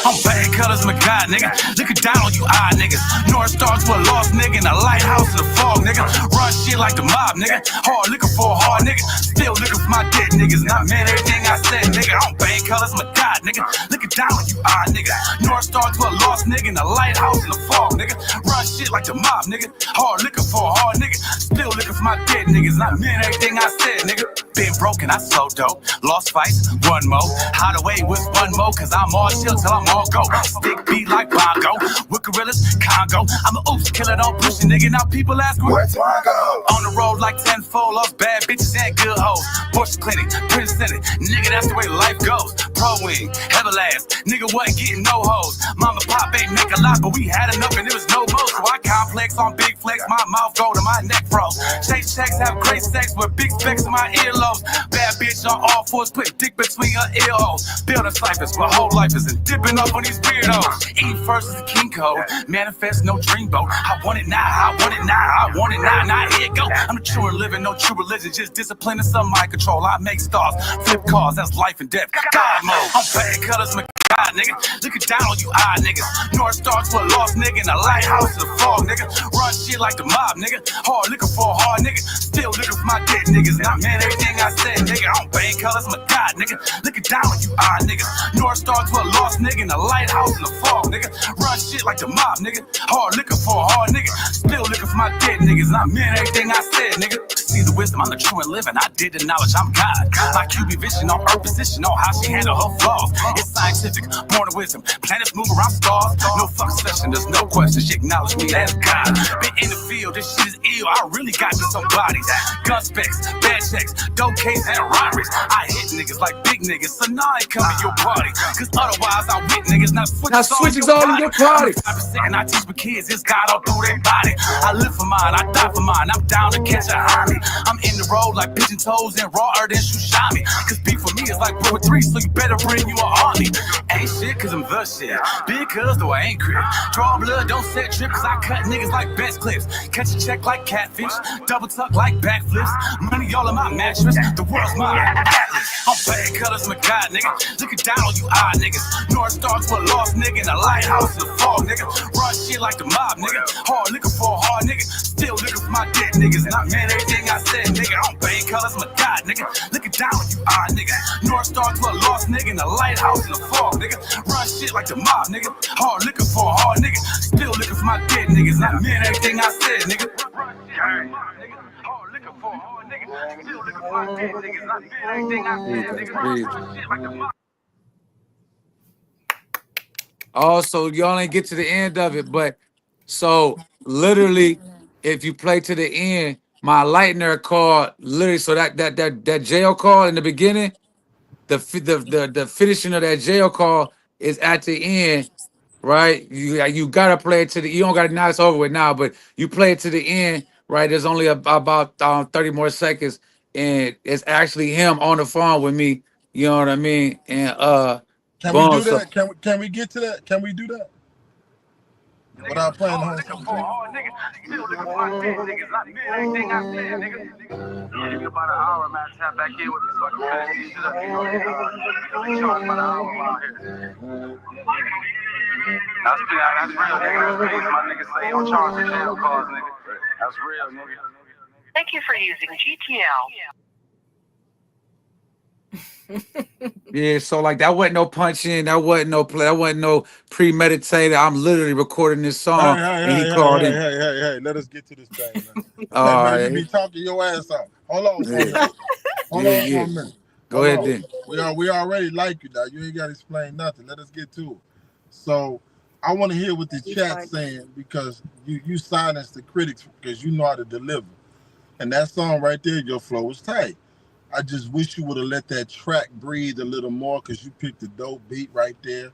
I'm bad colors, my God, nigga. Looking down on you odd niggas. North Stars with a lost nigga in a lighthouse in the fog, nigga. Run shit like the mob, nigga. Hard looking for a hard nigga. Still looking for my dead niggas. Not man, everything I said, nigga. I'm bad colors, my God, nigga. Looking down on you odd nigga. North Stars with a lost nigga in a lighthouse in the fog, nigga. Run shit like the mob, nigga. Hard looking for a hard nigga. Still looking for my dead niggas. Not man, everything I said, nigga. Been broken, I so dope. Lost fights, one more. Hide away with one more, cause I'm all chill till I'm all go. Stick beat like Bongo. With gorillas, Congo. I'm a oops killer, don't push it, nigga. Now people ask where's Bongo? On the road like tenfold of bad bitches and good hoes. Porsche Clinic, Prince Senate. Nigga, that's the way life goes. Pro wing, Everlast. Nigga wasn't getting no hoes. Mama pop ain't make a lot, but we had enough and it was no more. So I complex on big flex. My mouth go to my neck froze. Chase checks, have great sex with big specs in my earlobes. Bad bitch on all fours, put dick between her ear holes. Building ciphers, my whole life is in dipping up on these weirdos. Eat first is the king code. Manifest, no dreamboat. I want it now, I want it now, I want it now, now here it go. I'm the true and living, no true religion, just discipline and some mind control. I make stars, flip cars, that's life and death. God mode. I'm bad colors, my God, nigga. Looking down on you odd niggas. North Stars for a lost nigga in a lighthouse in the fog, nigga. Run shit like the mob, nigga. Hard looking for a hard nigga. Still looking for my dead niggas. Not man, everything I said, nigga. I'm bad colors, my God, nigga. Looking down on you odd niggas. North Stars for a lost nigga in a lighthouse in the fog, nigga. Run shit like the mob, nigga. Hard looking for a hard nigga. Still looking for my dead niggas. Not man, everything I said, nigga. See the wisdom, I'm the true and living. I did the knowledge, I'm God. My QB vision on her position, on how she handle her flaws. It's scientific, born of wisdom. Planets move around stars. No fucking session, there's no question. She acknowledged me as God. Been in the field, this shit is ill. real, I really got to some bodies. Gun specs, bad checks, dope case and robberies. I hit niggas like big niggas, so now I come to your party. Cause otherwise I whip niggas, not switches all in your party. And I teach my kids, it's God all through their body. I live for mine, I die for mine, I'm down to catch a army. I'm in the road like pigeon toes and rawer than Shushami. Cause beef for me is like World War 3, so you better bring you an army. Ain't shit cause I'm the shit, because though I ain't crip. Draw blood, don't set trip, cause I cut niggas like best clips. Catch a check like catfish, double tuck like backflips. Money all in my mattress, the world's mine. Atlas. I'm bad colors, my God, nigga. Looking down on you odd niggas. North Stars for a lost nigga in a lighthouse in the fog, nigga. Run shit like the mob, nigga. Hard looking for a hard nigga. Still looking for my dead niggas. Not man, everything I said, nigga. I'm bad colors, my God, nigga. Looking down on you odd niggas. North Stars for a lost nigga in a lighthouse in the fog, nigga. Run shit like the mob, nigga. Hard looking for a hard nigga. Still looking for my dead niggas. Not man, everything I said, nigga. Hard looking for a hard nigga. Still looking for my dead niggas. Not man, everything I said, nigga. Run shit like the mob. Also, y'all ain't get to the end of it, but so literally, if you play to the end, my lightener call literally. So that jail call in the beginning, the finishing of that jail call is at the end, right? You gotta play it to the. You don't gotta now it's over with now, but you play it to the end, right? There's only about 30 more seconds, and it's actually him on the phone with me. You know what I mean? And Can boom. we do So that? Can we get to that? Can we do that? Without playing the whole song. Still looking for my dead niggas. Not man, everything I said, nigga. Give me about an hour, man. Tap back in with me so I can finish these shit up. You know, we charge about an hour around here. That's real, nigga. That's real. My niggas say you don't charge for jail calls, nigga. That's real, nigga. Thank you for using GTL. yeah, so like that wasn't no punch in, that wasn't no play, that wasn't no premeditated. I'm literally recording this song, and he called in. Hey, let us get to this thing, man. All Hey, man, right. you be talking your ass off. Hold on for a Yeah. minute. Hold on for a minute. Go Hold ahead on. then. We already like you now. You ain't got to explain nothing. Let us get to it. So I want to hear what the chat's saying, because you silence the critics because you know how to deliver. And that song right there, your flow was tight. I just wish you would have let that track breathe a little more, because you picked a dope beat right there,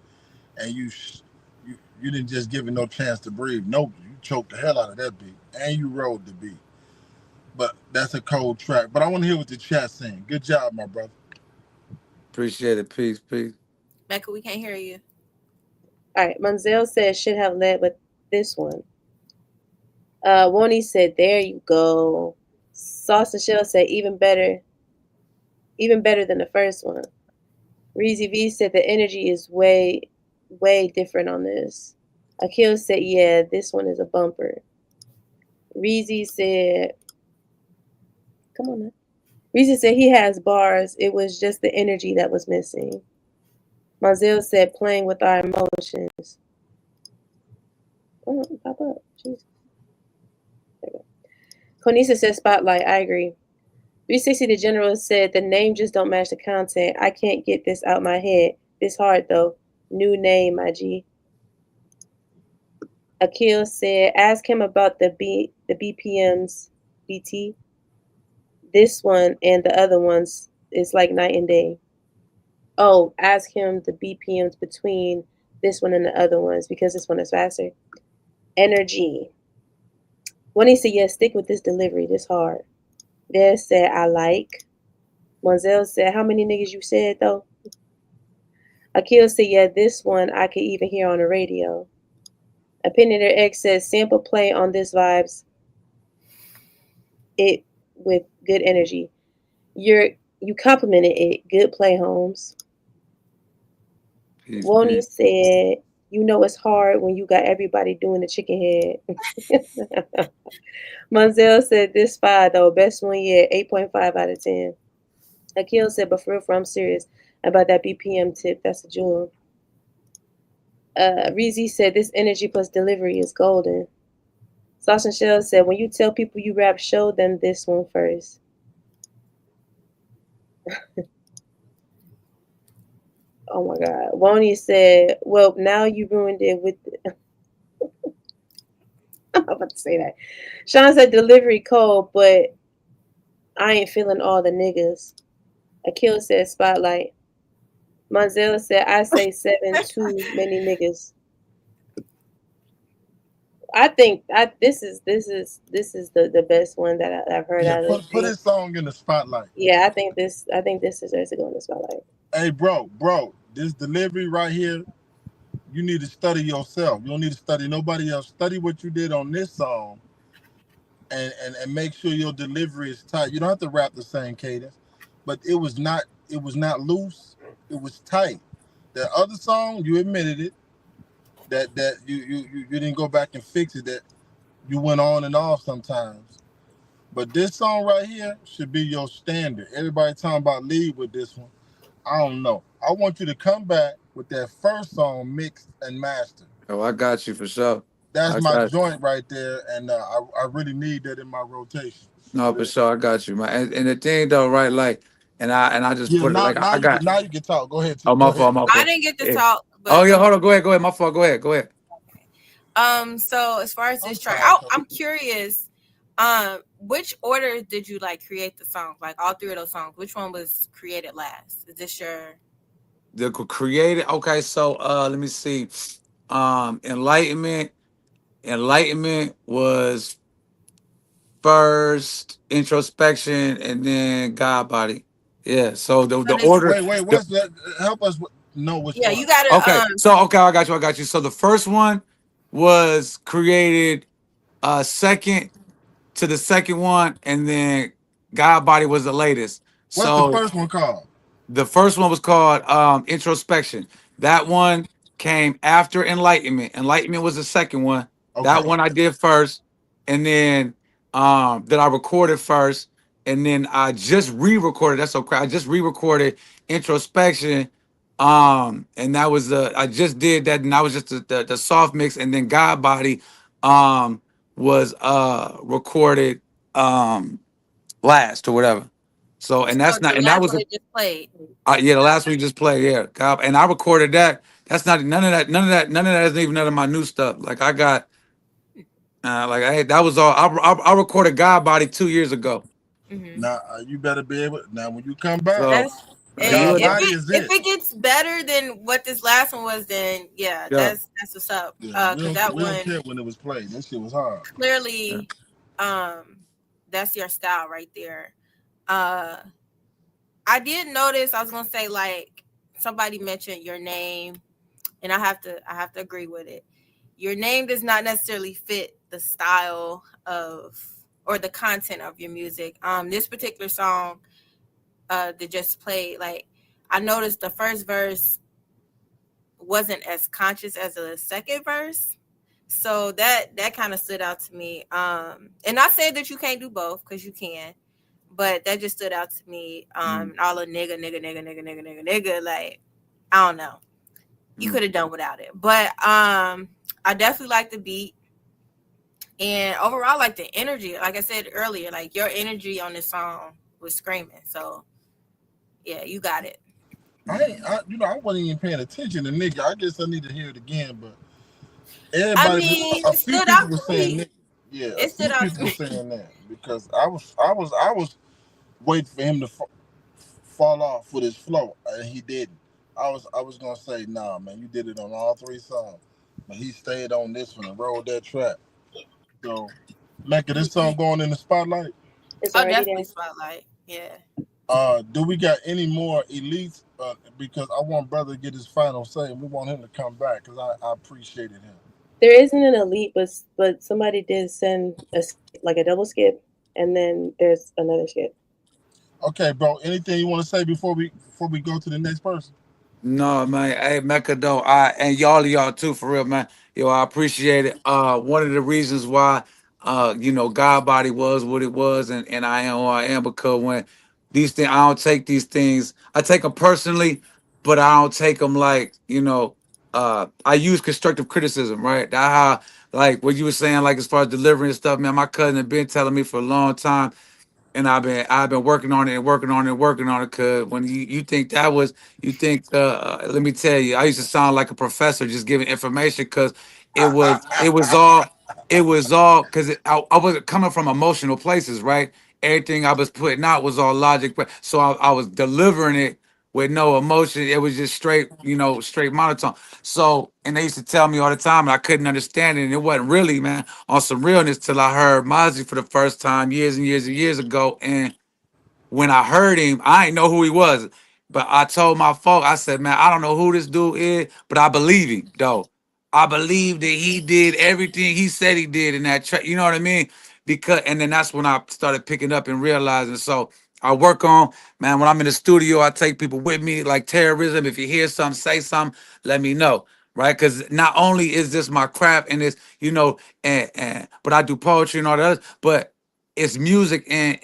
and you didn't just give it no chance to breathe. No, you choked the hell out of that beat, and you rode the beat. But that's a cold track. But I want to hear what the chat's saying. Good job, my brother. Appreciate it. Peace. Becca, we can't hear you. All right, Manziel said should have led with this one. Woni said, there you go. Sauce and Shell said, even better than the first one. Reezy V said the energy is way different on this. Akil said, yeah, this one is a bumper. Reezy said, come on now. Reezy said he has bars. It was just the energy that was missing. Manziel said playing with our emotions. Come on, pop up. Jesus. There you go. Konisa said spotlight. I agree. 360 the General said the name just don't match the content. I can't get this out my head. This hard though. New name, my G. Akil said, ask him about the BPMs, BT. This one and the other ones is like night and day. Oh, ask him the BPMs between this one and the other ones, because this one is faster. Energy. When he said, yeah, stick with this delivery. This hard. There said, I like. Manziel said, how many niggas you said, though? Akil said, yeah, this one I could even hear on the radio. Opinionator X says, sample play on this vibes. It with good energy. You complimented it. Good play, Holmes. Woni said, you know it's hard when you got everybody doing the chicken head. Manziel said, this 5 though, best one yet, 8.5 out of 10. Akil said, but for real, I'm serious about that BPM tip. That's a jewel. Reezy said, this energy plus delivery is golden. Sauce and Shell said, when you tell people you rap, show them this one first. Oh my God. Woni said, well, now you ruined it with I'm about to say that. Sean said delivery cold, but I ain't feeling all the niggas. Akil said spotlight. Monzella said I say 7 too many niggas. I think this is the best one that I've heard Yeah, out of the put three. his song in the spotlight. Yeah, I think this deserves to go in the spotlight. Hey, bro, this delivery right here, you need to study yourself. You don't need to study nobody else. Study what you did on this song, and make sure your delivery is tight. You don't have to rap the same cadence, but it was not loose. It was tight. The other song, you admitted it. That you didn't go back and fix it. That you went on and off sometimes. But this song right here should be your standard. Everybody talking about lead with this one. I don't know. I want you to come back with that first song mixed and mastered. Oh, I got you for sure. That's I my got you. joint right there, and I really need that in my rotation. No, for sure, I got you, man. And the thing though, right? Like, and I just Yeah, put it like I got. you can talk. Go ahead. Oh, my fault, my I fault. didn't get to Yeah. talk. But Oh yeah, hold on. Go ahead. My fault. Go ahead. So as far as this track, I'm curious. Which order did you like create the songs? Like all three of those songs, which one was created last? Is this your? The created. Okay, so let me see. Enlightenment was first, introspection, and then God Body. Yeah. So the order. Wait. What's that? Help us know which Yeah, one. you got it. Okay. So I got you. So the first one was created second to the second one, and then God Body was the latest. What's So the first one called? the first one was called Introspection. That one came after Enlightenment. Enlightenment was the second one. That one I did first, and then that I recorded first, and then I just re-recorded. That's so crazy. I just re-recorded Introspection, and that was I just did that, and that was just the soft mix, and then God Body was recorded last or whatever. So and that's not, the and that last was one that just played. yeah, the last week just played, yeah. God, and I recorded that. That's not none of that isn't even none of my new stuff. Like I got that was all I recorded God Body 2 years ago. Now you better be able. Now when you come back, So, If it gets better than what this last one was, then that's what's up. we Because that don't one care when it was played. That shit was hard. clearly, that's your style right there. I did notice. I was gonna say like somebody mentioned your name, and I have to agree with it. Your name does not necessarily fit the style of or the content of your music. This particular song that just played, like I noticed the first verse wasn't as conscious as the second verse. So that kind of stood out to me. And not saying that you can't do both, because you can, but that just stood out to me. All the nigga, like I don't know. You could have done without it. But I definitely like the beat. And overall, like the energy, like I said earlier, like your energy on this song was screaming. So yeah, you got it. I wasn't even paying attention to nigga. I guess I need to hear it again, but everybody, a few people were saying nigga. Yeah, it stood out to people me. were saying that because I was waiting for him to fall off with his flow, and he didn't. I was gonna say, nah, man, you did it on all three songs, but he stayed on this one and rolled that track. So, Mecca, this song going in the spotlight. Definitely spotlight. Yeah. Do we got any more elites? Because I want brother to get his final say, and we want him to come back because I appreciated him. There isn't an elite, but somebody did send a double skip, and then there's another skip. Okay, bro. Anything you want to say before we go to the next person? No, man. Hey, Mecca, though, and y'all too, for real, man. Yo, I appreciate it. One of the reasons why, God Body was what it was, and I am who I am, because when these things, I don't take these things. I take them personally, but I don't take them like, I use constructive criticism, right? That how, like what you were saying, like as far as delivering stuff, man. My cousin had been telling me for a long time. And I've been working on it. Cause when you think let me tell you, I used to sound like a professor just giving information, cause it was all it was all because I was coming from emotional places, right? Everything I was putting out was all logic, but so I was delivering it with no emotion. It was just straight, straight monotone. So, and they used to tell me all the time, and I couldn't understand it. And it wasn't really, man, on some realness till I heard Mozzie for the first time years and years and years ago. And when I heard him, I didn't know who he was. But I told my folk, I said, man, I don't know who this dude is, but I believe him, though. I believe that he did everything he said he did in that track. You know what I mean? Because, and then that's when I started picking up and realizing. So I work on, man, when I'm in the studio, I take people with me like terrorism. If you hear something, say something, let me know. Right? Because not only is this my craft and it's, but I do poetry and all that, other, but it's music and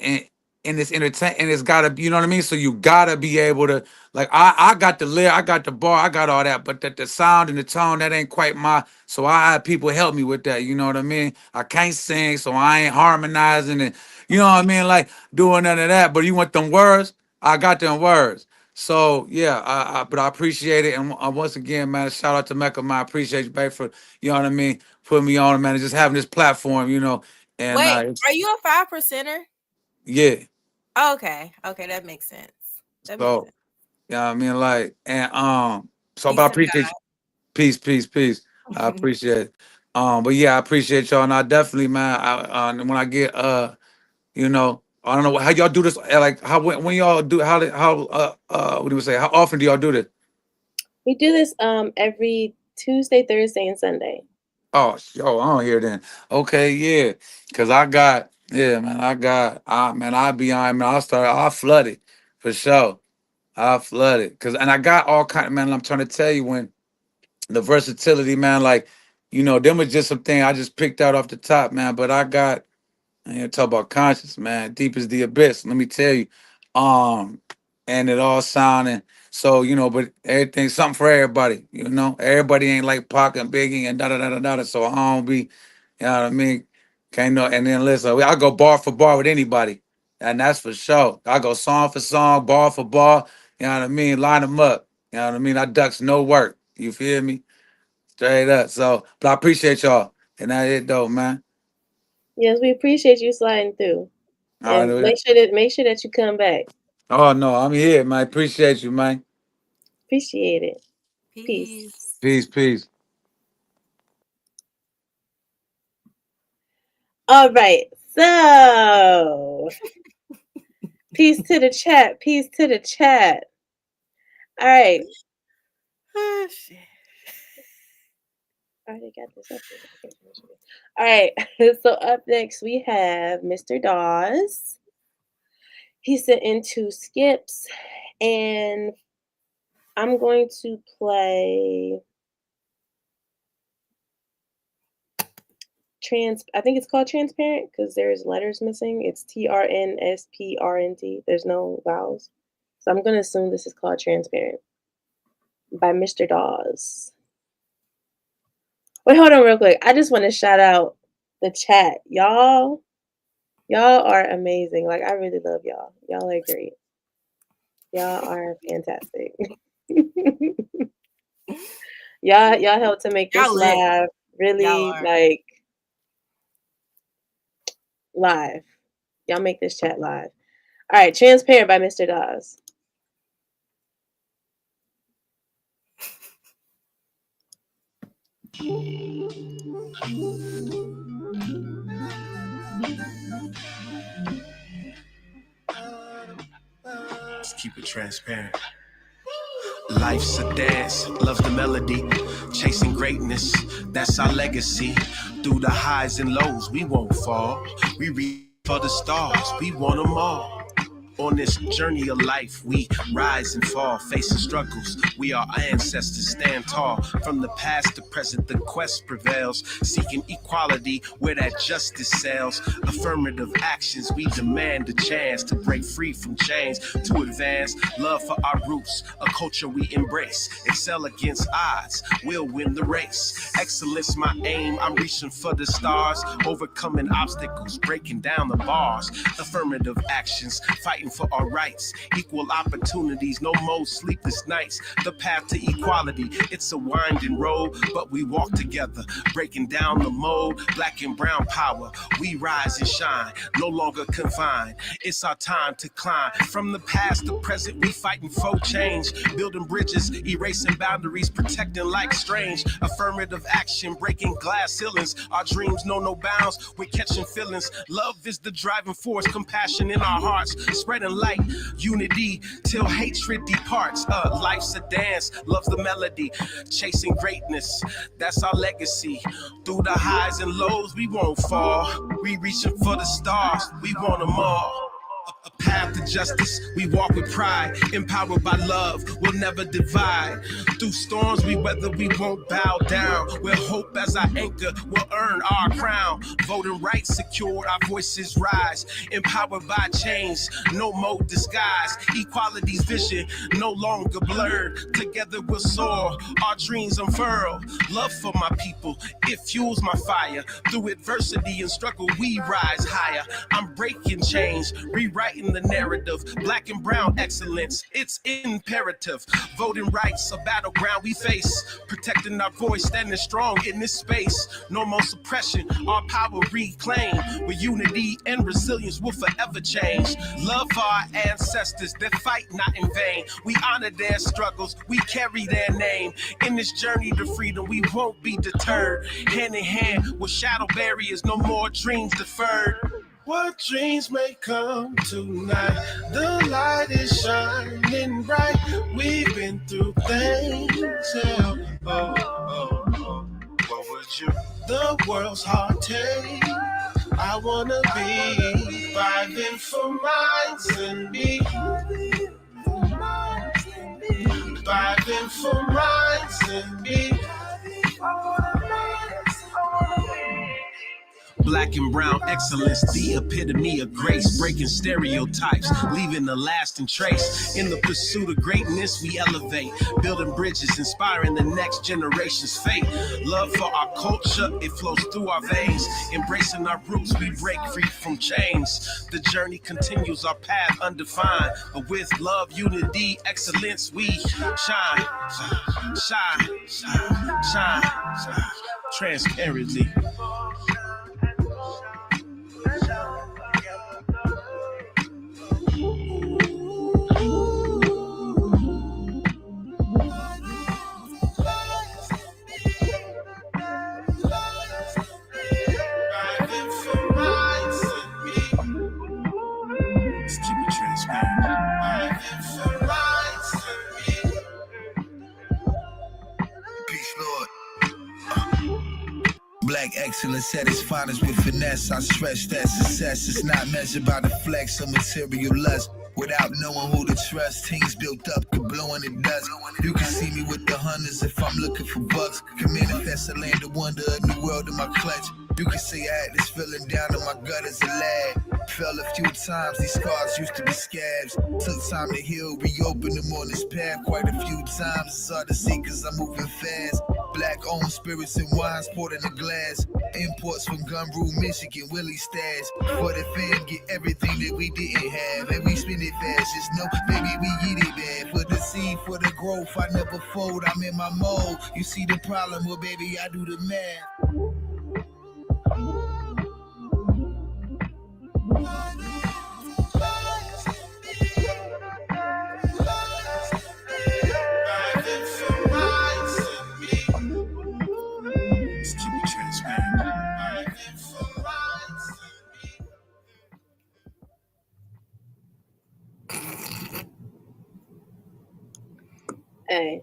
it's entertain and it's gotta, you know what I mean? So you gotta be able to, like, I got the lyric, I got the bar, I got all that, but the sound and the tone, that ain't quite so I had people help me with that, you know what I mean? I can't sing, so I ain't harmonizing and, you know what I mean? Like, doing none of that, but you want them words? I got them words. So yeah, but I appreciate it. And once again, man, shout out to Mecca, man. I appreciate you, babe, for, you know what I mean, putting me on, man, and just having this platform, and Wait, are you a 5%er? yeah. Okay, that makes sense. So, yeah, I mean, like, and so, Peace but I to appreciate God. you. Peace. I appreciate it. But yeah, I appreciate y'all, and I definitely, man, when I get I don't know how y'all do this, like how when y'all do what do we say? How often do y'all do this? We do this every Tuesday, Thursday, and Sunday. Oh, yo, I don't hear then. Okay, yeah, cause I got, yeah, man, I'll be on, man, I'll flood it for sure. I'll flood it, and I got all kind of, man. I'm trying to tell you, when the versatility, man, like, them was just some thing I just picked out off the top, man. But I got, talk about conscious, man, deep as the abyss. Let me tell you, and it all sounding so, but everything, something for everybody, Everybody ain't like Pac and Biggie and da da da da da. So I don't be, you know what I mean? Can't know. And then listen, I go bar for bar with anybody, and that's for sure. I go song for song, bar for bar. You know what I mean? Line them up. You know what I mean? I ducks no work. You feel me? Straight up. So, but I appreciate y'all, and that it though, man. Yes, we appreciate you sliding through, and All right. make sure that you come back. Oh no, I'm here, man. Appreciate you, man. Appreciate it. Peace. Peace. All right, so peace to the chat. Peace to the chat. All right. Oh shit. I already got this up here. All right. So up next we have Mr. Dawes. He sent in 2 skips, and I'm going to play I think it's called Transparent because there's letters missing. It's TRNSPRNT. There's no vowels. So I'm going to assume this is called Transparent by Mr. Dawes. Wait, hold on real quick. I just want to shout out the chat. Y'all are amazing. Like, I really love y'all. Y'all are great. Y'all are fantastic. y'all helped to make this live really like live. Y'all make this chat live. All right, Transparent by Mr. Dawes. Let's keep it transparent. Life's a dance, love the melody, chasing greatness, that's our legacy. Through the highs and lows, we won't fall. We reach for the stars, we want them all. On this journey of life, we rise and fall, facing struggles. We our ancestors stand tall. From the past to present, the quest prevails. Seeking equality where that justice sails. Affirmative actions, we demand a chance to break free from chains, to advance love for our roots, a culture we embrace. Excel against odds, we'll win the race. Excellence my aim, I'm reaching for the stars. Overcoming obstacles, breaking down the bars. Affirmative actions, fighting fighting for our rights, equal opportunities, no more sleepless nights. The path to equality, it's a winding road, but we walk together, breaking down the mold. Black and brown power, we rise and shine, no longer confined. It's our time to climb. From the past to present, we fighting for change, building bridges, erasing boundaries, protecting like strange. Affirmative action, breaking glass ceilings. Our dreams know no bounds, we're catching feelings. Love is the driving force, compassion in our hearts, spreading light, unity till hatred departs. Life's a dance, love's the melody, chasing greatness, that's our legacy. Through the highs and lows, we won't fall. We reaching for the stars, we want them all. A path to justice, we walk with pride, empowered by love, we'll never divide. Through storms we weather, we won't bow down. Where hope as our anchor, we'll earn our crown. Voting rights secured, our voices rise, empowered by change, no more disguise. Equality's vision, no longer blurred. Together we'll soar, our dreams unfurl. Love for my people, it fuels my fire. Through adversity and struggle, we rise higher. I'm breaking chains, rewriting the narrative. Black and brown excellence, it's imperative. Voting rights, a battleground we face. Protecting our voice, standing strong in this space. No more suppression, our power reclaimed. With unity and resilience, we'll forever change. Love for our ancestors, their fight not in vain. We honor their struggles, we carry their name. In this journey to freedom, we won't be deterred. Hand in hand with shadow barriers, no more dreams deferred. What dreams may come tonight? The light is shining bright. We've been through things. What would you? The world's hard take. I wanna be fighting for minds and me. Fighting for minds and me. Black and brown excellence, the epitome of grace, breaking stereotypes, leaving a lasting trace. In the pursuit of greatness, we elevate, building bridges, inspiring the next generation's fate. Love for our culture, it flows through our veins. Embracing our roots, we break free from chains. The journey continues, our path undefined, but with love, unity, excellence, we shine, shine, shine, shine, transparently. Black excellence at its finest with finesse. I stress that success is not measured by the flex or material lust. Without knowing who to trust, teams built up, could blow in the dust. You can see me with the hunters if I'm looking for bucks. Can manifest a land of wonder, a new world in my clutch. You can say I had this feeling down in my gut as a lad. Fell a few times, these scars used to be scabs. Took time to heal, reopen them on this path quite a few times. It's hard to see cause I'm moving fast. Black owned spirits and wines poured in a glass. Imports from Gunroo, Michigan, Willie Stash. For the fam, get everything that we didn't have. And we spend it fast, just know, baby, we get it bad. For the seed, for the growth, I never fold, I'm in my mode. You see the problem, well, baby, I do the math. Hey,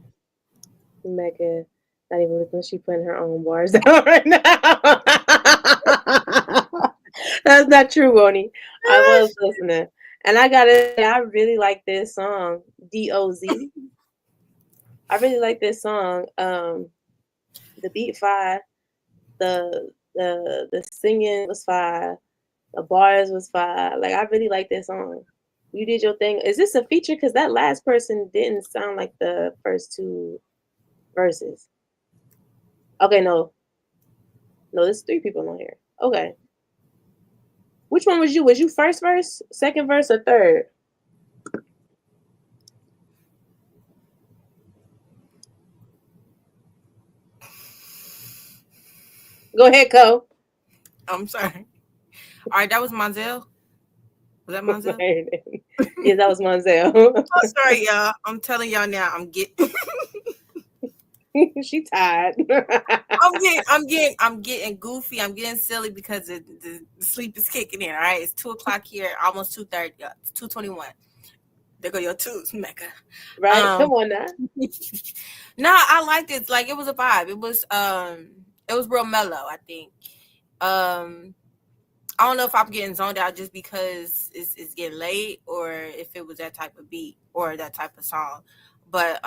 Mecca, not even listening. She putting her own bars down right now. That's not true, Woni. I was listening, and I gotta say, I really like this song, D.O.Z. I really like this song. The beat fire, the singing was fire, the bars was fire. Like I really like this song. You did your thing. Is this a feature? Because that last person didn't sound like the first two verses. Okay, no, there's three people on here. Okay. Which one was you? Was you first verse, second verse, or third? Go ahead, Co. I'm sorry. All right, that was Monzel. Was that Monzel? Yes, that was Monzel. I'm sorry, y'all. I'm telling y'all now. I'm getting. She tired. I'm getting goofy. I'm getting silly because the sleep is kicking in. All right, it's 2:00 here, almost 2:30. It's 2:21. There go your twos, Mecca. Right? Come on now. No, I liked it. Like, it was a vibe. It was real mellow, I think. I don't know if I'm getting zoned out just because it's getting late, or if it was that type of beat or that type of song. But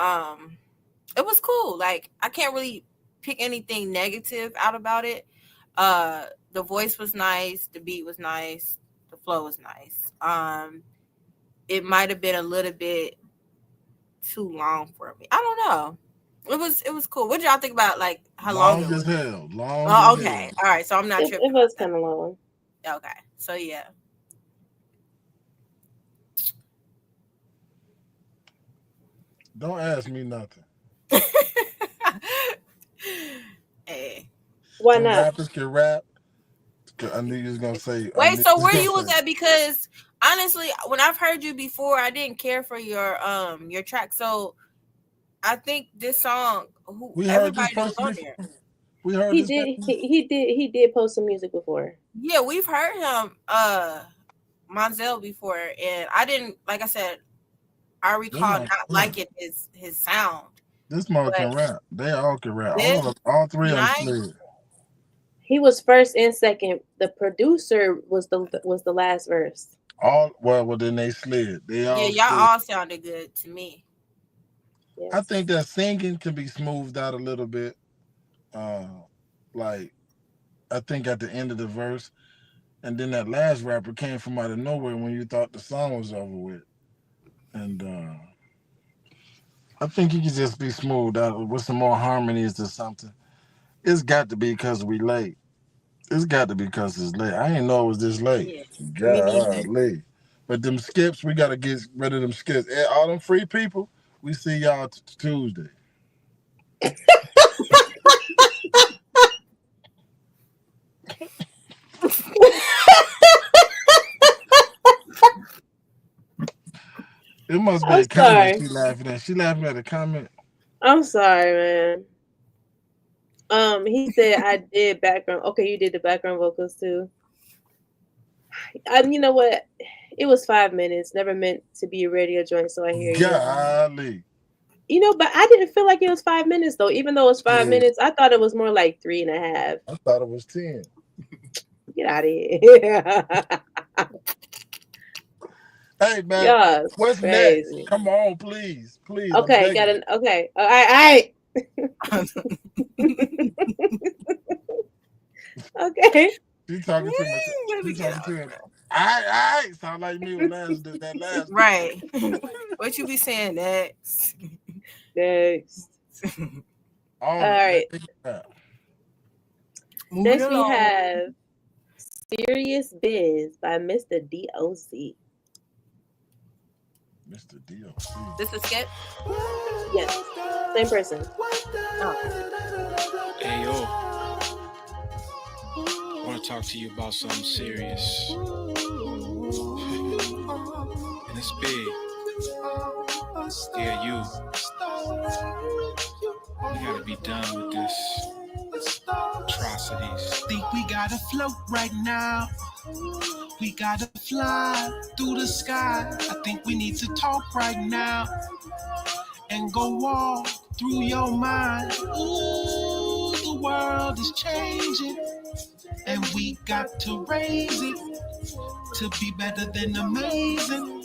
it was cool. Like, I can't really pick anything negative out about it. The voice was nice, the beat was nice, the flow was nice. It might have been a little bit too long for me. I don't know. It was cool. What did y'all think about, like, how long it was? Long as hell. Long Oh, as okay. hell. All right. So I'm not It tripping. was kind of long. Okay. So yeah. Don't ask me nothing. Hey. Why Them not? rappers can rap. I knew you was gonna say. I Wait, knew so you where was you gonna was say. at? Because honestly, when I've heard you before, I didn't care for your track. So I think this song, We heard this everybody was person on before. there. We heard He this did. person. He did post some music before. Yeah, we've heard him, Monzel before, and I didn't, like I said, I recall not liking his sound. This mother But can rap. They all can rap. this All three of them night, slid. He was first and second. The producer was the last verse. Well, then they slid. They all yeah, y'all slid. all sounded good to me. I think that singing can be smoothed out a little bit. Like, I think at the end of the verse, and then that last rapper came from out of nowhere when you thought the song was over with. And I think he could just be smoothed out with some more harmonies or something. It's got to be because we late. It's got to be because it's late. I didn't know it was this late. Golly. But them skips, we got to get rid of them skips. All them free people, we see y'all Tuesday. It must be I'm a comment sorry. she laughing at. She laughing at a comment. I'm sorry, man. He said I did background. Okay, you did the background vocals too. You know what? It was 5 minutes. Never meant to be a radio joint, so I hear you. Golly. You know, but I didn't feel like it was 5 minutes though. Even though it was 5 Yeah. minutes, I thought it was more like 3.5. I thought it was 10. Get out of here. Hey man, Yeah, what's crazy. next? Come on, please. Please. I'm Okay, begging got you. an okay. All right. Okay. She talking too much. She talking too much. I sound like me when that last Right. What you be saying next? Next. All right. Moving Next we along. have Serious Biz by Mr. DOC. Mr. DOC. This is Skip? Yes. Same person. Hey yo, I want to talk to you about something serious, and it's big. Yeah, you gotta be done with this atrocities. Think we gotta float right now. We gotta fly through the sky. I think we need to talk right now and go walk through your mind. Ooh, the world is changing, and we got to raise it to be better than amazing.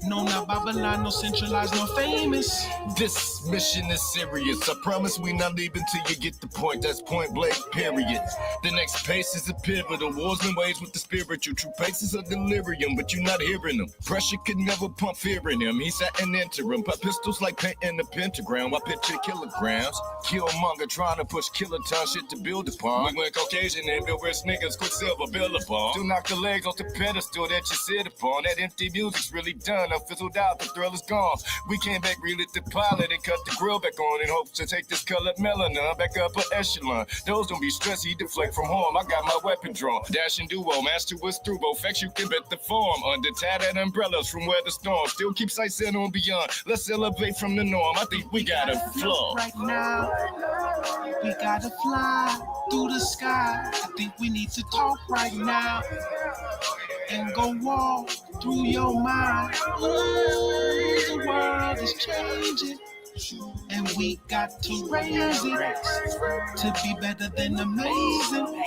No, not Babylon, no centralized, no famous. This mission is serious. I promise we not leaving till you get the point. That's point blank, period. The next pace is a pivot. The wars and waves with the spiritual. True paces of delirium, but you're not hearing them. Pressure could never pump fear in him. He's at an interim. Pop pistols like painting the pentagram. I picture kilograms. Killmonger trying to push kiloton shit to build upon. We went Caucasian and built rich niggas. Quicksilver Billabong. Do knock the legs off the pedestal that you sit upon. That empty music's really done. done, I fizzled out, the thrill is gone. We came back, relit the pilot, and cut the grill back on in hopes to take this colored melanin back up an echelon. Those don't be stressed, he deflect from home. I got my weapon drawn. Dash and duo, master was through both facts, you can bet the form. Under tattered umbrellas from where the storm still keeps sight set on beyond. Let's elevate from the norm. I think we got a flaw. Right now, we gotta fly through the sky. I think we need to talk right now and go walk through your mind. Ooh, the world is changing, and we got to raise it to be better than amazing.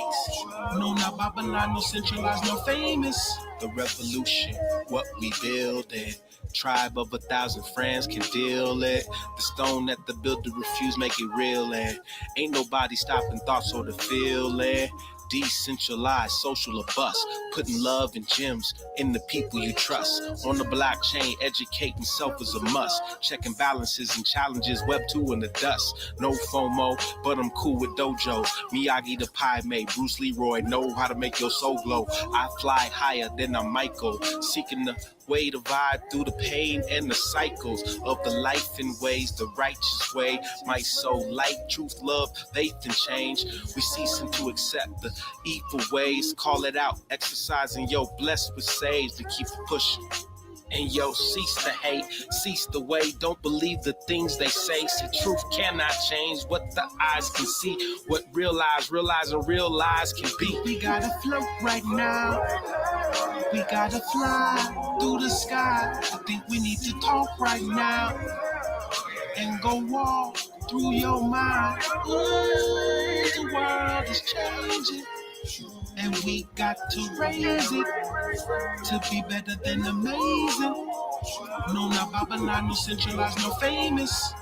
No, not Babylon, no centralized, no famous. The revolution, what we building. Tribe of 1,000 friends can deal it. The stone that the builder refused, make it real. And ain't nobody stopping thoughts or the feeling. Decentralized, social or bust. Putting love and gems in the people you trust. On the blockchain, educating self is a must. Checking balances and challenges, Web 2 in the dust. No FOMO, but I'm cool with dojo. Miyagi the pie made, Bruce Leroy know how to make your soul glow. I fly higher than I'm Michael, seeking the way to vibe through the pain and the cycles of the life and ways, the righteous way. My soul, light, truth, love, faith, and change. We ceasing to accept the evil ways. Call it out, exercising, yo, blessed with saves to keep pushing. And yo, cease the hate, cease the way. Don't believe the things they say. See, truth cannot change what the eyes can see. What real eyes realize and real lies can be. We gotta float right now. We gotta fly through the sky. I think we need to talk right now and go walk through your mind. Ooh, the world is changing, and we got to raise it to be better than amazing. No, not Babylon, no centralized, no famous.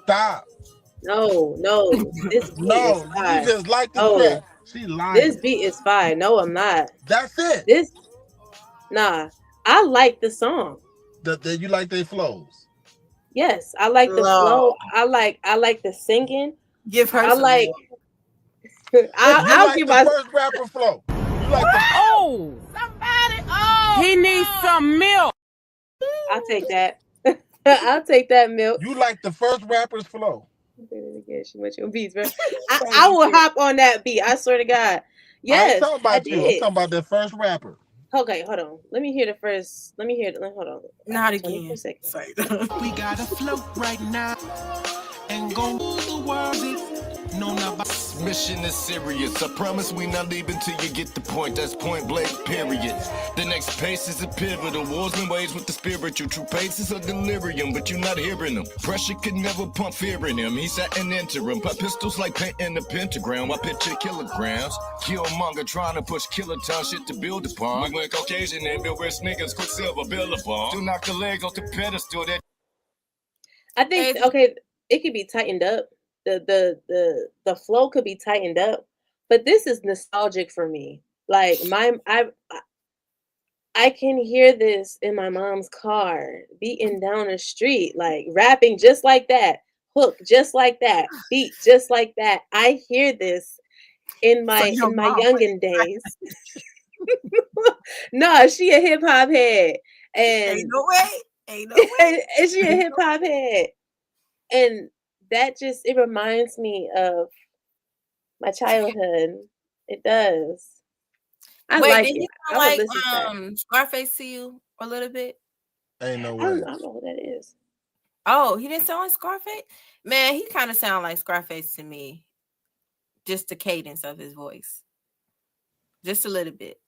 Stop. No, this beat No, is fire. you just like the Oh, track. She lying. this beat is fire. No, I'm not. That's it. Nah, I like the song. That you like their flows. Yes, I like the flow. I like the singing. Give her I some like. You I'll like give the my. first rapper flow. You like the He needs some milk. I'll take that. I'll take that milk. You like the first rapper's flow. Again, she went your beats, bro. I will hop on that beat. I swear to God. Yes, I ain't talking about you. I'm did. talking about the first rapper. Okay, hold on. Let me hear the first. Let me hear it. Hold on. Not Hold on again. for a second. Sorry. We gotta float right now and go through the world. No, not Mission is serious. I promise we not leaving till you get the point. That's point blank, period. The next pace is a pivotal. Wars and ways with the spiritual. True pace is a delirium, but you're not hearing them. Pressure could never pump fear in him. He's at an interim. Pop pistols like painting the pentagram. I picture kilograms. Killmonger trying to push kiloton shit to build upon. We went Caucasian and built rich niggas. Quicksilver Billabong. Do knock the legs off the pedestal. That I think okay, it could be tightened up. The flow could be tightened up, but this is nostalgic for me. Like I can hear this in my mom's car, beating down the street, like rapping just like that, hook just like that, beat just like that. I hear this in my youngin' days. No, she a hip hop head, and Ain't no way. and she a hip hop head, and that just it reminds me of my childhood. It does. I Wait, like did it. he I sound would like listen to that. Scarface to you a little bit? Ain't no I way. don't know who that is. Oh, he didn't sound like Scarface? Man, he kind of sound like Scarface to me. Just the cadence of his voice. Just a little bit.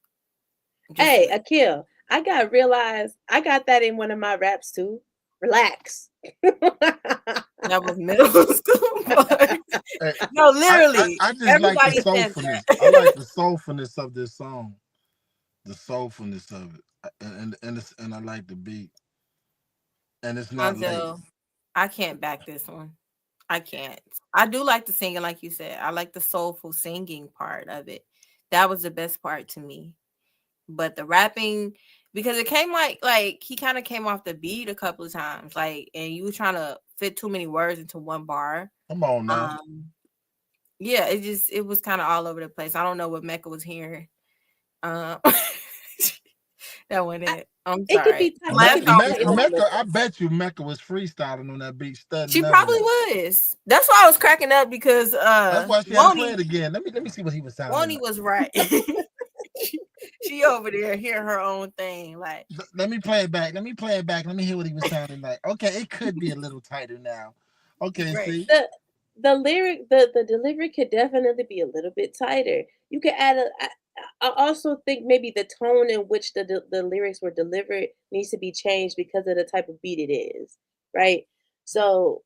Hey, Akil, I got that in one of my raps too. Relax. That was middle school. Hey, No, literally. I just like Everybody the says soulfulness. that. I like the soulfulness of this song. The soulfulness of it, and I like the beat. And it's not late. Montel, I can't back this one. I can't. I do like the singing, like you said. I like the soulful singing part of it. That was the best part to me. but the rapping, because it came like he kind of came off the beat a couple of times, like, and you were trying to fit too many words into one bar. Come on now. Yeah, it was kind of all over the place. I don't know what Mecca was hearing. That wasn't it. I'm It could sorry. be tight. Last song was dope. Mecca, I bet you Mecca was freestyling on that beat. She probably was. That's why I was cracking up, because That's why she had to play it again. Let me see what he was sounding Woney like. was right. she over there hearing her own thing. Like, Let me play it back. Let me play it back. Let me hear what he was sounding like. Okay, it could be a little tighter now. Okay, right. see. The lyric, the delivery could definitely be a little bit tighter. You could add I also think maybe the tone in which the lyrics were delivered needs to be changed because of the type of beat it is, right? So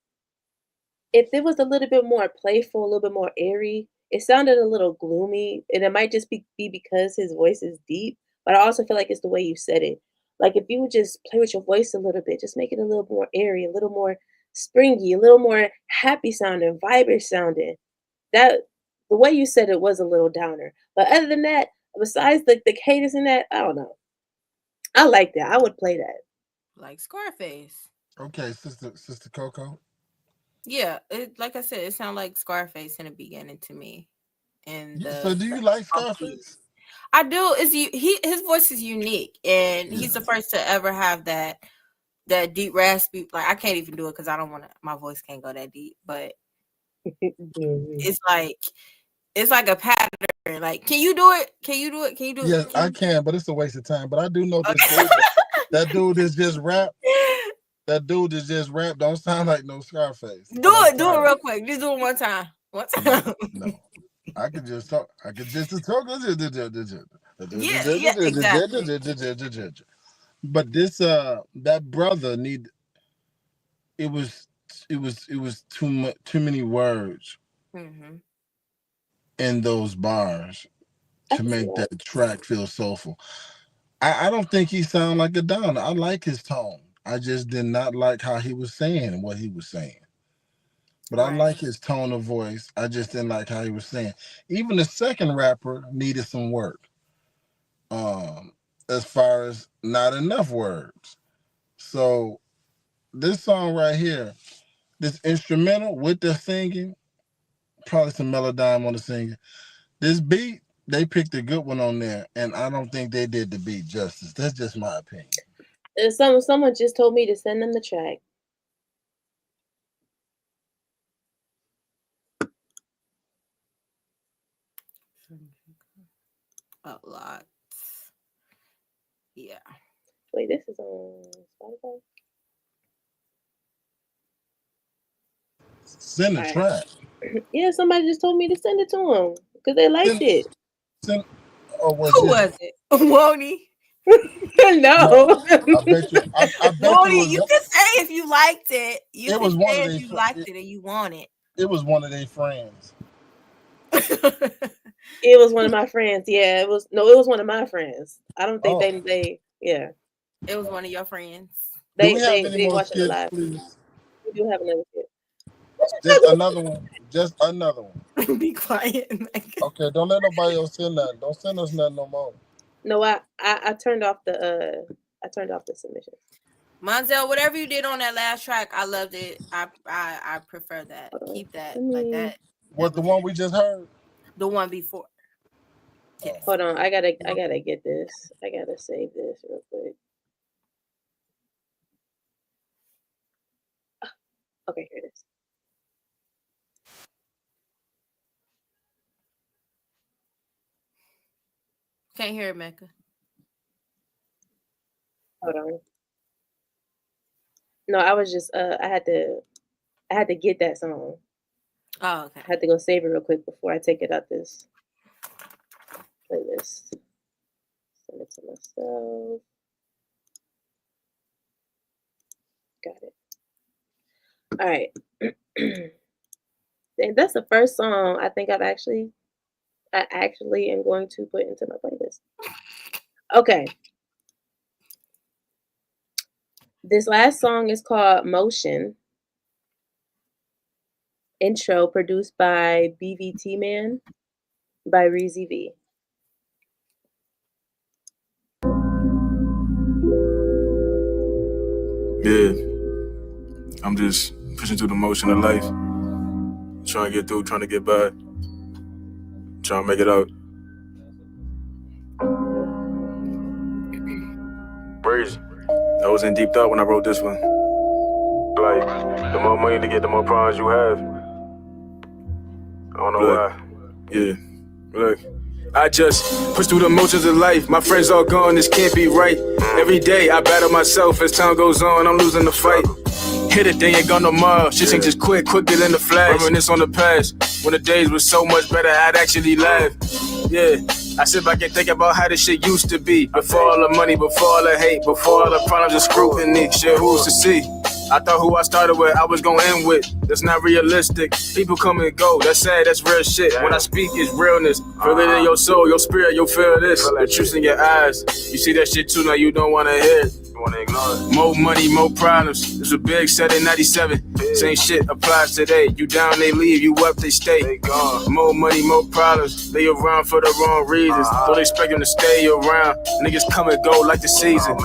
if it was a little bit more playful, a little bit more airy, it sounded a little gloomy, and it might just be because his voice is deep. But I also feel like it's the way you said it. Like if you would just play with your voice a little bit, just make it a little more airy, a little more springy, a little more happy sounding, vibrant sounding. That the way you said it was a little downer. But other than that, besides the cadence in that, I don't know. I like that. I would play that. like Scarface. Okay, sister Coco. Yeah, like I said, it sounded like Scarface in the beginning to me. And So do you like Scarface? I do. His voice is unique, and he's the first to ever have that deep raspy. Like, I can't even do it because I don't want to. My voice can't go that deep, but it's like a pattern. Like, can you do it? Can you do it? Can you do it? Yes, I can, but it's a waste of time. But I do know this dude. That dude is just rap. That dude is just rap. Don't sound like no Scarface. Do it real quick. Just do it one time. One time. No. I could just talk. Yeah, exactly. But this that brother need. It was too many words in those bars to make that track feel soulful. I don't think he sounded like a downer. I like his tone. I just did not like how he was saying what he was saying. But I like his tone of voice. I just didn't like how he was saying. Even the second rapper needed some work. As far as not enough words. So this song right here, this instrumental with the singing, probably some Melodyne on the singing. This beat, they picked a good one on there, and I don't think they did the beat justice. That's just my opinion. Someone just told me to send them the track. A lot. Yeah. Wait, this is on Spotify? Send the track. Yeah, somebody just told me to send it to them because they liked it. Who was it? Woney? No. I bet you. I bet Woney, you you can say if you liked it. You It can was one say of if they you liked it and you want it. It was one of their friends. It was one of my friends. Yeah, it was one of my friends. I don't think they yeah. It was one of your friends. They Do we have any more watched it skits, live. please? We do have another kid. Just another one. Just another one. Be quiet. Okay, don't let nobody else send nothing. Don't send us nothing no more. No, I turned off the submission. Monzel, whatever you did on that last track, I loved it. I prefer that. Keep that like that. What, the one we just heard? The one before. Yes. Hold on, I gotta get this. I gotta save this real quick. Okay, here it is. Can't hear it, Mecca. Hold on. No, I was just I had to get that song. Oh, okay. I had to go save it real quick before I take it out this playlist. Send it to myself. Got it. All right. And that's the first song I think I actually am going to put into my playlist. Okay. This last song is called Motion. Intro produced by BVT Man by Reezy V. Yeah, I'm just pushing through the motion of life, trying to get through, trying to get by, trying to make it out. Crazy. I was in deep thought when I wrote this one. Like, the more money to get, the more problems you have. I don't know why. Yeah. Look, I just push through the motions of life. My friends all gone, this can't be right. Every day I battle myself. As time goes on, I'm losing the fight. Hit it, they ain't gone no more. Shit changes quicker than the flash. Reminisce on the past, when the days were so much better, I'd actually laugh. Yeah, I sit back and think about how this shit used to be. Before all the money, before all the hate, before all the problems and scrutiny. Shit, who's to see? I thought who I started with, I was gonna end with. That's not realistic. People come and go, that's sad, that's real shit. When I speak, it's realness. Feel it in your soul, your spirit, you'll feel this. The truth in your eyes. You see that shit too, now you don't wanna hear it. More money, more problems. It's a big set in 97. Same shit applies today. You down, they leave. You up, they stay. More money, more problems. They around for the wrong reasons. Don't expect them to stay around. Niggas come and go like the season.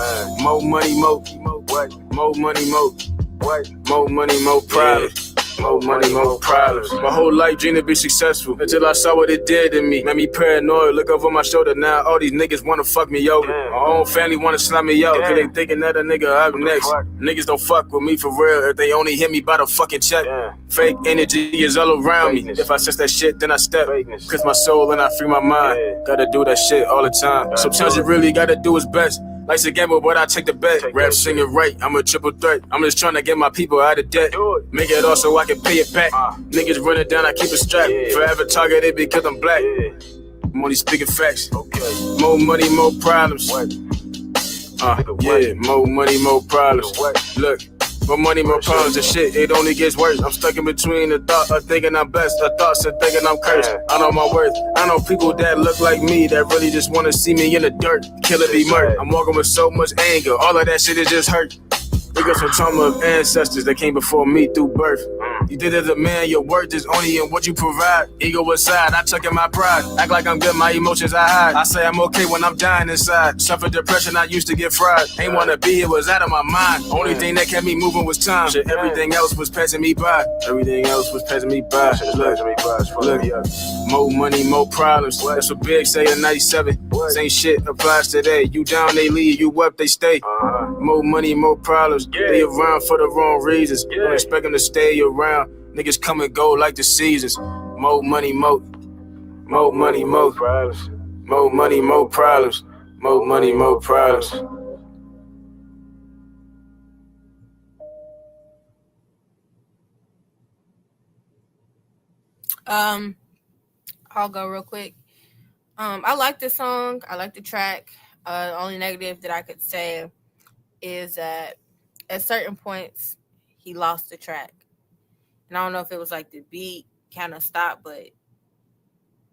More money, more money, more money, more problems. More money, more problems. My whole life dreamed to be successful until I saw what it did to me. Made me paranoid, look over my shoulder. Now all these niggas wanna fuck me over. My own family wanna slam me out, cause they thinking that a nigga up next. Niggas don't fuck with me for real if they only hit me by the fucking check. Fake energy is all around me. If I sense that shit, then I step. Cause my soul and I free my mind. Gotta do that shit all the time. Sometimes you really gotta do his best. Life's a gamble, but I take the bet. Rap singing right, I'm a triple threat. I'm just trying to get my people out of debt. Make it all so I can pay it back. Niggas running down, I keep it strapped. Forever targeted because I'm black. I'm only speaking facts. More money, more problems. Yeah, more money, more problems. Look. More money, more problems and shit, it only gets worse. I'm stuck in between the thought of thinking I'm best, the thoughts of thinking I'm cursed. I know my worth, I know people that look like me that really just wanna see me in the dirt. Killer be murdered, I'm walking with so much anger, all of that shit is just hurt. We got some trauma of ancestors that came before me through birth. You did it as a man, your worth is only in what you provide. Ego aside, I tuck in my pride. Act like I'm good, my emotions I hide. I say I'm okay when I'm dying inside. Suffer depression, I used to get fried. Ain't wanna be, it was out of my mind. Only thing that kept me moving was time. Shit, everything else was passing me by. Everything else was passing me by. Look, more money, more problems. That's what Big say in 97. Same shit applies today. You down, they leave. You up, they stay. More money, more problems. They around for the wrong reasons. Don't expect them to stay around. Niggas come and go like the seasons. More money, more money, more problems. More money, more problems. More money, more problems. I'll go real quick. I like this song. I like the track. The only negative that I could say is that at certain points he lost the track. And I don't know if it was like the beat kind of stopped, but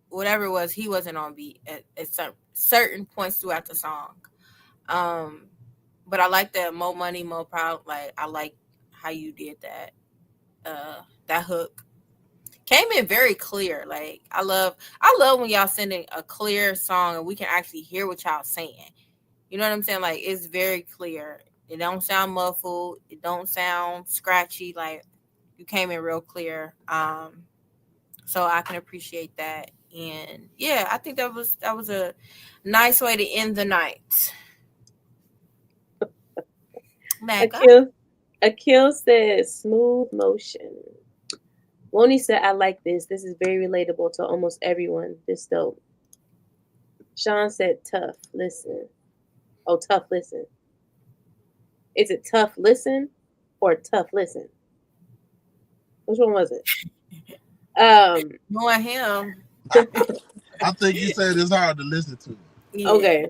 whatever it was, he wasn't on beat at certain points throughout the song. But I like that more money, more proud. Like, I like how you did that. That hook came in very clear. Like, I love when y'all sending a clear song and we can actually hear what y'all saying. You know what I'm saying? Like, it's very clear. It don't sound muffled. It don't sound scratchy. Like, you came in real clear. So I can appreciate that. And yeah, I think that was a nice way to end the night. Akil says smooth motion. Woni said, I like this. This is very relatable to almost everyone. This dope. Sean said tough listen. Oh, tough listen. Is it tough listen or tough listen? Which one was it? Knowing him. I think you said it's hard to listen to. Yeah. Okay.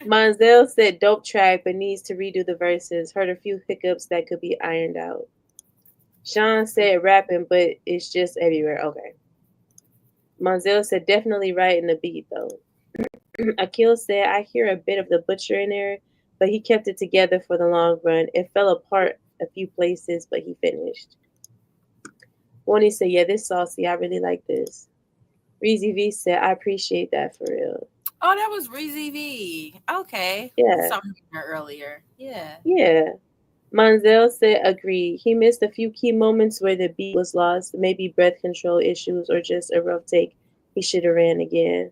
Monzel said dope track, but needs to redo the verses. Heard a few hiccups that could be ironed out. Sean said rapping, but it's just everywhere. Okay. Monzel said definitely right in the beat though. Akil said I hear a bit of the butcher in there, but he kept it together for the long run. It fell apart a few places, but he finished. Woni said, yeah, this saucy. I really like this. Reezy V said, I appreciate that for real. Oh, that was Reezy V. Okay. Yeah. Something earlier. Yeah. Yeah. Monzel said, agree. He missed a few key moments where the beat was lost, maybe breath control issues or just a rough take. He should have ran again.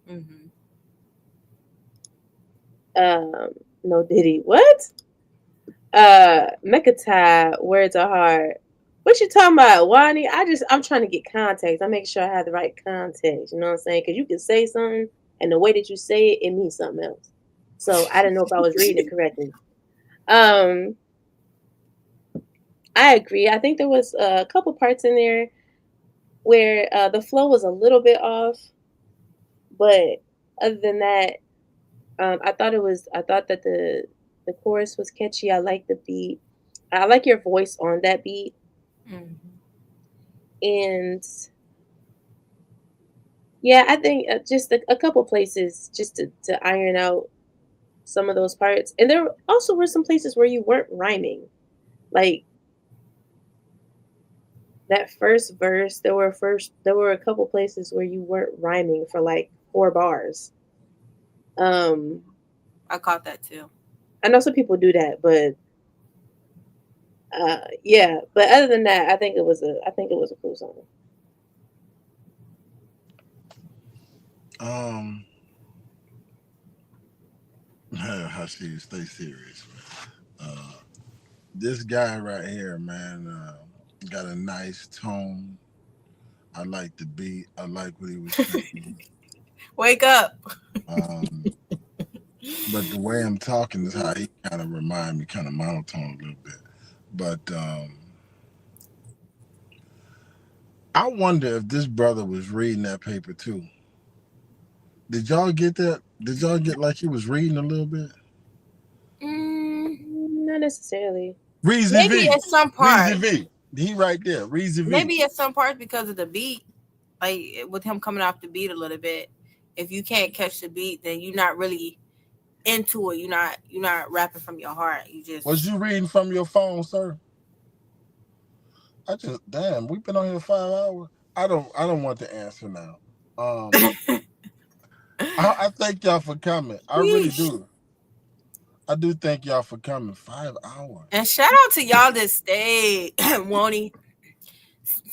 Mm-hmm. No Diddy. What? Mekatai, words are hard. What you talking about, Wani? I'm trying to get context. I make sure I have the right context. You know what I'm saying? Because you can say something, and the way that you say it, it means something else. So I didn't know if I was reading it correctly. I agree. I think there was a couple parts in there where the flow was a little bit off, but other than that, I thought that the chorus was catchy. I like the beat. I like your voice on that beat. Mm-hmm. And yeah, I think just a couple places just to iron out some of those parts. And there also were some places where you weren't rhyming. Like that first verse, there were a couple places where you weren't rhyming for like 4 bars. I caught that too. I know some people do that, but yeah. But other than that, I think it was a cool song. Hashi, stay serious. This guy right here, man, got a nice tone. I like the beat. I like what he was saying. Wake up. But the way I'm talking is how he kind of remind me, kind of monotone a little bit. But I wonder if this brother was reading that paper too. Did y'all get that? Did y'all get like he was reading a little bit? Not necessarily. Reezy Maybe V. at some part. Reezy V. He right there. Reezy V. Maybe at some parts because of the beat, like with him coming off the beat a little bit. If you can't catch the beat, then you're not really into it. You're not rapping from your heart. You just Was you reading from your phone, sir? Damn, we've been on here 5 hours. I don't want the answer now. I thank y'all for coming. I really do. I do thank y'all for coming. 5 hours. And shout out to y'all that stayed, Woney.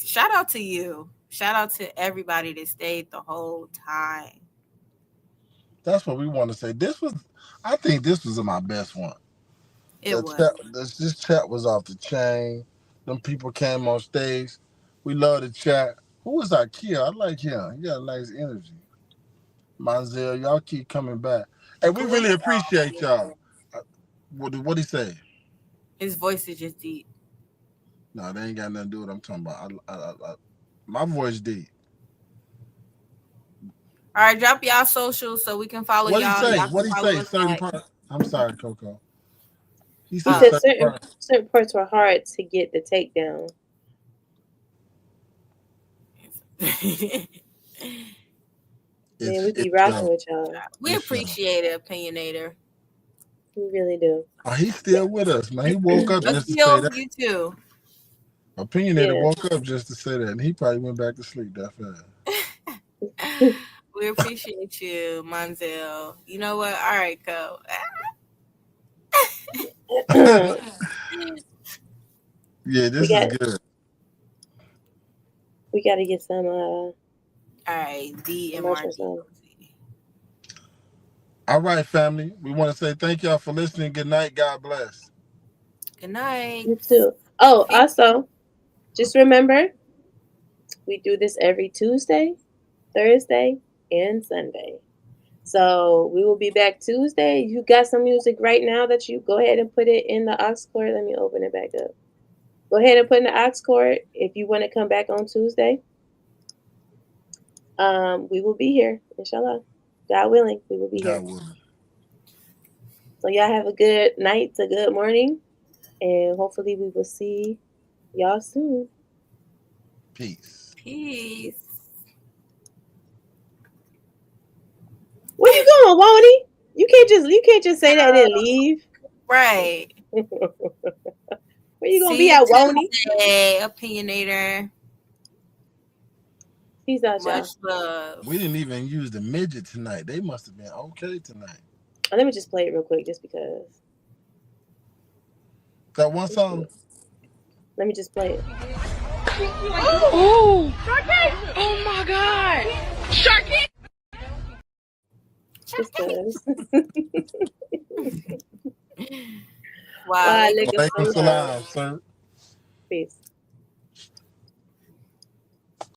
Shout out to you. Shout out to everybody that stayed the whole time. That's what we want to say. I think this was my best one. This chat was off the chain. Them people came on stage. We love the chat. Who was Ikea? I like him. He got a nice energy. Monzel, y'all keep coming back. Hey, we really appreciate y'all. What'd he say? His voice is just deep. No, they ain't got nothing to do with what I'm talking about. My voice deep. All right, drop y'all socials so we can follow y'all. What'd he say? Certain part. I'm sorry, Coco. He said certain parts were hard to get the takedown. Man, we be rocking with y'all. We appreciate it, Opinionator. We really do. Oh, he's still with us, man. He woke up just to say that. You too. Opinionator woke up just to say that, and he probably went back to sleep that fast. We appreciate you, Monzel. You know what? All right, go. Yeah, this is good. We got to get some. All right, DMRD. All right, family. We want to say thank y'all for listening. Good night. God bless. Good night. You too. Oh, also, just remember, we do this every Tuesday, Thursday, and Sunday. So we will be back Tuesday. You got some music right now that you go ahead and put it in the aux cord. Let me open it back up. Go ahead and put in the aux cord if you want to come back on Tuesday. We will be here, inshallah. God willing, we will be here. So y'all have a good night, a good morning, and hopefully we will see y'all soon. Peace. Peace. Where you going, Woney? You can't just say that and leave. Right. Where you gonna be at, Woney? Opinionator. Peace out, y'all. Much love. We didn't even use the midget tonight. They must have been okay tonight. Let me just play it real quick, just because. That one song. Let me just play it. Oh, oh my God. Sharky. Wow. Alaikum salam, sir. Peace.